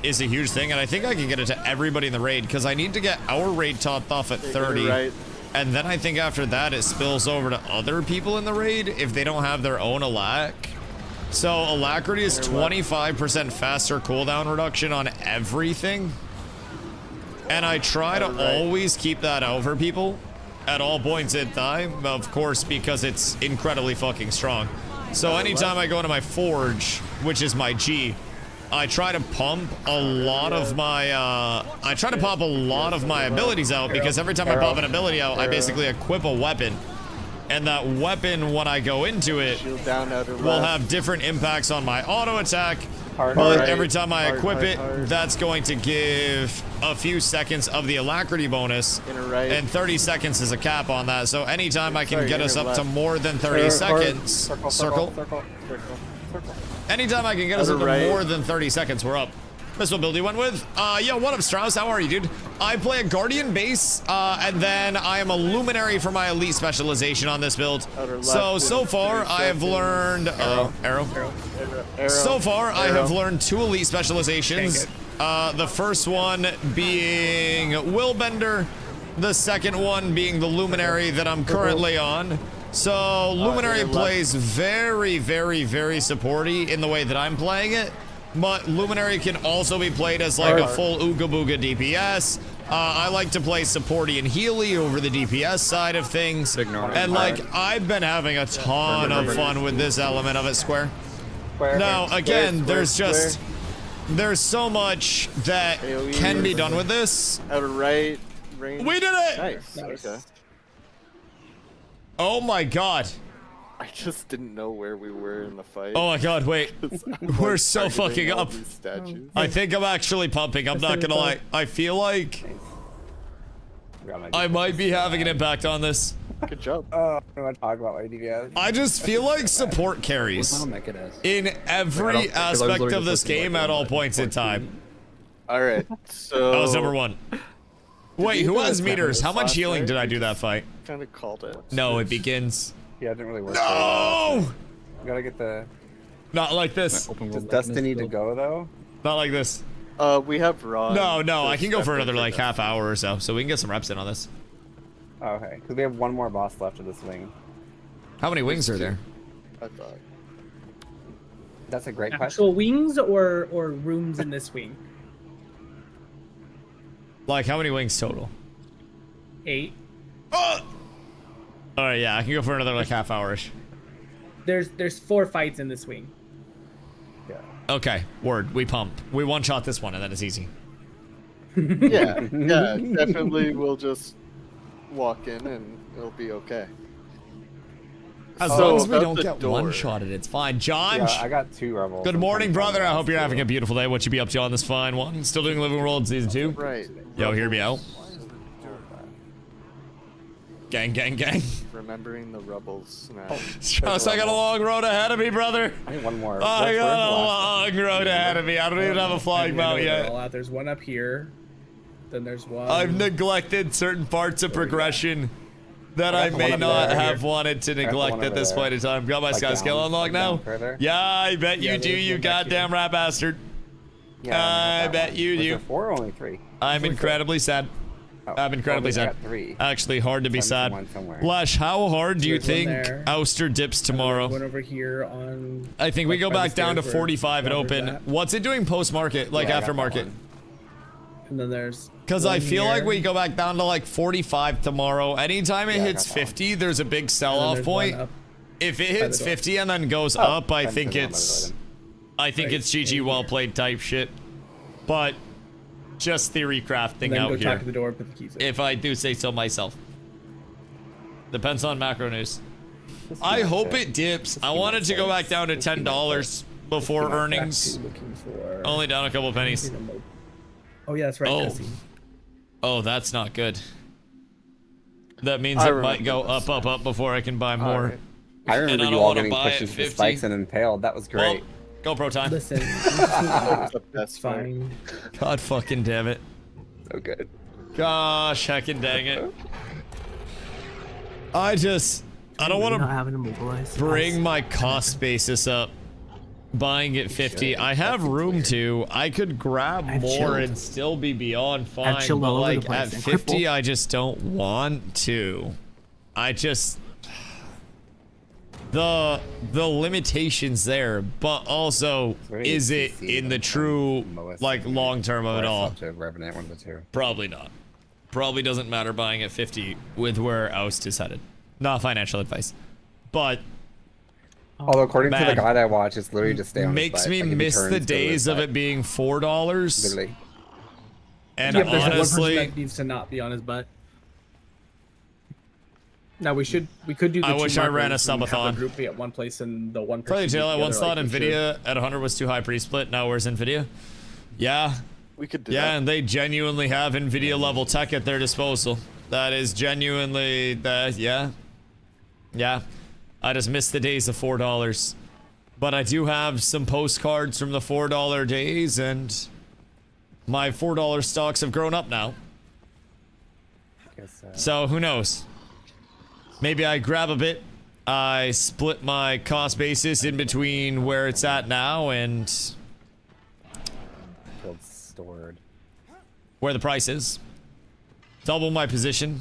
is a huge thing, and I think I can get it to everybody in the raid because I need to get our raid topped off at 30. And then I think after that, it spills over to other people in the raid if they don't have their own alac. So alacrity is 25% faster cooldown reduction on everything. And I try to always keep that out for people. at all points in time, of course, because it's incredibly fucking strong. So anytime I go into my forge, which is my G, I try to pump a lot of my, abilities out, because every time I pop an ability out, I basically equip a weapon. And that weapon, when I go into it, will have different impacts on my auto attack. But every time I equip it, that's going to give a few seconds of the alacrity bonus, and 30 seconds is a cap on that. So anytime I can get us up to more than 30 seconds, circle. Anytime I can get us up to more than 30 seconds, we're up. That's what build you went with. Yo, what up, Strauss? How are you, dude? I play a Guardian base, and then I am a Luminary for my elite specialization on this build. So far, I have learned... arrow. So far, I have learned 2 elite specializations. The first one being Willbender, the second one being the Luminary that I'm currently on. So, Luminary plays very, very, very supporty in the way that I'm playing it. But Luminary can also be played as like a full Ooga Booga DPS. I like to play supporty and healy over the DPS side of things. And like, I've been having a ton of fun with this element of it, Square. Now, again, there's so much that can be done with this. Outer range. We did it! Nice. Okay. Oh my god. I just didn't know where we were in the fight. Oh my god, wait. We're so fucking up. I think I'm actually pumping, I'm not gonna lie. I feel like I might be having an impact on this. Good job. I don't want to talk about my DPS. I just feel like support carries in every aspect of this game at all points in time. Alright, so... That was number 1. Wait, who has meters? How much healing did I do that fight? Kinda called it. No, it begins. Yeah, it didn't really work. No! You gotta get the... Not like this. Does Dustin need to go, though? Not like this. We have Ron. No, I can go for another like half hour or so we can get some reps in on this. Oh, okay, because we have one more boss left of this wing. How many wings are there? I thought. That's a great question. Actual wings or rooms in this wing? Like, how many wings total? 8. Oh! Alright, yeah, I can go for another like half hour-ish. There's 4 fights in this wing. Yeah. Okay, word. We pump. We one-shot this one, and then it's easy. Yeah, definitely. We'll just walk in, and it'll be okay. As long as we don't get one-shotted, it's fine. John! Yeah, I got 2 rebels. Good morning, brother. I hope you're having a beautiful day. What you be up to on this fine one? Still doing Living World Season 2? Right. Yo, hear me out. Gang, gang, gang. Remembering the rebels. Nah. Strauss, I got a long road ahead of me, brother. I need one more. I got a long road ahead of me. I don't even have a flying mount yet. There's one up here. Then there's one. I've neglected certain parts of progression that I may not have wanted to neglect at this point in time. Got my sky scale unlocked now? Yeah, I bet you do, you goddamn rat bastard. I bet you do. 4 or only 3? I'm incredibly sad. I'm incredibly sad. Actually, hard to be sad. Lash, how hard do you think Ouster dips tomorrow? One over here on. I think we go back down to 45 and open. What's it doing post-market, like aftermarket? And then there's. Because I feel like we go back down to like 45 tomorrow. Anytime it hits 50, there's a big sell-off point. If it hits 50 and then goes up, I think it's GG well played type shit. But just theory crafting out here. To the door, put the keys in. If I do say so myself. Depends on macro news. I hope it dips. I wanted to go back down to $10 before earnings. Only down a couple pennies. Oh yeah, that's right. Oh, that's not good. That means it might go up before I can buy more. Right. I remember you all getting pushed into the spikes and impaled. That was great. Well, GoPro time. Listen, that's fine. God fucking damn it. So good. Gosh, heckin' dang it. I don't want to bring my cost basis up. Buying at 50. I have room to. I could grab more and still be beyond fine. But like at 50, I just don't want to. I just the limitations there, but also is it in the true like long term of it all? Probably not. Probably doesn't matter buying at 50 with where Oust is headed. Not financial advice. But Although according to the man, guide I watch, it's literally just stay on his makes butt. me Like, if he miss turns, the go to his days of butt. it being $4. Literally. And Yeah, but there's one person honestly, that needs to not be on his butt. Now we could do. The I two wish I ran a markers and have subathon. the group be at one place and the one person. probably be tell I the once other, thought like, for Nvidia at 100 was too high pre-split. Now where's Nvidia? Yeah. We could do Yeah, that. and they genuinely have Nvidia level tech at their disposal. That is genuinely that. Yeah. Yeah. I just miss the days of $4. But I do have some postcards from the $4 days, and my $4 stocks have grown up now. So who knows? Maybe I grab a bit. I split my cost basis in between where it's at now and Stored. where the price is. Double my position.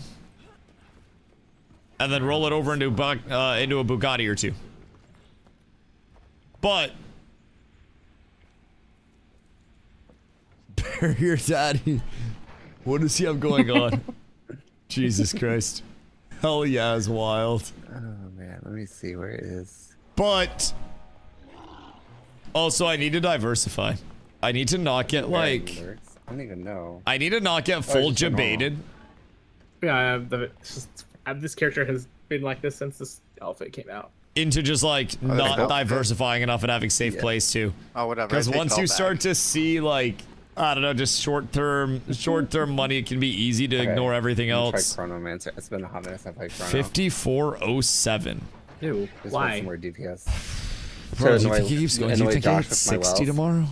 And then roll it over into a Bugatti or two. But Bear your daddy. What does he have going on? Jesus Christ. Hell yeah, is wild. Oh man, let me see where it is. But also I need to diversify. I need to not get like I don't even know. I need to not get full jebaited. Yeah, this character has been like this since this alpha came out. Into just like not diversifying enough and having safe plays too. Oh, whatever. Because once you start to see like I don't know, just short-term money, it can be easy to ignore everything else. Try Chronomancer. It's been a hot minute since I played Chrono. 5407. Ew. Just Why? want some more DPS. Bro, do you think he keeps going? Do you think he hits 60 tomorrow?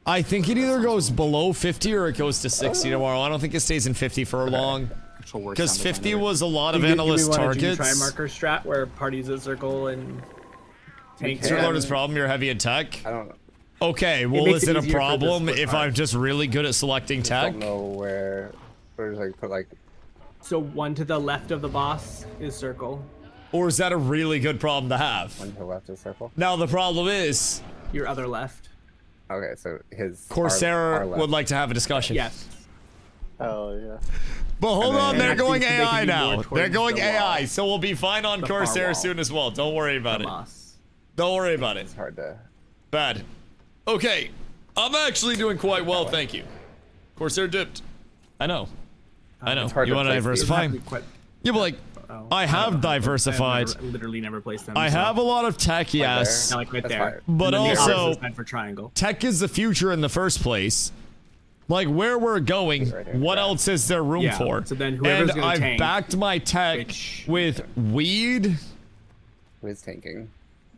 I think it either goes below 50 or it goes to 60 tomorrow. I don't think it stays in 50 for long. Because 50 was a lot of analyst targets. Try marker strat where parties a circle and tanks. Is your load's problem? You're heavy attack? I don't know. Okay, well, is it a problem if I'm just really good at selecting tech? I don't know where like put like. So one to the left of the boss is circle. Or is that a really good problem to have? One to the left is circle. Now the problem is your other left. Okay, so his Corsair our left. would like to have a discussion. Yes. Oh yeah. But hold on, they're going AI now. They're going the AI, so we'll be fine on Corsair soon as well. Don't worry about it. Don't worry about it. It's hard to. Bad. Okay, I'm actually doing quite well, thank you. Corsair dipped. I know. I know. You want to diversify? Yeah, but like, I have diversified. I literally never placed them. I have a lot of tech, yes. Like right there. But also, for triangle. tech is the future in the first place. Like where we're going, what else is there room for? So then whoever's and gonna I've tank, backed my tech with weed. Who is tanking?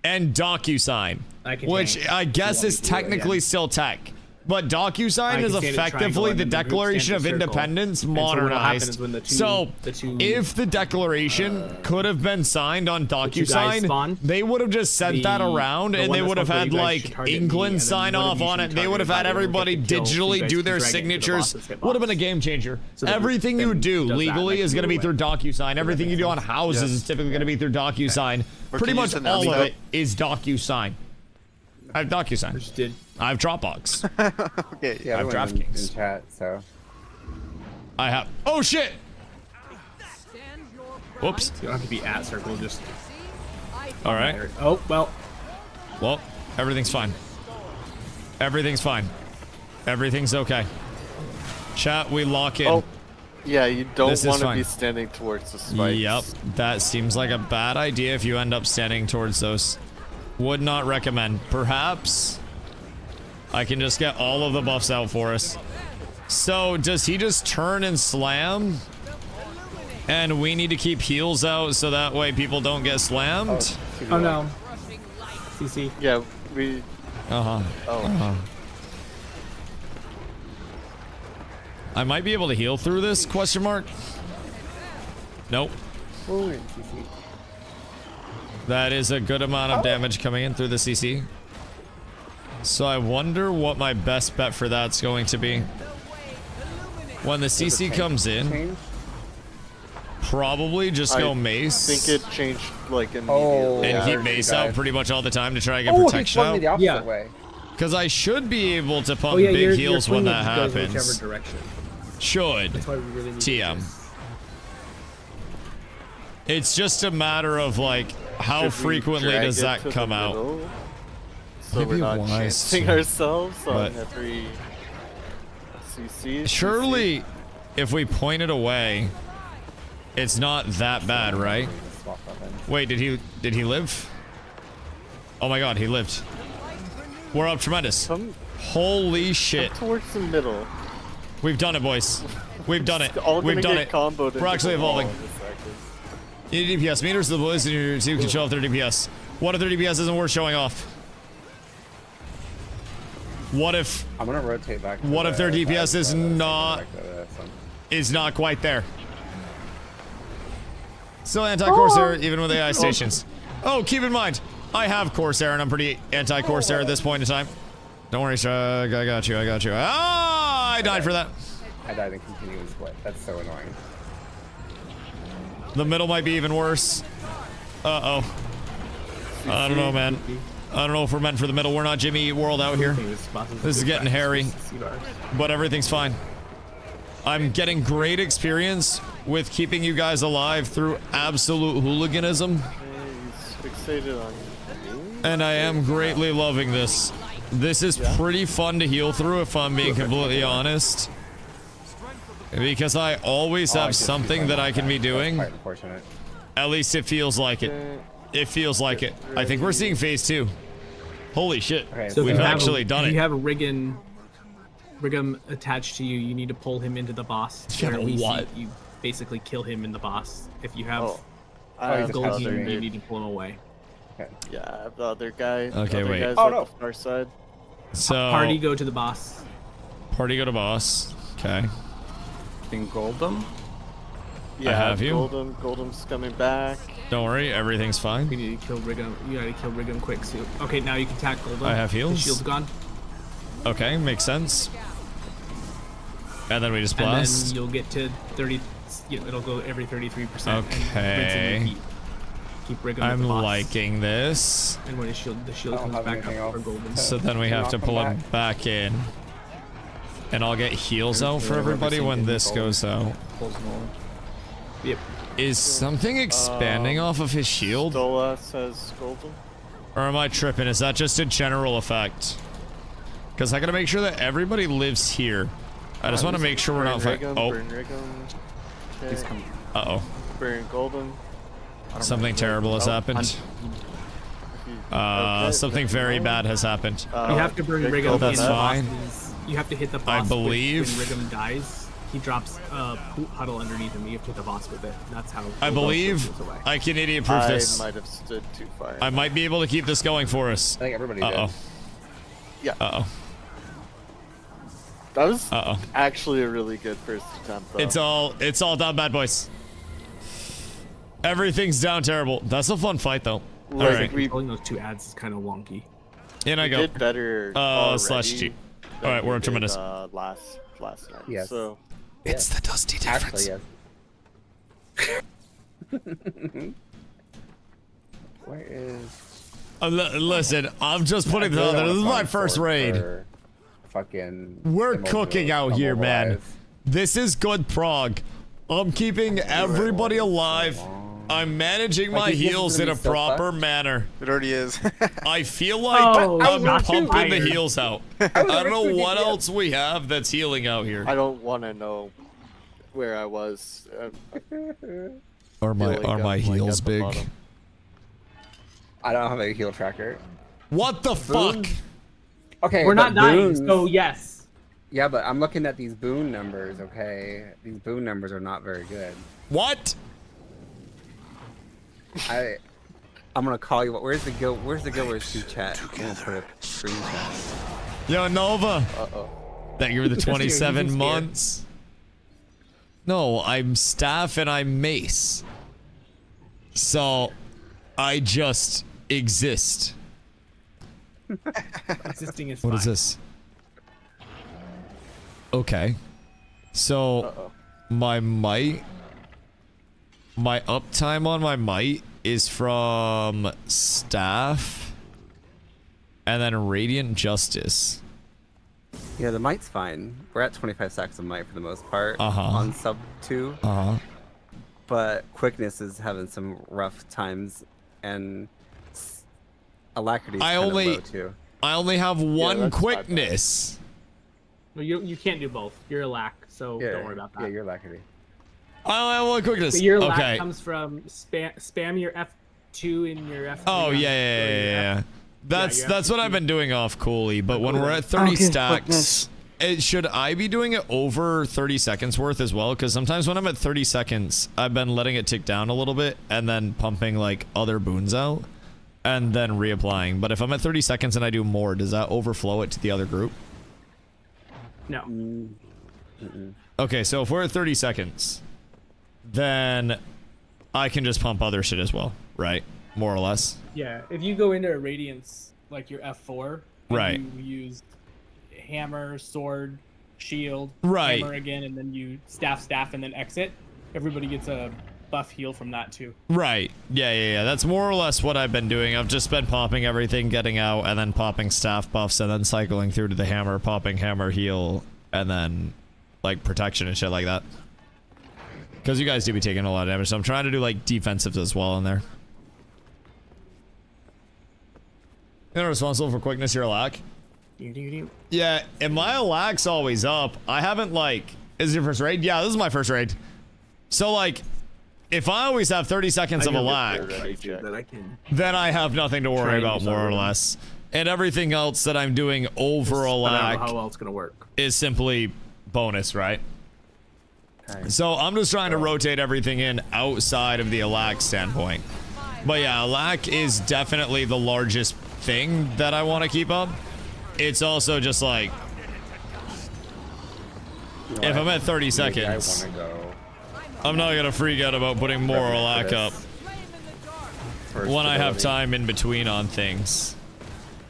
And DocuSign, which tank. I guess is technically still tech. But DocuSign is effectively the Declaration of Independence modernized. So, if the Declaration could have been signed on DocuSign, they would have just sent that around and they would have had like England sign off on it. They would have had everybody digitally do their signatures. Would have been a game changer. Everything you do legally is going to be through DocuSign. Everything you do on houses is typically going to be through DocuSign. Pretty much all of it is DocuSign. I have DocuSign. I have Dropbox. Okay, yeah, I have DraftKings. In chat, so. I have. Oh shit! Whoops. You don't have to be at circle, just. All right. Oh well. Well, everything's fine. Everything's fine. Everything's okay. Chat, we lock in. Oh, yeah, you don't This is want to fine. be standing towards the spikes. Yep, that seems like a bad idea if you end up standing towards those. Would not recommend. Perhaps I can just get all of the buffs out for us. So, does he just turn and slam? And we need to keep heals out so that way people don't get slammed? Oh no. CC. Yeah, we. Uh-huh. Oh. I might be able to heal through this, question mark? Nope. That is a good amount of damage coming in through the CC. So I wonder what my best bet for that's going to be. When the CC comes in, probably just go mace. I think it changed like immediately. And keep mace out pretty much all the time to try and get protection out. The opposite way. Because I should be able to pump Oh yeah, big your heals when swing that goes happens. whichever direction. Should. That's why we really need TM. this. It's just a matter of like how Should we frequently drag does it that to the come out? middle, so Maybe we're not wise chancing to, ourselves on but- every CC. Surely, if we point it away, it's not that bad, right? Wait, did he live? Oh my god, he lived. We're up tremendous. Holy shit. Come towards the middle. We've done it, boys. We've done it. All We've gonna done get it. comboed We're into actually the wall evolving. in a second. You need DPS. Meters to the boys and your team can show off their DPS. What if their DPS isn't worth showing off? What if... I'm gonna rotate back. What if their DPS is not quite there? Still anti-Corsair, even with AI stations. Oh, keep in mind, I have Corsair and I'm pretty anti-Corsair at this point in time. Don't worry, Shrug. I got you. I got you. Ah, I died for that. I died in continuous split. That's so annoying. The middle might be even worse. Uh-oh. I don't know, man. I don't know if we're meant for the middle. We're not Jimmy Eat World out here. This is getting hairy. But everything's fine. I'm getting great experience with keeping you guys alive through absolute hooliganism. He's fixated on me. And I am greatly loving this. This is pretty fun to heal through, if I'm being completely honest. Because I always have something that I can be doing. At least it feels like it. It feels like it. I think we're seeing phase 2. Holy shit. So We've actually done If it. you have a Riggum attached to you, you need to pull him into the boss. If you have Or a at least what? You basically kill him in the boss. If you have I have gold, the you other- need to pull him away. Yeah, I have the other guy. Okay, the other wait. Guy's Oh, at no. the far side. So Party go to the boss. Party go to boss. Okay. In Goldum? Yeah, I have you. Goldum's coming back. Don't worry, everything's fine. You need to kill Riggum. You gotta kill Riggum quick. So, okay, now you can attack Goldum. I have heals. His shield's gone. Okay, makes sense. And then we just And blast. then you'll get to 30. You know, it'll go every 33%. Okay. And rinse and repeat. Keep Riggum at I'm the boss. liking this. And when the shield comes back up for Goldum. So then we have to pull him back in. And I'll get heals out for everybody when this goes out. Yep. Is something expanding off of his shield? Stola says Goldum. Or am I tripping? Is that just a general effect? Because I gotta make sure that everybody lives here. I just want to make sure we're not fighting. Oh. Burn Riggum. Okay. Uh-oh. Burn Goldum. Something terrible has happened. Something very bad has happened. You have to burn Riggum. That's in the fine. boss. You have to hit the boss. I believe. When Riggum dies, he drops a poop puddle underneath him. You have to hit the boss with it. That's how. I believe I can idiot-proof this. I might have stood too far. I might be able to keep this going for us. I think everybody Uh-oh. did. Yeah. Uh-oh. That was Uh-oh. actually a really good first attempt, though. It's all down bad, boys. Everything's down terrible. That's a fun fight, though. All right. Controlling those two ads is kind of wonky. In I We go. did better Slash G. already All right, than we're we up tremendous. did, last night. Yes. So It's the Dusty difference. Actually, yes. Where is? Listen, I'm just putting this out there. This is my first raid. Fucking. We're cooking out here, man. immobilize. This is good prog. I'm keeping everybody alive. I'm managing Like, my you think heals it's in gonna a be so proper fast? manner. It already is. I feel like Oh, I'm not pumping the tired. heals out. I don't know what else we have that's healing out here. I don't want to know where I was. Are my heals at the big? bottom. I don't have a heal tracker. What the fuck? Okay, We're not but dying, boons- so yes. Yeah, but I'm looking at these boon numbers. Okay, these boon numbers are not very good. What? I'm gonna call you. Where's the go? Where's the Gilbert chat? I'm gonna put a screenshot. Yo, Nova. Uh-oh. Thank you for the Especially 27 using months. No, I'm staff and I'm mace. So, I just exist. Existing is What fine. is this? Okay. So, my might... My uptime on my might is from staff And then Radiant Justice. Yeah, the might's fine. We're at 25 stacks of might for the most part Uh-huh. on sub 2. Uh-huh. But quickness is having some rough times, and alacrity is kind of low too. I only have one that's quickness. Well, you can't do both. You're a lack, so Yeah, don't worry about that. Yeah, you're alacrity. I only have one quickness. So your lack okay. comes from spam your F2 in your F3. Oh on- yeah, or yeah, your yeah. F- That's your that's what F2. I've been doing off Cooley. But when we're at 30 stacks, should I be doing it over 30 seconds worth as well? Because sometimes when I'm at 30 seconds, I've been letting it tick down a little bit and then pumping like other boons out and then reapplying. But if I'm at 30 seconds and I do more, does that overflow it to the other group? No. Okay, so if we're at 30 seconds, then I can just pump other shit as well, right? More or less. Yeah, if you go into a Radiance, like your F4, and Right. you use hammer, sword, shield, Right. hammer again, and then you staff, and then exit, everybody gets a buff heal from that too. Right. Yeah. That's more or less what I've been doing. I've just been popping everything, getting out, and then popping staff buffs, and then cycling through to the hammer, popping hammer heal, and then like protection and shit like that. Because you guys do be taking a lot of damage, so I'm trying to do like defensives as well in there. You're responsible for quickness, you're a lack. Yeah, and my lack's always up. I haven't like... Is it your first raid? Yeah, this is my first raid. So like, if I always have 30 seconds of a lack, then I have nothing to worry about more or less. And everything else that I'm doing over a lack how well it's gonna work is simply bonus, right? So I'm just trying to rotate everything in outside of the Alack standpoint. But yeah, Alack is definitely the largest thing that I want to keep up. It's also just like, if I'm at 30 seconds, I'm not going to freak out about putting more Alack up when I have time in between on things.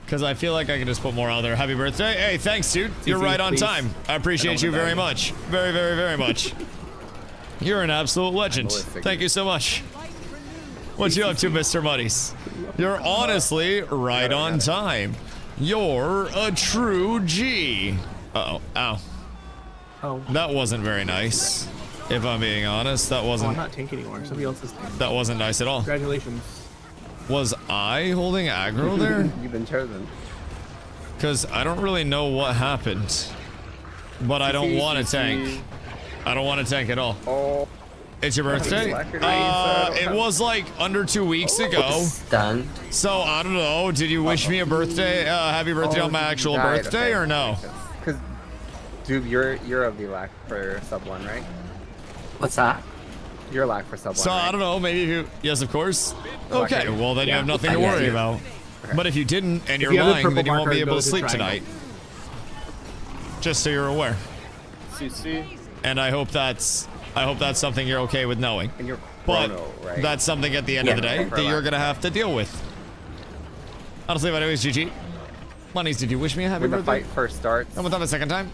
Because I feel like I can just put more out there. Happy birthday. Hey, thanks, dude. You're right on time. I appreciate you very much. Very, very, very much. You're an absolute legend. Thank you so much. What you up to, Mr. Muddies? You're honestly right on time. You're a true G. Uh-oh. Ow. Oh. That wasn't very nice. If I'm being honest, that wasn't... I'm not tank anymore. Somebody else is tank. That wasn't nice at all. Congratulations. Was I holding aggro there? You've been chosen. Because I don't really know what happened. But I don't want to tank. I don't want to tank at all. Oh. It's your birthday? It was like under 2 weeks ago. Done. So I don't know. Did you wish me a birthday, happy birthday on my actual birthday, or no? Because, dude, you're a VLAC for sub 1, right? What's that? You're a lack for sub 1. So right? I don't know. Maybe you. Yes, of course. Okay. Well, then you have nothing to worry about. But if you didn't and you're lying, then you won't be able to sleep tonight. Just so you're aware. CC. And I hope that's something you're okay with knowing. And you're but chrono, right? that's something at the end of the day that you're gonna have to deal with. Honestly, my name is GG. Monies, did you wish me a happy when birthday? the fight first starts, I'm with that a second time.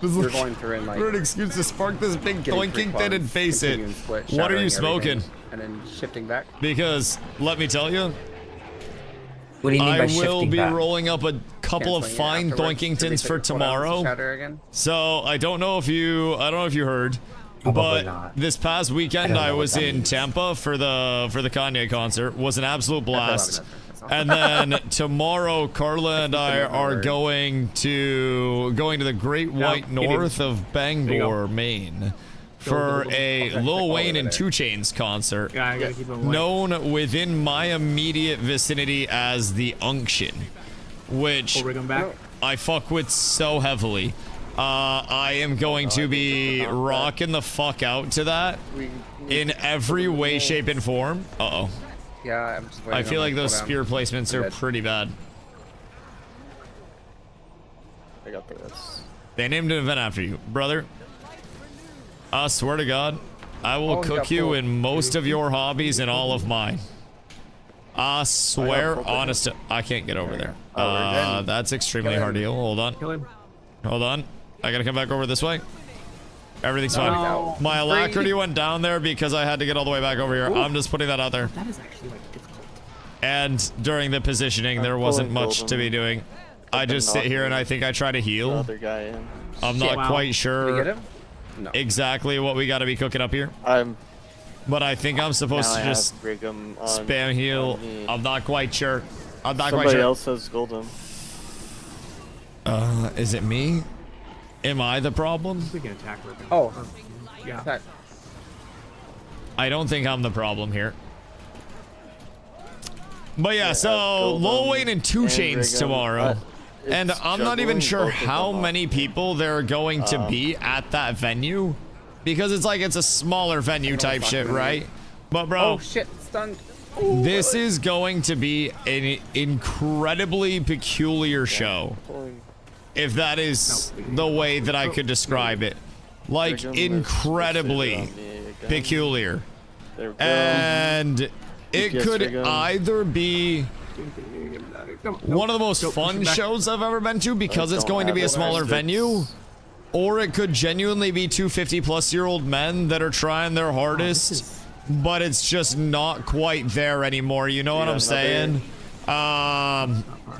you're going through and like for an excuse to spark this big doinking thing and face it. Split, What are you shattering smoking? everything, And then shifting back. Because let me tell you, What do you mean by I will shifting be back? rolling up a couple of Canceling it fine afterwards to doinkingtons reset for your cooldowns to tomorrow. shatter again. So I don't know if you heard, Probably but not. this past weekend I was in Tampa for the Kanye concert. Was an absolute blast. And then tomorrow, Carla and I are going to the Great White North of Bangor, Maine, for a Lil Wayne and 2 Chainz concert, Yeah, I gotta keep them away. known within my immediate vicinity as the Unction, which We'll rig them back. I fuck with so heavily. I am going to be rocking the fuck out to that in every way, shape, and form. Uh-oh. Yeah, I'm just I feel like those spear placements are pretty bad. I got this. They named an event after you, brother. I swear to God, I will cook you in most of your hobbies and all of mine. I swear, honest, I can't get over there. That's extremely hard to heal. Hold on. Kill him. Hold on. I gotta come back over this way. Everything's fine. No. My alacrity went down there because I had to get all the way back over here. I'm just putting that out there. That is actually like difficult. And during the positioning, there wasn't much to be doing. I just sit here and I think I try to heal. Other guy in. I'm not quite Did we sure get him? No. exactly what we got to be cooking up here. But I think I'm supposed Now to I just have Brigham on, spam heal. on me. I'm not quite sure. I'm not Somebody quite sure. else has Golden. Is it me? Am I the problem? We can attack with him. Oh. Yeah. Attack. I don't think I'm the problem here. But yeah, so Golden Lil Wayne and 2 and Chainz Brigham. tomorrow. And It's I'm not even juggling sure both of how them many off. people there are going to be at that venue. Because it's like it's a smaller venue type shit, right? But bro, Oh shit, stunned. this is going to be an incredibly peculiar show. If that is the way that I could describe it. Like, Brigham is incredibly fixated on me again. peculiar. There we go. And it DPS could Brigham. either be one of the most fun shows I've ever been to because it's don't going to be a have smaller it. venue. Or it could genuinely be 2 50-plus-year-old men that are trying their hardest, but it's just not quite there anymore. You know what I'm saying? I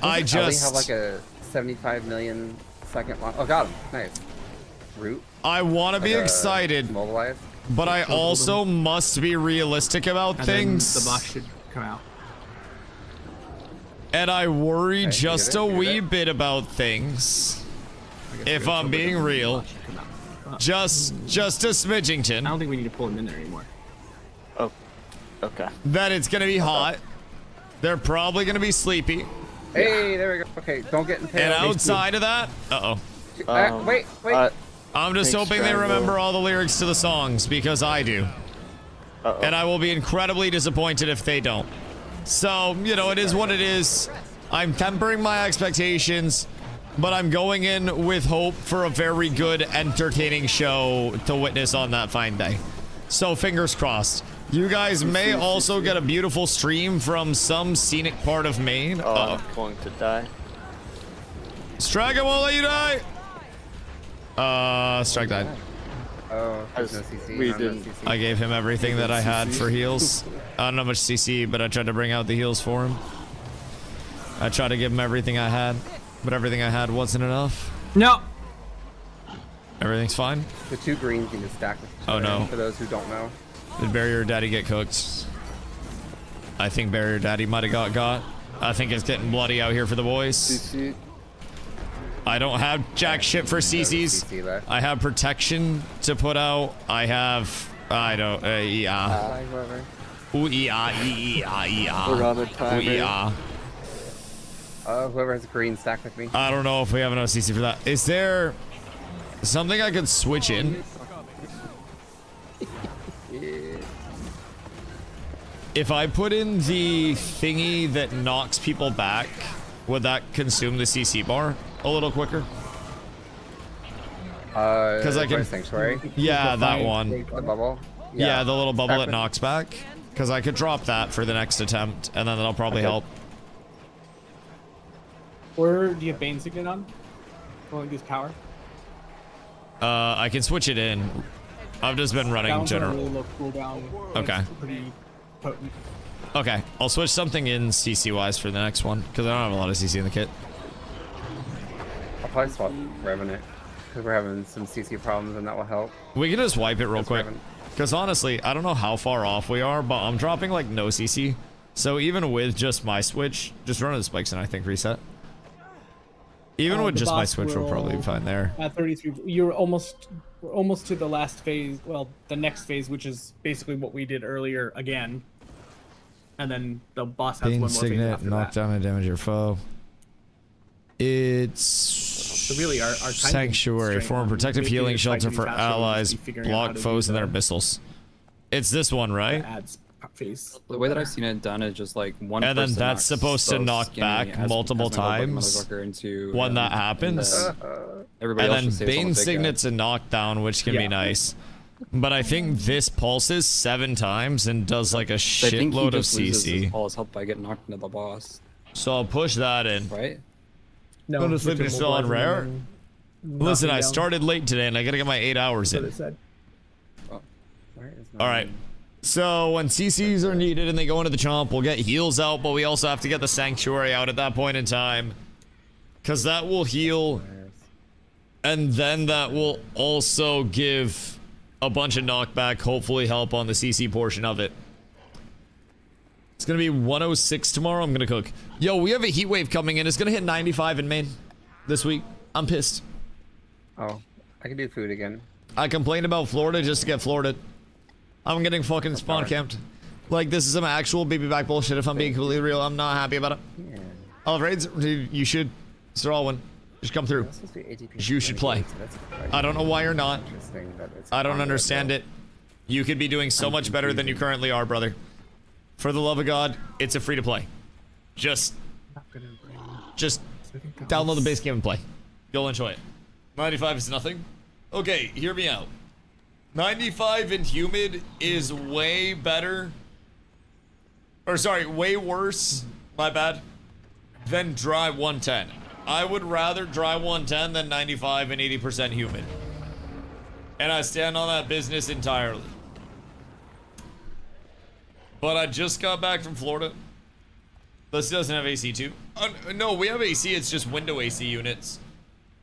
We have just... like a 75 million second one. Oh, got him. Nice. Root. I want to be Like, excited, Mobilize. but I also must be realistic about And things. then the boss should come out. And I worry Okay, just you a get it, you wee get it. bit about things. I guess If we gotta I'm tell being the real. boss should come out. Just a I smidgington. don't think we need to pull him in there anymore. Oh, okay. That it's gonna be hot. They're probably gonna be sleepy. Hey, there we go. Okay, don't get And impaled. outside of that, uh-oh. Wait. I'm just Thanks, hoping they Triangle. remember all the lyrics to the songs, because I do. And I will be incredibly disappointed if they don't. So, you know, it is what it is. I'm tempering my expectations, but I'm going in with hope for a very good, entertaining show to witness on that fine day. So, fingers crossed. You guys may also get a beautiful stream from some scenic part of Maine. I'm going to die. Strike won't let you die! Strike died. Oh, there's no CC. We no didn't. CC. I gave him everything that I had for heals. I don't know much CC, but I tried to bring out the heals for him. I tried to give him everything I had, but everything I had wasn't enough. No. Everything's fine. The 2 greens need to stack with each Oh, other, no. For those who don't know. Did Barrier Daddy get cooked? I think Barrier Daddy might have got. I think it's getting bloody out here for the boys. CC. I don't have jack shit for CCs. CC left. I have protection to put out. I have... I don't... yeah. Whatever. Ooh, yeah, yeah. We're on a timer. Ooh, yeah. Whoever has a green, stack with me. I don't know if we have enough CC for that. Is there something I could switch in? If I put in the thingy that knocks people back, would that consume the CC bar a little quicker? Because I can... Sanctuary. Yeah, that one. The bubble. Yeah, the little bubble Stack that with- knocks back. Because I could drop that for the next attempt, and then that'll probably help. Or do you have Bane Signet on? Will it use power? I can switch it in. I've just been running That one's on a general. really low cooldown. Okay. It's pretty potent. Okay, I'll switch something in CC-wise for the next one, because I don't have a lot of CC in the kit. I'll probably swap Revenant. Because we're having some CC problems and that will help. We can just wipe it real That's quick. Revenant. Because honestly, I don't know how far off we are, but I'm dropping like no CC. So even with just my switch, just run the spikes and I think reset. Even with The just my boss switch, we'll probably be will- fine there. At 33, we're almost to the last phase. Well, the next phase, which is basically what we did earlier again. And then the boss has Bane one more phase Signet, after knock that. down and damage your foe. It's So really, our timing Sanctuary, constraint form on protective making healing it shelter fight for faster would just allies, be figuring out how block to foes do and their the missiles. It's this one, right? Ads phase. The way that I've seen it done is just like one And then person that's knocks supposed to those knock skinny back as- multiple as my little times motherfucker into, when that and happens. everybody And else then just stays on the Bane big guy. Signet's a knockdown, which can be Yeah. nice. But I think this pulses 7 times and does like a So I think he shitload of just loses CC. all his health by getting knocked into the boss, So I'll push that in. right? No, Go to you sleep, can you're still on mobilize rare? and then knock Listen, him I down. started late today and I gotta get my 8 hours That's what in. it said. Where is my- Alright. So when CCs are needed and they go into the chomp, we'll get heals out, but we also have to get the sanctuary out at that point in time. Because that will heal, and then that will also give a bunch of knockback, hopefully help on the CC portion of it. It's gonna be 106 tomorrow. I'm gonna cook. Yo, we have a heat wave coming in. It's gonna hit 95 in Maine this week. I'm pissed. Oh, I can do food again. I complained about Florida just to get Florida. I'm getting fucking spawn camped. Like, this is some actual baby back bullshit. If I'm being completely real, I'm not happy about it. Yeah. All raids, you should. Sir Alwyn, just come through. You should play. I don't know why you're not. I don't understand it. You could be doing so much better than you currently are, brother. For the love of God, it's a free to play. Just download the base game and play. You'll enjoy it. 95 is nothing. Okay, hear me out. 95 and humid is way better. Or sorry, way worse. My bad. Than dry 110. I would rather dry 110 than 95 and 80% humid. And I stand on that business entirely. But I just got back from Florida. This doesn't have AC too. No, we have AC, it's just window AC units.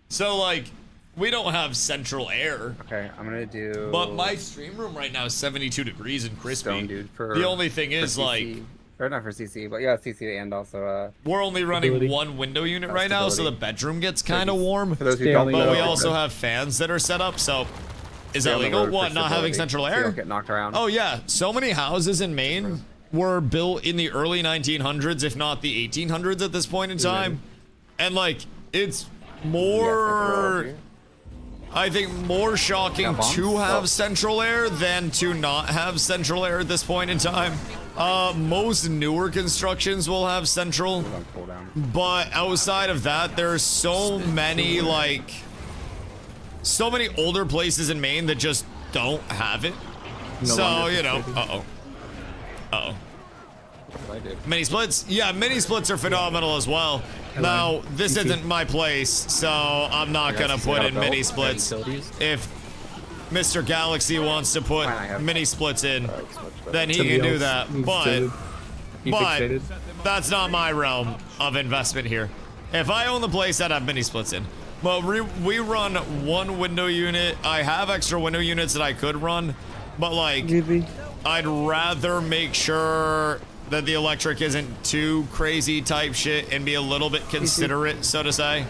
So like, we don't have central air. Okay, I'm gonna do... But my stream room right now is 72 degrees and crispy. Stone, dude, the only thing is CC, like... Or not for CC, but yeah, CC and also we're only running one window unit right now, so the bedroom gets kind of warm. For those who don't but know, we also have fans that are set up, so... Is that legal? What, not having central air? You don't get knocked around. Oh yeah, so many houses in Maine were built in the early 1900s, if not the 1800s at this point in time. And like, it's more... I think more shocking to have central air than to not have central air at this point in time. Most newer constructions will have central, but outside of that, there's so many like, so many older places in Maine that just don't have it. So, you know, Mini splits? Yeah, mini splits are phenomenal as well. Now, this isn't my place, so I'm not gonna put in mini splits. If Mr. Galaxy wants to put mini splits in, then he can do that. But that's not my realm of investment here. If I own the place, I'd have mini splits in. But we run one window unit. I have extra window units that I could run, but like, I'd rather make sure that the electric isn't too crazy type shit and be a little bit considerate, so to say.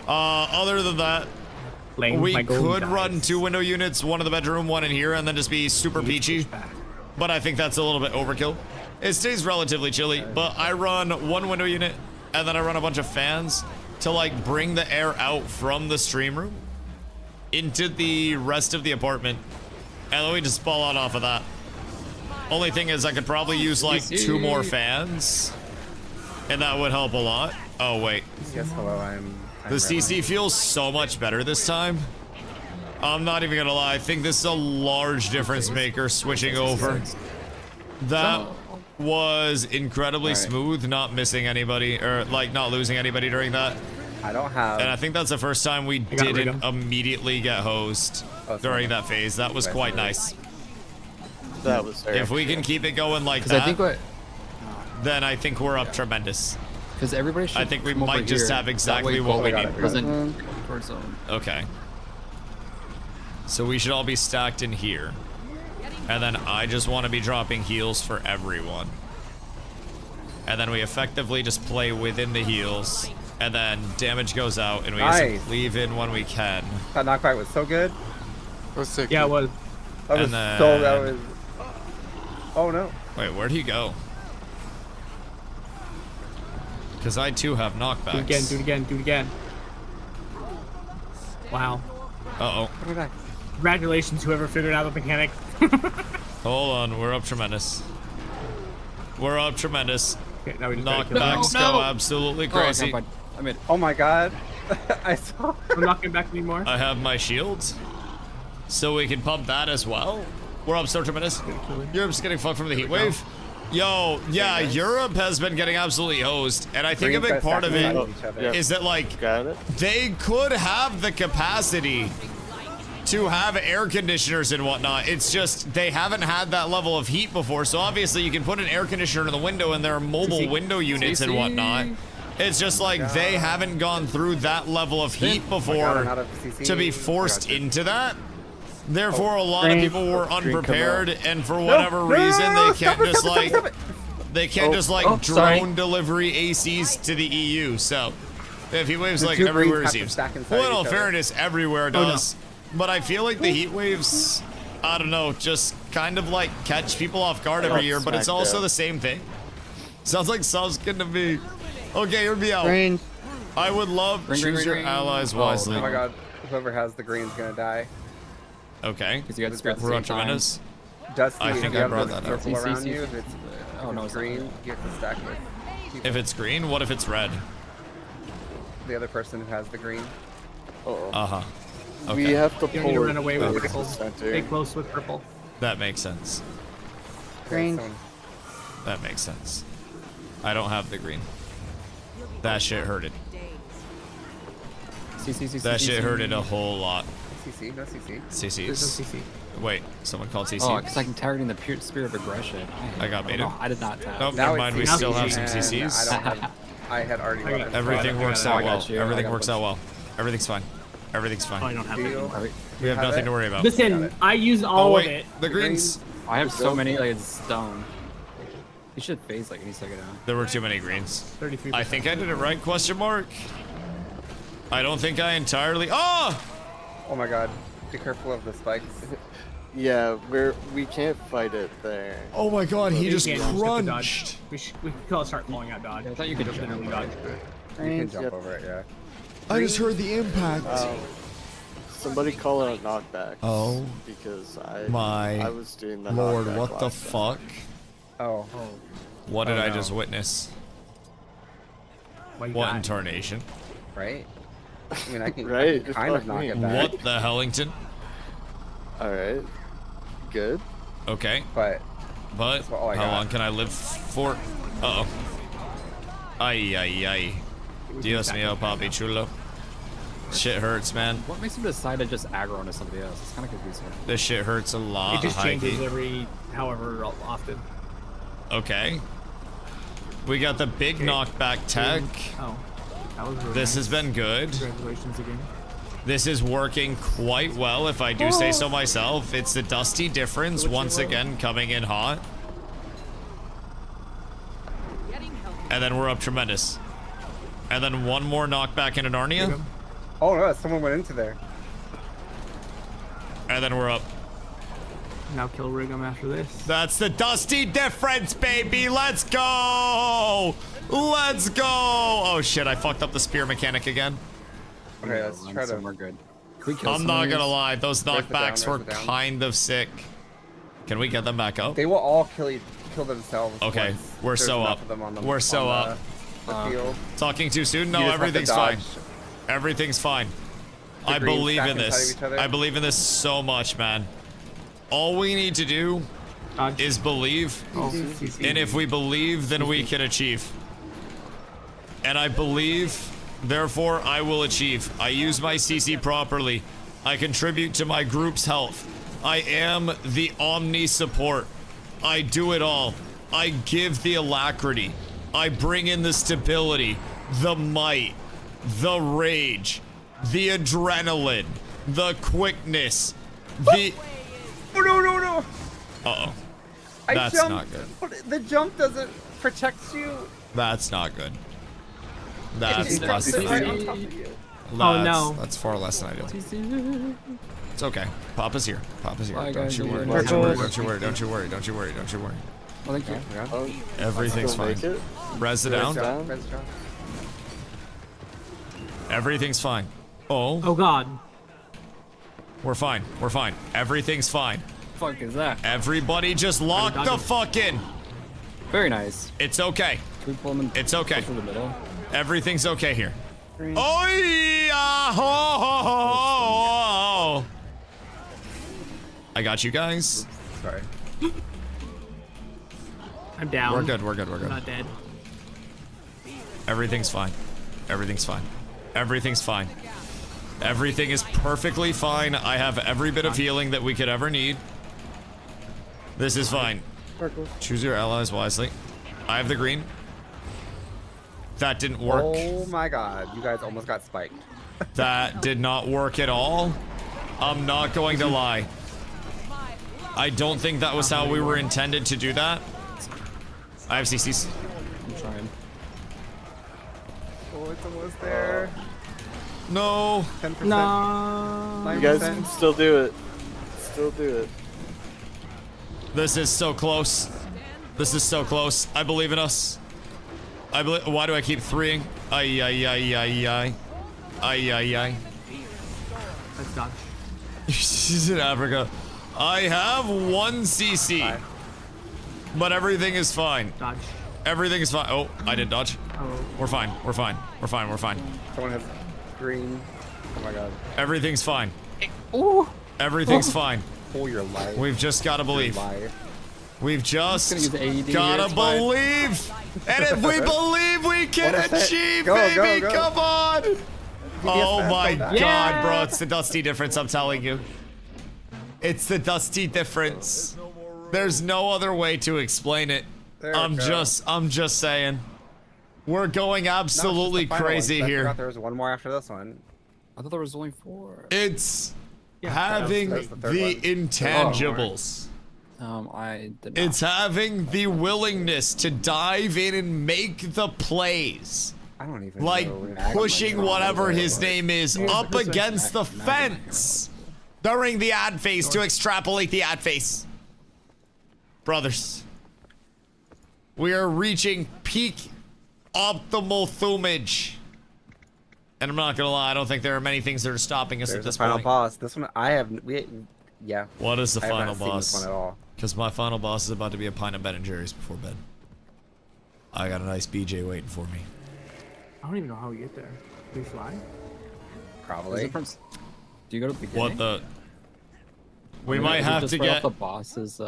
Other than that, we could run 2 window units, one in the bedroom, one in here, and then just be super peachy. But I think that's a little bit overkill. It stays relatively chilly, but I run 1 window unit, and then I run a bunch of fans to like bring the air out from the stream room into the rest of the apartment. And then we just ball out off of that. Only thing is I could probably use like 2 more fans, and that would help a lot. Oh wait. Yes, hello, the CC feels so much better this time. I'm not even gonna lie, I think this is a large difference maker switching over. That was incredibly smooth, not missing anybody, or like not losing anybody during that. I don't have... And I think that's the first time we didn't immediately get hosed during that phase. That was quite nice. That was very if we can keep it going like that, then I think we're up tremendous. Because everybody should. I think we might just have exactly what we need. Towards zone. Okay. So we should all be stacked in here. And then I just want to be dropping heals for everyone. And then we effectively just play within the heals. And then damage goes out and we just leave in when we can. That knockback was so good. It was sick. Yeah, it was. That was so, that was... Oh no. Wait, where'd he go? Because I too have knockbacks. Do it again, do it again, do it again. Wow. Uh-oh. Congratulations, whoever figured out the mechanic. Hold on, we're up tremendous. We're up tremendous. Okay, now we just knockbacks go absolutely crazy. I mean, oh my god. I saw. I'm not getting back anymore. I have my shields, so we can pump that as well. We're up so tremendous. Europe's getting fucked from the heat wave. Yo, yeah, Europe has been getting absolutely hosed, and I think a big part of it is that like they could have the capacity to have air conditioners and whatnot. It's just they haven't had that level of heat before. So obviously you can put an air conditioner in the window and there are mobile window units and whatnot. It's just like they haven't gone through that level of heat before to be forced into that. Therefore, a lot of people were unprepared, and for whatever reason, they can't just like drone delivery ACs to the EU. So if heat waves like everywhere it seems. Well, in fairness, everywhere does. But I feel like the heat waves, I don't know, just kind of like catch people off guard every year. But it's also the same thing. Sounds like soft skin to me. Okay, hear me out. Green. I would love choose your allies wisely. Oh my god, whoever has the green's gonna die. Okay. Because you got spirit We're on tremendous. Dusty, I think you I have brought the that up. circle around you. If it's no, green, you have to stack with people. If it's green, what if it's red? The other person who has the green. Okay. We have to You don't need to pull run away with purple. center. Stay close with purple. That makes sense. Green. That makes sense. I don't have the green. That shit hurted. That shit hurted a whole lot. CC, no CC. CCs. There's no CC. Wait, someone called CC. Oh, because I'm targeting the pure spirit of aggression. I got baited. I did not tap. Nope, Now never mind. We it's still have CC, some CCs. and I don't have. I had already. I got- Everything works I out got well. you. I Everything got works a out well. Everything's fine. Everything's Oh, I fine. don't have Do that. you? We have have nothing it? to worry about. Listen, I used all Oh of wait, it. the greens. I have so many, like, it's stone. You should phase like any second now. There were too many greens. 33%. I think I did it right? Question mark. I don't think I entirely. Oh! Oh my god. Be careful of the spikes. Yeah, we can't fight it there. Oh my god, he just Yeah, you have to crunched. dodge. We could call it start calling out dodge. I thought you could Just jump literally over dodge. You can jump over it, yeah. I just heard the impact. Somebody call out knockback. Oh because my I was doing the Lord, knockback what the last time. fuck? Oh. What did I no. just witness? Why you What died? in tarnation? Right? I mean, I can, Right? I can kind of Fuck knock me. it back. What the Hellington? Alright. Good. Okay, But but That's all I how got. long can I live for? Uh-oh. Ay, ay, ay. Dios mío, papi chulo. Shit hurts, man. What makes you decide to just aggro onto somebody else? It's kind of confusing. This shit hurts a lot. It just changes Heike. every however often. Okay. We got the big knockback tech. Oh, that was really This nice. has been good. Congratulations again. This is working quite well, if I do say so myself. It's the Dusty difference once again coming in hot. And then we're up tremendous. And then one more knockback into Narnia. oh no, someone went into there. And then we're up. Now kill Rigum after this. That's the Dusty difference, baby. Let's go. Let's go. Oh shit, I fucked up the spear mechanic again. Okay, let's try to. We're good. Can we kill I'm some not of gonna these? lie, those Where's the down, knockbacks were where's the down? kind of sick. Can we get them back up? They will all kill themselves. Okay, once we're there's so enough up. of them on the, We're so on up. The field. Talking too soon? No, You just have to everything's fine. dodge. Everything's fine. I greens believe stack in inside this. of each other? I believe in this so much, man. All we need to do Dodge. is believe. And if we believe, then we can achieve. And I believe, therefore I will achieve. I use my CC properly. I contribute to my group's health. I am the omni support. I do it all. I give the alacrity. I bring in the stability, the might, the rage, the adrenaline, the quickness, the... Oh no no no! Uh-oh. I That's jumped, not good. but the jump doesn't protect you. That's not good. That's It less drops than it I right on do. top of you. Oh, no. That's far less than I do. It's okay. Papa's here. Papa's here. Bye, Don't guys. you worry. Bye, Don't you worry. guys. Don't you worry. Don't you worry. Don't you worry. Don't you worry. Well, thank you. Oh, Everything's still fine. make it? Res it down. down? Res down. Everything's fine. Oh, Oh god. we're fine. We're fine. Everything's fine. Fuck is that? Everybody just lock the fuck in. Very nice. It's okay. Can we pull them in? It's okay. closer to the middle? Everything's okay here. Oh yeah! Ho, ho, ho, ho, ho. I got you guys. Sorry. I'm down. We're good. We're good. We're I'm good. not dead. Everything's fine. Everything's fine. Everything's fine. Everything is perfectly fine. I have every bit of healing that we could ever need. This is fine. Choose your allies wisely. I have the green. That didn't work. Oh my god, you guys almost got spiked. That did not work at all. I'm not going to lie. I don't think that was how we were intended to do that. I have CCs. I'm trying. Oh, it's almost there. No. 10%. No. You guys can still do it. Still do it. This is so close. This is so close. I believe in us. I believe. Why do I keep threeing? Ay ay ay ay ay. Ay ay ay. That's dodge. She's in Africa. I have 1 CC. But everything is fine. Dodge. Everything is fine. Oh, I did dodge. Oh. We're fine. We're fine. We're fine. We're fine. Someone has green. Oh my god. Everything's fine. Ooh. Everything's fine. Oh, you're lying. We've just gotta believe. We've just use AED, gotta it's fine. believe. And if we believe, we can What is it? achieve, Go, baby. go, go. Come on. Oh my come god, back. bro. It's the Dusty difference, I'm telling you. It's the Dusty difference. There's no other way to explain it. There I'm we go. just saying. We're going absolutely crazy I here. forgot there was one more after this one. I thought there was only 4. It's having that was the third the one. intangibles. I did not. It's having the willingness to dive in and make the plays. I don't even Like know. pushing whatever his name is up against the fence during the ad phase to extrapolate the ad phase. Brothers, we are reaching peak optimal thumage. And I'm not gonna lie, I don't think there are many things that are stopping us There's at this the final point. boss. This one I have. Yeah. What is the I have final not seen boss? this one at all. Because my final boss is about to be a pint of Ben and Jerry's before bed. I got a nice BJ waiting for me. I don't even know how we get there. Do we fly? Probably. Do you go to the beginning? What the? We I mean, might is it have just to right off get. the boss's.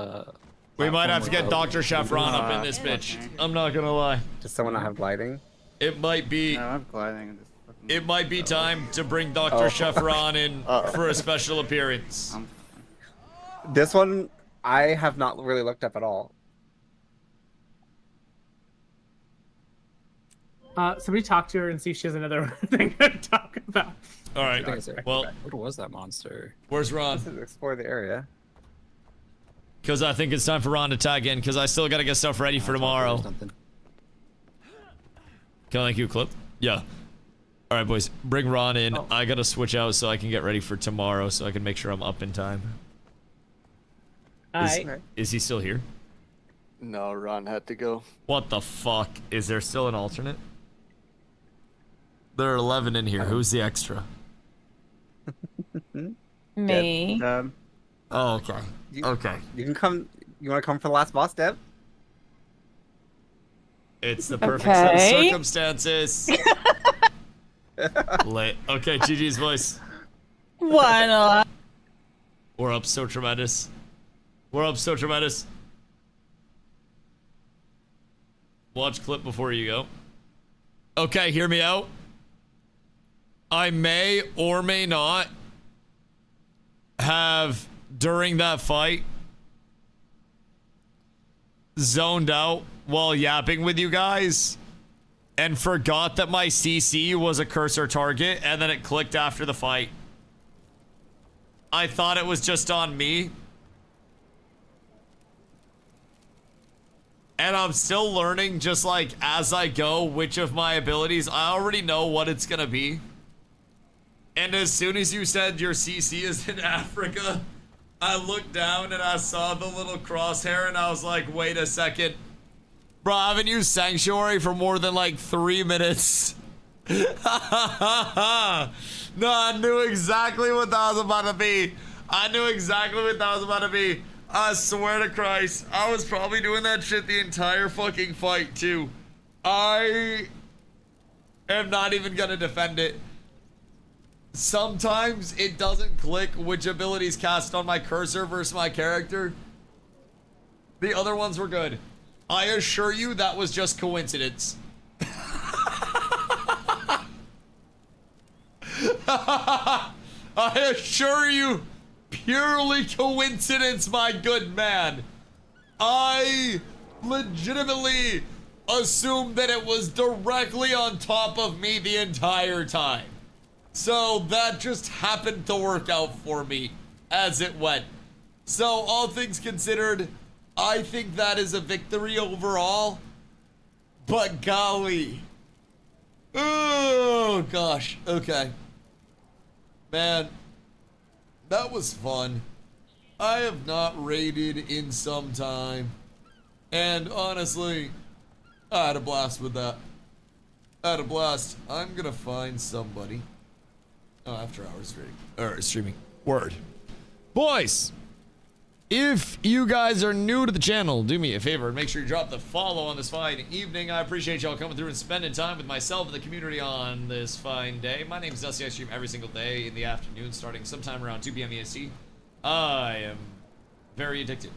We might have to get platform Dr. Chevron up in this bitch. I'm not gonna lie. Does someone not have gliding? It might be. No, I'm gliding. It might be time to bring Dr. Chevron in for a special appearance. This one I have not really looked up at all. Somebody talk to her and see if she has another thing to talk about. All right. Well, what was that monster? Where's Ron? Let's explore the area. Because I think it's time for Ron to tag in. Because I still gotta get stuff ready for tomorrow. Can I thank you, Clip? Yeah. All right, boys. Bring Ron in. I gotta switch out so I can get ready for tomorrow, so I can make sure I'm up in time. Is he still here? No, Ron had to go. What the fuck? Is there still an alternate? There are 11 in here. Who's the extra? Me. Oh, okay. Okay. You can come. You want to come for the last boss, Deb? It's the perfect set of circumstances. Lit. Okay, GG's voice. Why not? We're up so tremendous. We're up so tremendous. Watch clip before you go. Okay, hear me out. I may or may not have, during that fight, zoned out while yapping with you guys and forgot that my CC was a cursor target, and then it clicked after the fight. I thought it was just on me. And I'm still learning, just like as I go, which of my abilities. I already know what it's gonna be. And as soon as you said your CC is in Africa, I looked down and I saw the little crosshair and I was like, wait a second. Bro, I haven't used Sanctuary for more than like 3 minutes. No, I knew exactly what that was about to be. I knew exactly what that was about to be. I swear to Christ, I was probably doing that shit the entire fucking fight too. I am not even gonna defend it. Sometimes it doesn't click which abilities cast on my cursor versus my character. The other ones were good. I assure you that was just coincidence. I assure you, purely coincidence, my good man. I legitimately assumed that it was directly on top of me the entire time. So that just happened to work out for me as it went. So all things considered, I think that is a victory overall. But golly. Oh gosh, okay. Man, that was fun. I have not raided in some time. And honestly, I had a blast with that. I had a blast. I'm gonna find somebody. Oh, after hours streaming. Word. Boys, if you guys are new to the channel, do me a favor and make sure you drop the follow on this fine evening. I appreciate y'all coming through and spending time with myself and the community on this fine day. My name is Dusty. I stream every single day in the afternoon, starting sometime around 2 p.m. EST. I am very addicted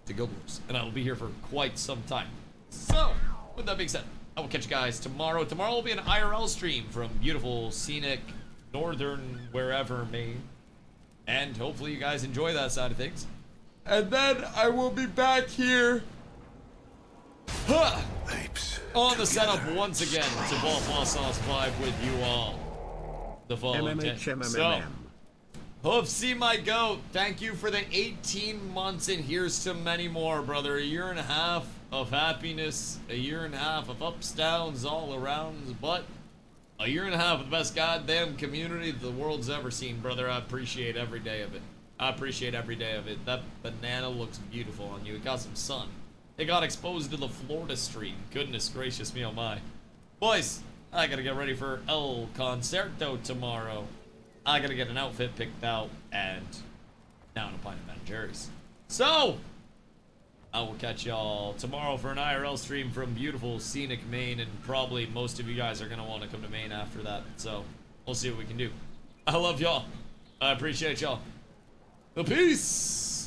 to Guild Wars, and I will be here for quite some time. So, with that being said, I will catch you guys tomorrow. Tomorrow will be an IRL stream from beautiful, scenic, northern, wherever Maine. And hopefully you guys enjoy that side of things. And then I will be back here on the setup once again to Ball Boss Sauce 5 with you all. The following day. So, Hoofsy, my goat, thank you for the 18 months, and here's to many more, brother. A year and a half of happiness, a year and a half of ups, downs, all around, but a year and a half of the best goddamn community the world's ever seen, brother. I appreciate every day of it. I appreciate every day of it. That banana looks beautiful on you. It got some sun. It got exposed to the Florida stream. Goodness gracious me, oh my. Boys, I gotta get ready for El Concerto tomorrow. I gotta get an outfit picked out and down a pint of Ben & Jerry's. So, I will catch y'all tomorrow for an IRL stream from beautiful, scenic Maine, and probably most of you guys are gonna want to come to Maine after that. So, we'll see what we can do. I love y'all. I appreciate y'all. Peace!